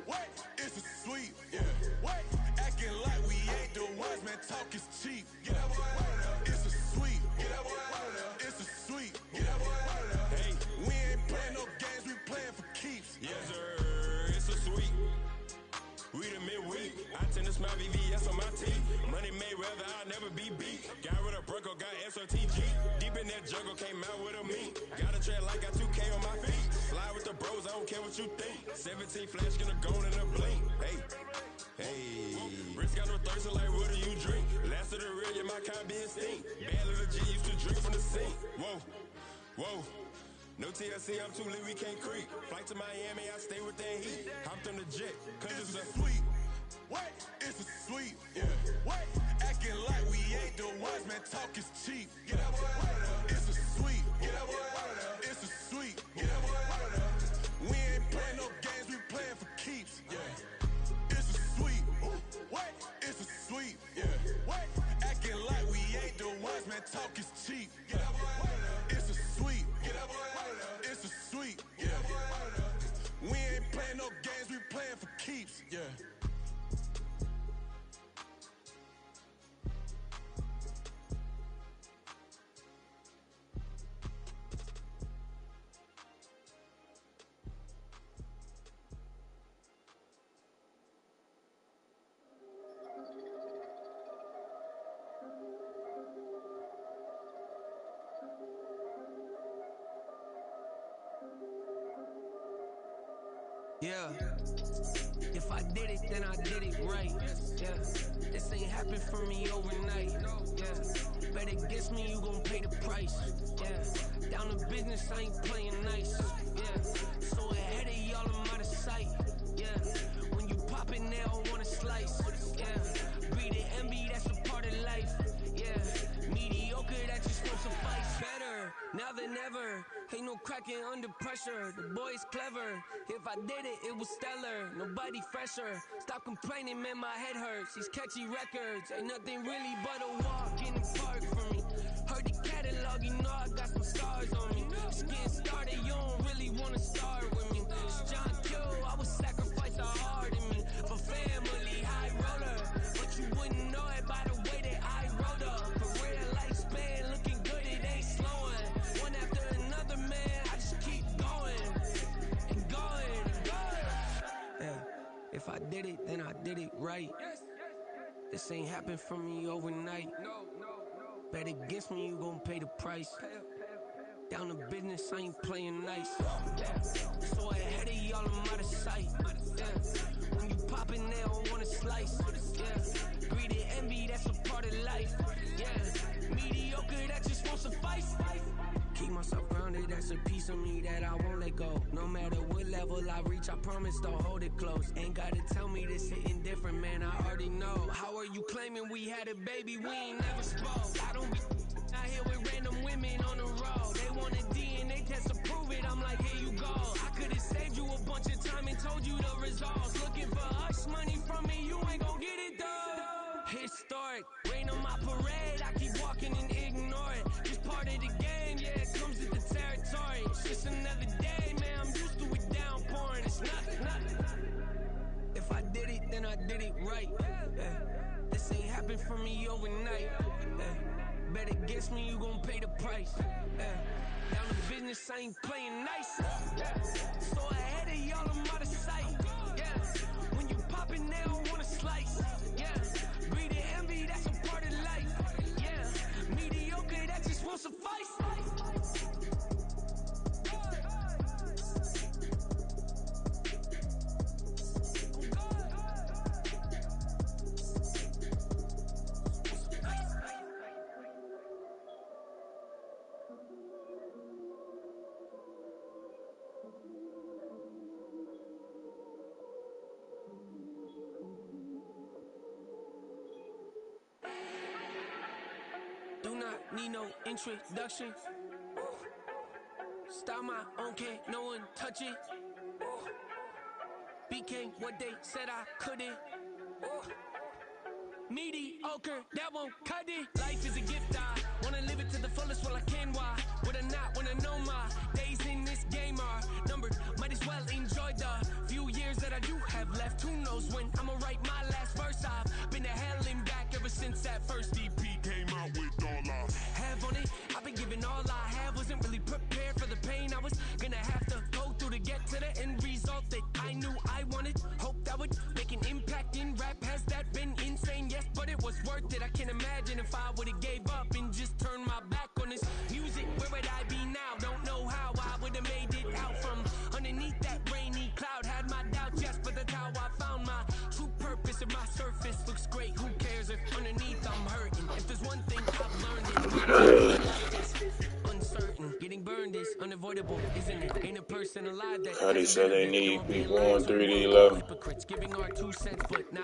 What? It's a sweep. Yeah. What? Acting like we ain't the ones, man. Talk is cheap. Yeah. It's a sweep. It's a sweep. Hey, we ain't playing no games, we playing for keeps. Yes, sir. It's a sweep. We the midweek. I tend to smile VVS on my teeth. Money made rather I'll never be beat. Got rid of Bronco, got SOTG. Deep in that jungle, came out with a meat. Got a tread like got 2K on my feet. Slide with the bros, I don't care what you think. 17 flash, gonna go in a blink. Hey. Hey, Rich got no thirst, like what do you drink? Last of the real, yeah, my kind be instinct. Bad little G used to drink from the sink. Whoa, whoa. No TLC, I'm too lit, we can't creep. Flight to Miami, I stay with that heat. Hopped on the jet, cause it's a sweep. What? It's a sweep. Yeah. What? Acting like we ain't the ones, man. Talk is cheap. Yeah. It's a sweep. It's a sweep. We ain't playing no games, we playing for keeps. Yeah. It's a sweep. What? It's a sweep. Yeah. What? Acting like we ain't the ones, man. Talk is cheap. Yeah. It's a sweep. It's a sweep. Yeah. We ain't playing no games, we playing for keeps. Yeah. Yeah. If I did it, then I did it right. Yeah. This ain't happened for me overnight. Yeah. Bet against me, you gon' pay the price. Yeah. Down to business, I ain't playing nice. Yeah. So ahead of y'all, I'm out of sight. Yeah. When you pop it now, I wanna slice. Yeah. Breathe and envy, that's a part of life. Yeah. Mediocre, that just won't suffice. Better now than ever. Ain't no cracking under pressure. The boy's clever. If I did it, it was stellar. Nobody fresher. Stop complaining, man, my head hurts. These catchy records ain't nothing really but a walk in the park for me. Heard the catalog, you know I got some stars on me. Just getting started, you don't really wanna start with me. It's John Q, I would sacrifice a heart in me. For family, high roller. But you wouldn't know it by the way that I rolled up. For real lifespan, looking good, it ain't slowing. One after another, man, I just keep going. And going, and going. Yeah, if I did it, then I did it right. This ain't happened for me overnight. Bet against me, you gon' pay the price. Down to business, I ain't playing nice. Yeah. So ahead of y'all, I'm out of sight. Yeah. When you poppin' now, I wanna slice. Yeah. Greed and envy, that's a part of life. Yeah. Mediocre, that just won't suffice. Keep myself grounded That's a piece of me that I won't let go. No matter what level I reach, I promise to hold it close. Ain't gotta tell me this hitting different, man, I already know. How are you claiming we had a baby? We ain't never spoke. I don't be out here with random women on the road. They want a DNA test to prove it, I'm like, here you go. I could've saved you a bunch of time and told you the results. Looking for us money from me, you ain't gon' get it though. Historic, rain on my parade, I keep walking and ignore it. Just part of the game, yeah, it comes with the territory. It's just another day, man, I'm used to it downpouring. It's nothing. If I did it, then I did it right. This ain't happened for me overnight. Bet against me, you gon' pay the price. Down to business, I ain't playing nice. So ahead of y'all, I'm out of sight. Yeah, when you poppin', they don't wanna slice. Yeah, greed and envy, that's a part of life. Yeah, mediocre, that just won't suffice. Do not need no introduction. Style my own, can't no one touch it. Became what they said I couldn't. Mediocre, that won't cut it. Life is a gift, I wanna live it to the fullest while I can. Why would I not wanna know my days in this game are numbered? Might as well enjoy the few years that I do have left. Who knows when I'ma write my last verse? I've been to hell and back ever since that first EP came out with all I have on it. I've been giving all I have, wasn't really prepared for the pain I was gonna have to go through to get to the end result that I knew I wanted. Hope that would make an impact in rap. Has that been insane? Yes, but it was worth it. I can't imagine if I would've gave up and just turned my back on this music. Where would I be now? Don't know how I would've made it out from underneath that rainy cloud. Had my doubts, yes, but that's how I found my true purpose. If my surface looks great, who cares if underneath I'm hurting? If there's one thing I've learned, it's uncertain. Getting burned is unavoidable, isn't it? Ain't a person alive that Cuddy said they need me going 3D11.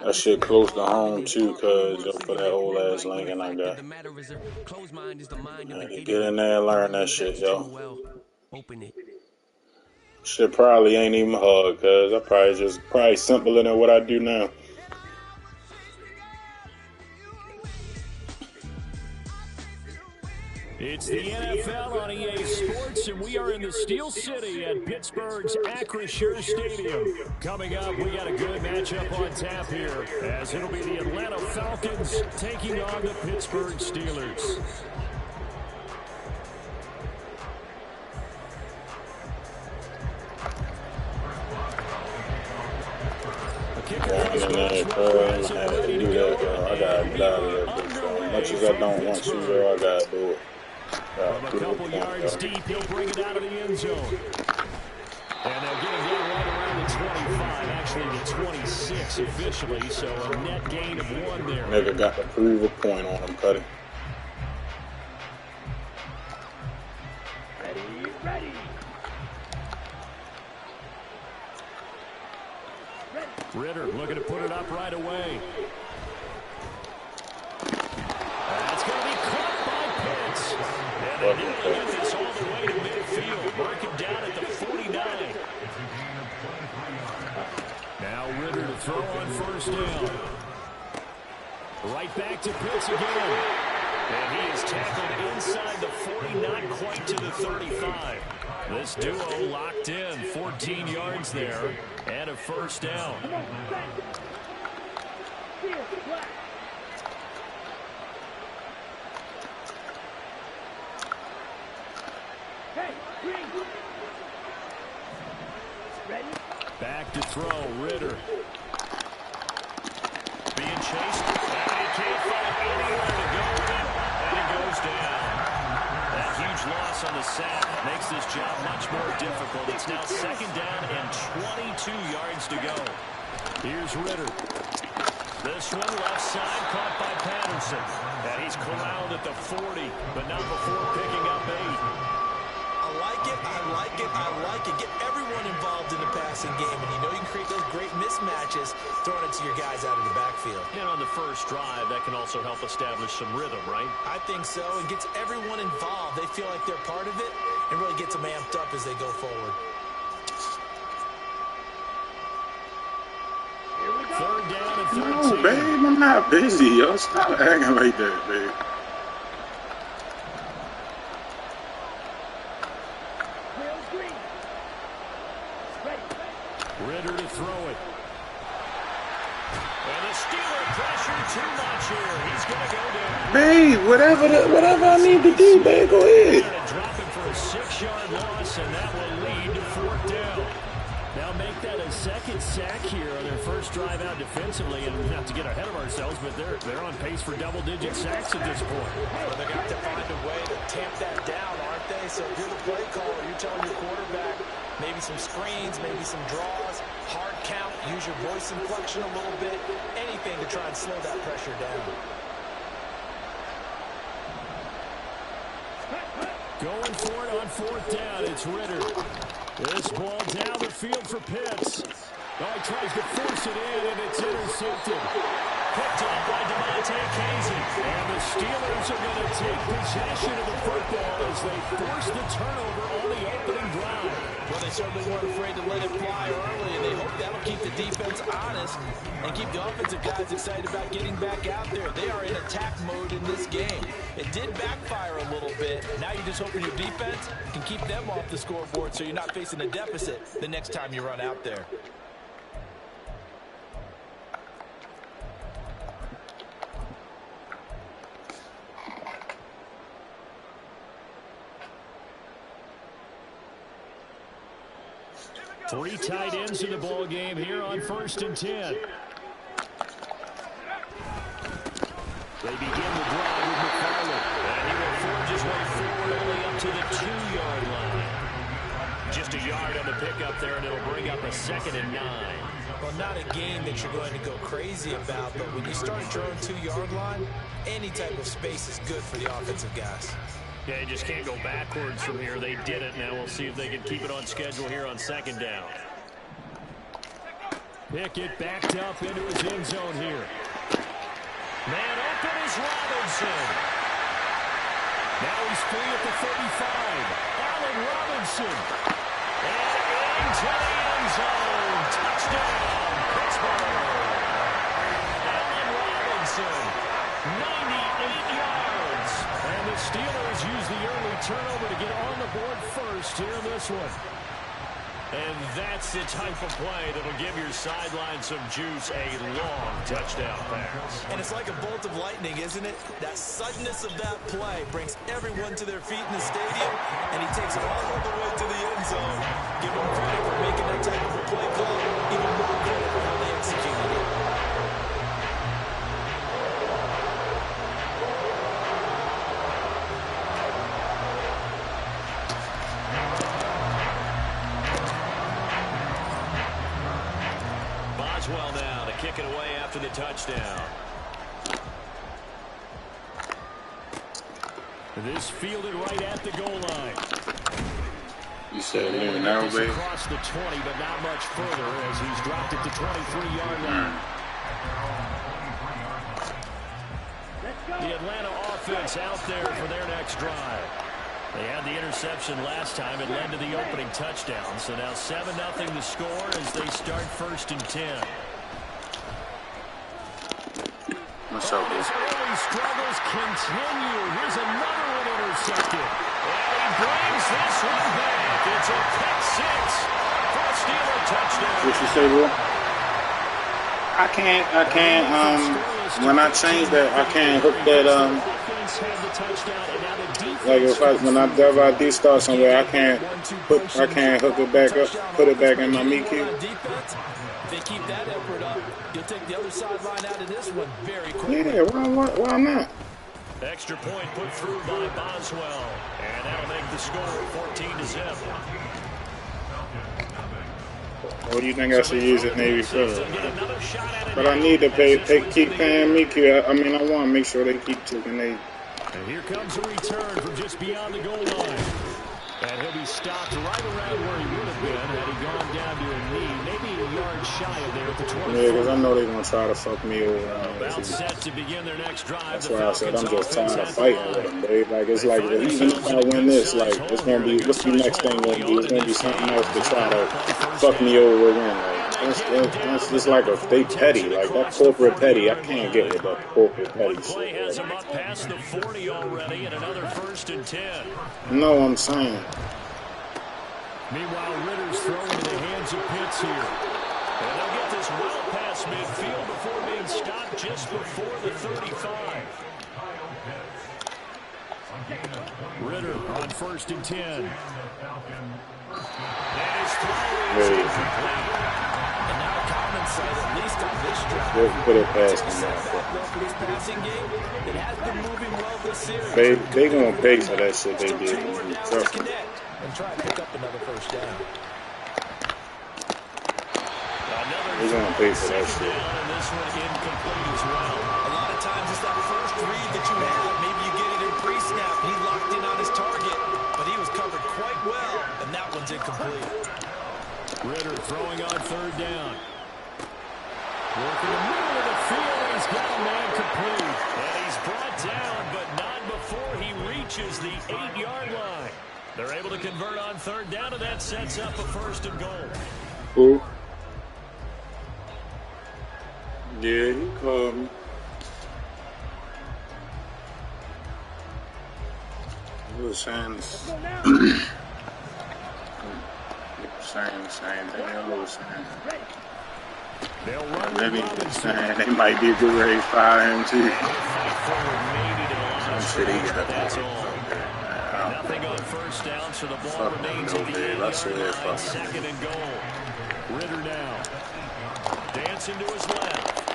That shit close to home too, cuz for that old ass Lincoln I got. I get in there and learn that shit, yo. Shit probably ain't even hard, cuz I probably simpler than what I do now. It's the NFL on EA Sports, and we are in the Steel City at Pittsburgh's Acrisure Stadium. Coming up, we got a good matchup on tap here, as it'll be the Atlanta Falcons taking on the Pittsburgh Steelers. I gotta get out of there. As much as I don't want to, yo, I gotta do it. From a couple yards deep, he'll bring it out of the end zone. And they'll get him down right around the 25, actually the 26 officially, so a net gain of 1 there. Nigga got to prove a point on him, Cuddy. Ready. Ritter looking to put it up right away. That's going to be caught by Pitts. And they didn't get this all the way to midfield. Mark him down at the 49. Now Ritter to throw on first down. Right back to Pitts again. And he is tackled inside the 40, not quite to the 35. This duo locked in, 14 yards there, and a first down. Back to throw, Ritter. Being chased, and he can't find anywhere to go with it, and it goes down. That huge loss on the sack makes this job much more difficult. It's now second down and 22 yards to go. Here's Ritter. This one left side caught by Patterson. And he's corralled at the 40, but not before picking up 8. I like it. I passing game, and you know you can create those great mismatches throwing it to your guys out of the backfield. And on the first drive, that can also help establish some rhythm, right? I think so. It gets everyone involved. They feel like they're part of it and really gets them amped up as they go forward. Third down and 13. No, babe, I'm not busy, yo. Stop acting like that, babe. Ritter to throw it. And the Steeler pressure too much here. He's going to go down. Babe, whatever I need to do, babe, go ahead. Dropping for a 6-yard loss, and that will lead to 4th down. Now make that a second sack here on their first drive out defensively, and not to get ahead of ourselves, but they're on pace for double-digit sacks at this point. Well, they're going to have to find a way to tamp that down, aren't they? So if you're the play caller, you're telling your quarterback maybe some screens, maybe some draws, hard count, use your voice inflection a little bit, anything to try and slow that pressure down. Going for it on 4th down, it's Ritter. This ball down the field for Pitts. Oh, he tries to force it in, and it's intercepted. Picked up by Devontae Casey. And the Steelers are going to take possession of the football as they force the turnover on the opening drive. Well, they certainly weren't afraid to let it fly early, and they hope that'll keep the defense honest and keep the offensive guys excited about getting back out there. They are in attack mode in this game. It did backfire a little bit. Now you're just hoping your defense can keep them off the scoreboard so you're not facing a deficit the next time you run out there. Three tight ends in the ball game here on 1st and 10. They begin the drive with McFarland, and he will forge his way forward only up to the 2-yard line. Just a yard on the pickup there, and it'll bring up a 2nd and 9. Well, not a game that you're going to go crazy about, but when you start at your own 2-yard line, any type of space is good for the offensive guys. Yeah, you just can't go backwards from here. They did it. Now we'll see if they can keep it on schedule here on 2nd down. Pickett backed up into his end zone here. Man open is Robinson. Now he's free at the 35. Allen Robinson. And into the end zone. Touchdown, Pittsburgh. Allen Robinson, 98 yards. And the Steelers use the early turnover to get on the board first here in this one. And that's the type of play that'll give your sideline some juice, a long touchdown pass. And it's like a bolt of lightning, isn't it? That suddenness of that play brings everyone to their feet in the stadium, and he takes it all the way to the end zone. Give him credit for making that type of a play call, even more credit for how they executed it. Boswell now to kick it away after the touchdown. This fielded right at the goal line. You said it now, baby. Across the 20, but not much further as he's dropped it to 23-yard line. The Atlanta offense out there for their next drive. They had the interception last time. It led to the opening touchdown. So now 7-0 the score as they start 1st and 10. What's up, His early struggles continue. Here's another one intercepted. And he brings this one back. It's a pick six for a Steeler touchdown. What you say, bro? I can't, when I change that, I can't hook that, like whenever I de-start somewhere, I can't hook it back up, put it back in my MeQ. If they keep that effort up, you'll take the other sideline out of this one very quickly. Yeah, why not? Extra point put through by Boswell, and that'll make the score 14-0. What do you think I should use it Navy further? But I need to keep paying MeQ. I mean, I want to make sure they keep taking Navy. And here comes a return from just beyond the goal line. And he'll be stopped right around where he would have been had he gone down to a knee, maybe a yard shy of there at the 24. Yeah, because I know they're going to try to fuck me over. About set to begin their next drive. That's the why I said I'm just tired of offense fighting with them, babe. Like, it's like, even if I win this, like, it's going to be, what's the next thing going to be? It's going to be something else to try to fuck me over again. Like, that's just like they petty. Like, that corporate petty, I can't get with that corporate petty Play shit. has him up past the 40 already, and another 1st and 10. No, I'm saying. Meanwhile, Ritter's throwing into the hands of Pitts here. And they'll get this well past midfield before being stopped just before the 35. Ritter on 1st and 10. And his throw is incomplete. And now common sight, at least on this drive. We'll put it past them now. For this passing game, it has been moving well this series. They going to pay for that shit they did. Trust me. And try to pick up another 1st down. They're going to pay for that shit. And this one incomplete as well. A lot of times it's that first read that you have. Maybe you get it in pre-snap. He locked in on his target, but he was covered quite well, and that one's incomplete. Ritter throwing on 3rd down. Working the middle of the field. He's got a man complete. And he's brought down, but not before he reaches the 8-yard line. They're able to convert on 3rd down, and that sets up a 1st and goal. Who? Yeah, he called me. He was saying the same thing I was saying. They'll run Then he was saying they might be a good race fire him too. Some shit he got. Nothing on 1st down, so the ball remains at the 8-yard line. 2nd and goal. Ritter now. Dancing to his left.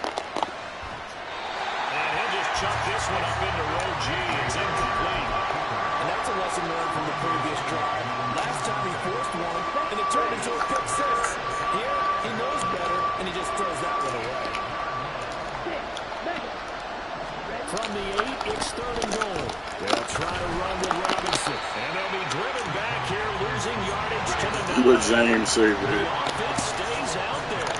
And he'll just chuck this one up into row G. It's incomplete. And that's a lesson learned from the previous drive. Last time he forced one, and it turned into a pick 6. Here, he knows better, and he just throws that one away. From the 8, it's 3rd and goal. They'll try to run with Robinson. And they'll be driven back here, losing yardage to the 9. What James say, The offense stays out there.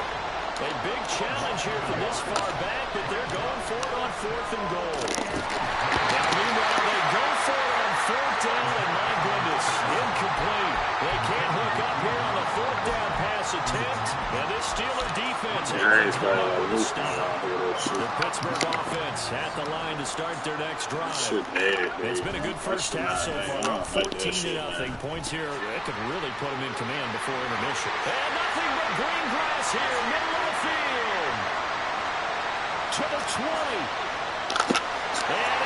A big challenge here from this far back, but they're going for it on 4th and goal. Now, meanwhile, they go for it on 4th down, and my goodness, incomplete. They can't hook up here on the 4th down pass attempt, and this Steeler defense has to come up with a stop. The Pittsburgh offense at the line to start their next drive. It's been a good first half so far. 14-0 points here. It could really put them in command before intermission. And nothing but green grass here, middle of the field. To the 20. And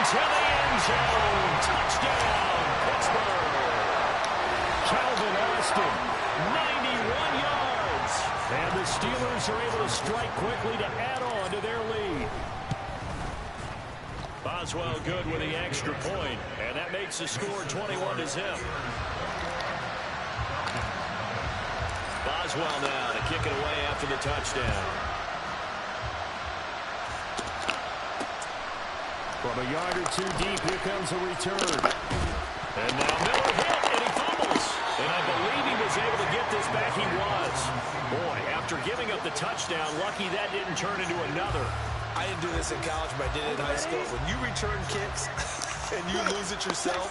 into the end zone. Touchdown, Pittsburgh. Calvin Austin, 91 yards. And the Steelers are able to strike quickly to add on to their lead. Boswell good with the extra point, and that makes the score 21-0. Boswell now to kick it away after the touchdown. From a yard or 2 deep, here comes a return. And now Miller hit, and he fumbles. And I believe he was able to get this back. He was. Boy, after giving up the touchdown, lucky that didn't turn into another. I didn't do this in college, but I did it in high school. When you return kicks and you lose it yourself,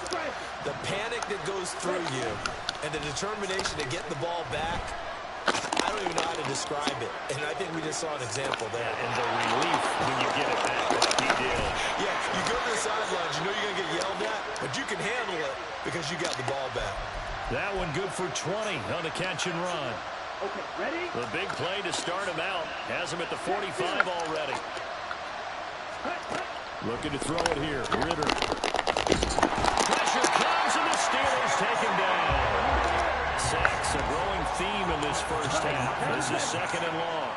the panic that goes through you and the determination to get the ball back, I don't even know how to describe it. And I think we just saw an example there. And the relief when you get it back, like he did. Yeah, you go to the sidelines, you know you're going to get yelled at, but you can handle it because you got the ball back. That one good for 20 on the catch and run. Okay, ready? The big play to start him out. Has him at the 45 already. Looking to throw it here. Ritter. Pressure comes, and the Steelers take him down. Sacks, a growing theme in this first half. This is 2nd and long.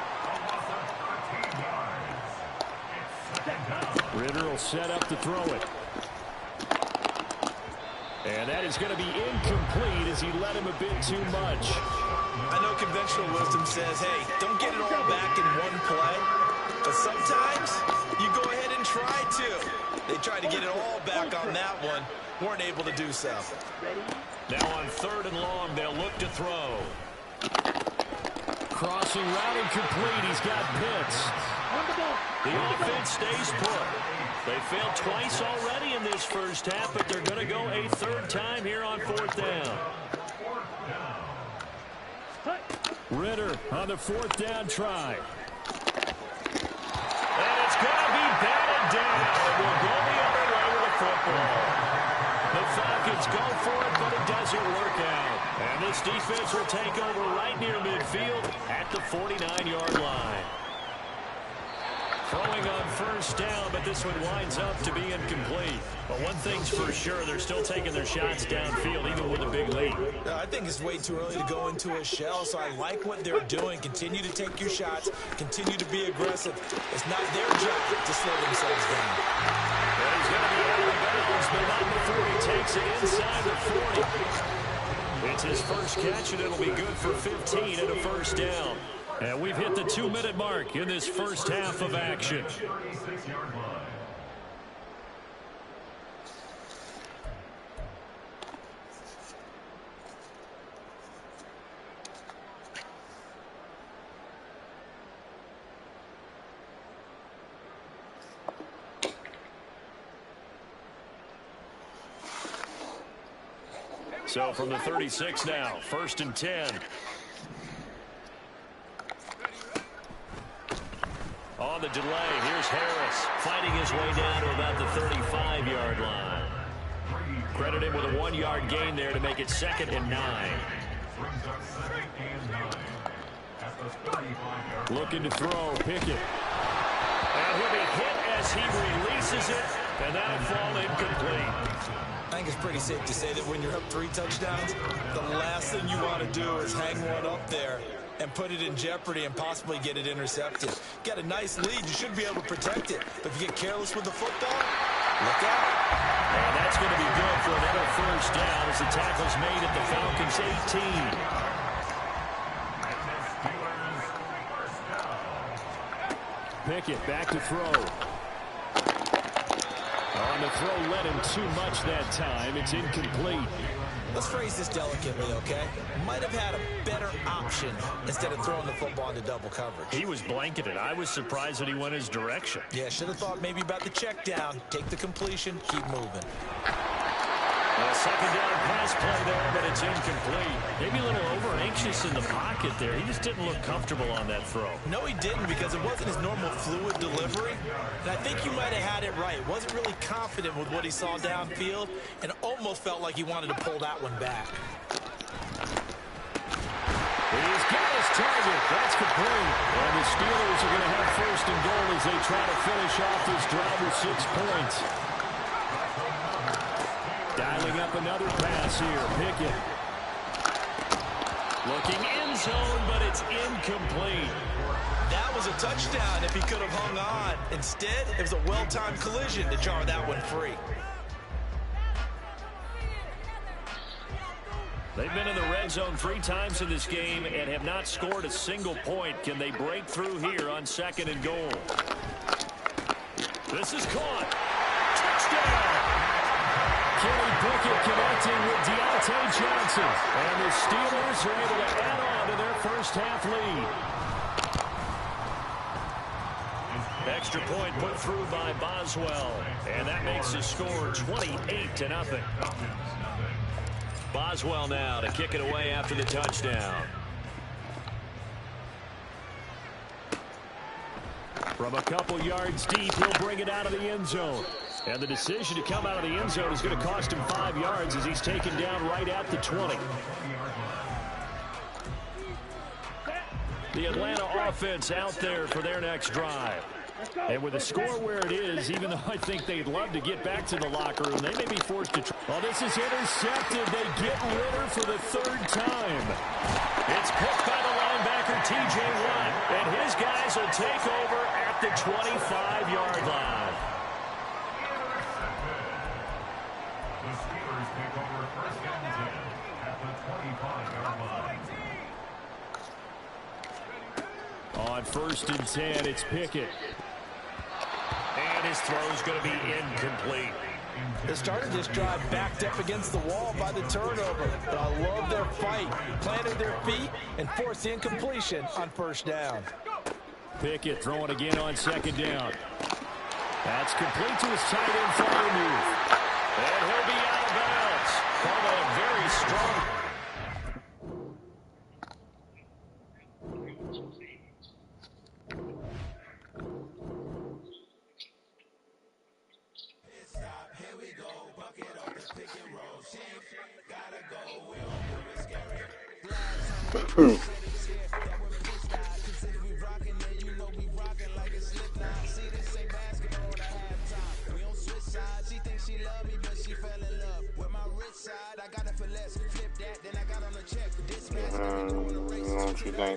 Ritter will set up to throw it. And that is going to be incomplete as he let him a bit too much. I know conventional wisdom says, hey, don't get it all back in one play. But sometimes you go ahead and try to. They tried to get it all back on that one. Weren't able to do so. Now on 3rd and long, they'll look to throw. Crossing route incomplete. He's got Pitts. The offense stays put. They failed twice already in this first half, but they're going to go a 3rd time here on 4th down. Ritter on the 4th down try. And it's going to be batted down. It will go the other way with the football. The Falcons go for it, but it doesn't work out. And this defense will take over right near midfield at the 49-yard line. Throwing on 1st down, but this one winds up to be incomplete. But one thing's for sure, they're still taking their shots downfield, even with a big lead. I think it's way too early to go into a shell, so I like what they're doing. Continue to take your shots. Continue to be aggressive. It's not their job to slow themselves down. Well, he's going to be out of bounds, but not before he takes it inside the 40. It's his first catch, and it'll be good for 15 and a 1st down. And we've hit the 2-minute mark in this first half of action. So from the 36 now, 1st and 10. On the delay, here's Harris fighting his way down to about the 35-yard line. Credit him with a 1-yard gain there to make it 2nd and 9. Looking to throw, Pickett. And he'll be hit as he releases it, and that'll fall incomplete. I think it's pretty safe to say that when you're up 3 touchdowns, the last thing you want to do is hang one up there and put it in jeopardy and possibly get it intercepted. Got a nice lead. You should be able to protect it. But if you get careless with the football, look out. And that's going to be good for another 1st down as the tackle's made at the Falcons' 18. Pickett back to throw. On the throw, led him too much that time. It's incomplete. Let's phrase this delicately, okay? Might have had a better option instead of throwing the football into double coverage. He was blanketed. I was surprised that he went his direction. Yeah, should have thought maybe about the check down. Take the completion, keep moving. A 2nd down pass play there, but it's incomplete. Maybe a little over-anxious in the pocket there. He just didn't look comfortable on that throw. No, he didn't, because it wasn't his normal fluid delivery. And I think you might have had it right. Wasn't really confident with what he saw downfield and almost felt like he wanted to pull that one back. He's got his target. That's complete. And the Steelers are going to have 1st and goal as they try to finish off this drive with 6 points. Dialing up another pass here. Pickett. Looking end zone, but it's incomplete. That was a touchdown if he could have hung on. Instead, it was a well-timed collision to jar that one free. They've been in the red zone 3 times in this game and have not scored a single point. Can they break through here on 2nd and goal? This is caught. Touchdown! Kenny Pickett connecting with Deontay Johnson. And the Steelers are able to add on to their first half lead. Extra point put through by Boswell. And that makes the score 28-0. Boswell now to kick it away after the touchdown. From a couple yards deep, he'll bring it out of the end zone. And the decision to come out of the end zone is going to cost him 5 yards as he's taken down right at the 20. The Atlanta offense out there for their next drive. And with the score where it is, even though I think they'd love to get back to the locker room, they may be forced to try. Well, this is intercepted. They get Ritter for the 3rd time. It's picked by the linebacker, T.J. Watt. And his guys will take over at the 25-yard line. The Steelers take over 1st and 10 at the 25-yard line. On 1st and 10, it's Pickett. his throw's going to be incomplete. They started this drive backed up against the wall by the turnover, but I love their fight, planted their feet, and forced the incompletion on first down. Pickett throwing again on second down. That's complete to his tight end fire move. And he'll be out of bounds. Called a very strong.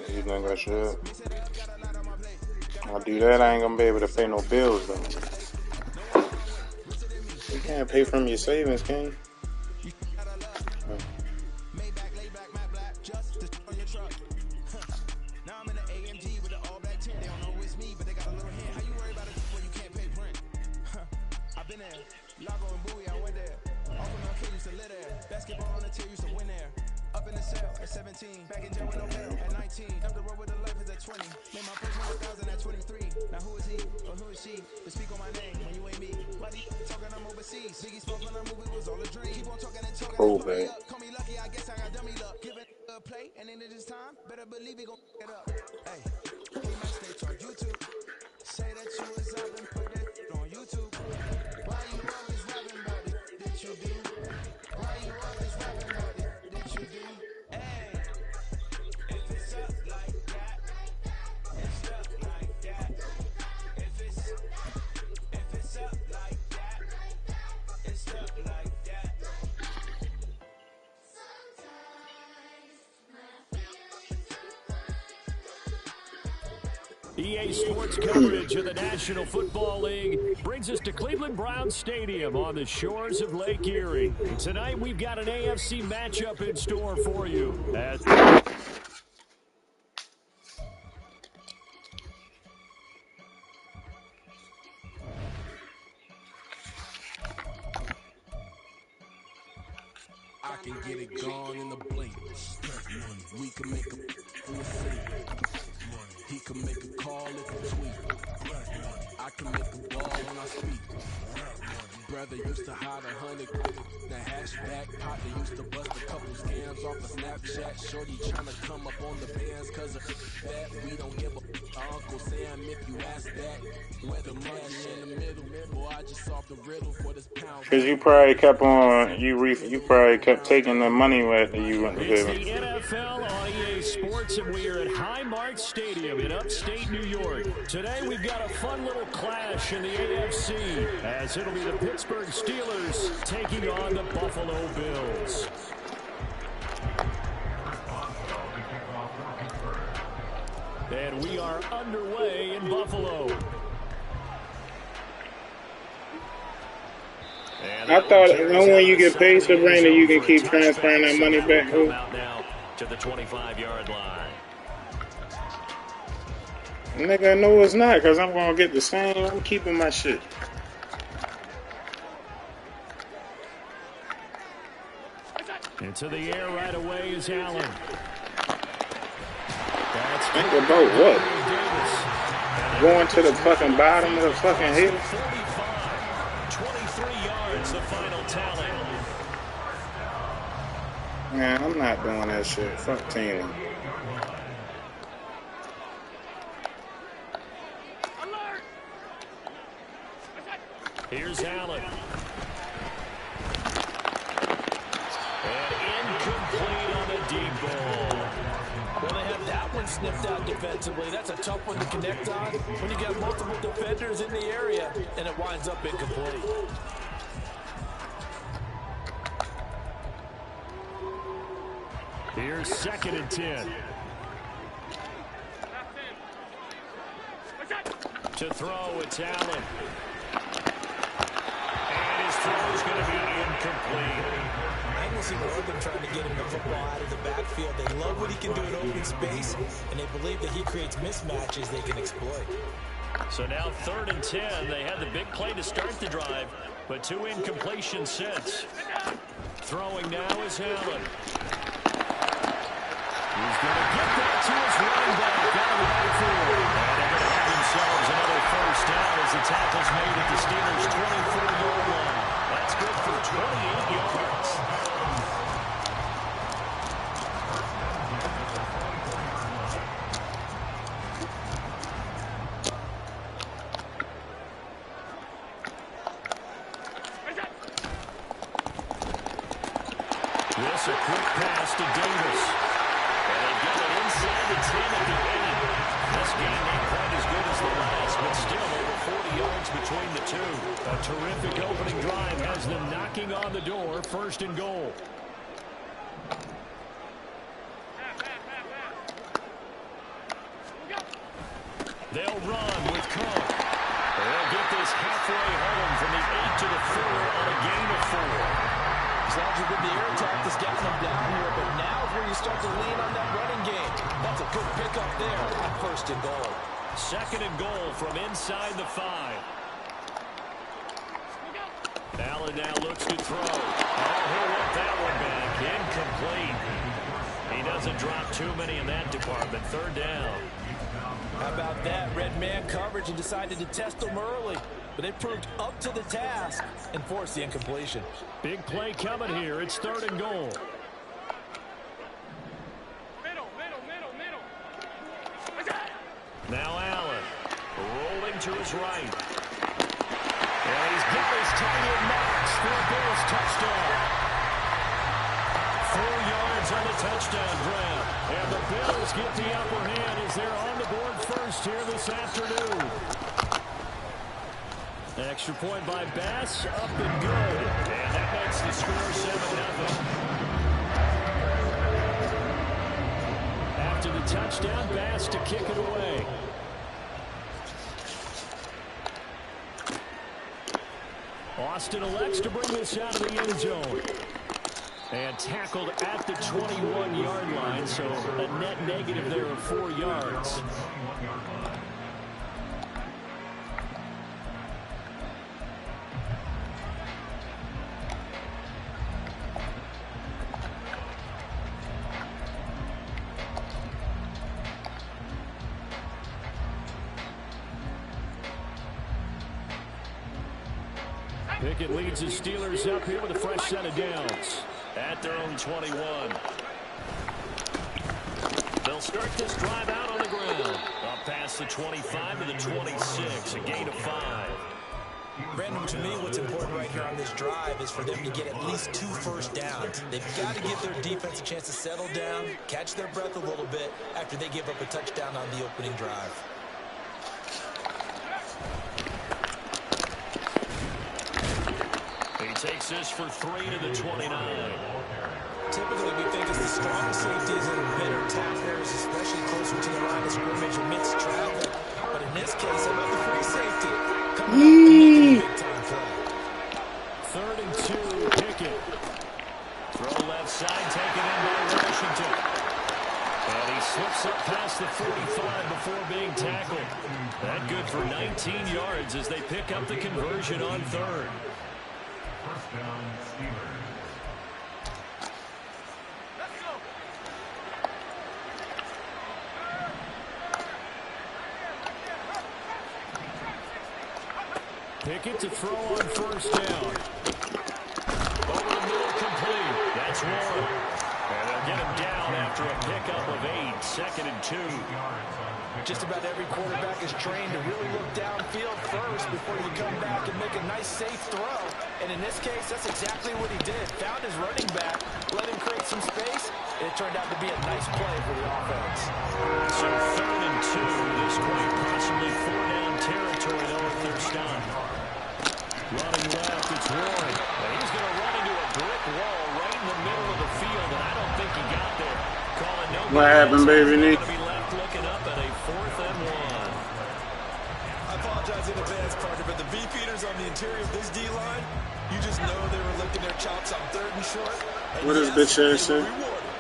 You think I should? I'll do that. I ain't gonna be able to pay no bills though. You can't pay from your savings, can you? Back in jail with no bail at 19. Up the road with the life is at 20. Made my first 1,000 at 23. Now who is he or who is she? To speak on my name when you ain't me. Buddy, talking I'm overseas. Biggie spoke on the movie was all a dream. Keep on talking and talking. Oh, man. Call me lucky, I guess I got dummy luck. Give it a play and then it is time. Better believe he gon' get up. Hey, he might snitch on YouTube. Say that you was up and put that on YouTube. Why you always rapping about it? Did you do? Why you always rapping about it? Did you do? EA Sports coverage of the National Football League brings us to Cleveland Browns Stadium on the shores of Lake Erie. Tonight we've got an AFC matchup in store for you. I can get it gone in the blink. We can make a fake. He can make a call if a tweet. I can make a ball when I speak. Brother used to hide 100. The hatchback partner used to bust a couple scams off of Snapchat. Shorty tryna come up on the bands cause of that. We don't give a Uncle Sam if you ask that. Where the money in the middle. Boy, I just solved the riddle for this pound. Cause you probably kept on, you probably kept taking the money with you went to It's give. the NFL on EA Sports, and we are at Highmark Stadium in upstate New York. Today we've got a fun little clash in the AFC, as it'll be the Pittsburgh Steelers taking on the Buffalo Bills. And we are underway in Buffalo. I thought, when you get paid, Sabrina, you can keep transferring that money back. Out now to the 25-yard line. Nigga, no, it's not, because I'm going to get the same. I'm keeping my shit. Into the air right away is Allen. Think about what? Going to the fucking bottom of the fucking hill? 23 yards, the final tally. Man, I'm not doing that shit. Fuck team. Here's Allen. And incomplete on a deep ball. Well, they have that one sniffed out defensively. That's a tough one to connect on when you got multiple defenders in the area, and it winds up incomplete. Here's 2nd and 10. To throw, it's Allen. And his throw is going to be incomplete. Bengals and Oregon trying to get him the football out of the backfield. They love what he can do in open space, and they believe that he creates mismatches they can exploit. So now 3rd and 10. They had the big play to start the drive, but 2 incompletions since. Throwing now is Allen. He's going to get that to his running back out of the backfield. And they're going to have themselves another first down as the tackle's made at the Steelers' 24-yard line. That's good for 28 yards. This a quick pass to Davis. And they get it inside the 10 at the 8. This game ain't quite as good as the last, but still over 40 yards between the two. A terrific opening drive has them knocking on the door, 1st and goal. They'll run with Cook. They'll get this halfway home from the 8 to the 4 on a gain of 4. As long as the air attack has gotten them down here, but now is where you start to lean on that running game. That's a good pickup there on 1st and goal. 2nd and goal from inside the 5. Allen now looks to throw. Oh, he'll let that one back. Incomplete. He doesn't drop too many in that department. 3rd down. How about that? Red man coverage and decided to test them early. But they proved up to the task and forced the incompletion. Big play coming here. It's 3rd and goal. Now Allen rolling to his right. And he's got his tight end marks for a Bills touchdown. 4 yards on the touchdown grab. And the Bills get the upper hand as they're on the board first here this afternoon. Extra point by Bass, up and good. And that makes the score 7-0. After the touchdown, Bass to kick it away. Austin elects to bring this out of the end zone. And tackled at the 21-yard line, so a net negative there of 4 yards. Pickett leads the Steelers up here with a fresh set of downs at their own 21. They'll start this drive out on the ground. Up past the 25 to the 26, a gain of 5. Brandon, to me, what's important right here on this drive is for them to get at least 2 first downs. They've got to give their defense a chance to settle down, catch their breath a little bit after they give up a touchdown on the opening drive. He takes this for 3 to the 29. Typically, we think it's the strong safeties that are better tacklers, especially closer to the line of scrimmage amidst traffic. But in this case, how about the free safety coming up and making a big-time play? 3rd and 2, Pickett. Throw left side, taken in by Washington. And he slips up past the 45 before being tackled. That good for 19 yards as they pick up the conversion on 3rd. First down, Steelers. Pickett to throw on 1st down. Over the middle, complete. That's 1. And they'll get him down after a pickup of 8. 2nd and 2. Just about every quarterback is trained to really look downfield first before you come back and make a nice, safe throw. And in this case, that's exactly what he did. Found his running back, let him create some space, and it turned out to be a nice play for the offense. So 3rd and 2. This quite possibly 4-down territory though if they're stopped. Running left, it's Warren. And he's going to run into a brick wall right in the middle of the field, and I don't think he got there. Calling no. What happened, baby? Nick? Looking up at a 4th and 1. I apologize in advance, partner, but the beefeaters on the interior of this D-line, you just know they were licking their chops on 3rd and short. And what is bitch ass say?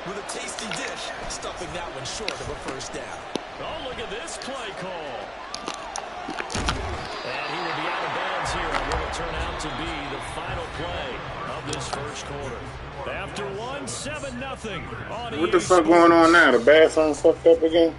With a tasty dish, stuffing that one short of a first down. Oh, look at this play call. turn out to be the final play of this first quarter. After 1, 7-0 on What the fuck going on now? The bathroom fucked up again?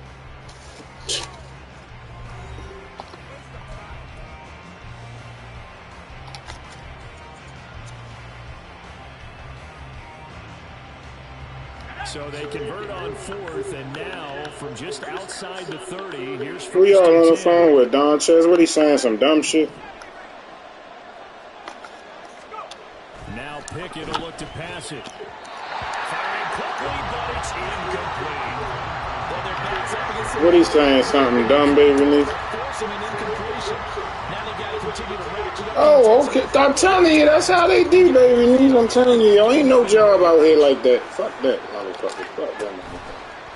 So they convert on fourth, and now from just outside the 30, here's Who y'all on the phone with? Don Ches? What he saying? Some dumb shit? Now Pickett will look to pass it. Firing quickly, but it's incomplete. Well, their backs up against the What he saying? Something dumb, baby? forcing an incompletion. Now they got to continue to ratchet up. Oh, okay. I'm telling you, that's how they do, baby. Knees. I'm telling you, yo, ain't no job out here like that. Fuck that, motherfucker. Fuck that.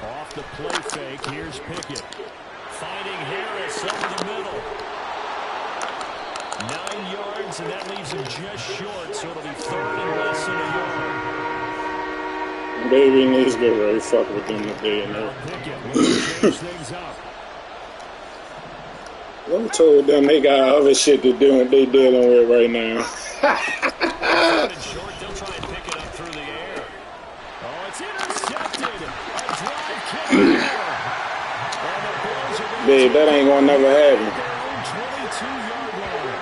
Off the play fake, here's Pickett. Finding Harris over the middle. 9 yards, and that leaves him just short, so it'll be third and less than a yard. Baby needs to get ready. Fuck with them today, you know. Pickett looking to change things up. I told them they got other shit to do and they dealing with right now. Short, they'll try and pick it up through the air. Oh, it's intercepted. A drive kick. Babe, that ain't gonna never happen. 22-yard line.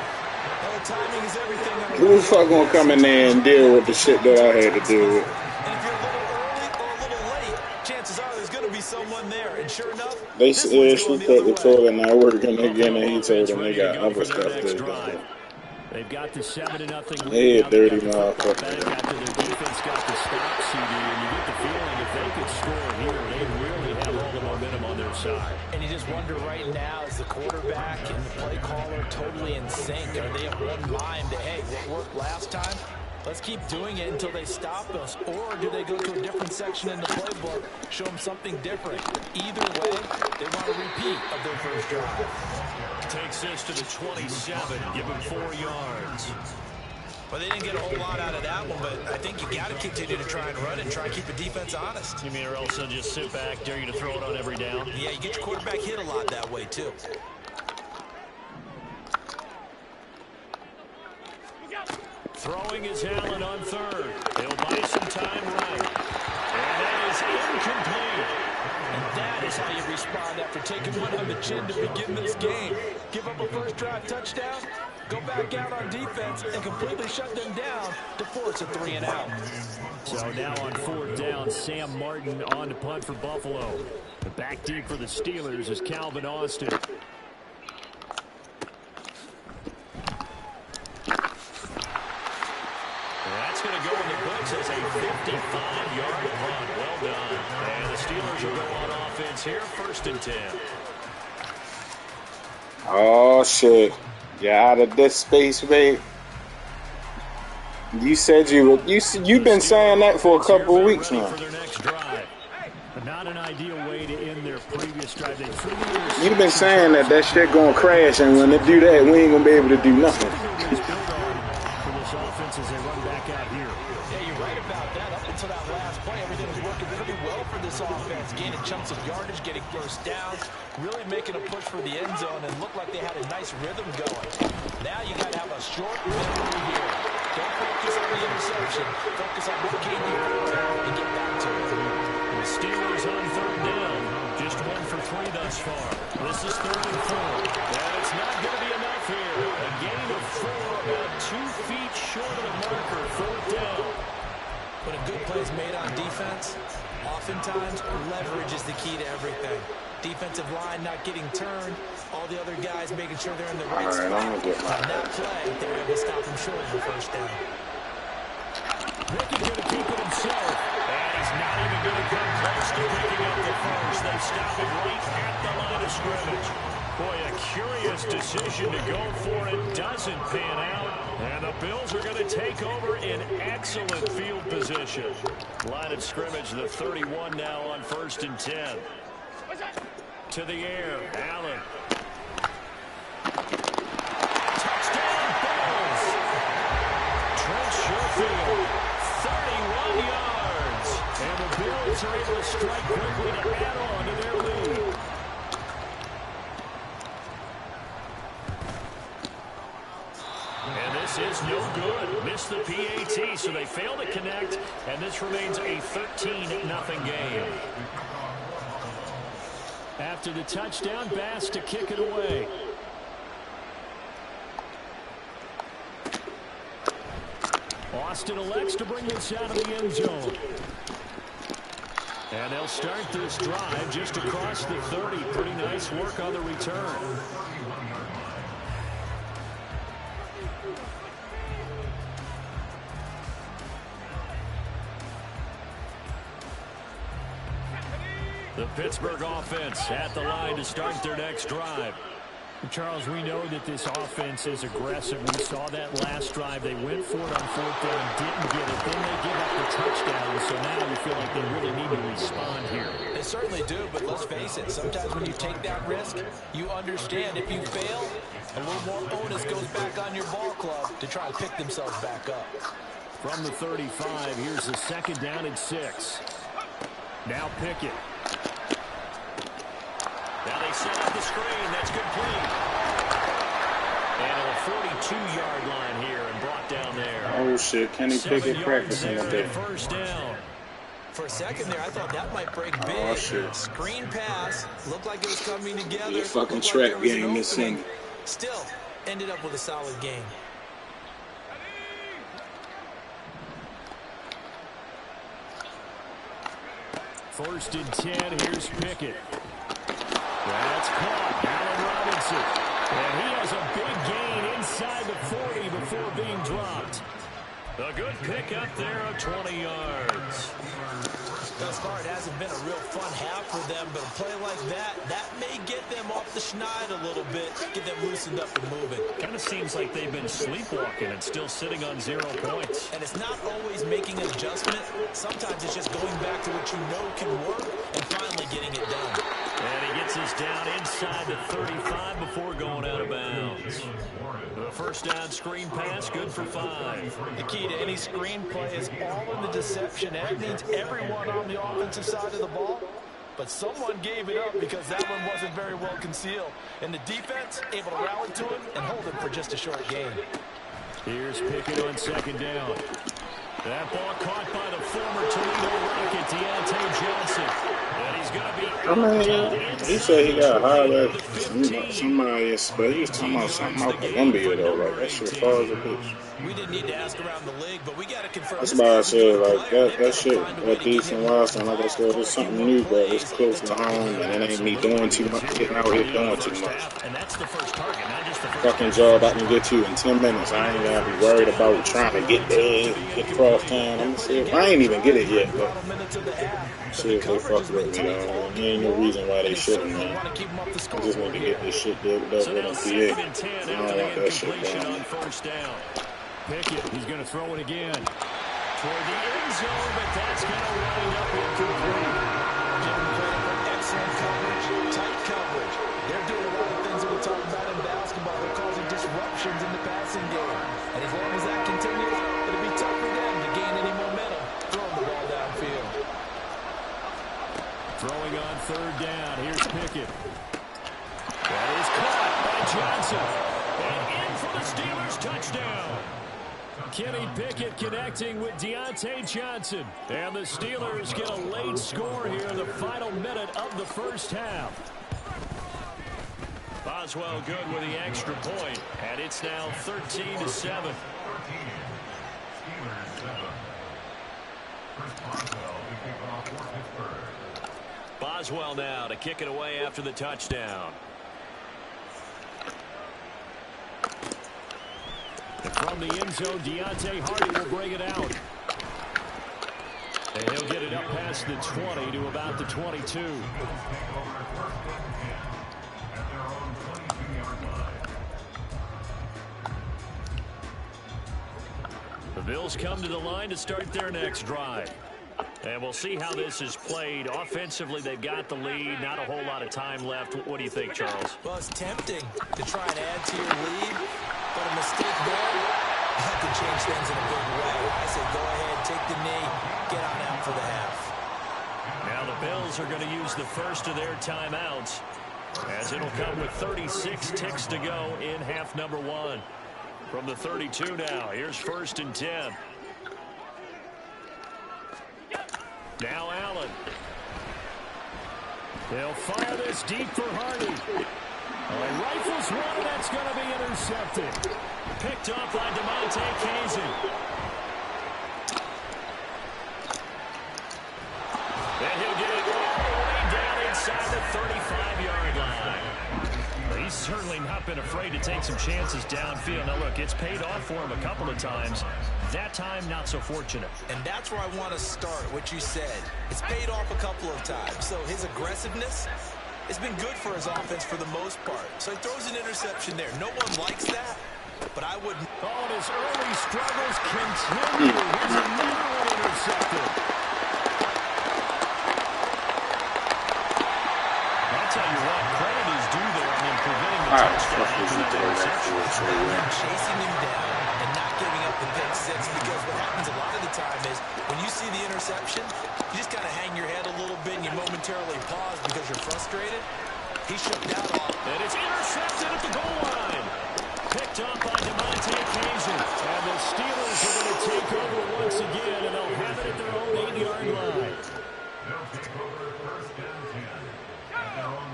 Well, timing is everything. Who the fuck gonna come in there and deal with the shit that I had to deal with? And if you're a little early or a little late, chances are there's going to be someone there. And sure enough, They said she thought the toilet not working again, and he told them they got other stuff to do. They've got the 7-0 lead. Hey, dirty motherfucker. After their defense got the stop, CD, and you get the feeling if they could score here, they really have all the momentum on their side. And you just wonder right now, is the quarterback and the play caller totally in sync? Are they of one mind that, hey, what worked last time? Let's keep doing it until they stop us. Or do they go to a different section in the playbook, show them something different? Either way, they want a repeat of their first drive. Takes this to the 27, give him 4 yards. Well, they didn't get a whole lot out of that one, but I think you got to continue to try and run it and try and keep the defense honest. You mean or else they'll just sit back, dare you to throw it on every down? Yeah, you get your quarterback hit a lot that way, too. Throwing is Allen on third. He'll buy some time right. And that is incomplete. And that is how you respond after taking one on the chin to begin this game. Give up a first drive touchdown, go back out on defense, and completely shut them down to force a 3-and-out. So now on fourth down, Sam Martin on to punt for Buffalo. The back deep for the Steelers is Calvin Austin. That's going to go in the books as a 55-yard punt. Well done. And the Steelers will go on offense here, 1st and 10. Oh shit! You're out of this space, babe. You said you've been saying that for a couple of weeks now. But not an ideal way to end their previous drive. You've been saying that shit gonna crash, and when they do that, we ain't gonna be able to do nothing. As they run back out here. Yeah, you're right about that. Up until that last play, everything was working pretty well for this offense. Gaining chunks of yardage, getting first downs, really making a push for the end zone, and looked like they had a nice rhythm going. Now you got to have a short memory here. Don't focus on the interception. Focus on what came before and get back to it. The Steelers on third down. Just 1 for 3 thus far. This is 3rd and 4. And it's not going to be enough here. A gain of 4, about 2 feet short of the marker. 4th down. When a good play is made on defense, oftentimes leverage is the key to everything. Defensive line not getting turned, all the other guys making sure they're in the right spot. On that play, they were able to stop him short of the first down. Pickett going to keep it himself. And he's not even going to come close to picking up the first. They stop it right at the line of scrimmage. Boy, a curious decision to go for it. Doesn't pan out. And the Bills are going to take over in excellent field position. Line of scrimmage, the 31 now on 1st and 10. To the air, Allen. Touchdown, Bills. Trent Sherfield, 31 yards. And the Bills are able to strike quickly to add on to their lead. And this this is no good. Missed the PAT, so they fail to connect, and this remains a 13-0 game. After the touchdown, Bass to kick it away. Austin elects to bring this out of the end zone. And they'll start this drive just across the 30. Pretty nice work on the return. The Pittsburgh offense at the line to start their next drive. Charles, we know that this offense is aggressive. We saw that last drive. They went for it on 4th down, didn't get it. Then they give up the touchdown. So now you feel like they really need to respond here. They certainly do, but let's face it. Sometimes when you take that risk, you understand if you fail, a little more onus goes back on your ball club to try to pick themselves back up. From the 35, here's the 2nd down and 6. Now Pickett. Now they set up the screen. That's complete. And a 42-yard line here and brought down there. Oh, shit. Kenny Pickett practicing up there. First down. For a second there, I thought that might break big. Oh, shit. Screen pass. Looked like it was coming together. The fucking track game this Sunday. Still, ended up with a solid game. First and 10. Here's Pickett. That's caught. Allen Robinson. And he has a big gain inside the 40 before being dropped. A good pickup there of 20 yards. Thus far, it hasn't been a real fun half for them, but a play like that may get them off the schneid a little bit, get them loosened up and moving. Kind of seems like they've been sleepwalking and still sitting on 0 points. And it's not always making an adjustment. Sometimes it's just going back to what you know can work and finally getting it done. And he gets us down inside the 35 before going out of bounds. The first down screen pass, good for 5. The key to any screen play is all in the deception. That means everyone on the offensive side of the ball. But someone gave it up because that one wasn't very well concealed. And the defense able to rally to him and hold him for just a short gain. Here's Pickett on 2nd down. That ball caught by the former Toledo Rocket, Deontay Johnson. And he's going to be... I mean, he said he got hired at somebody, but he was talking about something out Columbia, though. Like, that shit far as a bitch. We didn't need to ask around the league, but we got to confirm. That's why I said, like, that shit, that decent last time. Like I said, it's something new, but it's close to home, and it ain't me doing too much, getting out here doing too much. And that's the first target, not just the first fucking job I can get to in 10 minutes. I ain't gonna be worried about trying to get there, get across town. I'm gonna see if I ain't even get it yet, but see if they fuck with me, though. There ain't no reason why they shouldn't, man. I just need to get this shit done with on PA. I don't want that shit done. Pickett, he's going to throw it again. Toward the end zone, but that's going to wind up incomplete. Giving credit for excellent coverage, tight coverage. They're doing a lot of things that we talk about in basketball. They're causing disruptions in the passing game. And as long as that continues, it'll be tough for them to gain any momentum throwing the ball downfield. Throwing on 3rd down. Here's Pickett. That is caught by Johnson. And in for the Steelers touchdown. Kenny Pickett connecting with Deontay Johnson. And the Steelers get a late score here in the final minute of the first half. Boswell good with the extra point, and it's now 13-7. Boswell now to kick it away after the touchdown. And from the end zone, Deontay Hardy will bring it out. And he'll get it up past the 20 to about the 22. The Bills come to the line to start their next drive. And we'll see how this is played. Offensively, they've got the lead. Not a whole lot of time left. What do you think, Charles? Well, it's tempting to try and add to your lead, but a mistake there, that could change things in a big way. I say go ahead, take the knee, get on out for the half. Now the Bills are going to use the first of their timeouts, as it'll come with 36 ticks to go in half number 1. From the 32 now, here's 1st and 10. Now Allen. They'll fire this deep for Hardy. Rifles one, and that's going to be intercepted. Picked up by DeMonte Casey. And he'll get it all the way down inside the 35-yard line. He's certainly not been afraid to take some chances downfield. Now, look, it's paid off for him a couple of times. That time, not so fortunate. And that's where I want to start, what you said. It's paid off a couple of times. So his aggressiveness has been good for his offense for the most part. So he throws an interception there. No one likes that, but I wouldn't. Oh, and his early struggles continue. Here's another one intercepted. I'll tell you what, credit is due there on him preventing the touchdown after that interception. Chasing him down and not giving up the pick six, because what happens a lot of the time is when you see the interception, you just kind of hang your head a little bit and you momentarily pause because you're frustrated. He shook that off. And it's intercepted at the goal line. Picked up by DeMonte Casey. And the Steelers are going to take over once again, and they'll have it at their own 8-yard line.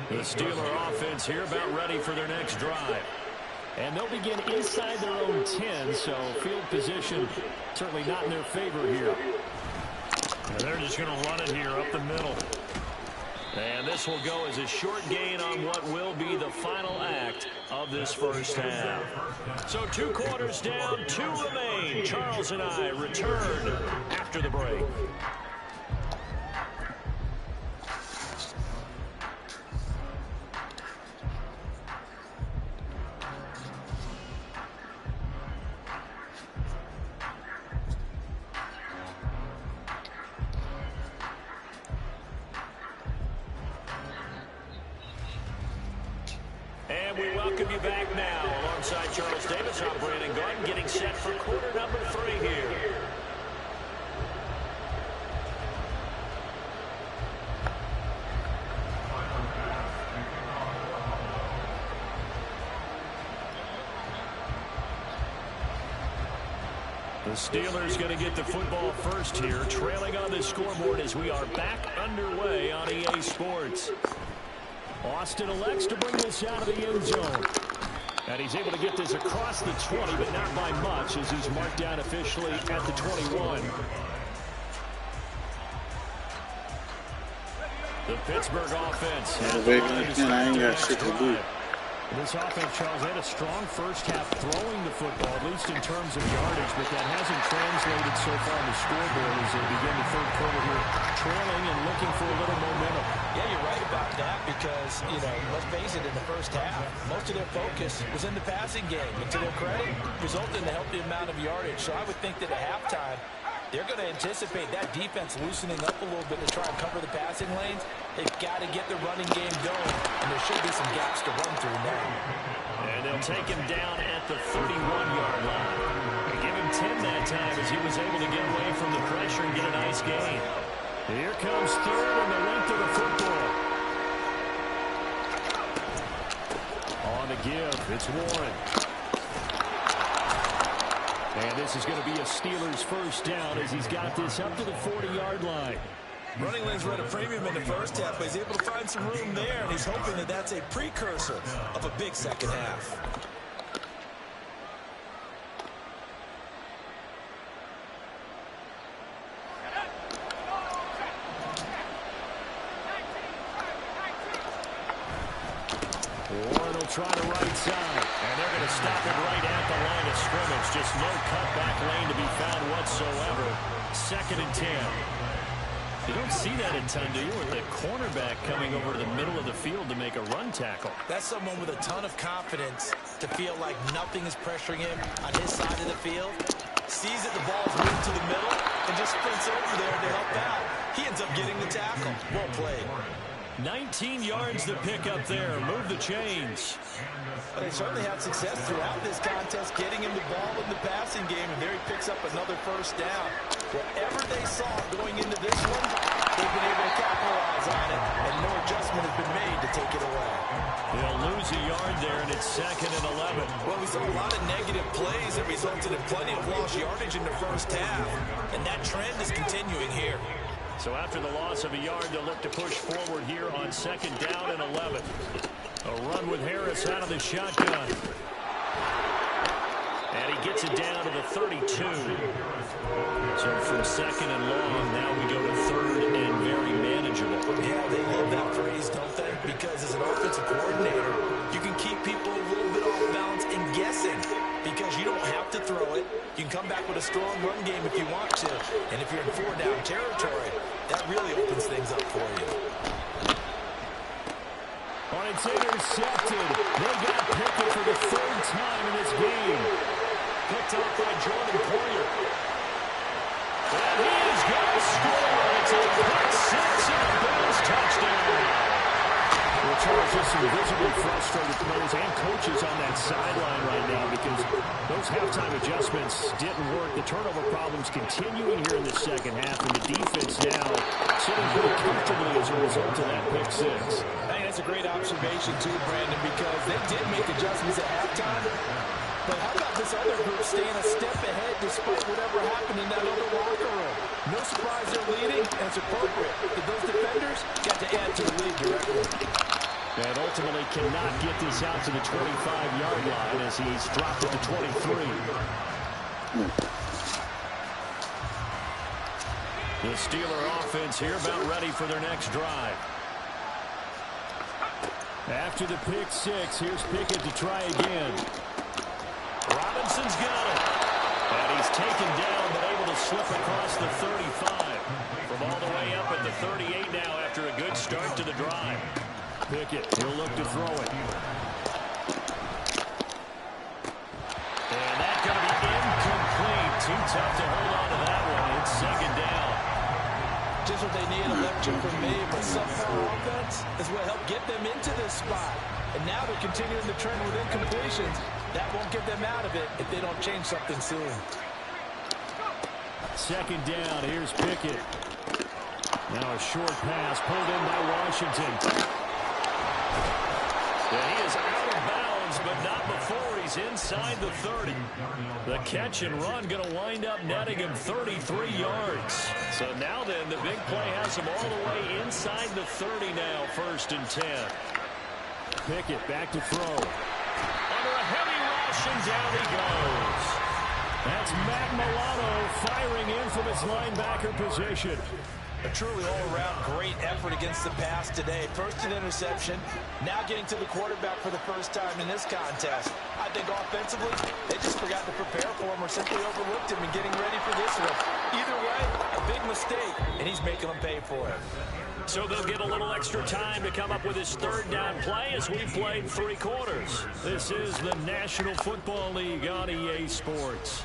The Steeler offense here about ready for their next drive. And they'll begin inside their own 10, so field position certainly not in their favor here. And they're just going to run it here up the middle. And this will go as a short gain on what will be the final act of this first half. So 2 quarters down, 2 remain. Charles and I return after the break. And we welcome you back now. Alongside Charles Davis, I'm Brandon Garden, getting set for quarter number 3 here. The Steelers going to get the football first here, trailing on the scoreboard as we are back underway on EA Sports. Austin elects to bring this out of the end zone. And he's able to get this across the 20, but not by much, as he's marked down officially at the 21. The Pittsburgh offense. I ain't got shit to do. This offense, Charles, had a strong first half throwing the football, at least in terms of yardage, but that hasn't translated so far on the scoreboard as they begin the third quarter here, trailing and looking for a little momentum. Yeah, you're right about that because, you know, let's face it, in the first half, most of their focus was in the passing game. And to their credit, resulted in a healthy amount of yardage. So I would think that at halftime, they're going to anticipate that defense loosening up a little bit to try and cover the passing lanes. They've got to get the running game going, and there should be some gaps to run through now. And they'll take him down at the 31-yard line. They give him 10 that time as he was able to get away from the pressure and get a nice gain. Here comes third and the length of the football. On the give, it's Warren. And this is going to be a Steelers first down as he's got this up to the 40-yard line. Running lanes were at a premium in the first half, but he's able to find some room there, and he's hoping that that's a precursor of a big second half. Warren will try the right side, and they're going to stop it right at the line of scrimmage. Just no cutback lane to be found whatsoever. 2nd and 10. You don't see that a ton, do you, with the cornerback coming over to the middle of the field to make a run tackle? That's someone with a ton of confidence to feel like nothing is pressuring him on his side of the field. Sees that the ball's moved to the middle and just sprints over there to help out. He ends up getting the tackle. Well played. 19 yards to pick up there. Move the chains. But they certainly had success throughout this contest, getting him the ball in the passing game, and there he picks up another first down. Whatever they saw going into this one, they've been able to capitalize on it, and no adjustment has been made to take it away. They'll lose gains a yard there, and it's 2nd and 11. Well, we saw a lot of negative plays that resulted in plenty of lost yardage in the first half, and that trend is continuing here. So after the loss of a yard, they'll look to push forward here on 2nd down and 11. A run with Harris out of the shotgun. And he gets it down to the 32. So from 2nd and long, now we go to 3rd and very manageable. Yeah, they love that phrase, don't they? Because as an offensive coordinator, you can keep people a little bit off balance and guessing because you don't have to throw it. You can come back with a strong run game if you want to. And if you're in 4-down territory, that really opens things up for you. Oh, it's intercepted. They got Pickett for the 3rd time in this game. Picked up by Jordan Poyer. And he is going to score. It's a pick six and a Bills touchdown. Well, Charles, just some visibly frustrated players and coaches on that sideline right now because those halftime adjustments didn't work. The turnover problems continuing here in the second half, and the defense now sitting pretty comfortably as a result of that pick six. I think that's a great observation, too, Brandon, because they did make adjustments at halftime. But how about this other group staying a step ahead despite whatever happened in that other locker room? No surprise they're leading, and it's appropriate. But those defenders got to add to the lead directly. And ultimately cannot get this out to the 25-yard line as he's dropped at the 23. The Steeler offense here about ready for their next drive. After the pick six, here's Pickett to try again. Robinson's got it. And he's taken down but able to slip across the 35. From all the way up at the 38 now after a good start to the drive. Pickett, he'll look to throw it. And that's going to be incomplete. Too tough to hold on to that one. It's 2nd down. Just what they need, a lecture from me, but subpar offense is what helped get them into this spot. And now they're continuing the trend with incompletions. That won't get them out of it if they don't change something soon. 2nd down, here's Pickett. Now a short pass pulled in by Washington. And he is out of bounds, but not before he's inside the 30. The catch and run going to wind up netting him 33 yards. So now then, the big play has him all the way inside the 30 now, 1st and 10. Pickett back to throw. Under a heavy rush, and down he goes. That's Matt Milano firing in from his linebacker position. A truly all-around great effort against the pass today. First an interception, now getting to the quarterback for the first time in this contest. I think offensively, they just forgot to prepare for him or simply overlooked him in getting ready for this one. Either way, a big mistake, and he's making them pay for it. So they'll get a little extra time to come up with his 3rd down play as we played 3 quarters. This is the National Football League on EA Sports.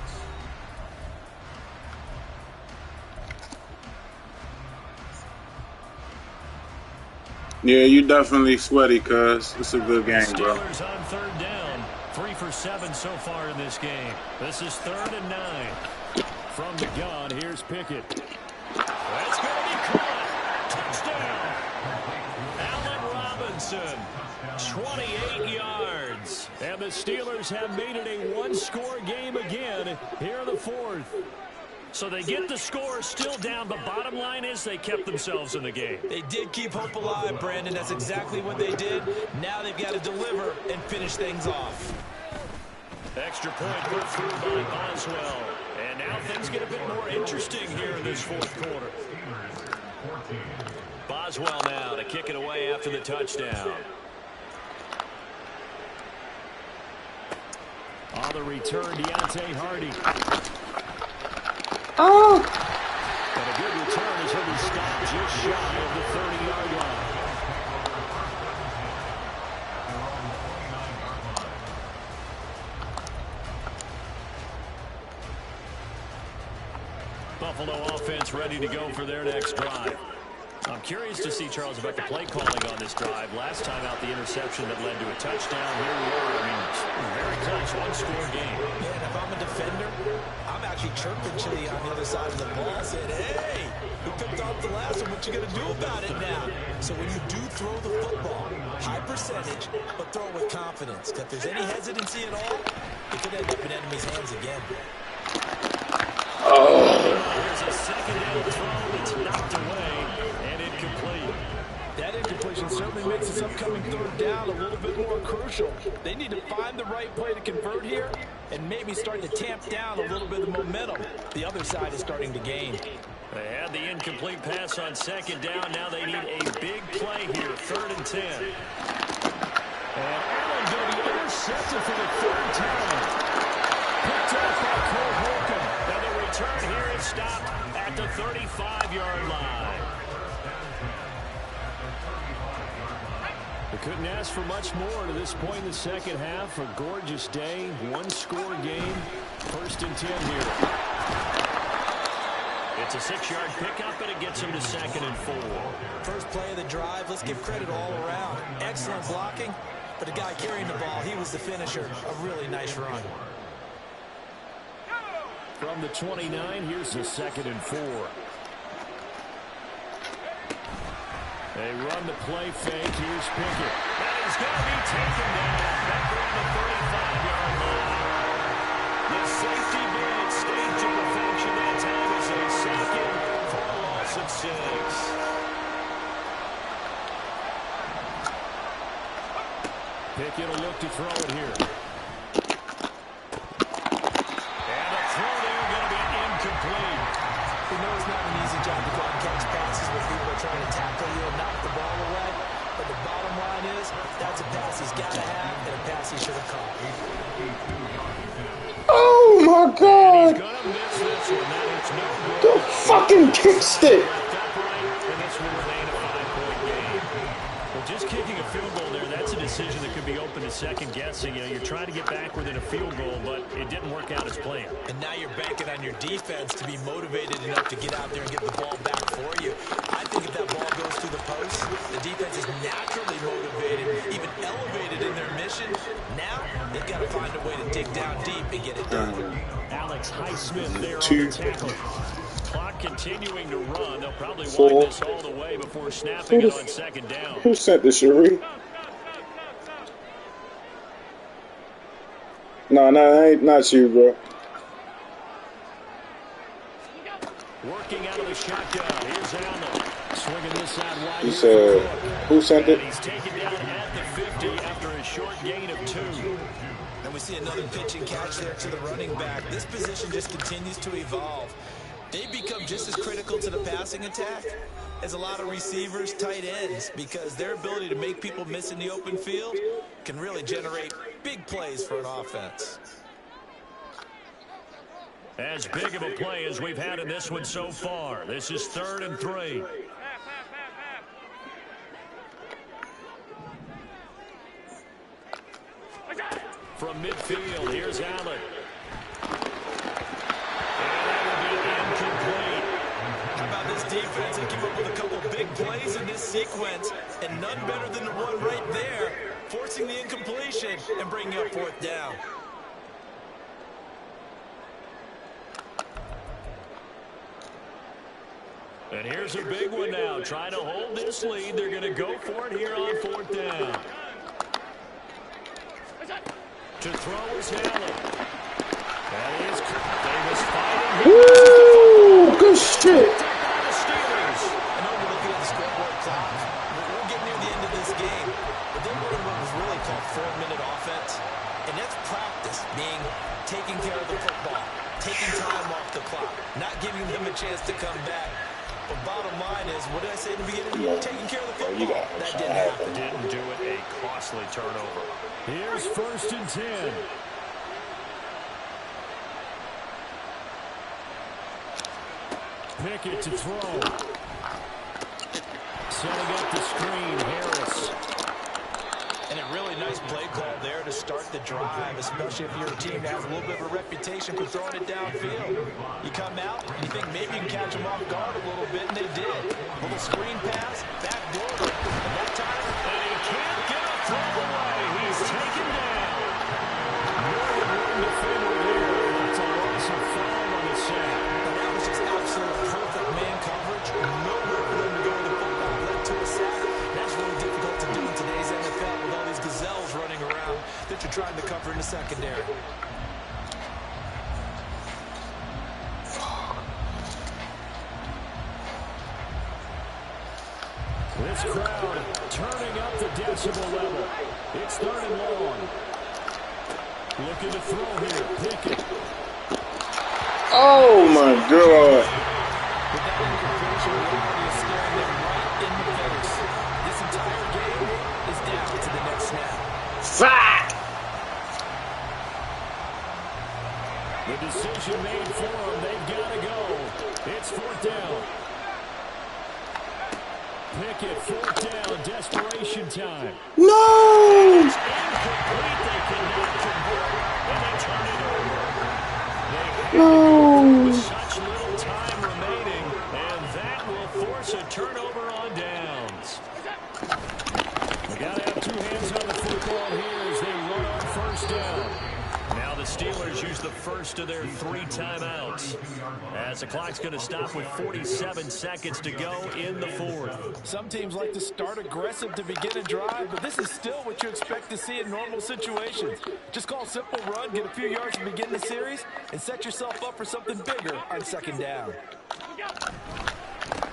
Yeah, you definitely sweaty, cuz. It's a good game, bro. Steelers on 3rd down. 3 for 7 so far in this game. This is 3rd and 9. From the gun, here's Pickett. That's going to be caught. Touchdown. Allen Robinson, 28 yards. And the Steelers have made it a one-score game again here in the 4th. So they get the score still down, but bottom line is they kept themselves in the game. They did keep hope alive, Brandon. That's exactly what they did. Now they've got to deliver and finish things off. Extra point put through by Boswell. And now things get a bit more interesting here in this 4th quarter. Boswell now to kick it away after the touchdown. On the return, Deontay Hardy. Oh! And a good return as he'll be stopped just shy of the 30-yard line. Buffalo offense ready to go for their next drive. I'm curious to see, Charles, about the play calling on this drive. Last time out, the interception that led to a touchdown. Here we are. I mean, very close, one-score game. Yeah, and if I'm a defender, I'm actually chirping Chili on the other side of the ball. I said, hey, who picked off the last one. What you going to do about it now? So when you do throw the football, high percentage, but throw it with confidence. Because if there's any hesitancy at all, it could end up in enemy's hands again. There's a second down throw that's knocked away and incomplete. That incompletion certainly makes this upcoming third down a little bit more crucial. They need to find the right play to convert here and maybe start to tamp down a little bit of the momentum. The other side is starting to gain. They had the incomplete pass on second down. Now they need a big play here, 3rd and 10. And Allen going to be intercepted for the 3rd time. Picked up by Cole Holcomb. Now the return here is stopped at the 35-yard line. They couldn't ask for much more to this point in the second half. A gorgeous day, one-score game. 1st and 10 here. It's a 6-yard pickup, and it gets him to 2nd and 4. First play of the drive, let's give credit all around. Excellent blocking, but the guy carrying the ball, he was the finisher. A really nice run. From the 29, here's the 2nd and 4. They run the play fake. Here's Pickett. And he's going to be taken down back around the 35-yard line. The safety blitz staged to perfection that time is a second for a loss of 6. Pickett will look to throw it here. And a throw there going to be incomplete. We know it's not an easy job to go and catch passes when people are trying to tackle you and knock the ball away. But the bottom line is, that's a pass he's got to have and a pass he should have caught. Oh my God! He's going to miss this one. That is no good. The fucking kick stick! And this will remain a 5-point game. Well, just kicking a field goal there, that's a decision that could be open to second guessing. You know, you're trying to get back within a field goal, but it didn't work out as planned. And now you're banking on your defense to be motivated enough to get out there and get the ball back for you. I think if that ball goes through the post, the defense is naturally motivated, even elevated in their mission. Now, they've got to find a way to dig down deep and get it done. Alex Highsmith there on the tackle. Clock continuing to run. They'll probably wind this all the way before snapping it on second down. Who sent this, Cherie? No, ain't not you, bro. Working out of the shotgun. Here's Allen. Swinging this side wide. You said, who sent it? He's taken down at the 50 after a short gain of 2. And we see another pitch and catch there to the running back. This position just continues to evolve. They become just as critical to the passing attack as a lot of receivers, tight ends, because their ability to make people miss in the open field can really generate big plays for an offense. As big of a play as we've had in this one so far. This is 3rd and 3. From midfield, here's Allen. How about this defense? They came up with a couple big plays in this sequence, and none better than the one right there, forcing the incompletion and bringing up 4th down. And here's a big one now. Trying to hold this lead. They're going to go for it here on 4th down. To throw is Allen. That is Davis fighting. Woo! Good shit. I know we're looking at the scoreboard clock. We're getting near the end of this game. But they're running what was really called 4-minute offense. And that's practice, being taking care of the football, taking time off the clock, not giving them a chance to come back. But bottom line is, what did I say in the beginning? Taking care of the football. That didn't happen. Didn't do it. A costly turnover. Here's 1st and 10. Pickett to throw. Setting up the screen, Harris. And a really nice play call there to start the drive, especially if you're a team that has a little bit of a reputation for throwing it downfield. You come out and you think maybe you can catch them off guard a little bit, and they did. A little screen pass, backdoor, and that time, and he can't get a throw away. He's taken down. More than one defender here. That's a loss of 5 on the sack. And that was just absolute perfect man coverage, secondary. This crowd turning up the decibel level. It started long. Looking to throw here. Pickett. Oh my God. This entire game is down to the next snap. Fuck! The decision made for them. They've got to go. It's 4th down. Pickett, 4th down. Desperation time. No! It's incomplete. They cannot convert. And they turn it over. They had to go with such little time remaining. And that will force a turnover on downs. We got to have 2 hands on the football here as they run on 1st down. Now the Steelers use the first of their 3 timeouts as the clock's going to stop with 47 seconds to go in the 4th. Some teams like to start aggressive to begin a drive, but this is still what you expect to see in normal situations. Just call a simple run, get a few yards to begin the series, and set yourself up for something bigger on 2nd down.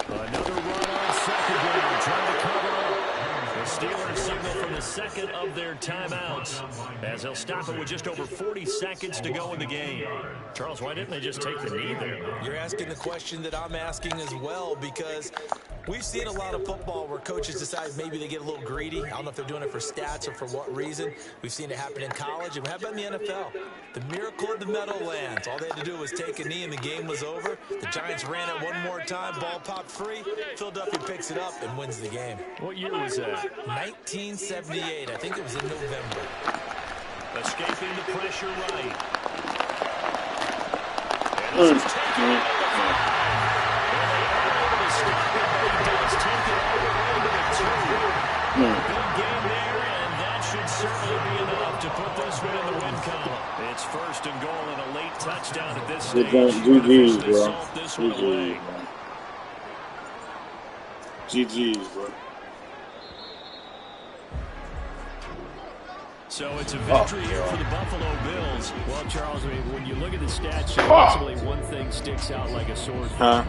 Another run on 2nd down, trying to cover up. The Steelers signal from the second of their timeouts as they'll stop it with just over 40 seconds to go in the game. Charles, why didn't they just take the knee there? You're asking the question that I'm asking as well, because we've seen a lot of football where coaches decide maybe they get a little greedy. I don't know if they're doing it for stats or for what reason. We've seen it happen in college, and we have it in the NFL. The miracle of the Meadowlands. All they had to do was take a knee, and the game was over. The Giants ran it one more time. Ball popped free. Philadelphia picks it up and wins the game. What year was that? 1978. I think it was in November. Escaping the pressure right. And this is taken out of the field. And they are able to stop it, but he does take it all the way to the 2. Big game there, and that should certainly be enough to put this one in the win column. It's 1st and goal and a late touchdown at this stage. GG's, bro. This one away. GG's, bro. So it's a victory here for the Buffalo Bills. Well, Charles, I mean, when you look at the stats, ultimately one thing sticks out like a sore thumb.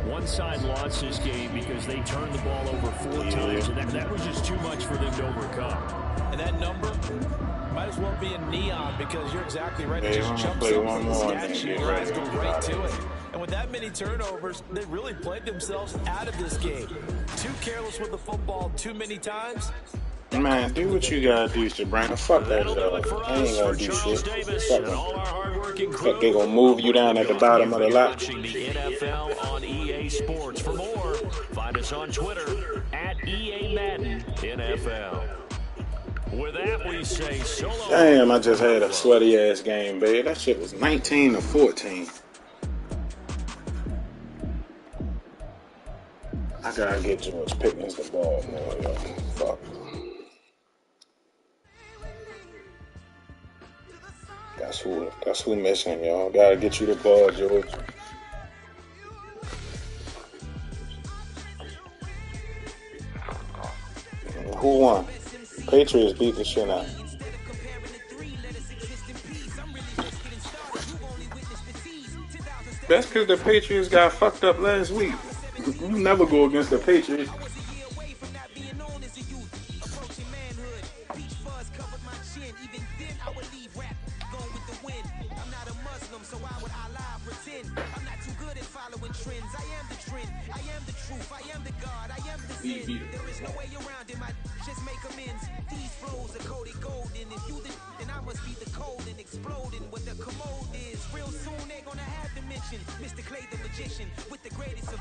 One side lost this game because they turned the ball over 4 times, and that was just too much for them to overcome. And that number might as well be in neon, because you're exactly right. It Hey, just jumps play up one from the more stat and sheet. then Your get eyes go ready. right to it. And with that many turnovers, they really played themselves out of this game. Too careless with the football too many times. Man, do what you gotta do, Sabrina. Fuck that job. I ain't gonna do shit. Fuck them. Fuck, they gonna move you down at the bottom of the lap. Watching the NFL on EA Sports. For more, find us on Twitter at EA Madden NFL. With that, we say so long. Damn, I just had a sweaty ass game, babe. That shit was 19-14. I gotta get George Pickens the ball more, yo. Fuck. That's who missing, y'all. Gotta get you the ball, George. Who won? Patriots beat the shit out. That's because the Patriots got fucked up last week. You never go against the Patriots. There is no way around it, just make amends. These flows are coated golden. If you then I must be the cold and exploding what the commode is. Real soon they're gonna have to mention Mr. Clay the magician with the greatest of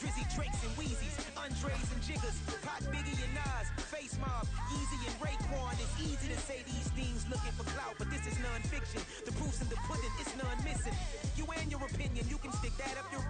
Drizzy, Drakes, and Wheezies, Andres and Jiggers, Pac, Biggie and Nas, Face Mob, Easy and Raekwon. It's easy to say these things looking for clout, but this is non-fiction. The proof's in the pudding, it's none missing. You and your opinion, you can stick that up your.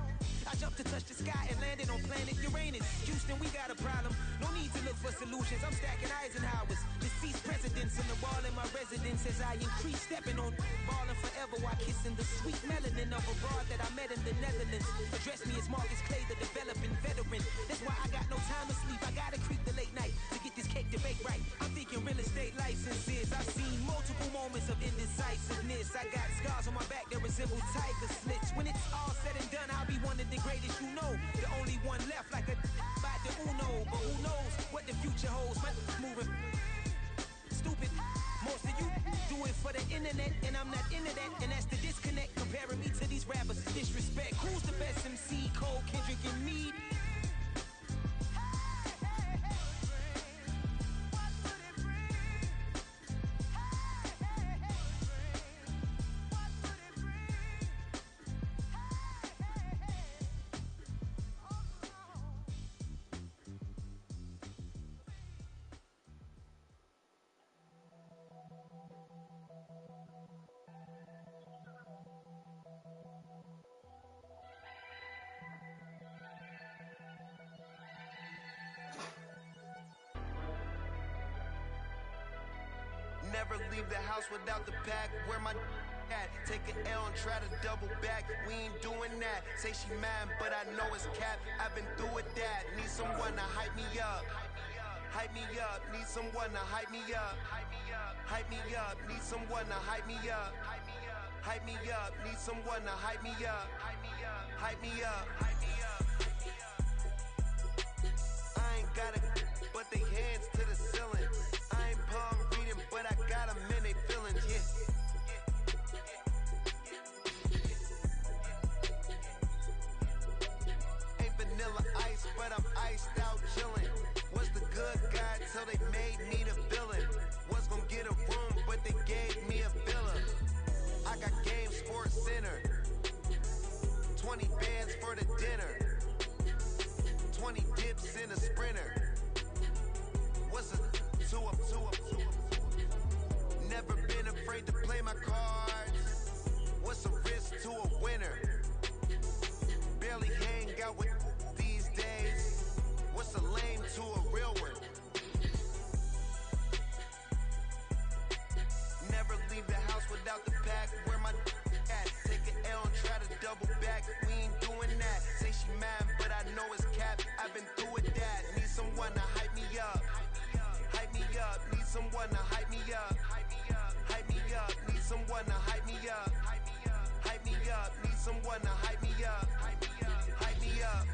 I jumped to touch the sky and landed on planet Uranus. Houston, we got a problem. No need to look for solutions. I'm stacking Eisenhower's. Deceased presidents on the wall in my residence as I increase stepping on balling forever while kissing the sweet melanin of a broad that I met in the Netherlands. Address me as Marcus Clay, the developing veteran. That's why I got no time to sleep. I gotta creep the late night to get this cake to bake right. I'm thinking real estate licenses. I've seen multiple moments of this. I got scars on my back that resemble tiger slits. When it's all said and done, I'll be one of the greatest you know. The only one left like a by the Uno. But who knows what the future holds? My moving stupid. Most of you do it for the internet, and I'm not into that. And that's the disconnect. Comparing me to these rappers is disrespect. Who's the best MC? Cole, Kendrick, and Meade? Never leave the house without the pack. Where my at? Take an L and try to double back. We ain't doing that. Say she mad, but I know it's cap. I've been through with that. Need someone to hype me up. Hype me up. Need someone to hype me up. Hype me up. Need someone to hype me up. Hype me up. Need someone to hype me up. Hype me up. I ain't got it, but they hands to the ceiling. I ain't palm reading, but I got them in they feelings, yeah. Ain't vanilla ice, but I'm iced out chillin'. Was the good guy till they made me the villain. Was gonna get a room, but they gave me a villa. I got Game Sports Center. 20 bands for the dinner. 20 dips in a sprinter. What's a two up? Never been afraid to play my cards. What's a risk to a winner? Barely hang out with these days. What's a lame to a real one? Never leave the house without the pack. Where my at? Take an L and try to double back. We ain't doing that. Say she mad, but I know it's cap. I've been through with that. Need someone to hype me up. Hype me up. Need someone to hype me up. Hype me up. Need someone to hype me up. Hype me up. Need someone to hype me up. Hype me up.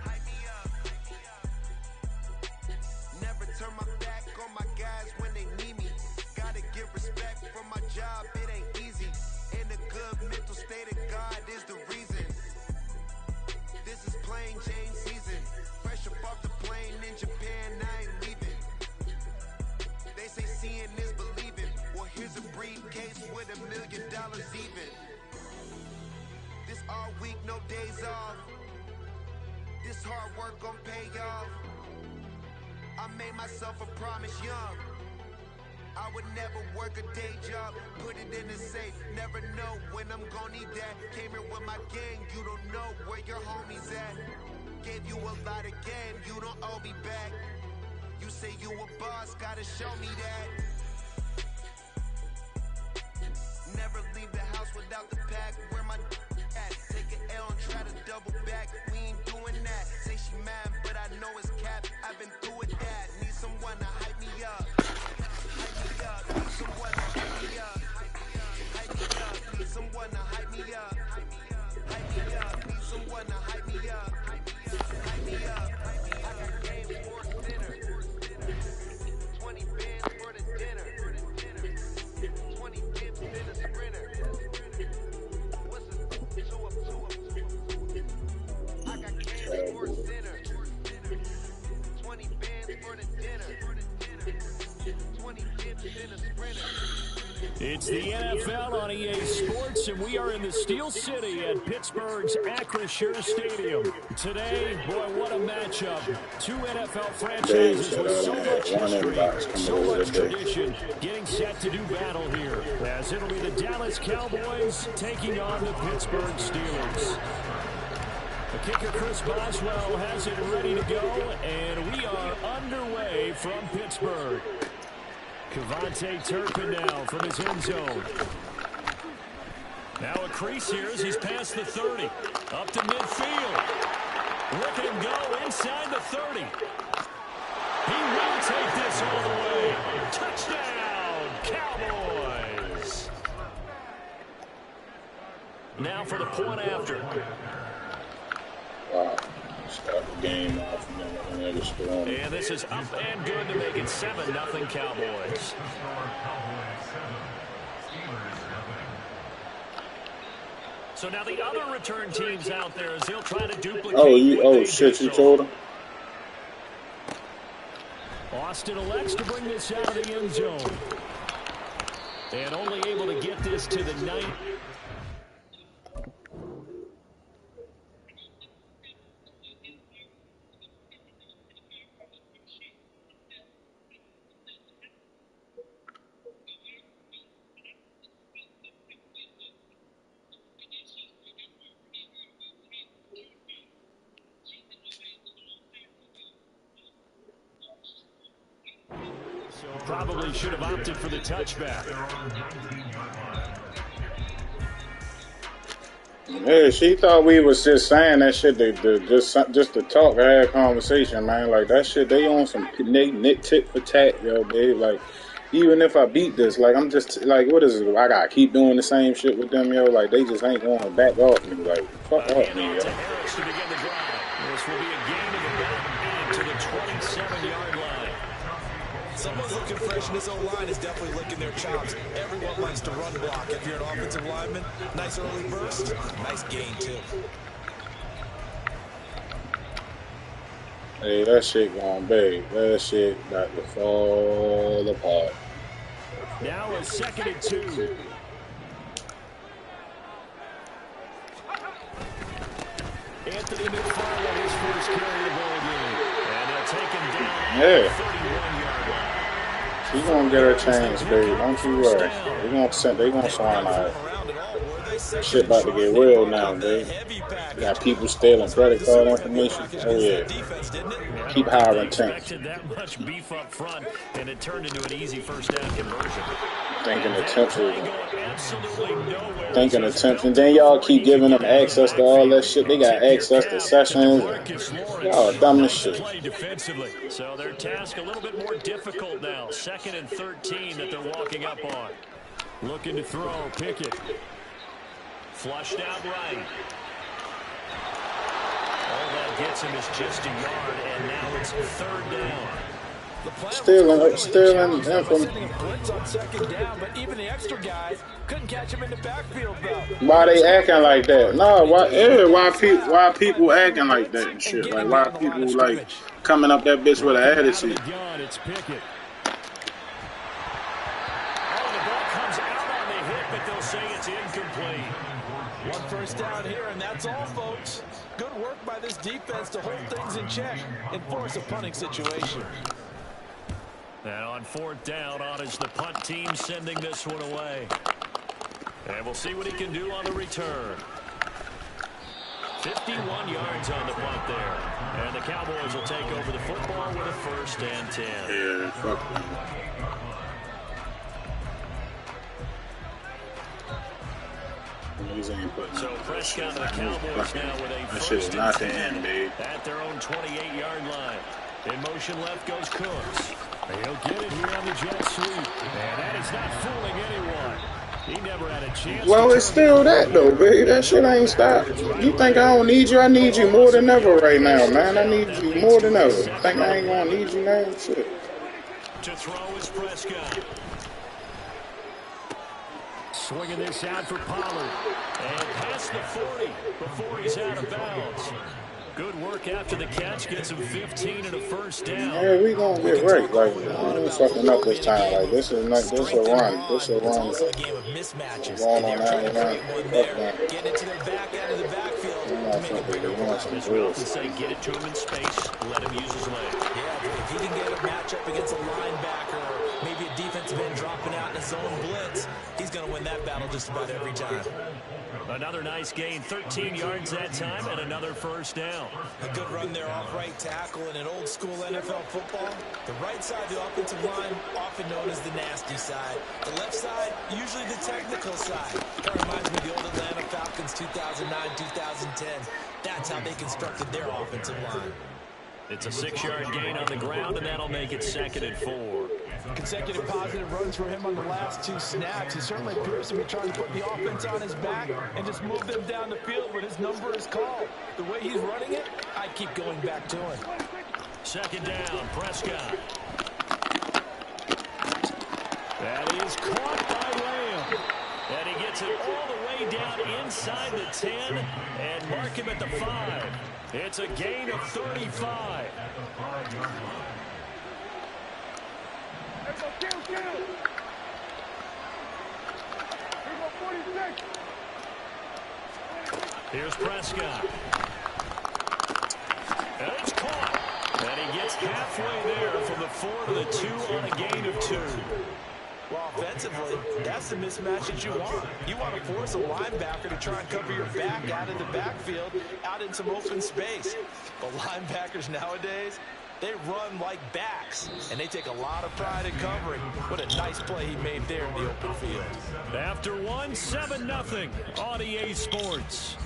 Never turn my back on my guys when they need me. Gotta give respect for my job, it ain't easy. In a good mental state of God is the reason. This is plain Jane season. Fresh up off the plane in Japan, I ain't leaving. They say seeing is believing. Well, here's a briefcase with $1 million even. This all week, no days off. This hard work gon' pay off. I made myself a promise young. I would never work a day job, put it in the safe. Never know when I'm gon' need that. Came here with my gang, you don't know where your homies at. Gave you a lot of game, you don't owe me back. You say you a boss, gotta show me that. Never leave the house without the pack. Where my at? Take an L and try to double back. We ain't doing that. Say she mad, but I know it's cap. I've been through with that. Need someone to hype me up. Hype me up. Need someone to hype me up. Hype me up. Need someone to hype me up. Hype me up. Need someone to hype me up. Hype me up. I got Game Sports Center. 20 bands for the dinner. 20 dips in a sprinter. What's a two up? I got Game Sports Center. 20 bands for the dinner. 20 dips in a sprinter. It's the NFL on EA Sports, and we are in the Steel City at Pittsburgh's Acrisure Stadium. Today, boy, what a matchup. Two NFL franchises with so much history, so much tradition, getting set to do battle here, as it'll be the Dallas Cowboys taking on the Pittsburgh Steelers. The kicker, Chris Boswell, has it ready to go, and we are underway from Pittsburgh. Cavante Turpin now from his end zone. Now a crease here as he's past the 30. Up to midfield. Look at him go inside the 30. He will take this all the way. Touchdown, Cowboys. Now for the point after. Wow. Start the game off and then score. And this is up and good to make it 7-0 Cowboys. So now the other return teams out there as they'll try to duplicate. Oh shit, you told him? Austin elects to bring this out of the end zone. And only able to get this to the 9. Probably should have opted for the touchback. Yeah, she thought we was just saying that shit just to talk, have a conversation, man. Like that shit, they on some nit tit for tat, yo, babe. Like even if I beat this, like I'm just like, what is it? I gotta keep doing the same shit with them, yo. Like they just ain't going to back off me. Like fuck off me, yo. This will be a gain of about 8 to the 27-yard line. Someone's looking fresh, and this O-line is definitely licking their chops. Everyone likes to run block. If you're an offensive lineman, nice early burst, nice gain, too. Hey, that shit going big. That shit got to fall apart. Now a 2nd and 2. Anthony McFarland, his first carry of the ball game. And they'll take him down at the 31-yard line. She's gonna get her chance, baby. Don't you worry. They gonna swine out. Shit about to get real now, baby. Got people stealing credit card information. Oh yeah. Keep hiring temps. That much beef up front, and it turned into an easy first down conversion. Thinking attempts, and then y'all keep giving them access to all that shit. They got access to sessions. Y'all dumb as shit. So their task a little bit more difficult now. 2nd and 13 that they're walking up on. Looking to throw, Pickett. Flushed out right. All that gets him is just a yard, and now it's 3rd down. Still in sending a blitz on 2nd down, but even the extra guys couldn't catch him in the backfield, though. Why they acting like that? No, why people acting like that and shit? Like why people like coming up that bitch with an attitude? It's Pickett. Oh, the ball comes out on the hit, but they'll say it's incomplete. 1 first down here, and that's all, folks. Good work by this defense to hold things in check and force a punting situation. And on 4th down, on is the punt team sending this one away. And we'll see what he can do on the return. 51 yards on the punt there. And the Cowboys will take over the football with a 1st and 10. Yeah, fuck them. So Prescott and the Cowboys now with a 1st and 10 at their own 28-yard line. In motion left goes Cooks. He'll get it here on the jet sweep. And that is not fooling anyone. He never had a chance. Well, it's still that, though, baby. That shit ain't stopped. You think I don't need you? I need you more than ever right now, man. I need you more than ever. Think I ain't gonna need you now? Shit. To throw is Prescott. Swinging this out for Pollard. And past the 40 before he's out of bounds. Good work after the catch. Gets him 15 and a 1st down. Yeah, we gonna get right. Like, I ain't fucking up this time. Like, this is not, this a run. This a run. Also a game of mismatches. Going on that one there. Getting it to the back end of the backfield to make a bigger play. Israel can say get it to him in space. Let him use his leg. Yeah, if he can get a matchup against a linebacker or maybe a defensive end dropping out in a zone blitz, he's going to win that battle just about every time. Another nice gain, 13 yards that time, and another 1st down. A good run there off right tackle in an old school NFL football. The right side of the offensive line, often known as the nasty side. The left side, usually the technical side. Kind of reminds me of the old Atlanta Falcons 2009-2010. That's how they constructed their offensive line. It's a 6-yard gain on the ground, and that'll make it 2nd and 4. Consecutive positive runs for him on the last 2 snaps. He certainly appears to be trying to put the offense on his back and just move them down the field when his number is called. The way he's running it, I keep going back to him. Second down, Prescott. That is caught by Lamb. And he gets it all the way down inside the 10 and mark him at the 5. It's a gain of 35. Here's Prescott. And it's caught. And he gets halfway there from the 4 to the 2 on a gain of 2. Well, offensively, that's the mismatch that you want. You want to force a linebacker to try and cover your back out in the backfield, out in some open space. But linebackers nowadays, they run like backs, and they take a lot of pride in covering. What a nice play he made there in the open field. After 1, 7-0 on EA Sports.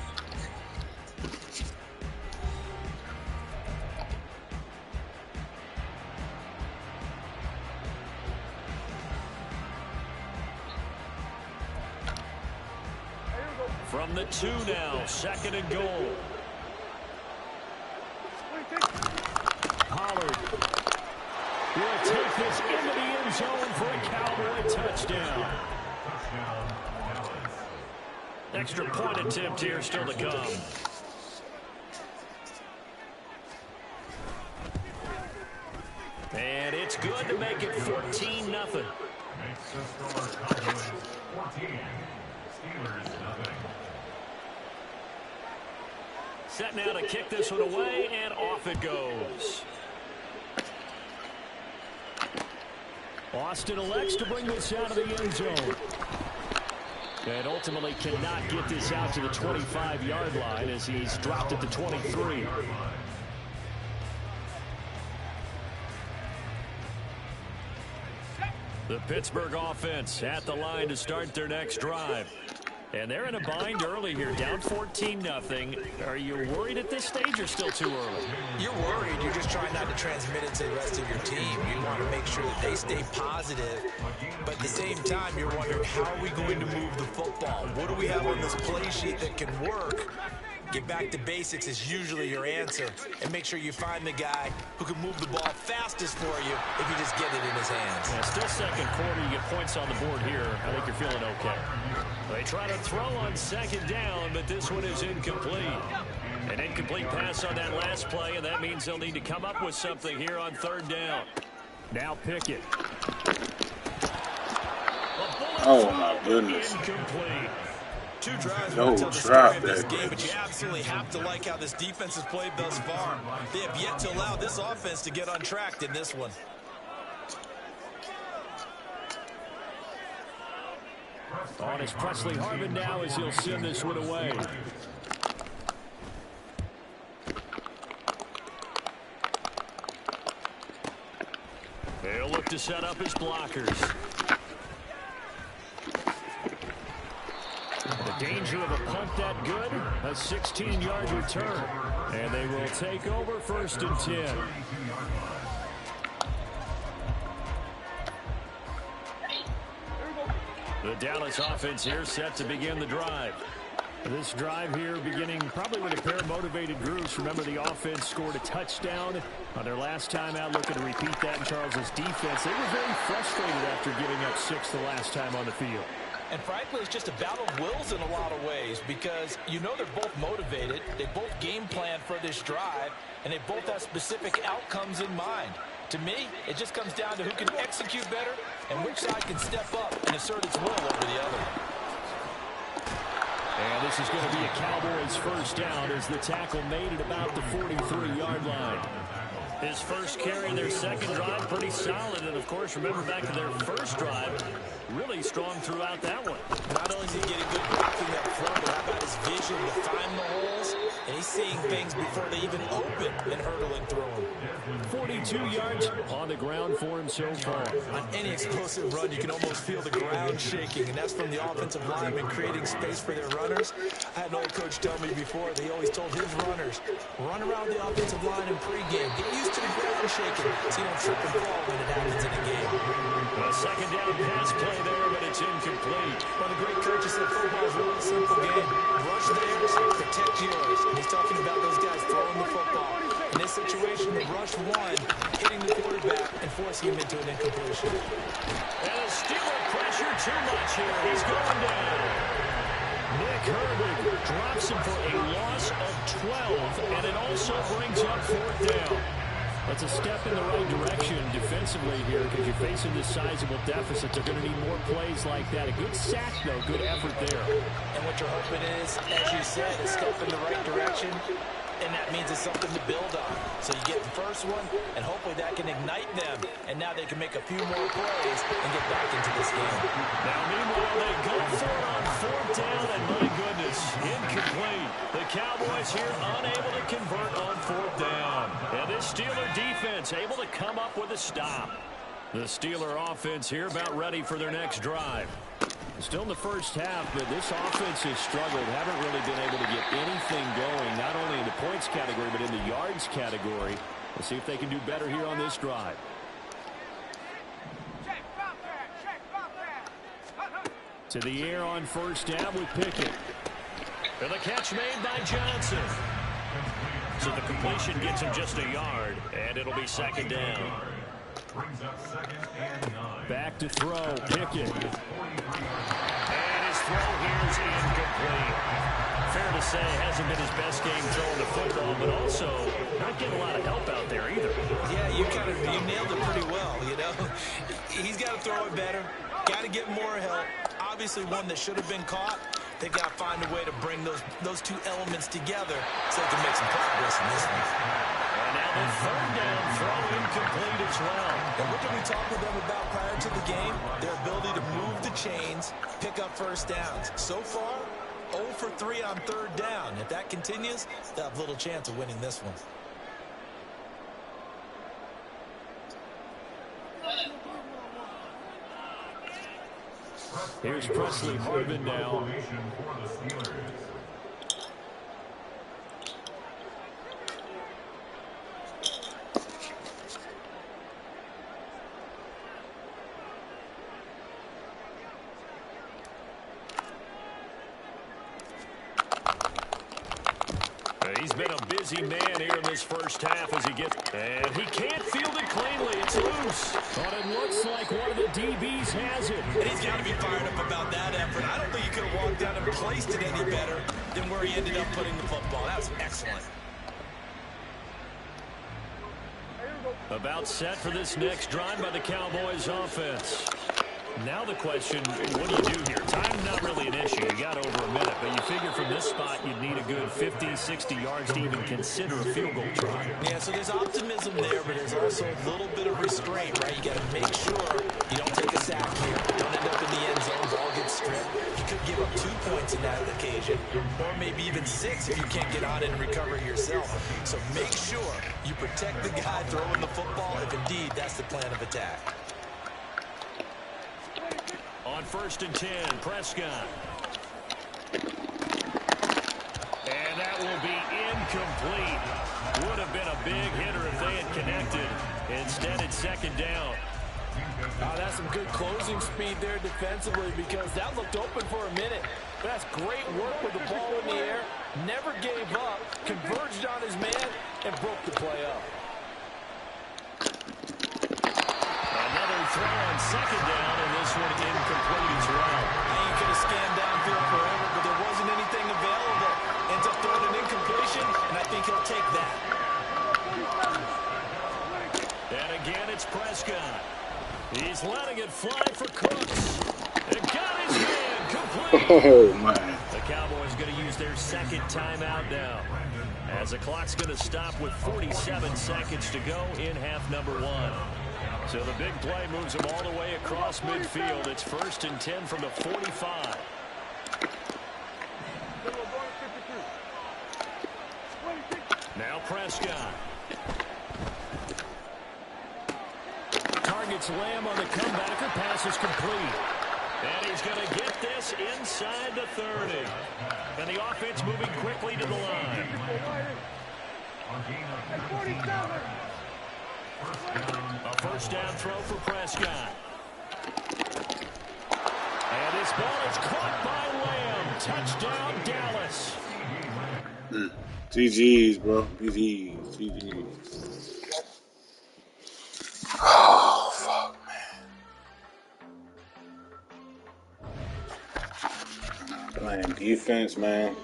From the 2 now, 2nd and goal. Pollard will take this into the end zone for a Cowboy touchdown. Extra point attempt here still to come. And it's good to make it 14-0. Makes the score Cowboys 14, Steelers 0. Set now to kick this one away, and off it goes. Austin elects to bring this out of the end zone. And ultimately cannot get this out to the 25-yard line as he's dropped at the 23. The Pittsburgh offense at the line to start their next drive. And they're in a bind early here, down 14-0. Are you worried at this stage or still too early? You're worried. You're just trying not to transmit it to the rest of your team. You want to make sure that they stay positive. But at the same time, you're wondering, how are we going to move the football? What do we have on this play sheet that can work? Get back to basics is usually your answer. And make sure you find the guy who can move the ball fastest for you if you just get it in his hands. Yeah, still second quarter. You get points on the board here. I think you're feeling okay. They try to throw on second down, but this one is incomplete. An incomplete pass on that last play, and that means they'll need to come up with something here on 3rd down. Now Pickett. Oh, my goodness. Incomplete. 2 drives No will tell the trap story of this that game, bitch. but you absolutely have to like how this defense has played thus far. They have yet to allow this offense to get untracked in this one. On is Presley Harvin now as he'll send this one away. They'll look to set up his blockers. The danger of a punt that good, a 16-yard return. And they will take over 1st and 10. The Dallas offense here set to begin the drive. This drive here beginning probably with a pair of motivated groups. Remember, the offense scored a touchdown on their last time out. Looking to repeat that in Charles's defense. They were very frustrated after giving up 6 the last time on the field. And frankly, it's just a battle of wills in a lot of ways because you know they're both motivated. They both game plan for this drive, and they both have specific outcomes in mind. To me, it just comes down to who can execute better and which side can step up and assert its will over the other. And this is going to be a Cowboys 1st down as the tackle made at about the 43-yard line. His first carry in their second drive, pretty solid. And, of course, remember back to their first drive, really strong throughout that one. Not only is he getting good blocking up front, but how about his vision to find the holes And he's seeing things before they even open and hurdling through them. 42 yards on the ground for him so far. On any explosive run, you can almost feel the ground shaking, and that's from the offensive linemen creating space for their runners. I had an old coach tell me before, they always told his runners, run around the offensive line in pregame. Get used to the ground shaking so you don't trip and fall when it happens in a game. A second down pass play there, but it's incomplete. Well, the great coach said football is really a simple game. Rush theirs, protect yours. And he's talking about those guys throwing the football. In this situation, the rush one, hitting the quarterback and forcing him into an incompletion. And a Steeler pressure too much here. He's going down. Nick Herbig drops him for a loss of 12, and it also brings up 4th down. That's a step in the right direction defensively here because you're facing this sizable deficit. They're going to need more plays like that. A good sack, though. Good effort there. And what you're hoping is, as you said, a step in the right direction, and that means it's something to build on. So you get the first one, and hopefully that can ignite them, and now they can make a few more plays and get back into this game. Now, meanwhile, they go for it on 4th down, and my goodness, incomplete. The Cowboys here unable to convert on 4th down. And this Steeler defense able to come up with a stop. The Steeler offense here about ready for their next drive. Still in the first half, but this offense has struggled. Haven't really been able to get anything going, not only in the points category, but in the yards category. We'll see if they can do better here on this drive. To the air on 1st down with Pickett. And the catch made by Johnson. So the completion gets him just a yard, and it'll be 2nd down. Back to throw, Pickett. And his throw here is incomplete. Fair to say, hasn't been his best game throwing the football, but also not getting a lot of help out there either. Yeah, you nailed it pretty well, you know. He's got to throw it better, got to get more help. Obviously one that should have been caught. They've got to find a way to bring those two elements together so they can make some progress in this one. And now the 3rd down throw incomplete as well. And what did we talk with them about prior to the game? Their ability to move the chains, pick up 1st downs. So far, 0 for 3 on 3rd down. If that continues, they'll have little chance of winning this one. Here's Presley Harvin now. He's been a busy man here in this first half as he gets... And he can't field it cleanly. It's loose. But it looks like one of the DBs has it. And he's got to be fired up about that effort. I don't think he could have walked down and placed it any better than where he ended up putting the football. That was excellent. About set for this next drive by the Cowboys offense. Now the question, what do you do here? Time's not really an issue. You got over a minute, but you figure from this spot you'd need a good 50, 60 yards to even consider a field goal try. Yeah, so there's optimism there, but there's also a little bit of restraint, right? You got to make sure you don't take a sack here. Don't end up in the end zone. Ball gets stripped. You could give up 2 points in that occasion, or maybe even 6 if you can't get on it and recover yourself. So make sure you protect the guy throwing the football if indeed that's the plan of attack. On 1st and 10, Prescott. And that will be incomplete. Would have been a big hitter if they had connected. Instead, it's 2nd down. That's some good closing speed there defensively because that looked open for a minute. But that's great work with the ball in the air. Never gave up, converged on his man, and broke the play up. Another throw on 2nd down, and this one incomplete as well. You could have scanned downfield forever, but there wasn't anything available. Ends up throwing an incompletion, and I think he'll take that. And again, it's Prescott. He's letting it fly for Cooks. It got his man complete. Oh, man. The Cowboys going to use their 2nd timeout now, as the clock's going to stop with 47 seconds to go in half number 1. So the big play moves them all the way across midfield. It's 1st and 10 from the 45. Prescott. Targets Lamb on the comebacker. Pass is complete. And he's going to get this inside the 30. And the offense moving quickly to the line. A first down throw for Prescott. And this ball is caught by Lamb. Touchdown, Dallas. GG's, bro. GG's. Oh, fuck, man. Playing defense, man.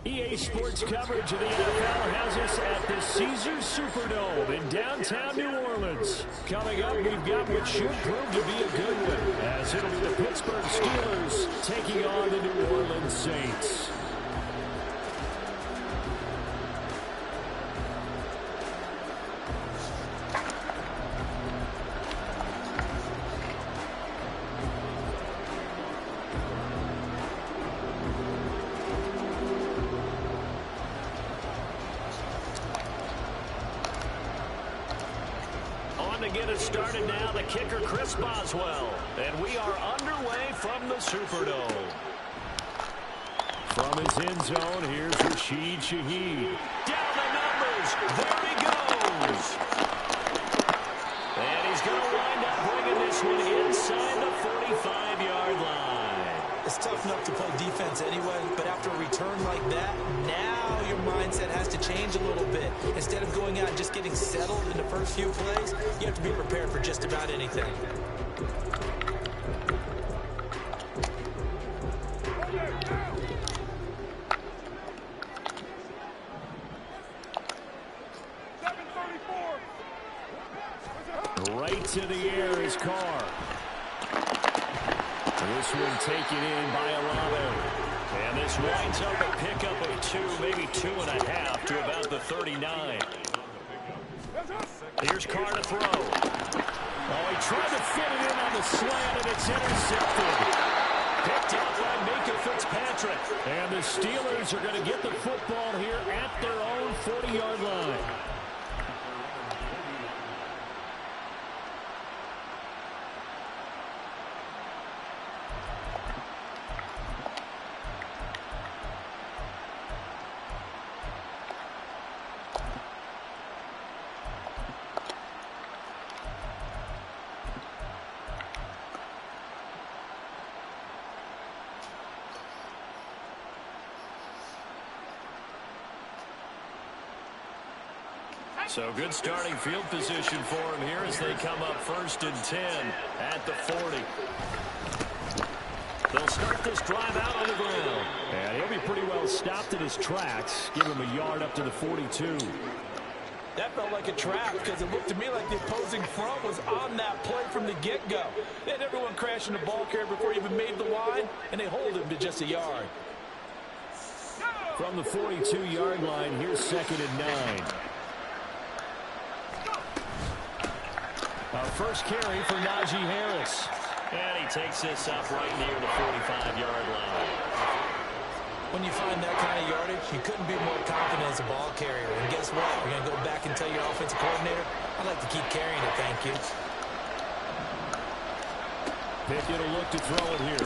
EA Sports coverage of the NFL has us at the Caesars Superdome in downtown New Orleans. Coming up, we've got what should prove to be a good one, as it'll be the Pittsburgh Steelers taking on the New Orleans Saints. To get us started now, the kicker, Chris Boswell. And we are underway from the Superdome. From his end zone, here's Rashid Shaheed. Down the numbers. There he goes. And he's going to wind up bringing this one inside the 45-yard line. It's tough enough to play defense anyway, but after a return like that, now your mindset has to change a little bit. Instead of going out and just getting settled in the first few plays, you have to be prepared for just about anything. Right to the air is Carr. This one taken in by Olave. And this winds up a pickup of 2, maybe 2.5 to about the 39. Here's Carr to throw. Oh, he tried to fit it in on the slant, and it's intercepted. Picked up by Minka Fitzpatrick. And the Steelers are going to get the football here at their own 40-yard line. So good starting field position for him here as they come up 1st and 10 at the 40. They'll start this drive out on the ground. And he'll be pretty well stopped in his tracks. Give him a yard up to the 42. That felt like a trap because it looked to me like the opposing front was on that play from the get-go. They had everyone crashing the ball carrier before he even made the line, and they hold him to just a yard. From the 42-yard line, here's 2nd and 9. Our first carry for Najee Harris. And he takes this up right near the 45-yard line. When you find that kind of yardage, you couldn't be more confident as a ball carrier. And guess what? You're going to go back and tell your offensive coordinator, I'd like to keep carrying it, thank you. Pickett will look to throw it here.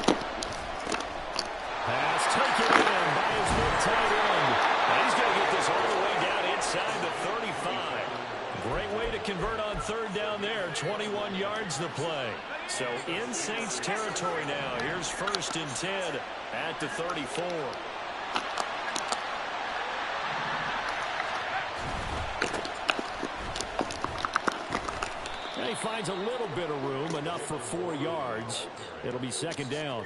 Pass taken in by his mid-tight end. And he's going to get this all the way down inside the 35. Great way to convert on 3rd down there. 21 yards the play. So in Saints territory now. Here's 1st and 10 at the 34. finds a little bit of room, enough for 4 yards. It'll be second down.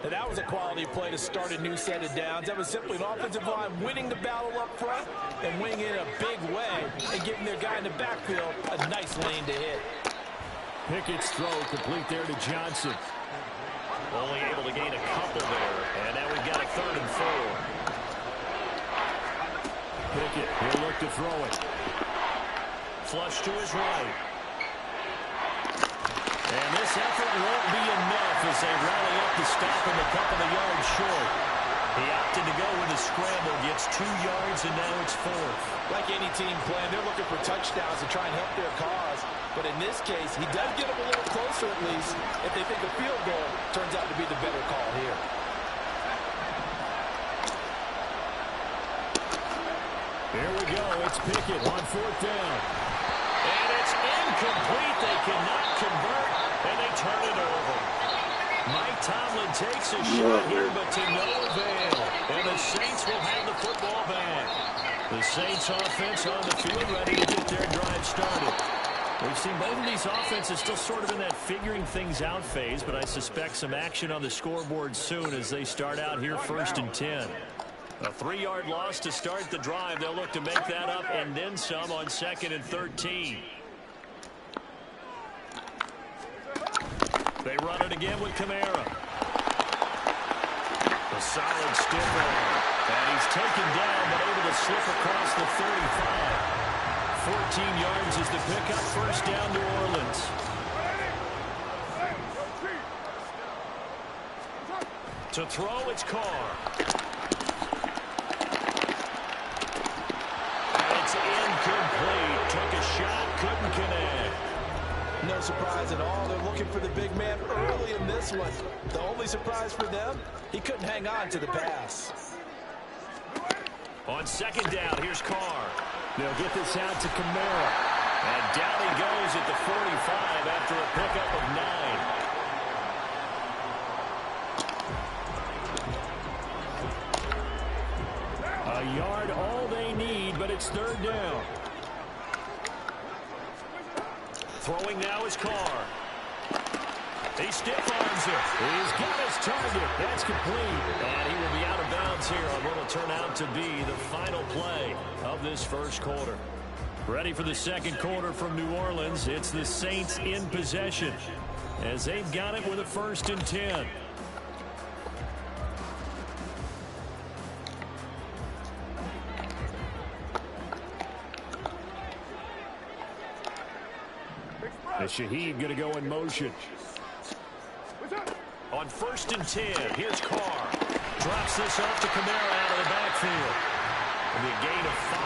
And that was a quality play to start a new set of downs. That was simply an offensive line winning the battle up front and winning it in a big way and giving their guy in the backfield a nice lane to hit. Pickett's throw complete there to Johnson. Only able to gain a couple there. And now we've got a 3rd and 4. Pickett, he'll look to throw it. Flush to his right. And this effort won't be enough as they rally up to stop him a couple of yards short. He opted to go with a scramble, gets 2 yards, and now it's 4th. Like any team plan, they're looking for touchdowns to try and help their cause. But in this case, he does get them a little closer at least if they think a field goal turns out to be the better call here. Here we go. It's Pickett on 4th down. And it's incomplete. They cannot convert, and they turn it over. Mike Tomlin takes a shot here, but to no avail. And the Saints will have the football back. The Saints offense on the field ready to get their drive started. We've seen both of these offenses still sort of in that figuring things out phase, but I suspect some action on the scoreboard soon as they start out here 1st and 10. A 3-yard loss to start the drive. They'll look to make that up and then some on 2nd and 13. They run it again with Kamara. A solid stiff arm. And he's taken down but able to slip across the 35. 14 yards is the pickup. 1st down, New Orleans. To throw, it's Carr. Incomplete. Took a shot, couldn't connect. No surprise at all. They're looking for the big man early in this one. The only surprise for them, he couldn't hang on to the pass. On 2nd down, here's Carr. They'll get this out to Kamara. And down he goes at the 45 after a pickup of 9. A yard, all they need, but it's 3rd down. Throwing now is Carr. He stiff arms it. He's got his target. That's complete. And he will be out of bounds here on what will turn out to be the final play of this 1st quarter. Ready for the 2nd quarter from New Orleans. It's the Saints in possession as they've got it with a 1st and 10. And Shaheed going to go in motion. On 1st and 10, here's Carr. Drops this off to Kamara out of the backfield. It'll be a gain of 5,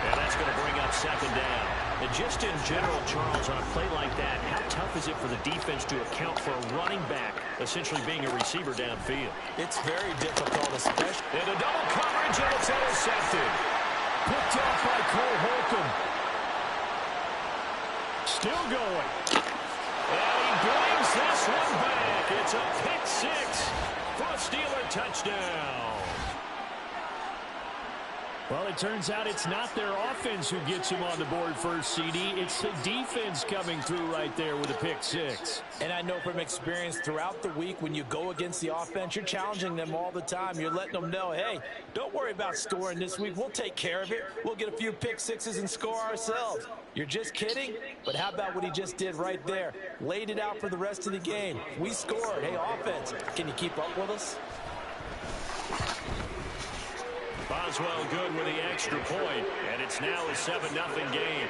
and that's going to bring up 2nd down. And just in general, Charles, on a play like that, how tough is it for the defense to account for a running back essentially being a receiver downfield? It's very difficult, especially. And a double coverage, and it's intercepted. Picked off by Cole Holcomb. Still going. And he brings this one back. It's a pick-6 for a Steeler touchdown. Well, it turns out it's not their offense who gets him on the board first, CD. It's the defense coming through right there with a pick-6. And I know from experience throughout the week when you go against the offense, you're challenging them all the time. You're letting them know, hey, don't worry about scoring this week. We'll take care of it. We'll get a few pick-6s and score ourselves. You're just kidding? But how about what he just did right there? Laid it out for the rest of the game. We scored. Hey, offense, can you keep up with us? Boswell good with the extra point, and it's now a 7-0 game.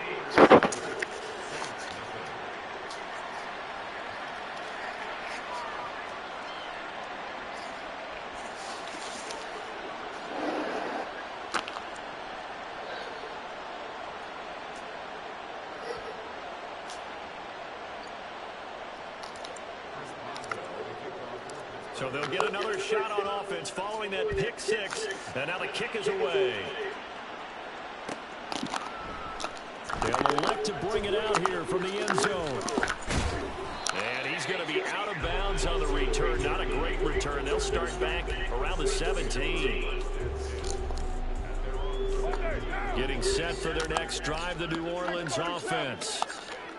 So they'll get another shot on offense following that pick-6, and now the kick is away. They'll elect to bring it out here from the end zone. And he's going to be out of bounds on the return. Not a great return. They'll start back around the 17. Getting set for their next drive, the New Orleans offense.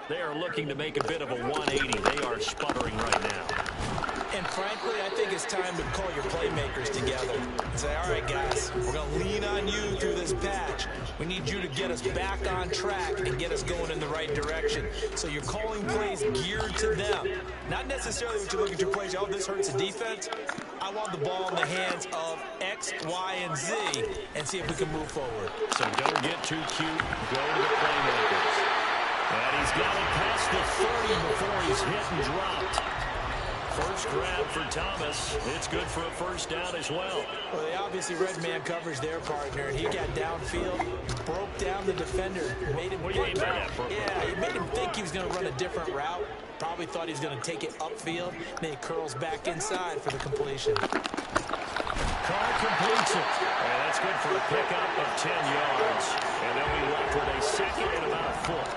They are looking to make a bit of a 180. They are sputtering right now. And frankly, I think it's time to call your playmakers together and say, all right, guys, we're going to lean on you through this patch. We need you to get us back on track and get us going in the right direction. So you're calling plays geared to them. Not necessarily what you look at your plays, oh, this hurts the defense. I want the ball in the hands of X, Y, and Z and see if we can move forward. So don't get too cute. Go to the playmakers. And he's got it past the 30 before he's hit and dropped. First grab for Thomas. It's good for a first down as well. Well, they obviously read man coverage their partner, and he got downfield, broke down the defender, made him. What do you mean by that? Yeah, he made him think he was going to run a different route. Probably thought he was going to take it upfield. Then he curls back inside for the completion. Carr completes it. And that's good for a pickup of 10 yards. And they'll be left with a second and about a foot.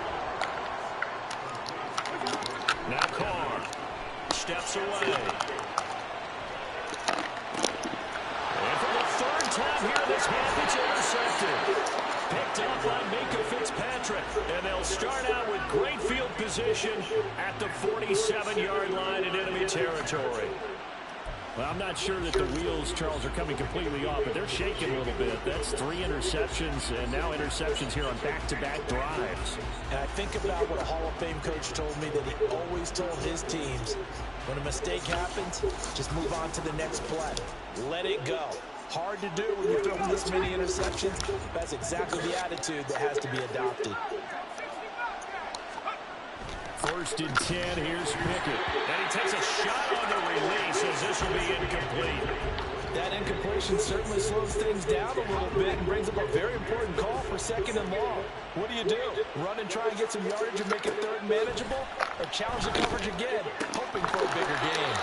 Now Carr steps away. And for the third time here this half, it's intercepted. Picked up by Minka Fitzpatrick. And they'll start out with great field position at the 47-yard line in enemy territory. Well, I'm not sure that the wheels, Charles, are coming completely off, but they're shaking a little bit. That's 3 interceptions, and now interceptions here on back-to-back drives. And I think about what a Hall of Fame coach told me, that he always told his teams, when a mistake happens, just move on to the next play. Let it go. Hard to do when you're throwing this many interceptions. That's exactly the attitude that has to be adopted. First and 10, here's Pickett. And he takes a shot on the release as this will be incomplete. That incompletion certainly slows things down a little bit and brings up a very important call for second and long. What do? Run and try and get some yardage and make it third and manageable? Or challenge the coverage again, hoping for a bigger gain?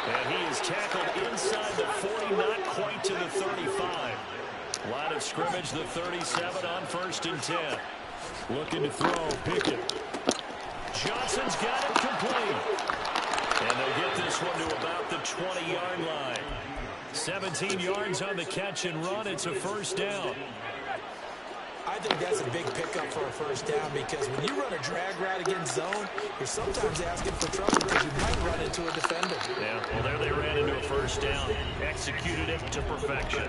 And he is tackled inside the 40, not quite to the 35. Line of scrimmage, the 37 on first and 10. Looking to throw, Pickett. Johnson's got it complete. And they'll get this one to about the 20-yard line. 17 yards on the catch and run. It's a first down. I think that's a big pickup for a first down, because when you run a drag route against zone, you're sometimes asking for trouble because you might run into a defender. Yeah, well, there they ran into a first down. Executed it to perfection.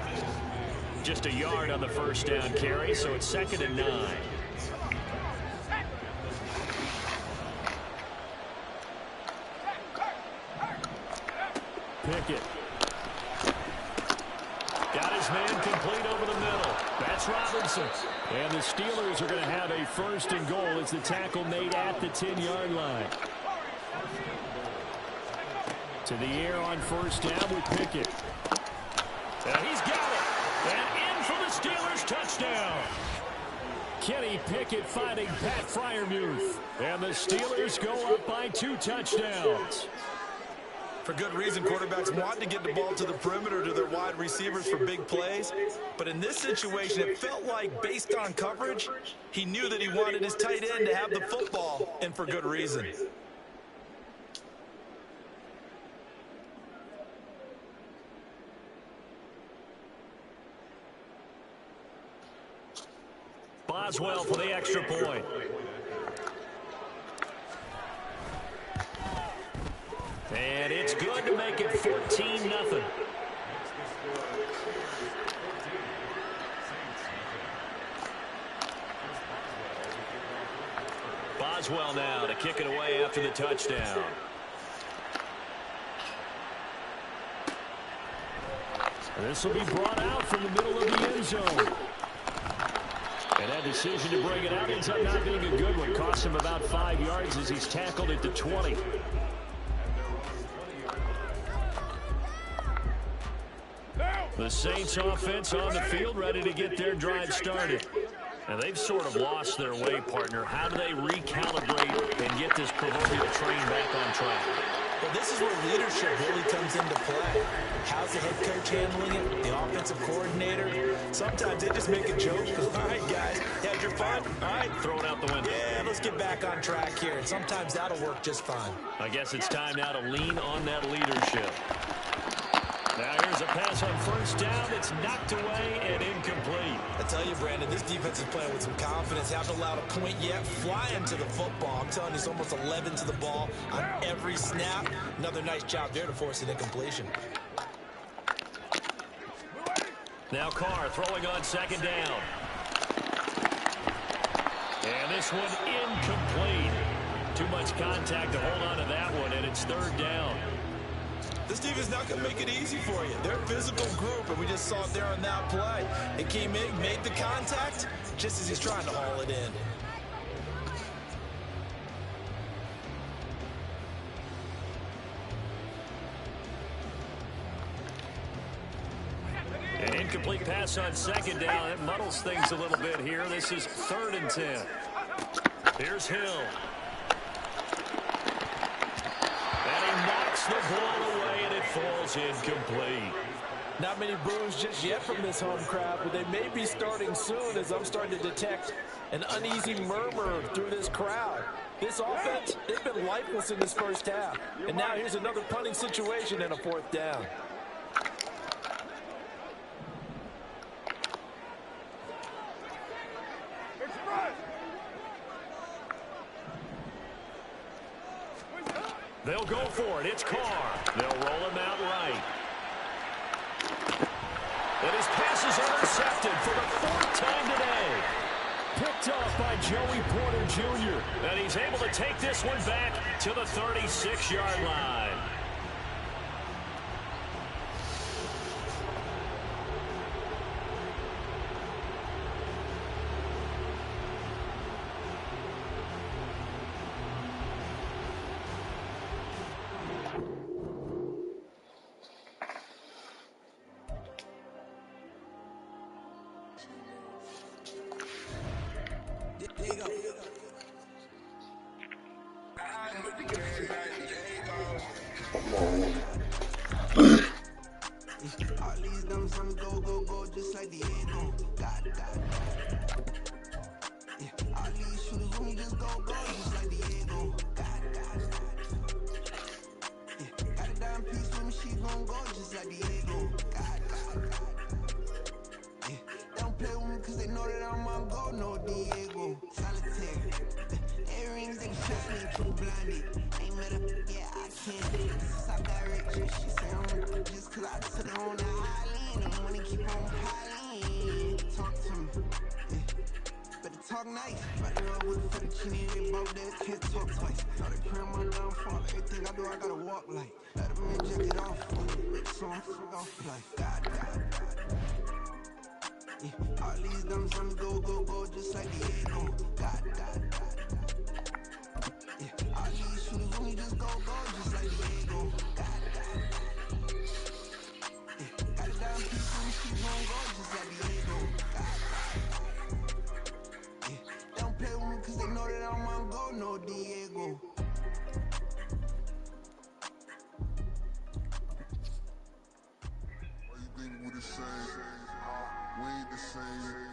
Just a yard on the first down carry, so it's 2nd and 9. Pickett. Got his man complete over the middle. That's Robinson. And the Steelers are going to have a first and goal as the tackle made at the 10-yard line. To the air on first down with Pickett. And he's got it. And in for the Steelers touchdown. Kenny Pickett finding Pat Freiermuth. And the Steelers go up by 2 touchdowns. For good reason, quarterbacks want to get the ball to the perimeter to their wide receivers for big plays. But in this situation, it felt like, based on coverage, he knew that he wanted his tight end to have the football, and for good reason. Boswell for the extra point. And it's good to make it 14-0. Boswell now to kick it away after the touchdown. This will be brought out from the middle of the end zone. And that decision to bring it out ends up not being a good one. Cost him about 5 yards as he's tackled at the 20. The Saints offense on the field, ready to get their drive started. And they've sort of lost their way, partner. How do they recalibrate and get this proverbial train back on track? Well, this is where leadership really comes into play. How's the head coach handling it? The offensive coordinator? Sometimes they just make a joke. All right, guys, had your fun? All right, throw it out the window. Yeah, let's get back on track here. And sometimes that'll work just fine. I guess it's time now to lean on that leadership. Now here's a pass on first down. It's knocked away and incomplete. I tell you, Brandon, this defense is playing with some confidence. Haven't allowed a point yet. Flying to the football. I'm telling you, it's almost 11 to the ball on every snap. Another nice job there to force an incompletion. Now Carr throwing on second down. And this one incomplete. Too much contact to hold on to that one, and it's third down. This defense not going to make it easy for you. They're a physical group, and we just saw it there on that play. It came in, made the contact, just as he's trying to haul it in. An incomplete pass on second down. It muddles things a little bit here. This is 3rd and 10. Here's Hill. And he knocks the ball away, and it falls incomplete. Not many boos just yet from this home crowd, but they may be starting soon as I'm starting to detect an uneasy murmur through this crowd. This offense, they've been lifeless in this first half. And now here's another punting situation and a 4th down. They'll go for it. It's Carr. They'll roll him out right. And his pass is intercepted for the 4th time today. Picked off by Joey Porter Jr. And he's able to take this one back to the 36-yard line. All these dumb sons go, go, go, just like Diego. God. Yeah, all these shooters when we just go, go, just like Diego. God. Yeah, got a dime piece with me, she gon' go, just like Diego. God. Yeah, they don't play with me cause they know that I'm on go, no Diego. Solitaire. Earrings, they shiny, too blinded. Ain't met up, yeah, I can't do it. Since I got rich, she say I'm just cause I took her on the island. The money keep on piling. Talk to me, yeah. Better talk nice. Right there with the fettuccine, they both there, can't talk twice. Try to cram my downfall, everything I do, I gotta walk like. Let them inject it off, so I'm fuck off like. God. Yeah, all these dumb sons go, go, go, just like Diego. God. Yeah, all these shooters when we just go, go, just like Diego. God. Yeah, got a dime piece when she gon' go, just like Diego. God. Yeah, they don't play with me cause they know that I'm on go, no Diego. Why you think we the same? We ain't the same.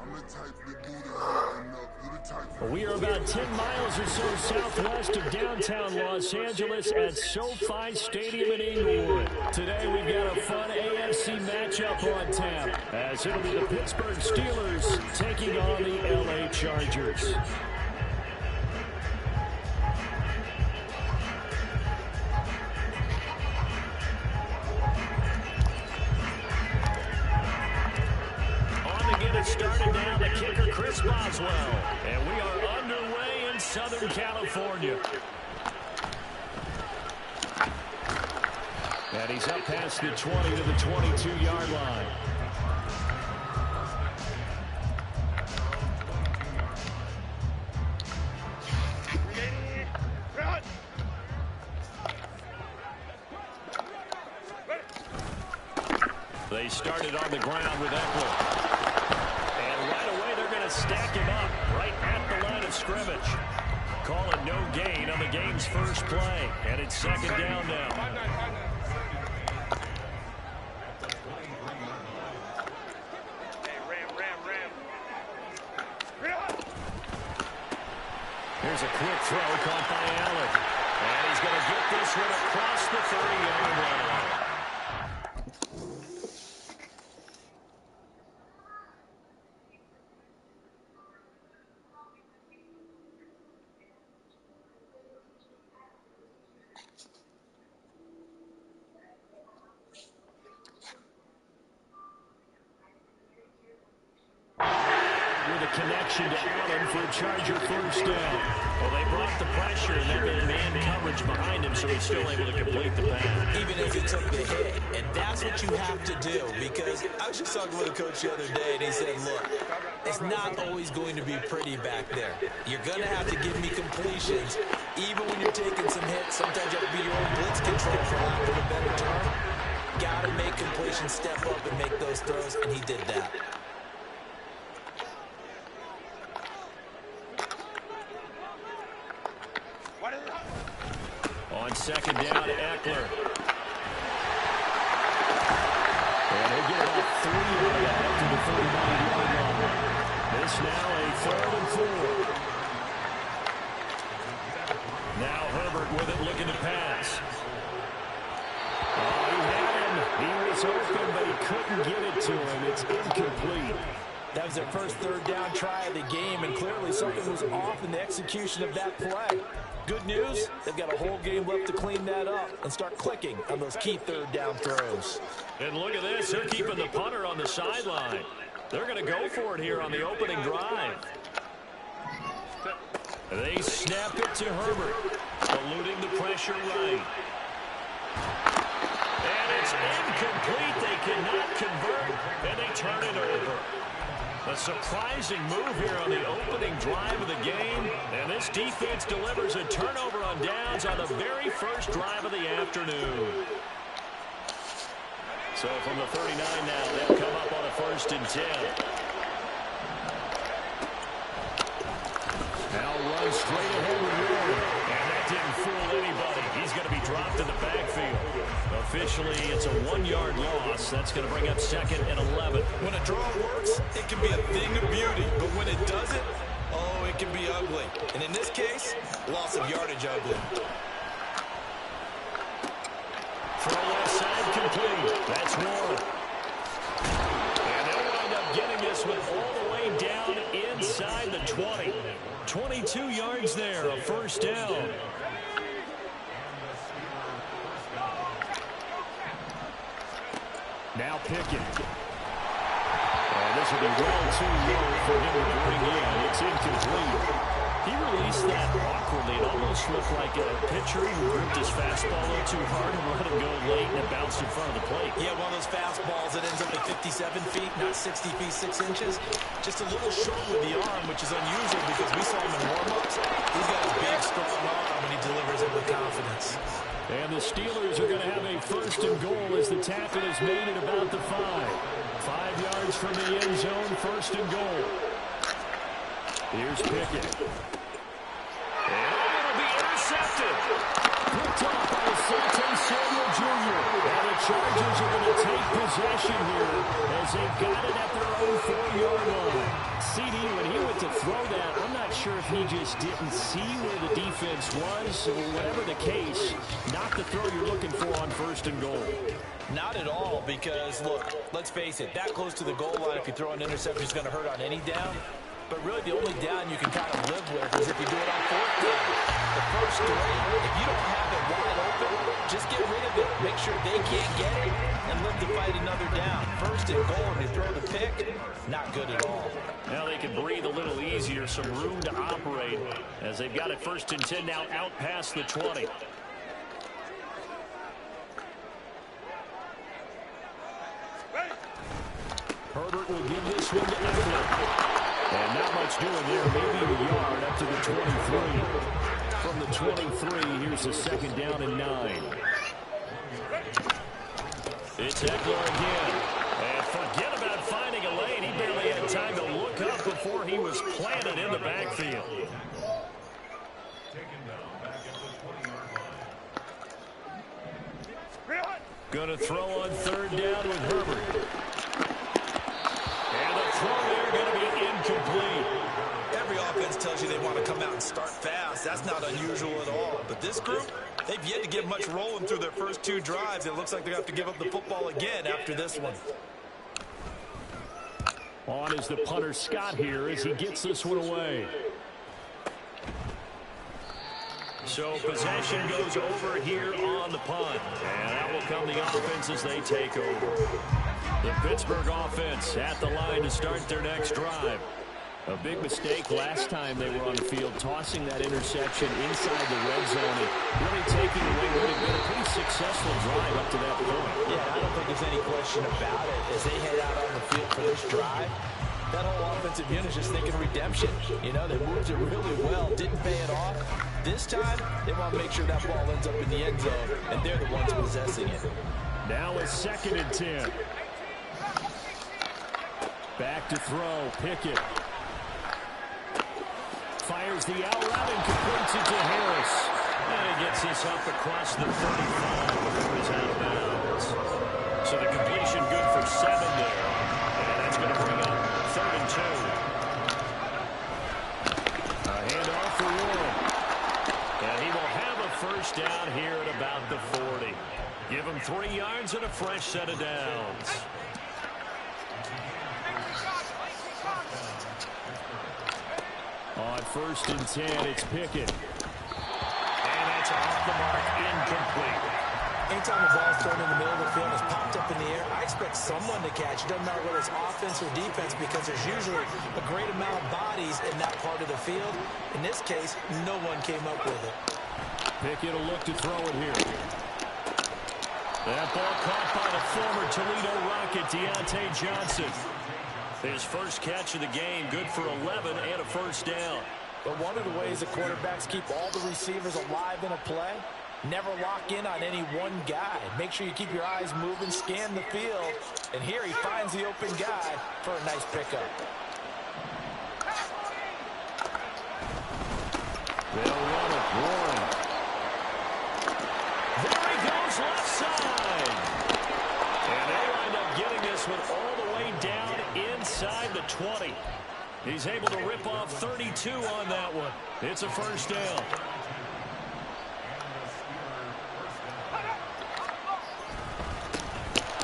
I'm the type to do the hooking up. You the type We are about 10 miles or so southwest of downtown Los Angeles at SoFi Stadium in Inglewood. Today we've got a fun AFC matchup on tap, as it'll be the Pittsburgh Steelers taking on the LA Chargers. Started now, the kicker, Chris Boswell. And we are underway in Southern California. And he's up past the 20 to the 22-yard line. They started on the ground with Eckler. Stack him up right at the line of scrimmage. Call it no gain on the game's first play. And it's 2nd down now. Here's a quick throw caught by Allen. And he's going to get this one across the 30-yard line. connection to Allen for a Charger first down. Well, they brought the pressure, and then the man coverage behind him, so he's still able to complete the pass. Even as he took the hit, and that's what you have to do, because I was just talking with a coach the other day, and he said, look, it's not always going to be pretty back there. You're going to have to give me completions, even when you're taking some hits. Sometimes you have to be your own blitz control, for lack of a better term. Got to make completions, step up, and make those throws, and he did that. On second down, Eckler. And he'll get about 3 out of that to the 39-yard line. This now a 3rd and 4. Now Herbert with it, looking to pass. Oh, he had him. He was open, but he couldn't get it to him. It's incomplete. That was their first 3rd down try of the game, and clearly something was off in the execution of that play. Good news, they've got a whole game left to clean that up and start clicking on those key 3rd down throws. And look at this. They're keeping the punter on the sideline. They're going to go for it here on the opening drive. They snap it to Herbert, eluding the pressure right. And it's incomplete. They cannot convert, and they turn it over. A surprising move here on the opening drive of the game, and this defense delivers a turnover on downs on the very first drive of the afternoon. So from the 39 now, they'll come up on a 1st and 10. Now runs straight ahead with Ward, and that didn't fool anybody. He's going to be dropped in the backfield. Officially, it's a 1-yard loss. That's going to bring up 2nd and 11. When a draw works, it can be a thing of beauty. But when it doesn't, oh, it can be ugly. And in this case, loss of yardage ugly. Throw left side complete. That's Ward. And they'll wind up getting this one all the way down inside the 20. 22 yards there, a 1st down. Now Pickett. This will be well too low for him to bring in. It's incomplete. He released that awkwardly. It almost looked like a pitcher who ripped his fastball a little too hard and let him go late, and it bounced in front of the plate. Yeah, one of those fastballs that ends up at 57 feet, not 60 feet, 6 inches. Just a little short with the arm, which is unusual because we saw him in warm-ups. He's got a big, strong arm, and he delivers it with confidence. And the Steelers are going to have a 1st and goal as the tackle is made at about the 5. 5 yards from the end zone, 1st and goal. Here's Pickett. And it'll be intercepted. Picked off by Asante Samuel Jr. And the Chargers are going to take possession here as they've got it at their own 4-yard line. CD, when he went to throw that, I'm not sure if he just didn't see where the defense was, or whatever the case, not the throw you're looking for on 1st and goal. Not at all, because, look, let's face it, that close to the goal line, if you throw an interception, is going to hurt on any down. But really, the only down you can kind of live with is if you do it on 4th down. The first 3, if you don't have it wide open, just get rid of it. Make sure they can't get it and live to fight another down. 1st and goal, and you throw the pick, not good at all. Now they can breathe a little easier, some room to operate as they've got it 1st and 10 now out past the 20. Herbert will give this one to Eckler. And not much doing there, maybe a yard up to the 23. From the 23, here's the 2nd down and 9. It's Eckler again. And forget about finding a lane. He barely had time to look up before he was planted in the backfield. Going to throw on 3rd down with Herbert. And the throw there going to be incomplete. Every offense tells you they want to come out and start fast. That's not unusual at all. But this group, they've yet to get much rolling through their first 2 drives. It looks like they have to give up the football again after this one. On is the punter Scott here as he gets this one away. So possession goes over here on the punt. And that will come the offense as they take over. The Pittsburgh offense at the line to start their next drive. A big mistake last time they were on the field, tossing that interception inside the red zone and really taking away what had been a pretty successful drive up to that point. Yeah, I don't think there's any question about it. As they head out on the field for this drive, that whole offensive unit is just thinking redemption. You know, they moved it really well, didn't pay it off. This time, they want to make sure that ball ends up in the end zone, and they're the ones possessing it. Now it's 2nd and 10. Back to throw, Pickett. Fires the out route and completes it to Harris. And he gets this up across the 35 before he's out of bounds. So the completion good for 7 there. And that's going to bring up 3rd and 2. A handoff for Warren. And he will have a first down here at about the 40. Give him 3 yards and a fresh set of downs. On 1st and 10, it's Pickett. And that's off the mark, incomplete. Anytime the ball's thrown in the middle of the field and is popped up in the air, I expect someone to catch. It doesn't matter whether it's offense or defense because there's usually a great amount of bodies in that part of the field. In this case, no one came up with it. Pickett will look to throw it here. That ball caught by the former Toledo Rocket, Deontay Johnson. His first catch of the game, good for 11 and a first down. But one of the ways the quarterbacks keep all the receivers alive in a play, never lock in on any one guy. Make sure you keep your eyes moving, scan the field. And here he finds the open guy for a nice pickup. They'll run it, Warren. There he goes, left side. And they wind up getting this one all the way down inside the 20. He's able to rip off 32 on that one. It's a first down.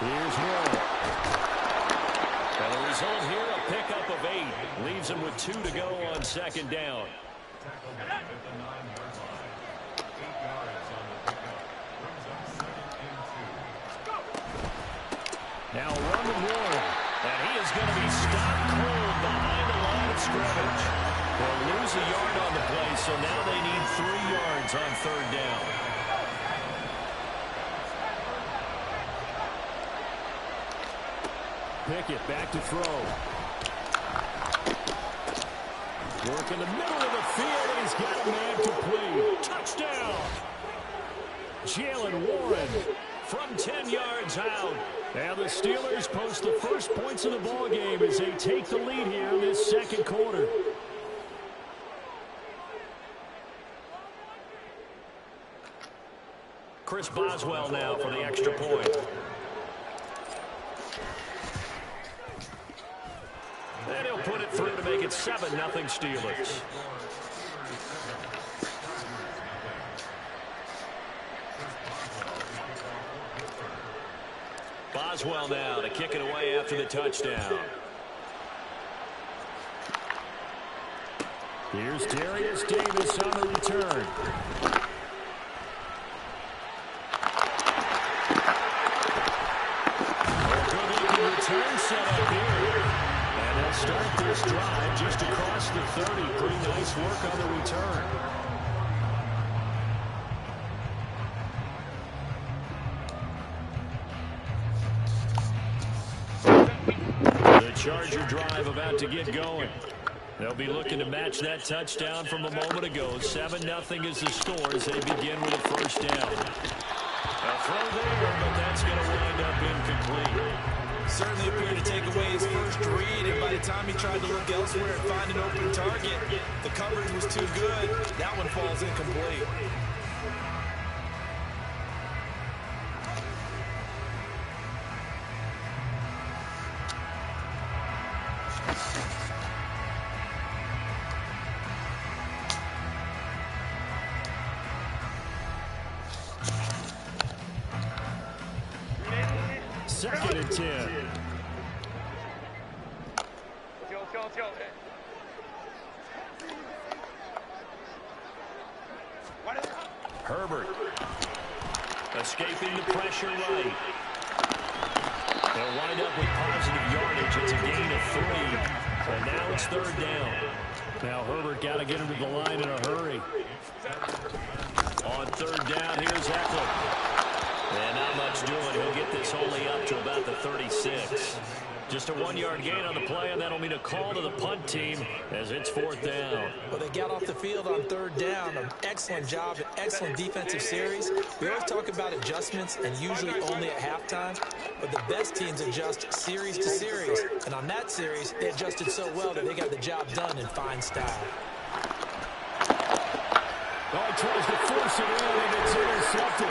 Here's Warren. And the result here, a pickup of 8. Leaves him with 2 to go on 2nd down. Now run to Warren. And he is going to be stopped cold behind the line of scrimmage. They'll lose a yard on the play, so now they need 3 yards on 3rd down. Pickett back to throw. Work in the middle of the field, and he's got a man complete. Touchdown! Jalen Warren from 10 yards out. And the Steelers post the first points of the ball game as they take the lead here in this 2nd quarter. Chris Boswell now for the extra point. And he'll put it through to make it 7-0 Steelers. Boswell now to kick it away after the touchdown. Here's Darius Davis on the return. Good-looking return set up here. And they'll start this drive just across the 30. Pretty nice work on the return. Charger drive about to get going. They'll be looking to match that touchdown from a moment ago. 7-0 is the score as they begin with a first down. A throw there, but that's going to wind up incomplete. Certainly appeared to take away his first read, and by the time he tried to look elsewhere and find an open target, the coverage was too good. That one falls incomplete. Second and 10. Herbert escaping the pressure right. They'll wind up with positive yardage. It's a gain of 3. And now it's third down. Now Herbert got to get him to the line in a hurry. On third down, here's Eckler. And not much doing. He'll get this only up to about the 36. Just a 1-yard gain on the play, and that'll mean a call to the punt team as it's fourth down. Well, they got off the field on third down. An excellent job, an excellent defensive series. We always talk about adjustments, and usually only at halftime. But the best teams adjust series to series. And on that series, they adjusted so well that they got the job done in fine style. Oh, tries to force it in, and it's intercepted.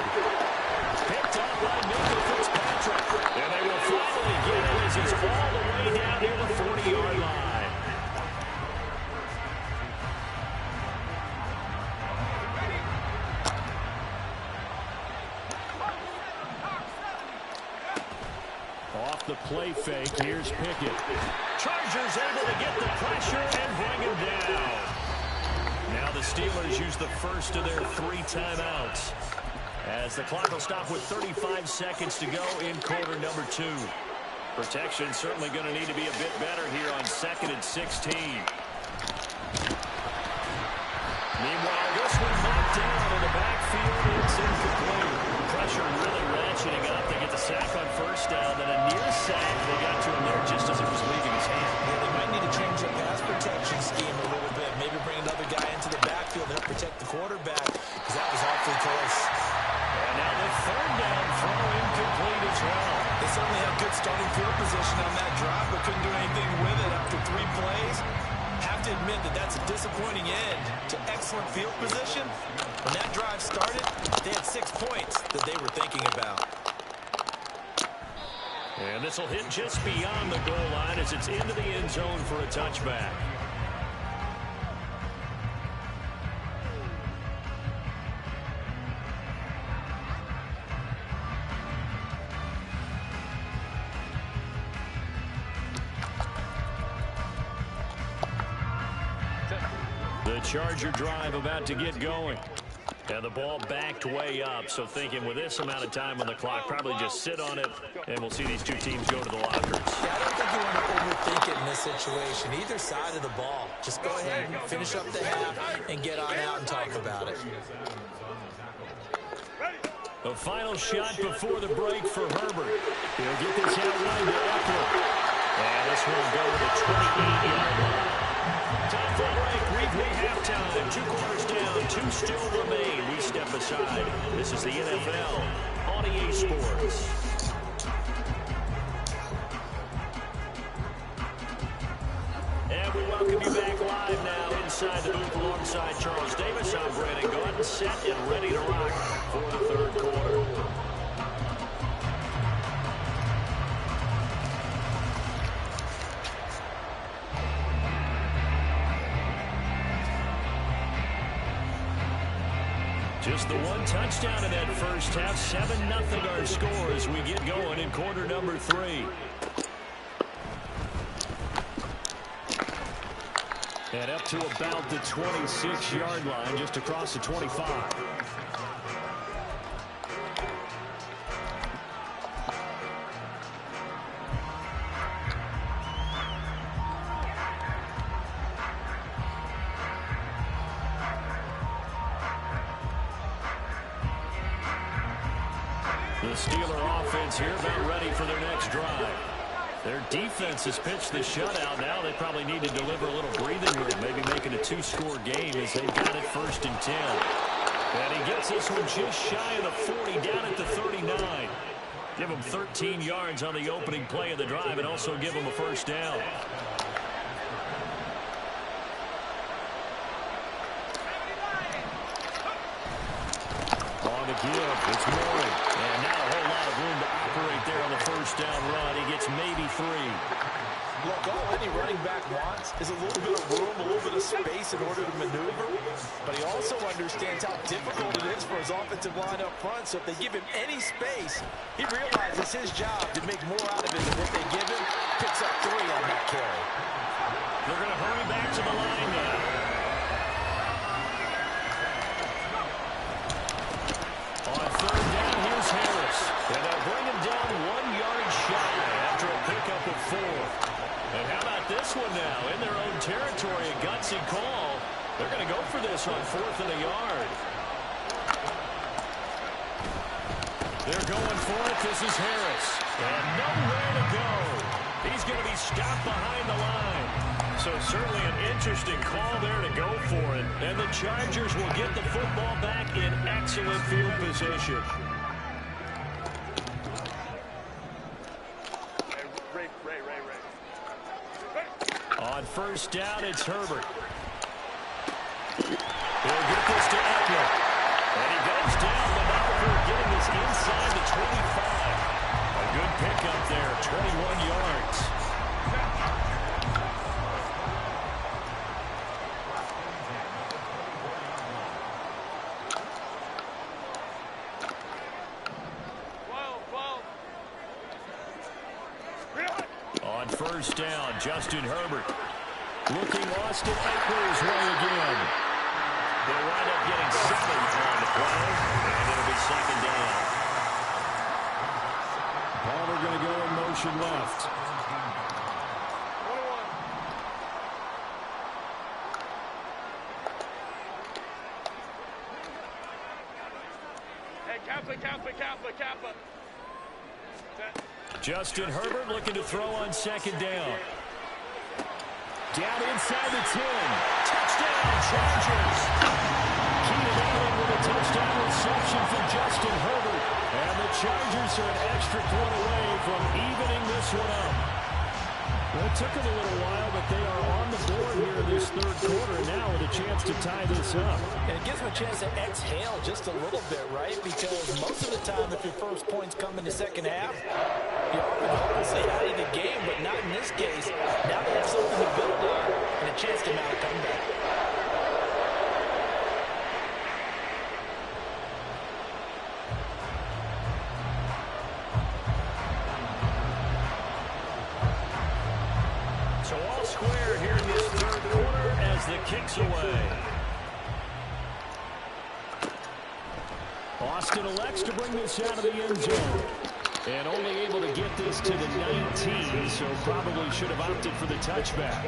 Picked up by Mitchell Fitzpatrick. And they will finally get him as he's all the way down near the 40-yard line. Off the play fake, here's Pickett. Chargers able to get the pressure and bring him down. Now the Steelers use the first of their 3 timeouts, as the clock will stop with 35 seconds to go in quarter number 2. Protection certainly going to need to be a bit better here on 2nd and 16. Meanwhile, this one knocked down in the backfield. It's incomplete. Pressure really ratcheting up. They get the sack on first down, then a near sack. They got to him there just as it was leaving his hand. Yeah, they might need to change their pass protection scheme a little bit. Maybe bring another guy into the backfield to help protect the quarterback, because that was awfully close. And now the third down throw incomplete as well. They certainly had good starting field position on that drive, but couldn't do anything with it after 3 plays. Have to admit that that's a disappointing end to excellent field position. When that drive started, they had 6 points that they were thinking about. And this will hit just beyond the goal line as it's into the end zone for a touchback. The Charger drive about to get going. And the ball backed way up, so thinking with this amount of time on the clock, probably just sit on it, and we'll see these 2 teams go to the lockers. Yeah, I don't think you want to overthink it in this situation. Either side of the ball. Just go ahead and finish up the half and get on out and talk about it. The final shot before the break for Herbert. He'll get this out right to Eckler. And this will go to the 28-yard line. Time for a break. Briefly halftime. 2 quarters down. 2 still remain. We step aside. This is the NFL on EA Sports. And we welcome you back live now inside the booth alongside Charles Davis. I'm Brandon Gordon, set and ready to rock for the third quarter. Just the 1 touchdown in that first half. 7-0 our score as we get going in quarter number 3. And up to about the 26-yard line, just across the 25. The Steeler offense here about ready for their next drive. Their defense has pitched the shutout. Now they probably need to deliver a little breathing room, maybe making a 2-score game as they've got it 1st and 10. And he gets this one just shy of the 40, down at the 39. Give him 13 yards on the opening play of the drive and also give him a first down. On the give, it's Murray. And not a whole lot of room to operate there on the first down run. He gets maybe 3. Look, all any running back wants is a little bit of room, a little bit of space in order to maneuver. But he also understands how difficult it is for his offensive line up front. So if they give him any space, he realizes his job to make more out of it than what they give him. Picks up 3 on that carry. They're going to hurry back to the line now. On third down, here's Harris. And they'll bring him down 1 yard shy after a pickup of 4. And how about get this one now in their own territory. A gutsy call. They're going to go for this on 4th and a yard. They're going for it. This is Harris. And nowhere to go. He's going to be stopped behind the line. So certainly an interesting call there to go for it. And the Chargers will get the football back in excellent field position. On first down, it's Herbert. He'll get this to Eckler. And he goes down, but now we're getting this inside the 25. A good pickup there, 21 yards. On first down, Justin Herbert. Looking Austin Eckler's way again. They'll wind up getting 7 on the play, and it'll be second down. Palmer going to go in motion left. Hey, Kappa. Justin Herbert looking to throw on second down. Down inside the 10. Touchdown, Chargers. Keenan Allen with a touchdown reception for Justin Herbert. And the Chargers are an extra point away from evening this one up. Well, it took them a little while, but they are on the board here in this third quarter now with a chance to tie this up. And it gives them a chance to exhale just a little bit, right? Because most of the time, if your first points come in the second half, you're hopelessly out of the game, but not in this case. Now they have something to build on and a chance to mount a comeback. So all square here in this third quarter as the kick's away. Austin elects to bring this out of the end zone. And only able to get this to the 19, so probably should have opted for the touchback.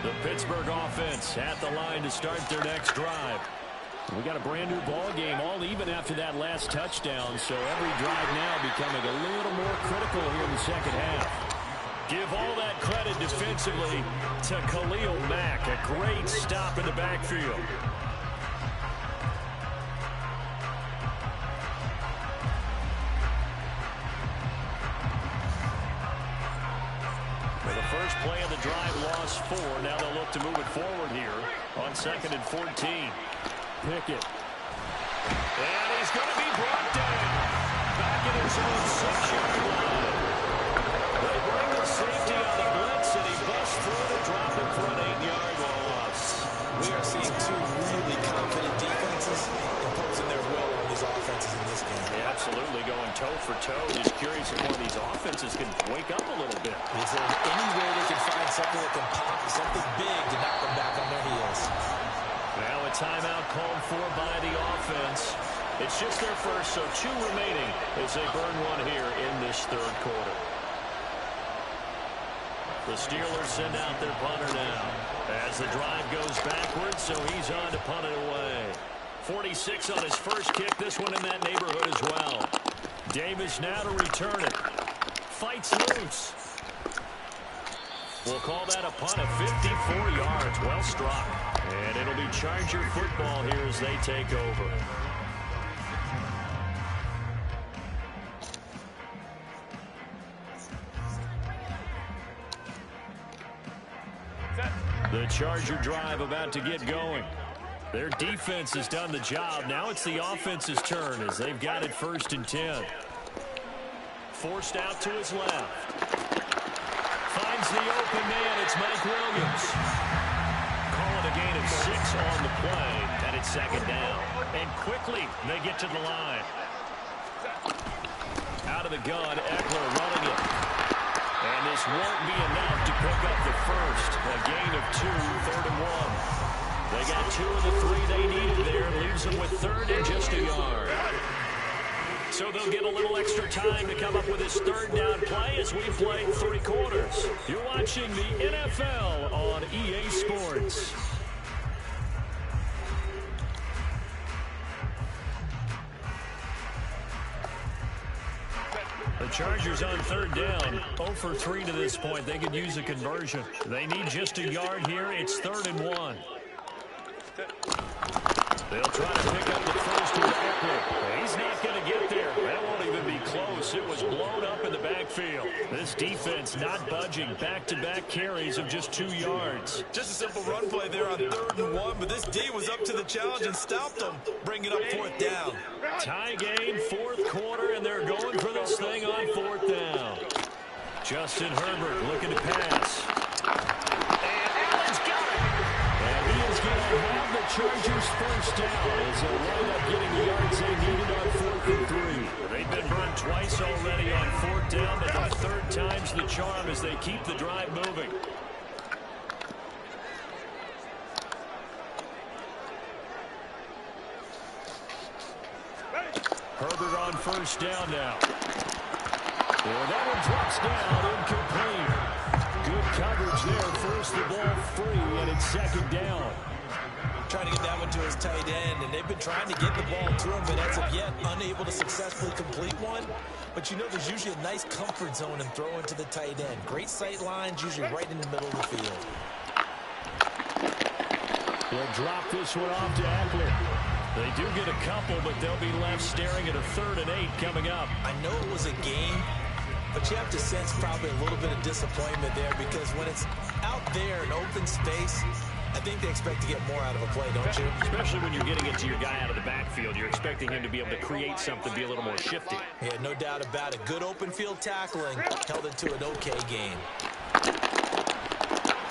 The Pittsburgh offense at the line to start their next drive. We got a brand new ball game, all even after that last touchdown, so every drive now becoming a little more critical here in the second half. Give all that credit defensively to Khalil Mack. A great stop in the backfield. For the first play of the drive, lost 4. Now they'll look to move it forward here on 2nd and 14. Pickett. And he's going to be brought down. Back in his own 6-yard line. They bring the safety on the blitz, and he busts through to drop it for an 8-yard loss. We are seeing two really confident defenses imposing their will on these offenses in this game. Yeah, absolutely, going toe for toe. Just curious if one of these offenses can wake up a little bit. Is there any way they can find something that can pop, something big to knock them back on their heels? Now a timeout called for by the offense. It's just their first, so 2 remaining as they burn one here in this third quarter. The Steelers send out their punter now as the drive goes backwards, so he's on to punt it away. 46 on his first kick, this one in that neighborhood as well. Davis now to return it. Fights loose. We'll call that a punt of 54 yards. Well struck. And it'll be Charger football here as they take over. The Charger drive about to get going. Their defense has done the job. Now it's the offense's turn as they've got it 1st and 10. Forced out to his left. Finds the open man. It's Mike Williams. Call it a gain of 6 on the play, and it's 2nd down. And quickly they get to the line. Out of the gun, Eckler running it. And this won't be enough to pick up the first. A gain of 2, 3rd and 1. They got 2 of the 3 they needed there. Leaves them with 3rd and just a yard. So they'll get a little extra time to come up with his third down play as we play 3 quarters. You're watching the NFL on EA Sports. The Chargers on third down, 0 for 3 to this point. They could use a conversion. They need just a yard here. It's 3rd and 1. They'll try to pick up the first with Eckler. He's not going to get there. That won't even be close. It was blown up in the backfield. This defense not budging. Back-to-back carries of just 2 yards. Just a simple run play there on 3rd and 1, but this D was up to the challenge and stopped them. Bring it up 4th down. Tie game, 4th quarter, and they're going for this thing on 4th down. Justin Herbert looking to pass. Have the Chargers first down as they'll wind up getting the yards they needed on 4th and 3. They've been burned twice already on 4th down, but the 3rd time's the charm as they keep the drive moving. Herbert on first down now. And that one drops down, incomplete. Good coverage there, forced the ball free, and it's 2nd down. Trying to get that one to his tight end, and they've been trying to get the ball to him, but as of yet, unable to successfully complete one. But you know there's usually a nice comfort zone in throwing to the tight end. Great sight lines, usually right in the middle of the field. They'll drop this one off to Eckler. They do get a couple, but they'll be left staring at a 3rd and 8 coming up. I know it was a game, but you have to sense probably a little bit of disappointment there because when it's out there in open space, I think they expect to get more out of a play, don't you? Especially when you're getting it to your guy out of the backfield. You're expecting him to be able to create something, be a little more shifty. Yeah, no doubt about it. Good open field tackling held it to an okay game.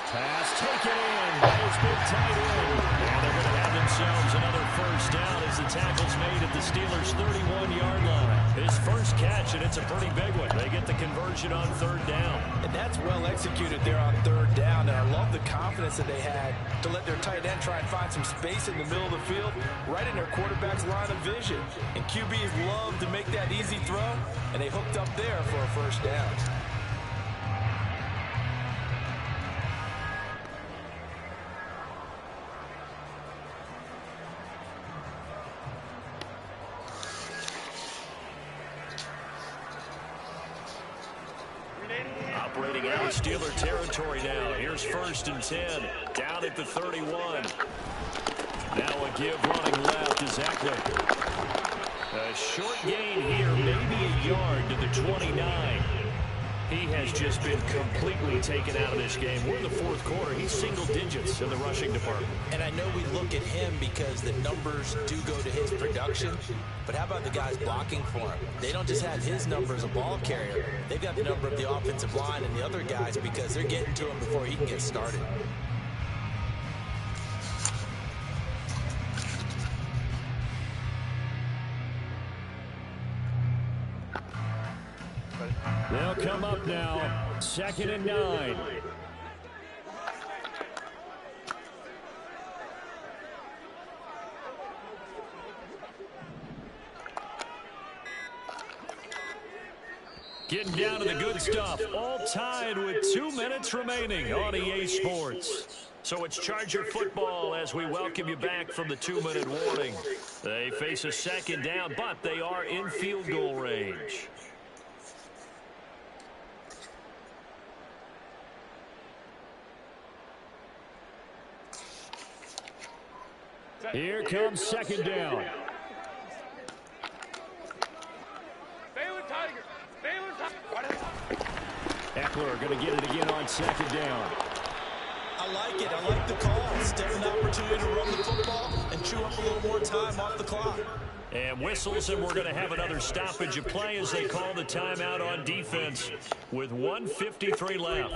Pass taken in. That was big tight end. And they're going to have themselves another first down as the tackle's made at the Steelers' 31-yard line. His first catch, and it's a pretty big one. They get the conversion on 3rd down. And that's well executed there on 3rd down. And I love the confidence that they had to let their tight end try and find some space in the middle of the field, right in their quarterback's line of vision. And QBs love to make that easy throw, and they hooked up there for a first down. Operating out of Steeler territory now. Here's 1st and 10. Down at the 31. Now a give running left is Eckler. A short gain here, maybe a yard to the 29. He has just been completely taken out of this game. We're in the 4th quarter. He's single digits in the rushing department. And I know we look at him because the numbers do go to his production. But how about the guys blocking for him? They don't just have his number as a ball carrier. They've got the number of the offensive line and the other guys because they're getting to him before he can get started. They'll come up now. 2nd and 9. Getting down to the good stuff. All tied with 2 minutes remaining on EA Sports. So it's Charger football as we welcome you back from the 2-minute warning. They face a 2nd down, but they are in field goal range. Here comes 2nd down. Eckler going to get it again on 2nd down. I like it. I like the call. Still an opportunity to run the football and chew up a little more time off the clock. And whistles, and we're going to have another stoppage of play as they call the timeout on defense with 1:53 left.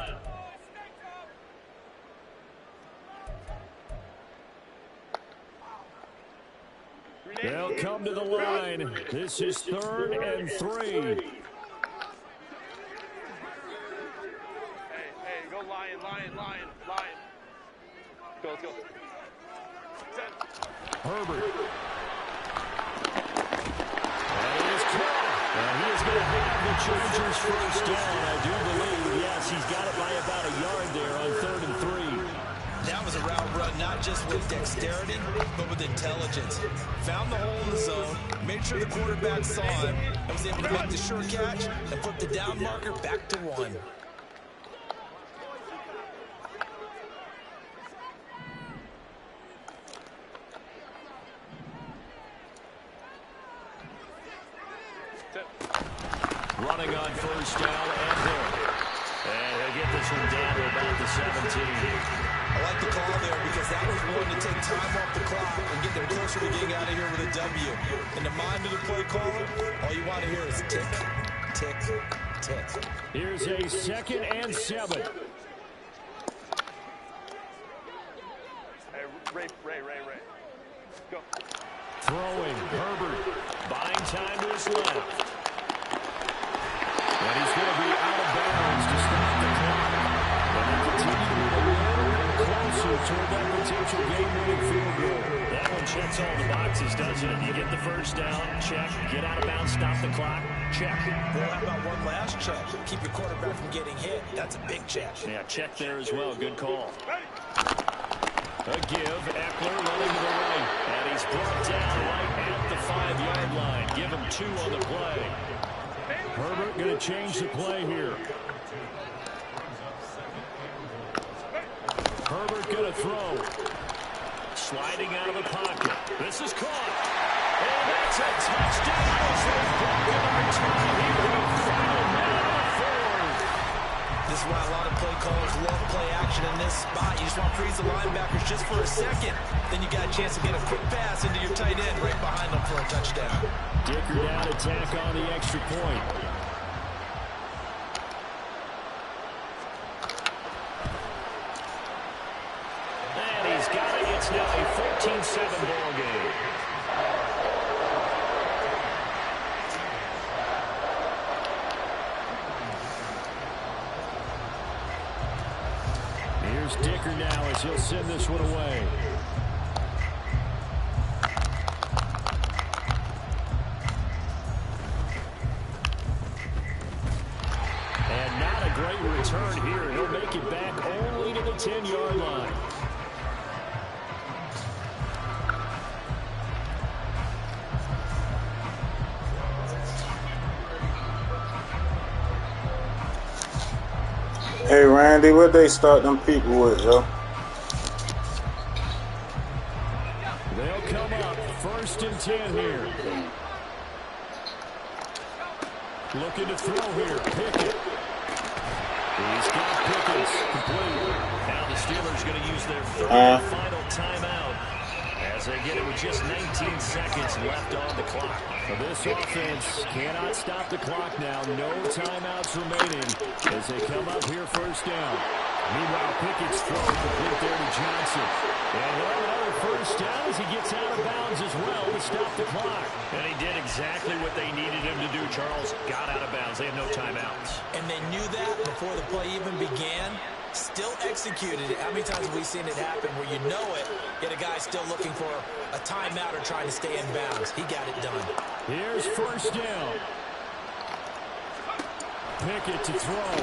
They'll come to the line. This is 3rd and 3. Hey, go lion. Go, let's go. Herbert. That is caught. the Chargers first down. I do believe, yes, he's got it by about a yard there on 3rd and 3. That was a route run, not just with dexterity, but with intelligence. Found the hole in the zone, made sure the quarterback saw him, and was able to make the sure catch and flip the down marker back to 1. Running on first down and hit. And he'll get this one down to about the 17. I like the call there because that was one to take time off the clock and get them closer to getting out of here with a W. In the mind of the play caller, all you want to hear is tick, tick, tick. Here's a 2nd and 7. Hey, Ray. Go. Throwing, Herbert, buying time to his left. And he's going to be out of bounds to stop the clock. And they continue to move a little closer toward that potential game-winning field goal. That one checks all the boxes, doesn't it? You get the first down, check. Get out of bounds, stop the clock, check. Well, how about one last check? Keep your quarterback from getting hit. That's a big check. Yeah, check there as well. Good call. A give. Eckler running to the right. And he's brought down right at the 5-yard line. Give him 2 on the play. Herbert going to change the play here. Herbert going to throw. Sliding out of the pocket. This is caught. And that's a touchdown as they've broken the return here in the final minute of the 4th. This is why a lot of play callers love play action in this spot. You just want to freeze the linebackers just for a second. Then you got a chance to get a quick pass into your tight end right behind them for a touchdown. Dicker down to tack on the extra point. And he's got it. It's now a 14-7 ball game. Here's Dicker now as he'll send this one away. And not a great return here. He'll make it back only to the 10-yard line. Hey, Randy, what they start them people with, yo? They'll come up 1st and 10 here. Looking to throw here. Pickett. He's got Pickett complete. Now the Steelers going to use their 3rd and final timeout as they get it with just 19 seconds left on the clock. So this offense cannot stop the clock now. No timeouts remaining as they come up here 1st down. Meanwhile, Pickett's throw complete there to Johnson. And another 1st down as he gets out of bounds as well to stop the clock. And he did exactly what they needed him to do, Charles. Got out of bounds. They have no timeouts. And they knew that before the play even began. Still executed it. How many times have we seen it happen where you know it, yet a guy's still looking for a timeout or trying to stay in bounds? He got it done. Here's 1st down. Pickett to throw.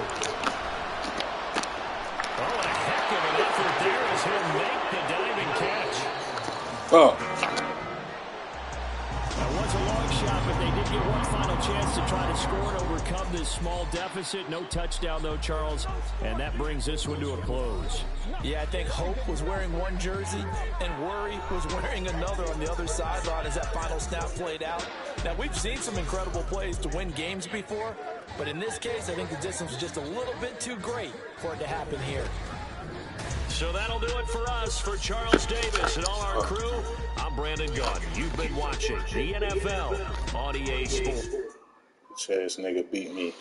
Oh, a heck of an effort there as he'll make the diving catch. Oh. That was a long shot, but they did get one final chance to try to score and overcome this small deficit. No touchdown, though, Charles, and that brings this one to a close. Yeah, I think Hope was wearing one jersey and Worry was wearing another on the other sideline as that final snap played out. Now, we've seen some incredible plays to win games before, but in this case, I think the distance was just a little bit too great for it to happen here. So that'll do it for us. For Charles Davis and all our crew, I'm Brandon Gunn. You've been watching the NFL on EA Sports. This nigga beat me.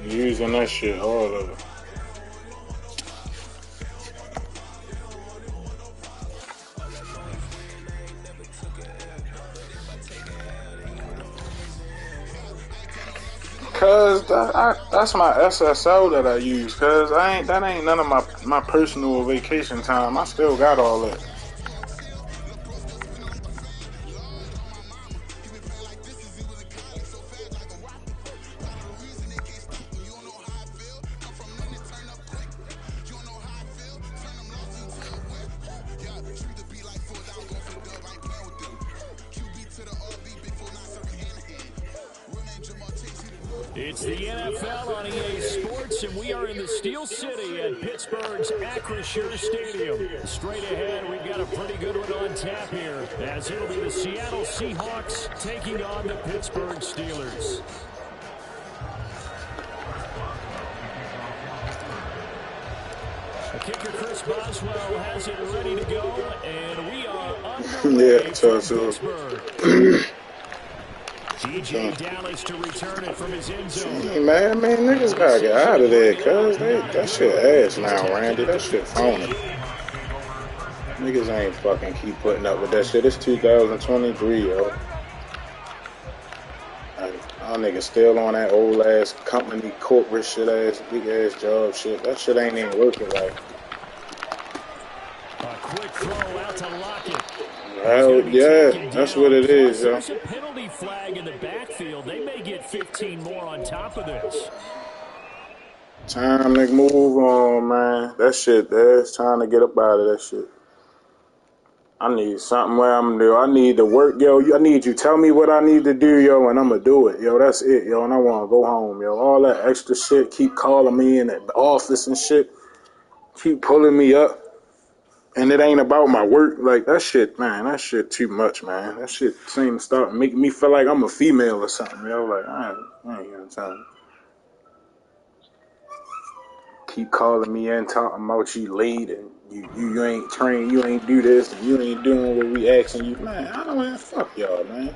Using that shit all over. Cause that's my SSO that I use. Cause that ain't none of my personal vacation time. I still got all that. It's the NFL on EA Sports, and we are in the Steel City at Pittsburgh's Acrisure Stadium. Straight ahead, we've got a pretty good one on tap here, as it'll be the Seattle Seahawks taking on the Pittsburgh Steelers. Kicker Chris Boswell has it ready to go, and we are underway from Pittsburgh. DJ Dallas to return it from his end zone. Man, niggas gotta get out of there, cuz that shit ass now, Randy. That shit phony. Niggas ain't fucking keep putting up with that shit. It's 2023, yo. Y'all niggas still on that old ass company corporate shit ass, big ass job shit. That shit ain't even working right. A quick throw out to Lockett. Hell yeah, that's what it is, yo. There's a penalty flag in the backfield. They may get 15 more on top of this. Time to move on, man. That shit, it's time to get up out of that shit. I need something where I'm gonna do. I need to work, yo. I need you tell me what I need to do, yo, and I'm gonna do it, yo. That's it, yo. And I wanna go home, yo. All that extra shit, keep calling me in the office and shit, keep pulling me up. And it ain't about my work. Like, that shit, man, that shit too much, man. That shit seems to start making me feel like I'm a female or something, yo. Like, I ain't gonna tell you. Keep calling me in, talking about you late, and you ain't trained, you ain't do this, and you ain't doing what we asking you. Man, I don't want to fuck y'all, man.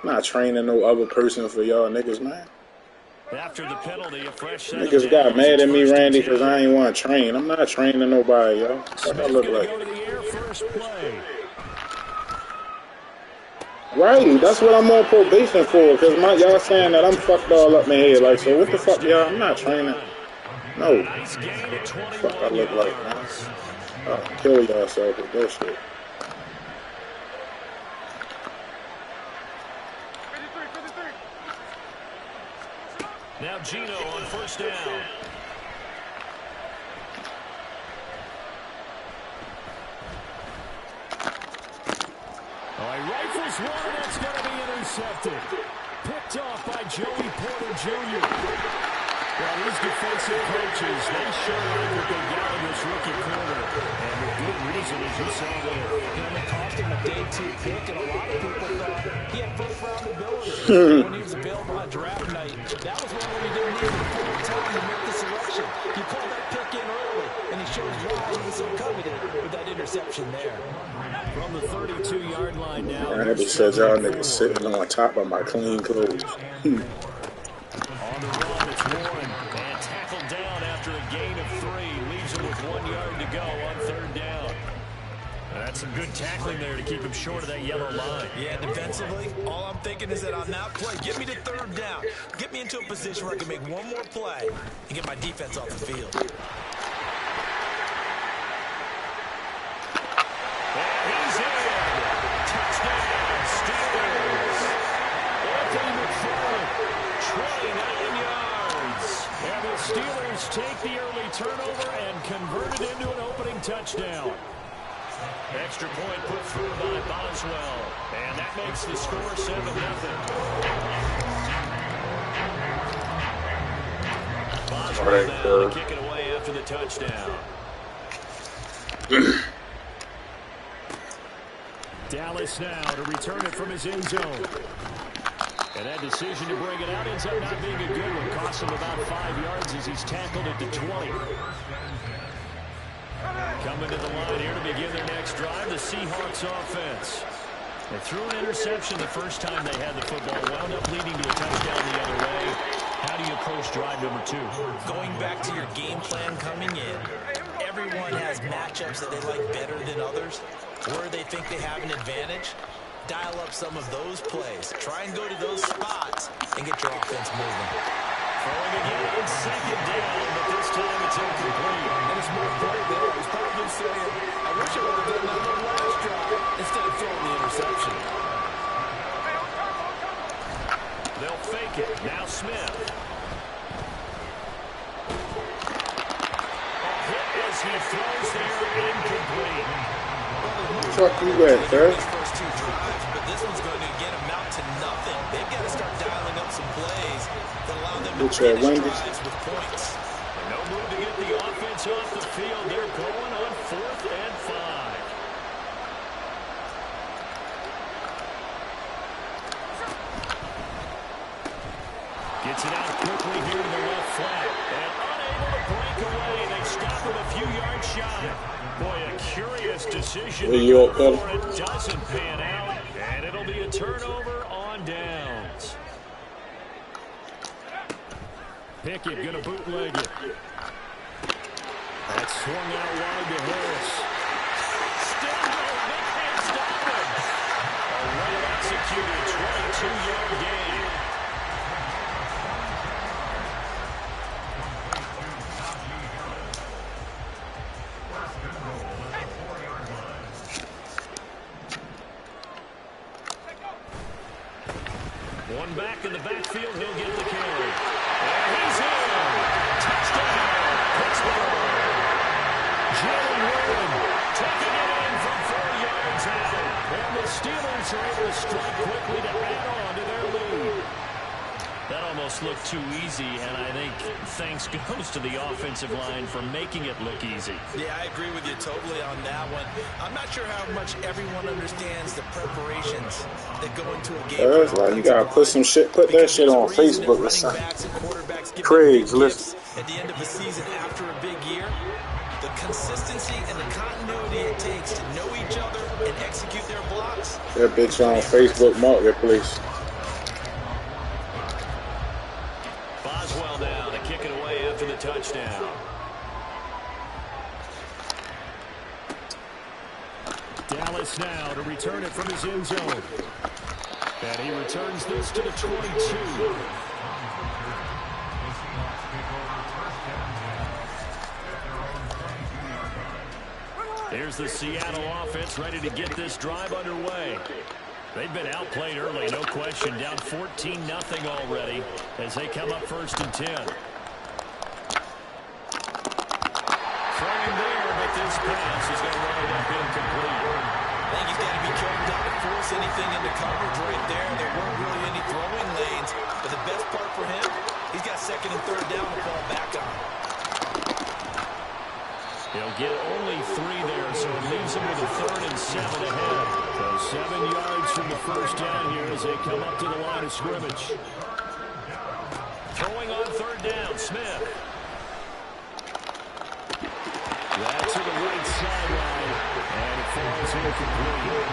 I'm not training no other person for y'all niggas, man. After the penalty, a fresh set Niggas got mad at me, Randy, because I ain't want to train. I'm not training nobody, yo. What I look like? Go to the air first play. Right, that's what I'm on probation for, because y'all saying that I'm fucked all up my head. Like, so what the fuck, y'all? I'm not training. No. Fuck I look like, man. I'll kill yourself with that shit. Now Gino on first down. He rifles one, and it's going to be intercepted. Picked off by Joey Porter Jr. Well, these defensive coaches, they sure like what they got in this rookie corner. And with good reason, as you saw there. It cost him a day 2 pick, and a lot of people thought he had first-round ability. When he was available on draft night, that was one where he didn't need full time to make the selection. You called that pick in early, and he shows why he was so coveted with that interception there. From the 32-yard line now. I had to said y'all niggas sitting on top of my clean clothes. On the run, it's Warren. And tackled down after a gain of 3. Leaves him with 1 yard to go on third down. That's some good tackling there to keep him short of that yellow line. Yeah, defensively, all I'm thinking is that on that play, get me to third down. Get me into a position where I can make one more play and get my defense off the field. And he's in. Touchdown, Steelers. Anthony McFarland, 29 yards. And the Steelers take the early turnover and convert it into an opening touchdown. Extra point put through by Boswell. And that makes the score 7-0. Boswell now to kick it away after the touchdown. Dallas now to return it from his end zone. And that decision to bring it out ends up not being a good one. Costs him about 5 yards as he's tackled at the 20. Coming to the line here to begin their next drive, the Seahawks offense. They threw an interception the first time they had the football, wound up leading to a touchdown the other way. How do you approach drive number 2? Going back to your game plan coming in, everyone has matchups that they like better than others, where they think they have an advantage. dial up some of those plays. Try and go to those spots and get your offense moving. Throwing again on second down, but this time it's incomplete. And a smart play there. He's probably saying, I wish I would have done that on the last drive instead of throwing the interception. They'll fake it. Now Smith. A hit as he throws there, incomplete. Fuck you at, sir. First two drives, but this one's going to again amount to nothing. They've got to start dialing up some plays that allow them to finish drives with points. No move to get the offense off the field. They're going on 4th and 5. Gets it out quickly here to the left flat. And unable to break away. They stop him a few yards shy. Boy, a curious decision. It doesn't pan out. And it'll be a turnover on downs. Pickett going to bootleg it. That swung out wide to Harris. Still going. They can't stop him. A well-executed 22-yard gain. One back in the backfield, he'll get the carry. And he's in. Touchdown, Pittsburgh. Jalen Warren taking it in from 4 yards out. And the Steelers are able to strike quickly to add on to their lead. That almost looked too easy, and I think thanks goes to the offensive line for making it look easy. Yeah, I agree with you totally on that one. I'm not sure how much everyone understands the preparations that go into a game. That's like you gotta put some shit, put that shit on Facebook or something. Craigslist. At the end of the season after a big year, the consistency and the continuity it takes to know each other and execute their blocks. That bitch on Facebook Marketplace. Boswell now to kick it away after the touchdown. Dallas now to return it from his end zone. And he returns this to the 22. Here's the Seattle offense ready to get this drive underway. They've been outplayed early, no question. Down 14-0 already as they come up 1st and 10. Throwing there, but this pass is going to wind up incomplete. I think he's got to be careful not to force anything into coverage right there. There weren't really any throwing lanes, but the best part for him, he's got 2nd and 3rd down to fall back on. He'll get only 3 there, so it leaves him with a 3rd and 7 ahead. So 7 yards from the first down here as they come up to the line of scrimmage. Throwing on 3rd down, Smith. That's to the right sideline, and it falls incomplete.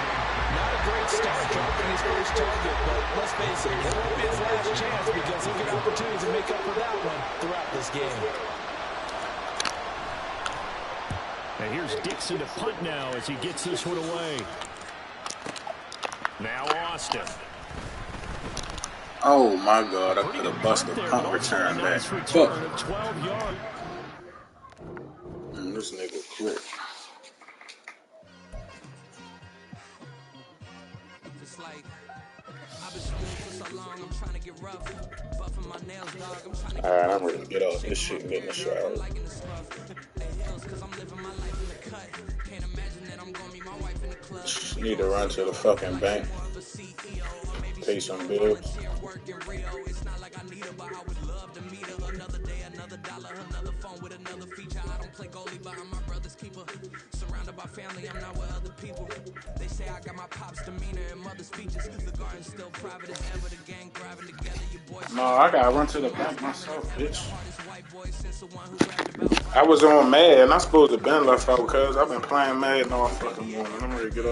Not a great start dropping his first target, but let's face it, it won't be his last chance because he'll get opportunities to make up for that one throughout this game. And here's Dixon to punt now as he gets this one away. Now Austin. Oh my God, I could have busted punt return back. Fuck. This nigga quick. It's like I've been schooling for so long, I'm trying to get rough. Buffing my nails, dog. I'm trying to Alright, I'm ready to get off this shit and get in the shower. Need to run to the fucking bank. Pay some bills. It's not like I need her, but I would love to meet her. Another day, another dollar, another phone with another feature. I don't play goalie, but I'm my brother's keeper. Surrounded by family, I'm not with other people. They say I got my pop's demeanor and mother's features. The garden's still private as ever. The gang driving together. You boys. No, I gotta run to the bank myself, bitch. I was on Madden. I'm supposed to have been left out because I've been playing Madden all fucking morning. I'm ready to get up.